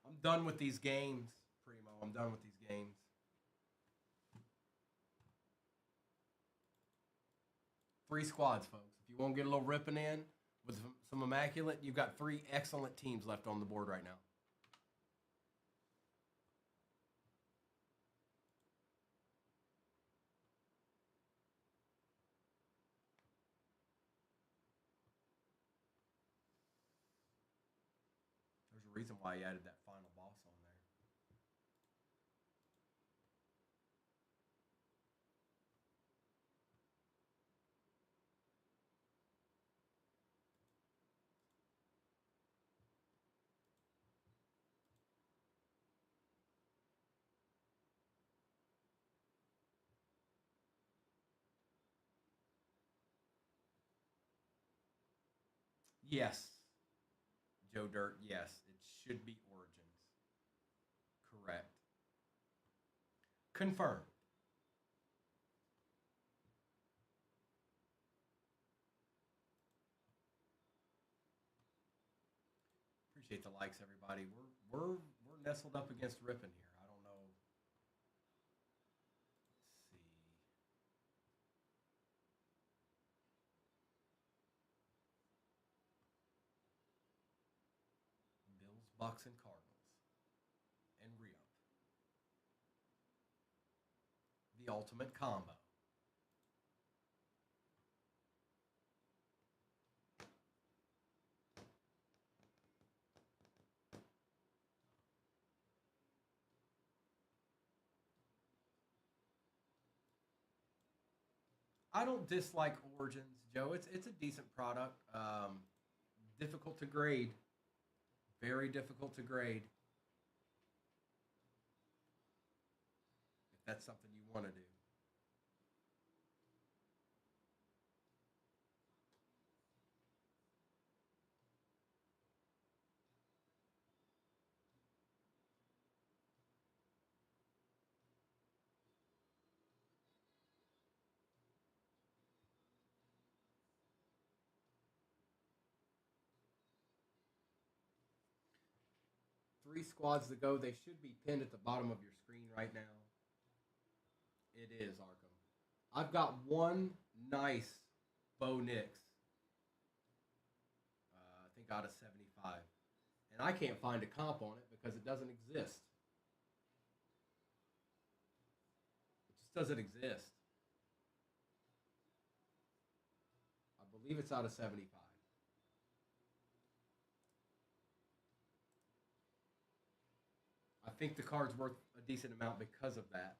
I'm done with these games, Primo. I'm done with these games. Three squads, folks. If you want to get a little ripping in with some Immaculate, you've got 3 excellent teams left on the board right now. There's a reason why he added that final boss on there. Yes. Joe Dirt, yes. It should be Origins. Correct. Confirmed. Appreciate the likes, everybody. We're nestled up against ripping here. I don't know. Let's see. Bills, Bucks, and Cardinals, and re-up. The ultimate combo. I don't dislike Origins, Joe. It's a decent product. Difficult to grade. Very difficult to grade. If that's something you want to do. 3 squads to go. They should be pinned at the bottom of your screen right now. It is Arkham. I've got one nice Bo Nix. I think out of 75. And I can't find a comp on it because it doesn't exist. It just doesn't exist. I believe it's out of 75. I think the card's worth a decent amount because of that.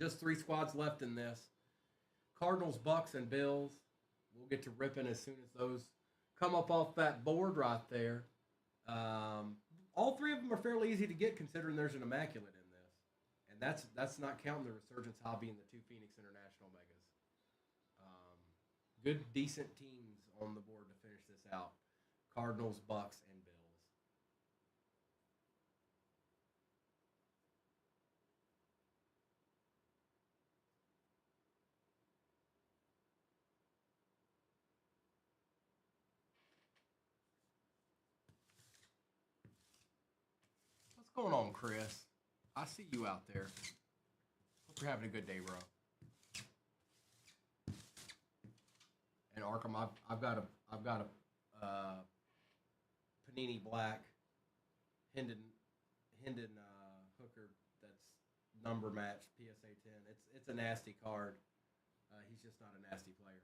Just 3 squads left in this. Cardinals, Bucks, and Bills. We'll get to ripping as soon as those come up off that board right there. All 3 of them are fairly easy to get considering there's an Immaculate in this. And that's not counting the Resurgence Hobby and the 2 Phoenix International Megas. Good, decent teams on the board to finish this out. Cardinals, Bucks, and Bills. What's going on, Chris? I see you out there. Hope you're having a good day, bro. And Arkham, I've got a Panini Black Hendon Hooker that's number matched PSA 10. It's a nasty card. He's just not a nasty player.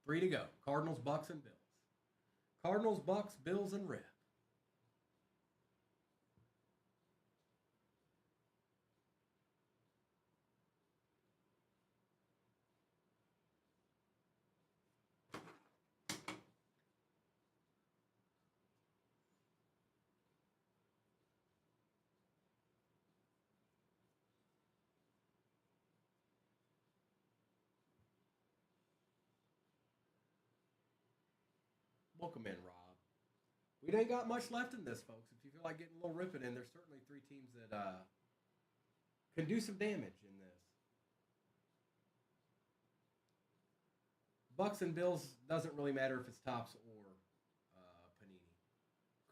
Three to go. Cardinals, Bucks, and Bills. Cardinals, Bucks, Bills, and Rip. Welcome in, Rob. We ain't got much left in this, folks. If you feel like getting a little ripping in, there's certainly 3 teams that can do some damage in this. Bucks and Bills doesn't really matter if it's Topps or Panini.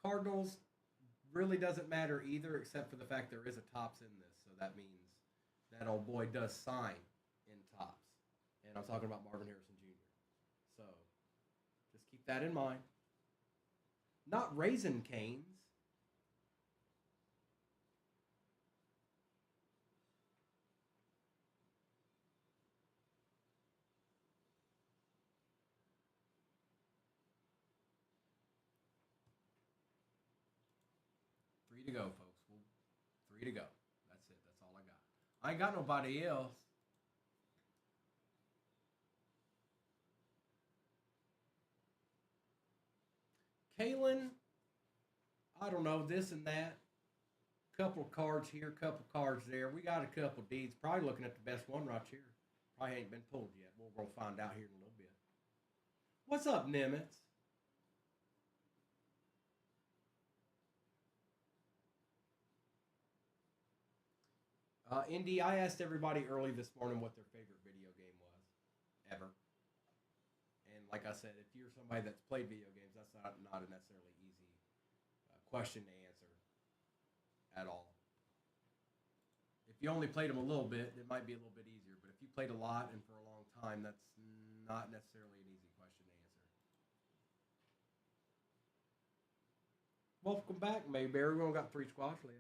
Cardinals really doesn't matter either, except for the fact there is a Topps in this, so that means that old boy does sign in Topps. And I'm talking about Marvin Harrison Jr. So just keep that in mind. Not Raisin Canes. Three to go, folks. 3 to go. That's it. That's all I got. I ain't got nobody else. Kalen, I don't know, this and that. Couple of cards here, couple of cards there. We got a couple deeds. Probably looking at the best one right here. Probably ain't been pulled yet. We'll find out here in a little bit. What's up, Nimitz? Indy, I asked everybody early this morning what their favorite video game was, ever. And like I said, if you're somebody that's played video games, that's not a necessarily easy question to answer at all. If you only played them a little bit, it might be a little bit easier. But if you played a lot and for a long time, that's not necessarily an easy question to answer. Welcome back, Mayberry. We only got 3 squads left.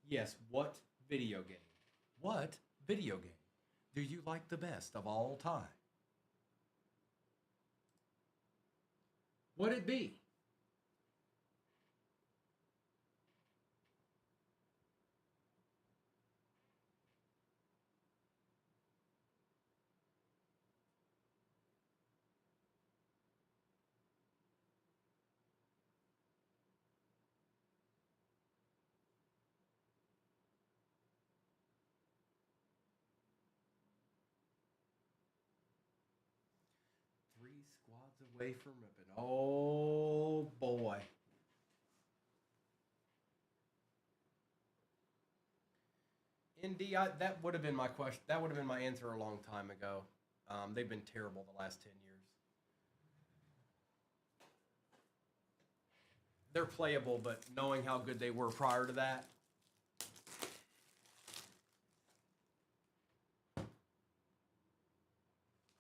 Yes, what video game? What video game do you like the best of all time? Would it be squads away from ripping. Oh boy. ND, that would have been my question. That would have been my answer a long time ago. They've been terrible the last 10 years. They're playable, but knowing how good they were prior to that.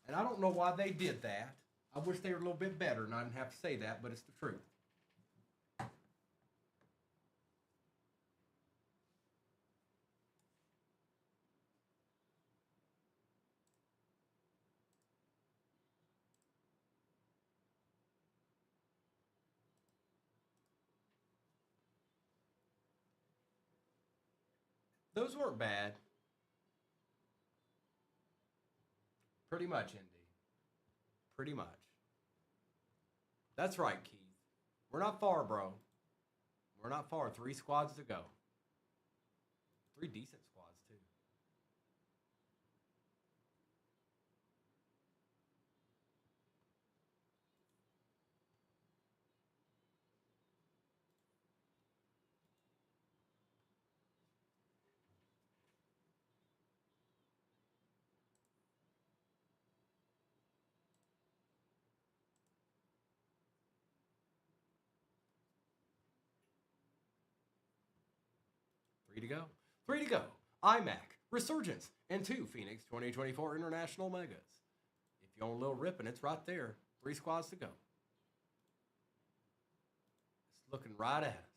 And I don't know why they did that. I wish they were a little bit better, and I didn't have to say that, but it's the truth. Those weren't bad. Pretty much, Indy. Pretty much. That's right, Keith. We're not far, bro. We're not far. 3 squads to go. 3 decent squads, too. Three to go. 3 to go. iMac, Resurgence, and 2 Phoenix 2024 International Megas. If you want a little ripping, it's right there. 3 squads to go. It's looking right at us.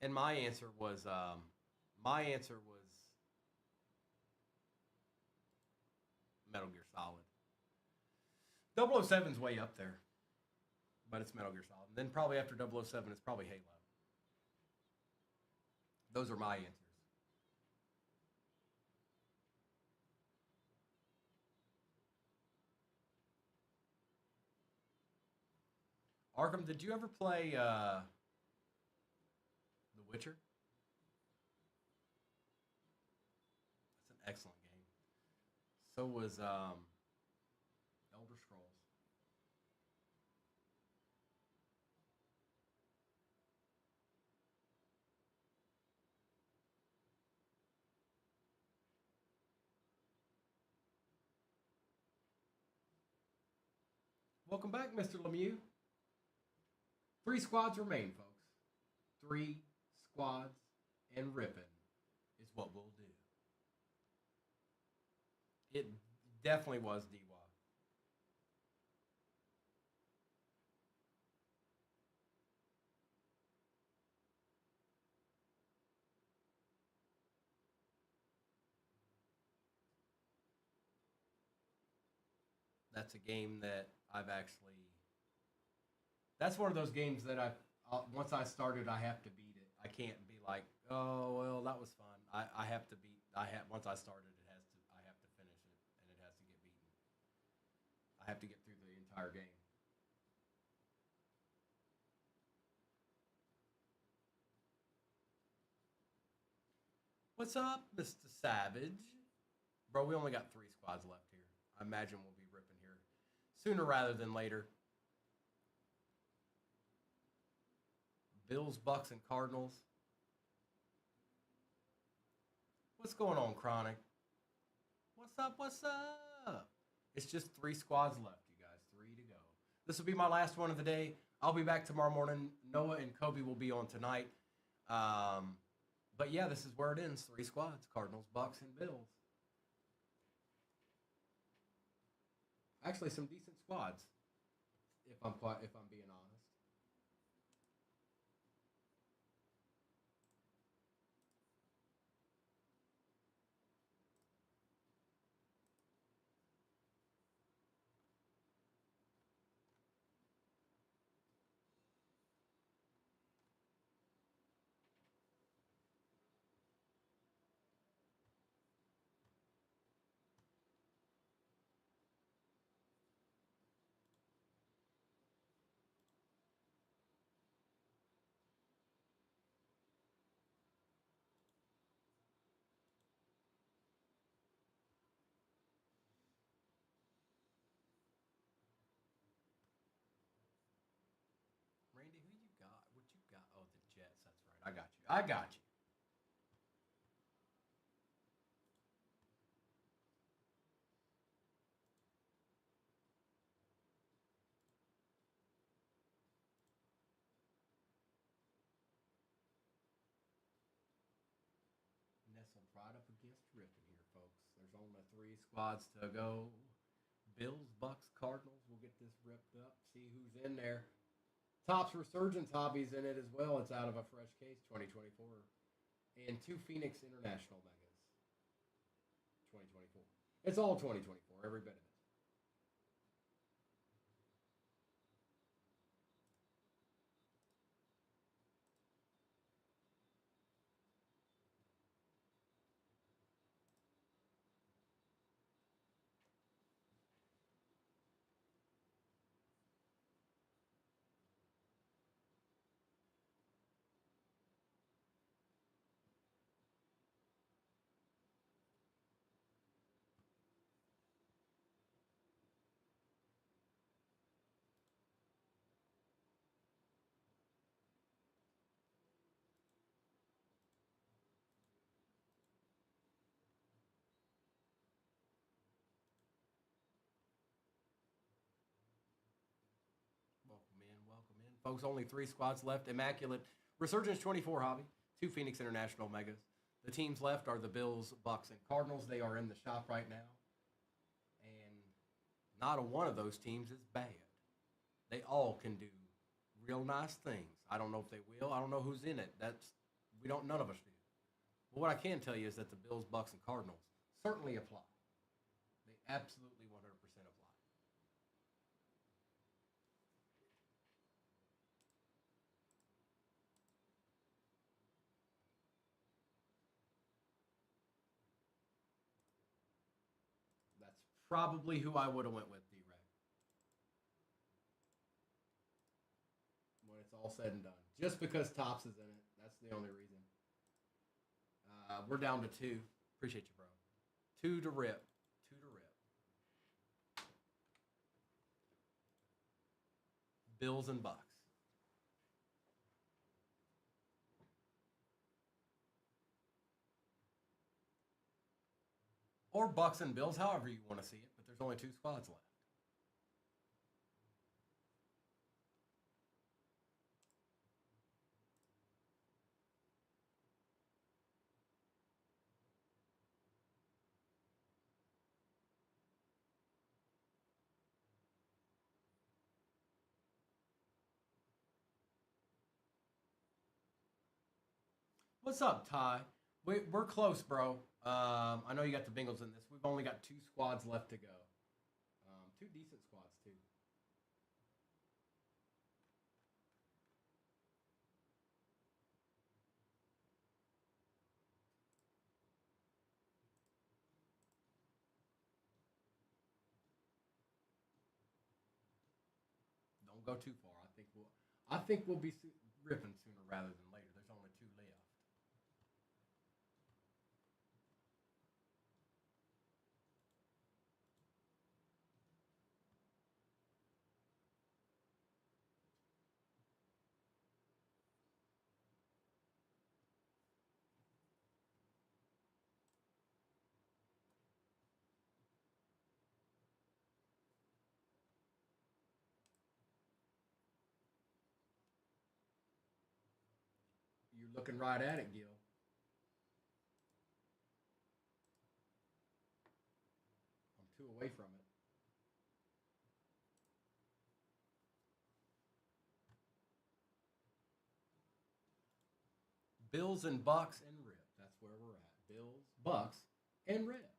And my answer was Metal Gear Solid. 007's way up there, but it's Metal Gear Solid. And then probably after 007, it's probably Halo. Those are my answers. Arkham, did you ever play The Witcher? That's an excellent game. So was Elder Scrolls. Welcome back, Mr. Lemieux. 3 squads remain, folks. 3 squads and ripping is what we'll do. It definitely was DY. That's a game that I've actually. That's one of those games that once I started, I have to beat it. I can't be like, oh well, that was fun. I have to beat. Once I started, I have to finish it, and it has to get beaten. I have to get through the entire game. What's up, Mr. Savage? Bro, we only got 3 squads left here. I imagine we'll be ripping here sooner rather than later. Bills, Bucks, and Cardinals. What's going on, Chronic? What's up? What's up? It's just 3 squads left, you guys. 3 to go. This will be my last one of the day. I'll be back tomorrow morning. Noah and Kobe will be on tonight. But yeah, this is where it ends. 3 squads: Cardinals, Bucks, and Bills. Actually, some decent squads, if I'm being honest. I got you. Nestled right up against ripping here, folks. There's only 3 squads to go. Bills, Bucks, Cardinals. We'll get this ripped up, see who's in there. Topps Resurgence Hobbies in it as well. It's out of a fresh case, 2024. And 2 Phoenix International Megas, 2024. It's all 2024, every bit of it. Welcome in. Folks, only 3 squads left. Immaculate Resurgence 24 Hobby, 2 Phoenix International Megas. The teams left are the Bills, Bucks, and Cardinals. They are in the shop right now. And not a one of those teams is bad. They all can do real nice things. I don't know if they will. I don't know who's in it. None of us do. But what I can tell you is that the Bills, Bucks, and Cardinals certainly apply. They absolutely 100% apply. That's probably who I would have went with, D-Rec. When it's all said and done. Just because Topps is in it. That's the only reason. We're down to 2. Appreciate you, bro. 2 to rip. 2 to rip. Bills and Bucks. Or Bucks and Bills, however you want to see it. But there's only 2 squads left. What's up, Ty? We're close, bro. I know you got the Bengals in this. We've only got 2 squads left to go. 2 decent squads, too. Don't go too far. I think we'll be ripping sooner rather than later. There's only 2 left. You're looking right at it, Gil. I'm 2 away from it. Bills and Bucks and rip. That's where we're at. Bills, Bucks, and rip.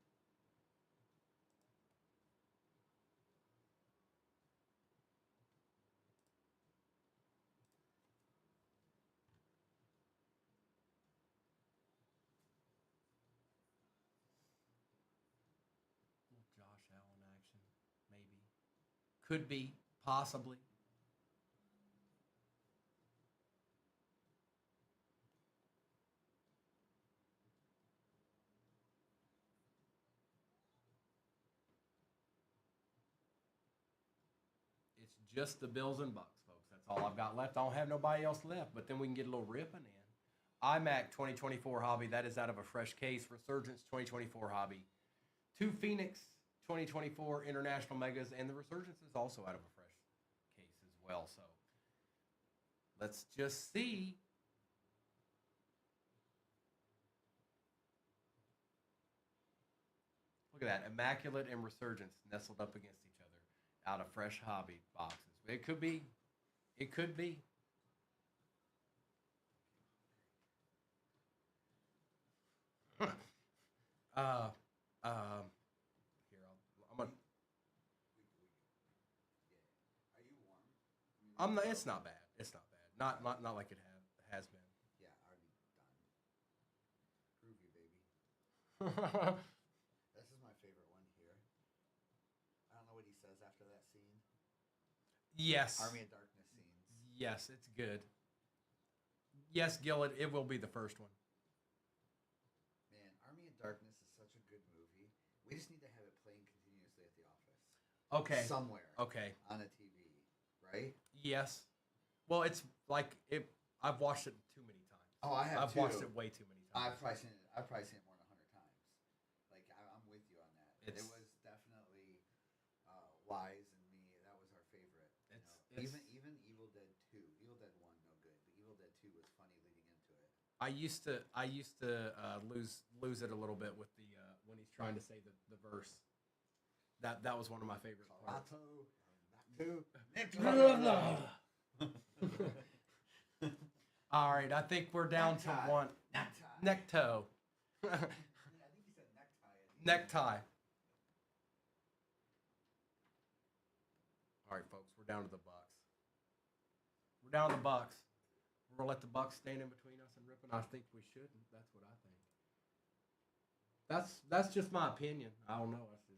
Josh Allen action, maybe. Could be, possibly. It's just the Bills and Bucks, folks. That's all I've got left. I don't have nobody else left, but then we can get a little ripping in. iMac 2024 hobby. That is out of a fresh case. Resurgence 2024 hobby. 2 Phoenix 2024 international megas, and the Resurgence is also out of a fresh case as well. So let's just see. Look at that. Immaculate and Resurgence nestled up against each other out of fresh hobby boxes. It could be. It could be. Here, I'm gonna. Are you warm? I'm not. It's not bad. It's not bad. Not like it has been. Yeah, already done. Groovy, baby. This is my favorite one here. I don't know what he says after that scene. Yes. Army of Darkness scenes. Yes, it's good. Yes, Gillett, it will be the first one. Man, Army of Darkness is such a good movie. We just need to have it playing continuously at the office. Okay. Somewhere. Okay. On a TV, right? Yes. Well, it's like it. I've watched it too many times. Oh, I have I've watched it way too many times. I've probably seen it more than 100 times. Like I'm with you on that. It was definitely Wise and me. That was our favorite. Even Evil Dead 2. Evil Dead 1 no good, but Evil Dead 2 was funny leading into it. I used to lose it a little bit with the when he's trying to say the verse. That was one of my favorite parts. All right, I think we're down to one. Necktie. I think he said necktie. Necktie. All right, folks, we're down to the Bucks. We're down to the Bucks. We're gonna let the Bucks stand in between us and ripping. I think we shouldn't. That's what I think. That's just my opinion. I don't know. That's just,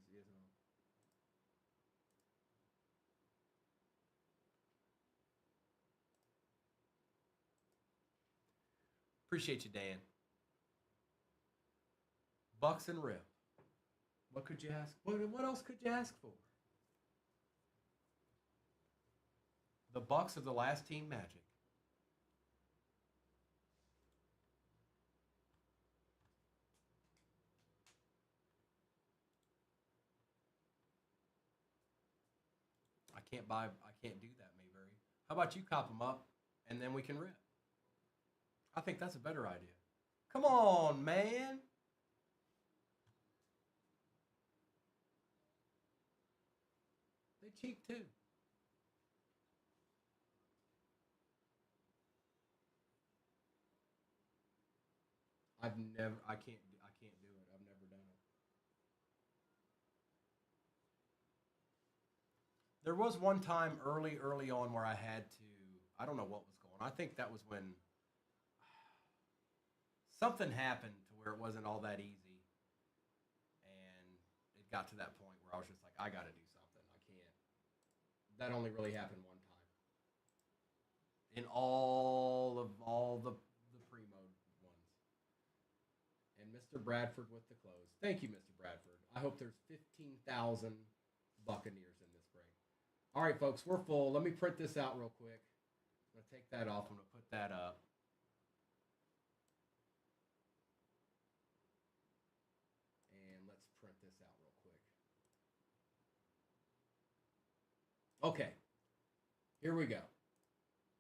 Appreciate you, Dan. Bucks and rip. What could you ask? What else could you ask for? The Bucks are the last team Magic. I can't do that, Mayberry. How about you cop them up and then we can rip? I think that's a better idea. Come on, man. They cheap too. I can't do it. I've never done it. There was one time early on where I had to, I don't know what was going on. I think that was when something happened to where it wasn't all that easy. And it got to that point where I was just like, I got to do something. I can't. That only really happened one time. In all the Primo ones. And Mr. Bradford with the close. Thank you, Mr. Bradford. I hope there's 15,000 Buccaneers in this break. All right, folks, we're full. Let me print this out real quick. I'm going to take that off. I'm going to put that up. And let's print this out real quick. Okay. Here we go.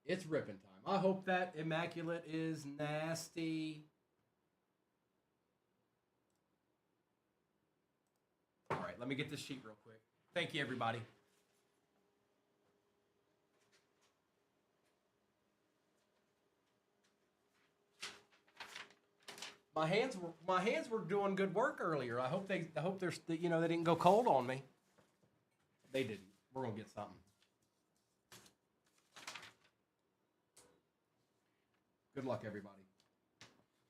It's ripping time. I hope that Immaculate is nasty. All right, let me get this sheet real quick. Thank you, everybody. My hands were doing good work earlier. I hope they didn't go cold on me. They didn't. We're gonna get something. Good luck, everybody.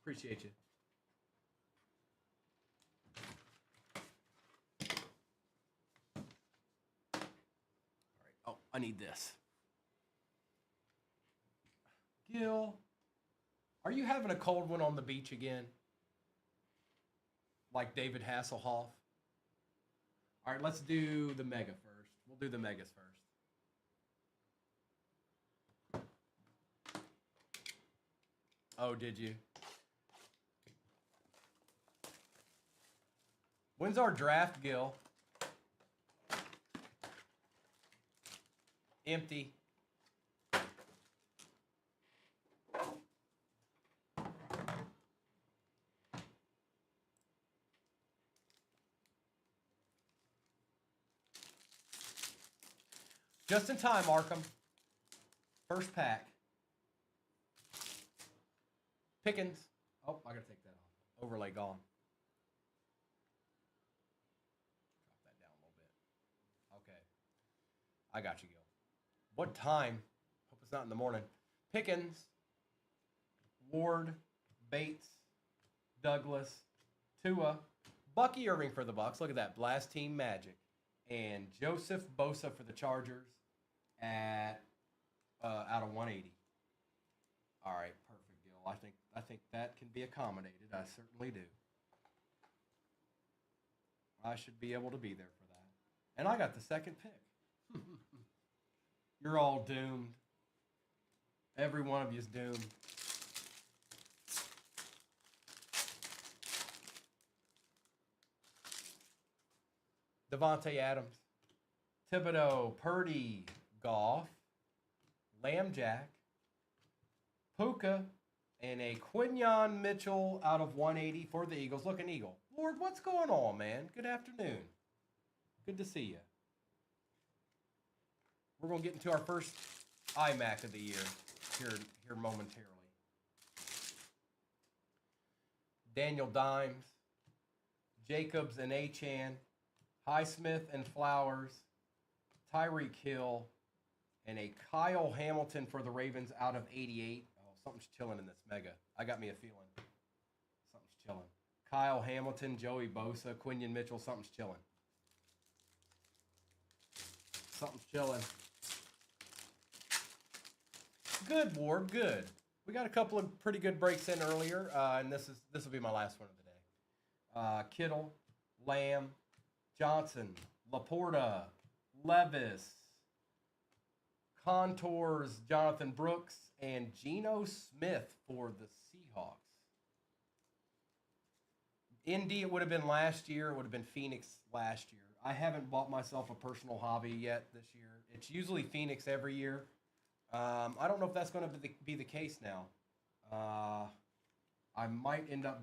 Appreciate you. All right. Oh, I need this. Gil, are you having a cold one on the beach again? Like David Hasselhoff? All right, let's do the Mega first. We'll do the Megas first. Oh, did you? When's our draft, Gil? Empty. Just in time, Arkham. First pack. Pickens. Oh, I gotta take that off. Overlay gone. Drop that down a little bit. Okay. I got you, Gil. What time? Hope it's not in the morning. Pickens. Ward. Bates. Douglas. Tua. Bucky Irving for the Bucks. Look at that. Blast Team Magic. And Joseph Bosa for the Chargers at out of 180. All right, perfect, Gil. I think that can be accommodated. I certainly do. I should be able to be there for that. And I got the second pick. You're all doomed. Every one of you is doomed. Devontae Adams, Thibodeau, Purdy, Goff, Lambjack, Puka, and a Quinyon Mitchell out of 180 for the Eagles. Look, an Eagle. Lord, what's going on, man? Good afternoon. Good to see you. We're going to get into our first iMac of the year here momentarily. Daniel Dimes, Jacobs and Achane, Highsmith and Flowers, Tyreek Hill, and a Kyle Hamilton for the Ravens out of 88. Oh, something's chilling in this mega. I got me a feeling. Something's chilling. Kyle Hamilton, Joey Bosa, Quinyon Mitchell, something's chilling. Something's chilling. Good, Ward, good. We got a couple of pretty good breaks in earlier, and this will be my last one of the day. Kittle, Lamb, Johnson, Laporta, Levis, Contours, Jonathan Brooks, and Geno Smith for the Seahawks. Indy, it would have been last year. It would have been Phoenix last year. I haven't bought myself a personal hobby yet this year. It's usually Phoenix every year. I don't know if that's going to be the case now. I might end up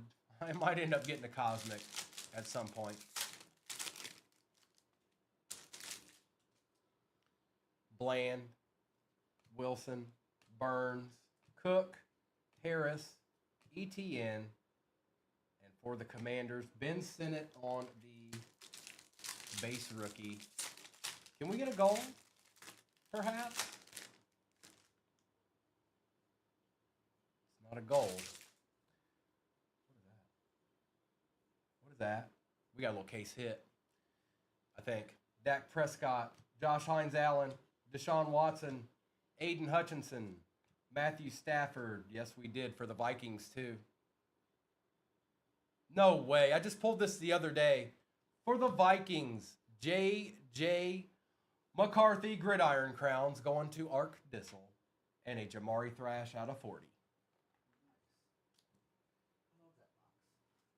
getting a Cosmic at some point. Bland, Wilson, Burns, Cook, Harris, ETN, and for the Commanders, Ben Sinnott on the base rookie. Can we get a gold, perhaps? It's not a gold. What is that? We got a little case hit, I think. Dak Prescott, Josh Hines-Allen, Deshaun Watson, Aiden Hutchinson, Matthew Stafford. Yes, we did for the Vikings, too. No way. I just pulled this the other day. For the Vikings, J.J. McCarthy Gridiron Crowns going to Ark Dissel. And a Jamari Thrash out of 40.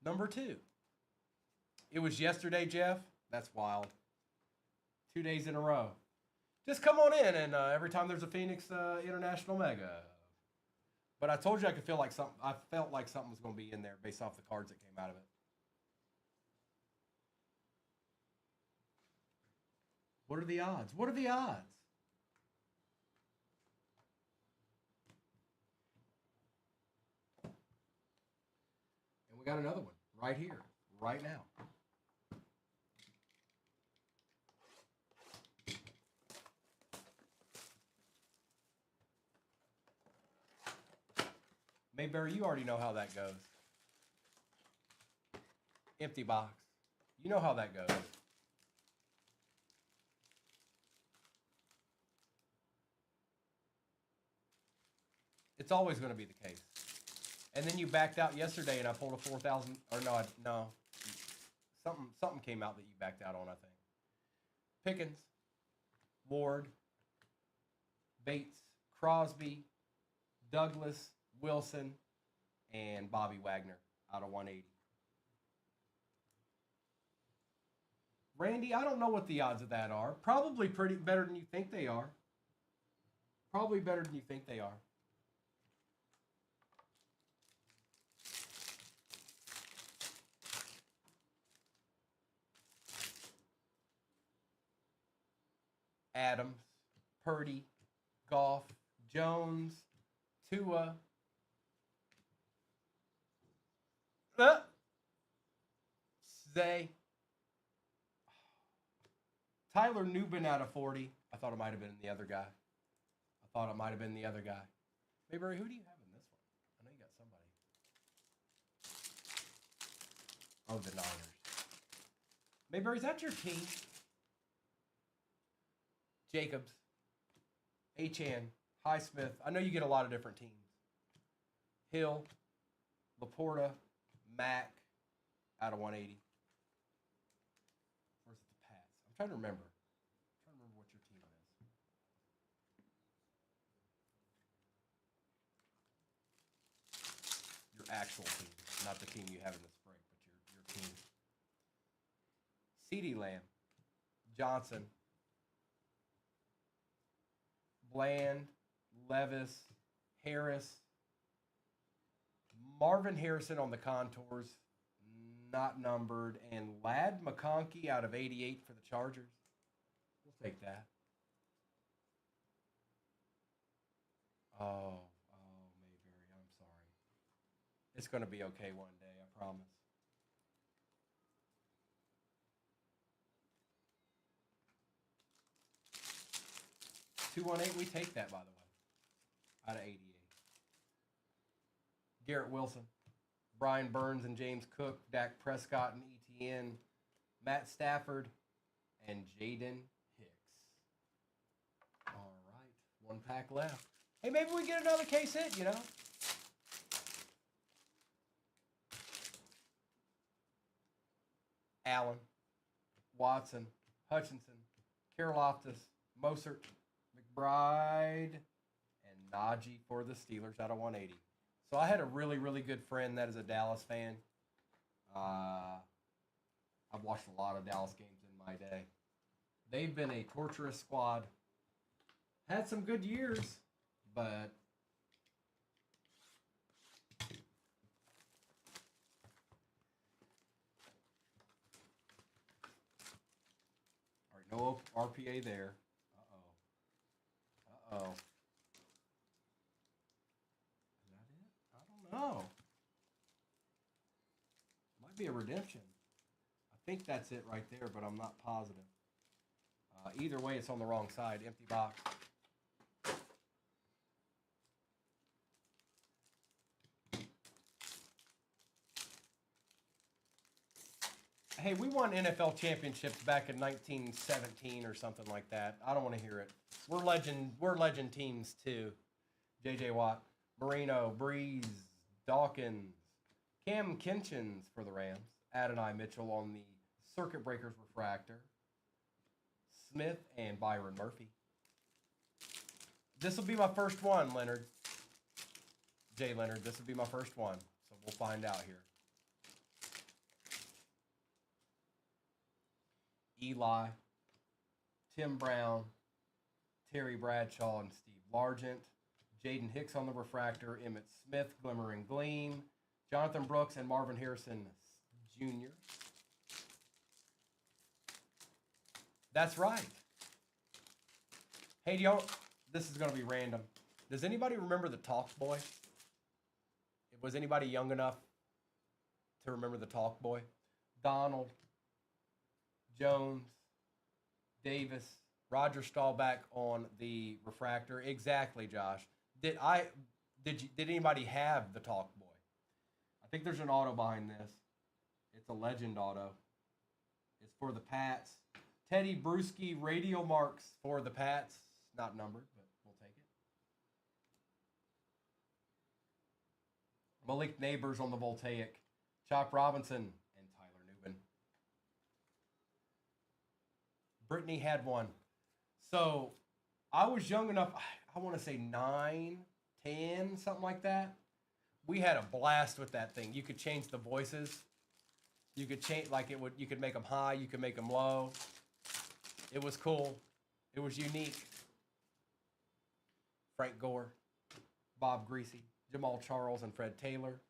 Number 2. It was yesterday, Jeff. That's wild. 2 days in a row. Just come on in, and every time there's a Phoenix International Mega. But I told you I felt like something was going to be in there based off the cards that came out of it. What are the odds? What are the odds? And we got another one right here, right now. Mayberry, you already know how that goes. Empty box. You know how that goes. It's always going to be the case. And then you backed out yesterday, and I pulled a 4,000. Or no. Something came out that you backed out on, I think. Pickens, Ward, Bates, Crosby, Douglas, Wilson, and Bobby Wagner out of 180. Randy, I don't know what the odds of that are. Probably pretty better than you think they are. Probably better than you think they are. Adams, Purdy, Goff, Jones, Tua. Zay. Tyler Newbin out of 40. I thought it might have been the other guy. Mayberry, who do you have in this one? I know you got somebody. Oh, the Niners. Mayberry, is that your team? Jacobs, Achan, Highsmith. I know you get a lot of different teams. Hill, Laporta, Mack, out of 180. Where's the Pats? I'm trying to remember. What your team is. Your actual team, not the team you have in this break, but your team. CeeDee Lamb, Johnson, Bland, Levis, Harris, Marvin Harrison on the contours, not numbered, and Ladd McConkey out of 88 for the Chargers. We'll take that. Oh, Mayberry, I'm sorry. It's going to be okay one day, I promise. $218, we take that, by the way, out of 88. Garrett Wilson, Brian Burns and James Cook, Dak Prescott and ETN, Matt Stafford, and Jaden Hicks. All right, one pack left. Hey, maybe we get another case hit, you know. Allen, Watson, Hutchinson, Karlaftis, Mostert, McBride, and Najee for the Steelers out of 180. So I had a really, really good friend that is a Dallas fan. I've watched a lot of Dallas games in my day. They've been a torturous squad. Had some good years, but all right, no RPA there. Uh-oh. Oh, might be a redemption. I think that's it right there, but I'm not positive. Either way, it's on the wrong side. Empty box. Hey, we won NFL championships back in 1917 or something like that. I don't want to hear it. We're legend teams too. J.J. Watt, Marino, Breeze, Dawkins, Cam Kinchins for the Rams, Adonai Mitchell on the Circuit Breakers Refractor, Smith, and Byron Murphy. This will be my first one, Leonard. Jay Leonard, this will be my first one, so we'll find out here. Eli, Tim Brown, Terry Bradshaw, and Steve Largent. Jaden Hicks on the refractor, Emmitt Smith, Glimmer and Gleam, Jonathan Brooks, and Marvin Harrison Jr. That's right. Hey, this is going to be random. Does anybody remember the Talk Boy? Was anybody young enough to remember the Talk Boy? Donald, Jones, Davis, Roger Staubach on the refractor. Exactly, Josh. Did anybody have the Talk Boy? I think there's an auto behind this. It's a legend auto. It's for the Pats. Teddy Bruschi radial marks for the Pats. Not numbered, but we'll take it. Malik Neighbors on the Voltaic. Chop Robinson and Tyler Newbin. Brittany had one. So I was young enough, I want to say 9, 10, something like that, We had a blast with that thing. You could change the voices. You could change, like, it would. You could make them high. You could make them low. It was cool. It was unique. Frank Gore, Bob Greasy, Jamal Charles, and Fred Taylor.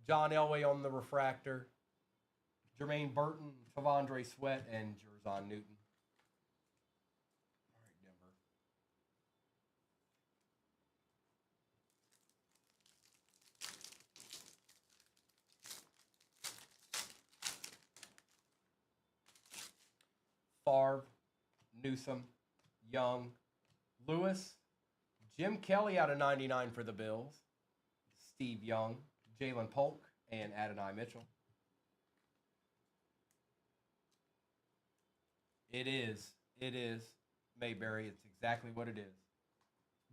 John Elway on the refractor. Jermaine Burton, Tavondre Sweat, and Jerzon Newton. All right, Denver. Favre, Newsom, Young, Lewis, Jim Kelly out of 99 for the Bills, Steve Young, Jalen Polk, and Adonai Mitchell. It is Mayberry. It's exactly what it is.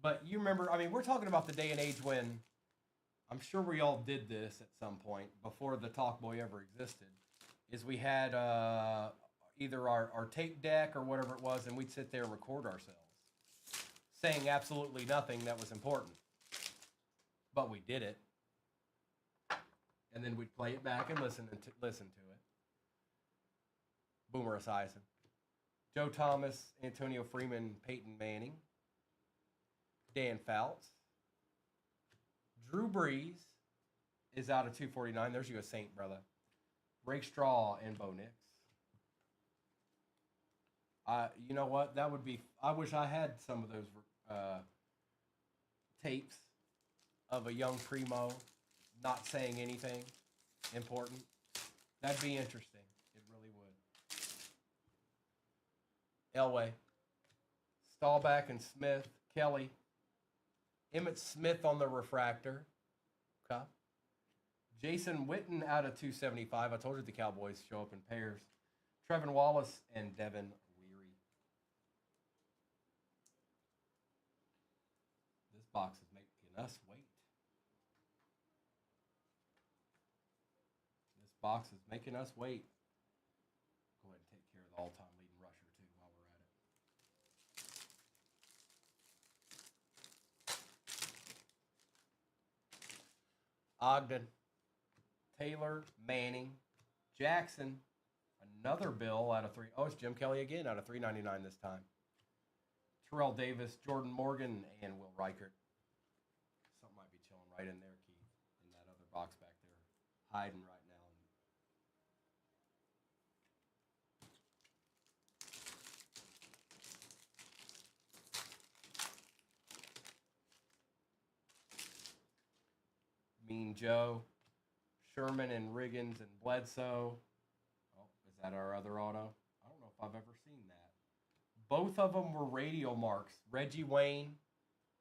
But you remember, I mean, we're talking about the day and age when, I'm sure we all did this at some point before the Talkboy ever existed, is we had either our tape deck or whatever it was, and we'd sit there and record ourselves, saying absolutely nothing that was important. But we did it. And then we'd play it back and listen to it. Boomer Esiason. Joe Thomas, Antonio Freeman, Peyton Manning, Dan Fouts. Drew Brees is out of 249. There's you a Saint, brother. Rake Straw and Bo Nix. You know what? That would be. I wish I had some of those tapes of a young Primo not saying anything important. That'd be interesting. It really would. Elway, Staubach and Smith, Kelly, Emmitt Smith on the refractor. Okay. Jason Witten out of 275. I told you the Cowboys show up in pairs. Trevin Wallace and Devin Leary. This box is making us wait. This box is making us wait. Go ahead and take care of the all-time leading rusher, too, while we're at it. Ogden, Taylor, Manning, Jackson, another Bill out of 3. Oh, it's Jim Kelly again out of 399 this time. Terrell Davis, Jordan Morgan, and Will Reichert. Something might be chilling right in there, Keith, in that other box back there, hiding right now. Mean Joe, Sherman and Riggins and Bledsoe. Oh, is that our other auto? I don't know if I've ever seen that. Both of them were radial marks. Reggie Wayne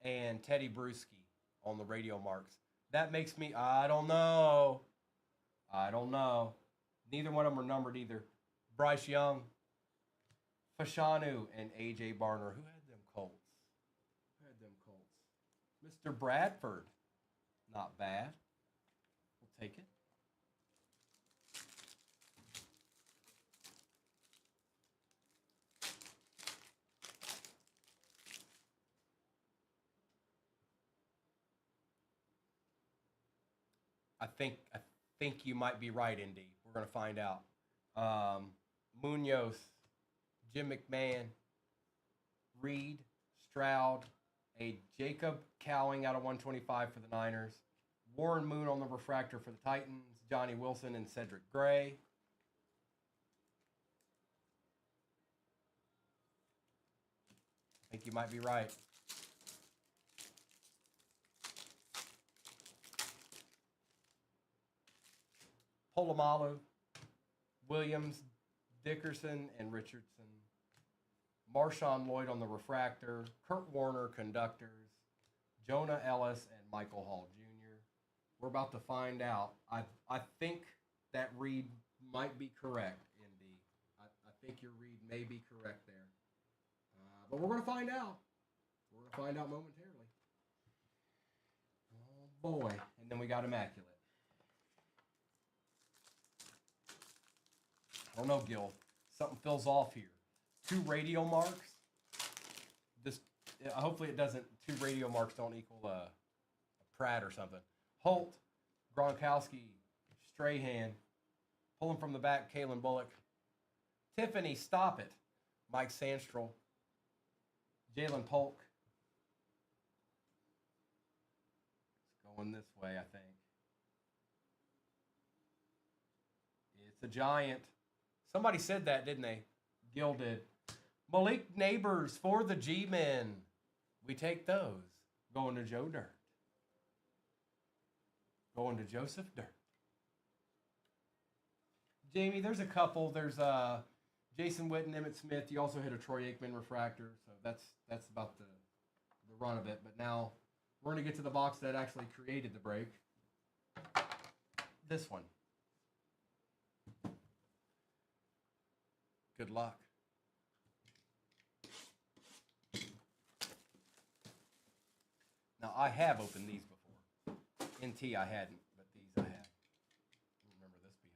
and Teddy Bruschi on the radial marks. That makes me, I don't know. Neither one of them are numbered either. Bryce Young, Fashanu, and A.J. Barner. Who had them Colts? Mr. Bradford. Not bad. We'll take it. I think you might be right, Indy. We're going to find out. Munoz, Jim McMahon, Reed, Stroud, a Jacob Cowing out of 125 for the Niners, Warren Moon on the refractor for the Titans, Johnny Wilson and Cedric Gray. I think you might be right. Polamalu, Williams, Dickerson, and Richardson. Marshawn Lloyd on the refractor, Kurt Warner, conductors, Jonah Ellis, and Michael Hall Jr. We're about to find out. I think that read might be correct, Indy. I think your read may be correct there. But we're going to find out. We're going to find out momentarily. Oh, boy. And then we got Immaculate. I don't know, Gil. Something feels off here. 2 radial marks. This hopefully it doesn't. 2 radial marks don't equal Pratt or something. Holt, Gronkowski, Strahan, pulling from the back, Kalen Bullock. Tiffany, stop it. Mike Sandstrel, Jalen Polk. It's going this way, I think. It's a giant. Somebody said that, didn't they? Gil did. Malik Neighbors for the G-Men. We take those. Going to Joe Dirt. Going to Joseph Dirt. Jamie, there's a couple. There's Jason Witten, Emmett Smith. You also hit a Troy Aikman refractor, so that's about the run of it. But now we're going to get to the box that actually created the break. This one. Good luck. Now, I have opened these before. NT I hadn't, but these I have. I remember this being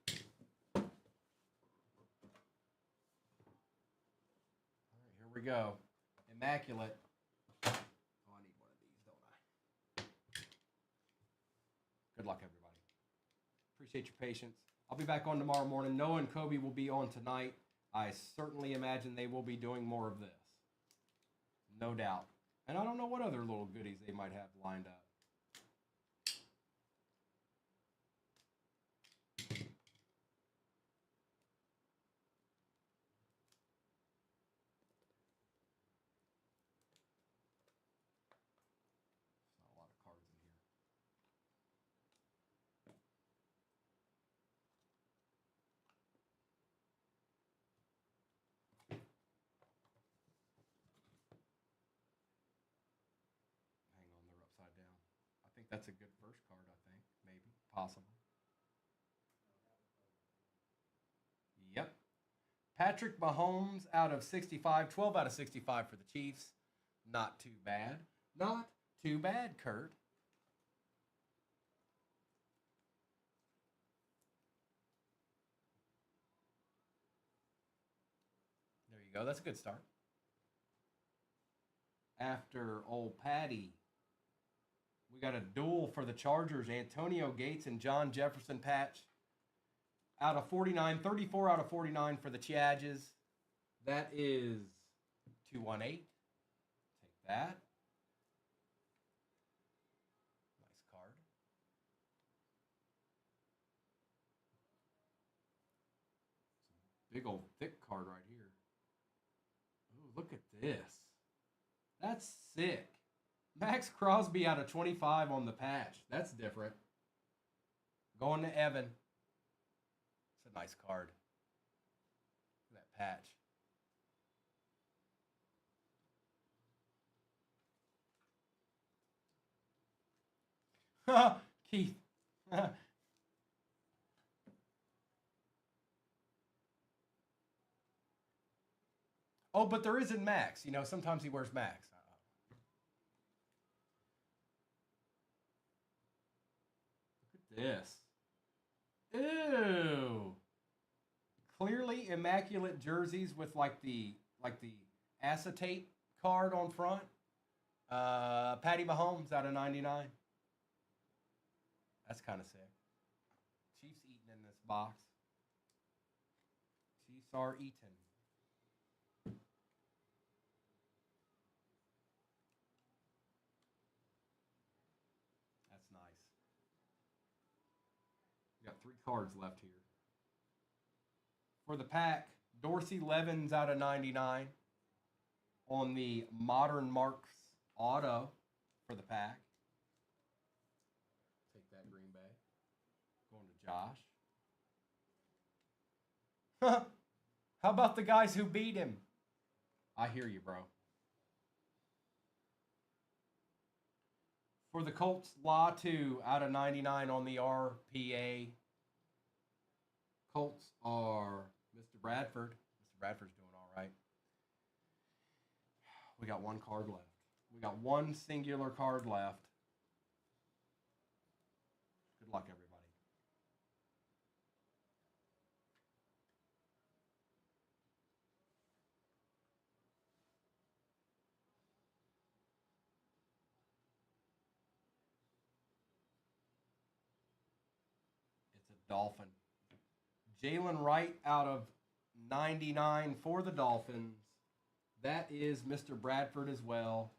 there. All right, here we go. Immaculate. Oh, I need one of these, don't I? Good luck, everybody. Appreciate your patience. I'll be back on tomorrow morning. Noah and Kobe will be on tonight. I certainly imagine they will be doing more of this. No doubt. And I don't know what other little goodies they might have lined up. There's not a lot of cards in here. Hang on, they're upside down. I think that's a good first card, I think. Maybe. Possible. Yep. Patrick Mahomes out of 65. 12 out of 65 for the Chiefs. Not too bad. Not too bad, Kurt. There you go. That's a good start. After old Patty, we got a duel for the Chargers. Antonio Gates and John Jefferson patch. Out of 49, 34 out of 49 for the Chargers. That is 218. Take that. Nice card. Big old thick card right here. Ooh, look at this. That's sick. Max Crosby out of 25 on the patch. That's different. Going to Evan. It's a nice card. Look at that patch. Keith. Oh, but there isn't Max. You know, sometimes he wears Max. Look at this. Ew. Clearly immaculate jerseys with like the acetate card on front. Patty Mahomes out of 99. That's kind of sick. Chiefs eating in this box. Chiefs are eating. That's nice. We got 3 cards left here. For the pack, Dorsey Levens out of 99 on the Modern Marks auto for the pack. Take that, Green Bay. Going to Josh. How about the guys who beat him? I hear you, bro. For the Colts, Latu out of 99 on the RPA. Colts are Mr. Bradford. Mr. Bradford's doing all right. We got 1 card left. We got 1 singular card left. Good luck, everybody. Dolphin. Jalen Wright out of 99 for the Dolphins. That is Mr. Bradford as well,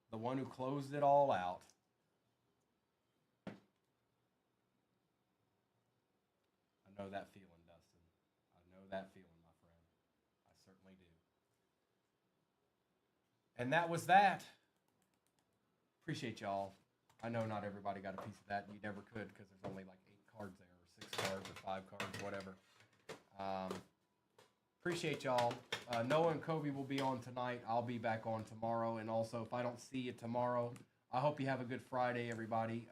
the one who closed it all out. I know that feeling, Dustin. I know that feeling, my friend. I certainly do. And that was that. Appreciate y'all. I know not everybody got a piece of that. You never could because there's only like 8 cards there, or 6 cards, or 5 cards, whatever. Appreciate y'all. Noah and Kobe will be on tonight. I'll be back on tomorrow. And also, if I don't see you tomorrow, I hope you have a good Friday, everybody.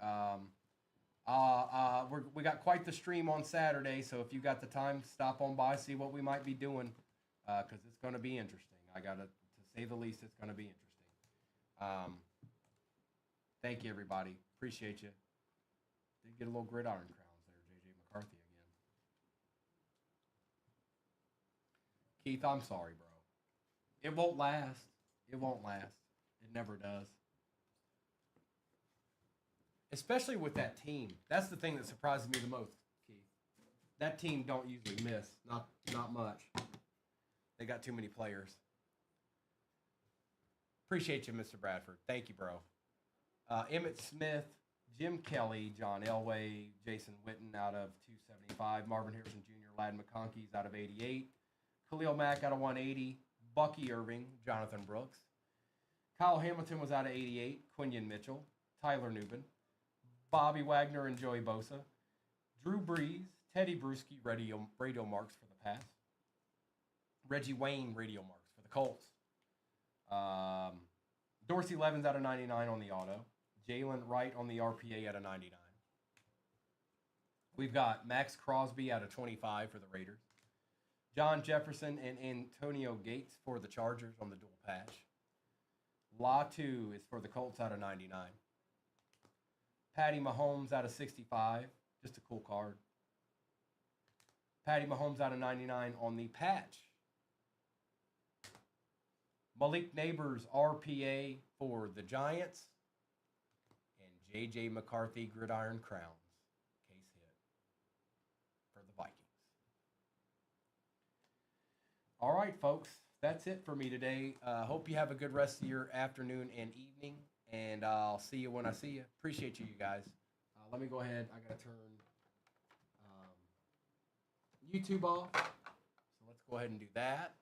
We got quite the stream on Saturday, so if you got the time, stop on by, see what we might be doing, because it's going to be interesting. To say the least, it's going to be interesting. Thank you, everybody. Appreciate you. Did get a little gridiron crowns there, J.J. McCarthy again. Keith, I'm sorry, bro. It won't last. It won't last. It never does. Especially with that team. That's the thing that surprises me the most, Keith. That team don't usually miss. Not much. They got too many players. Appreciate you, Mr. Bradford. Thank you, bro. Emmett Smith, Jim Kelly, John Elway, Jason Witten out of 275, Marvin Harrison Jr., Ladd McConkey's out of 88, Khalil Mack out of 180, Bucky Irving, Jonathan Brooks, Kyle Hamilton was out of 88, Quinion Mitchell, Tyler Newbin, Bobby Wagner and Joey Bosa, Drew Brees, Teddy Bruschi, radio marks for the pass, Reggie Wayne, radio marks for the Colts, Dorsey Levens out of 99 on the auto, Jalen Wright on the RPA out of 99. We've got Max Crosby out of 25 for the Raiders, John Jefferson and Antonio Gates for the Chargers on the dual patch. Latu is for the Colts out of 99. Patty Mahomes out of 65. Just a cool card. Patty Mahomes out of 99 on the patch. Malik Neighbors RPA for the Giants. And J.J. McCarthy Gridiron Crowns. Case hit for the Vikings. All right, folks. That's it for me today. Hope you have a good rest of your afternoon and evening. And I'll see you when I see you. Appreciate you guys. Let me go ahead. I got to turn YouTube off. So let's go ahead and do that.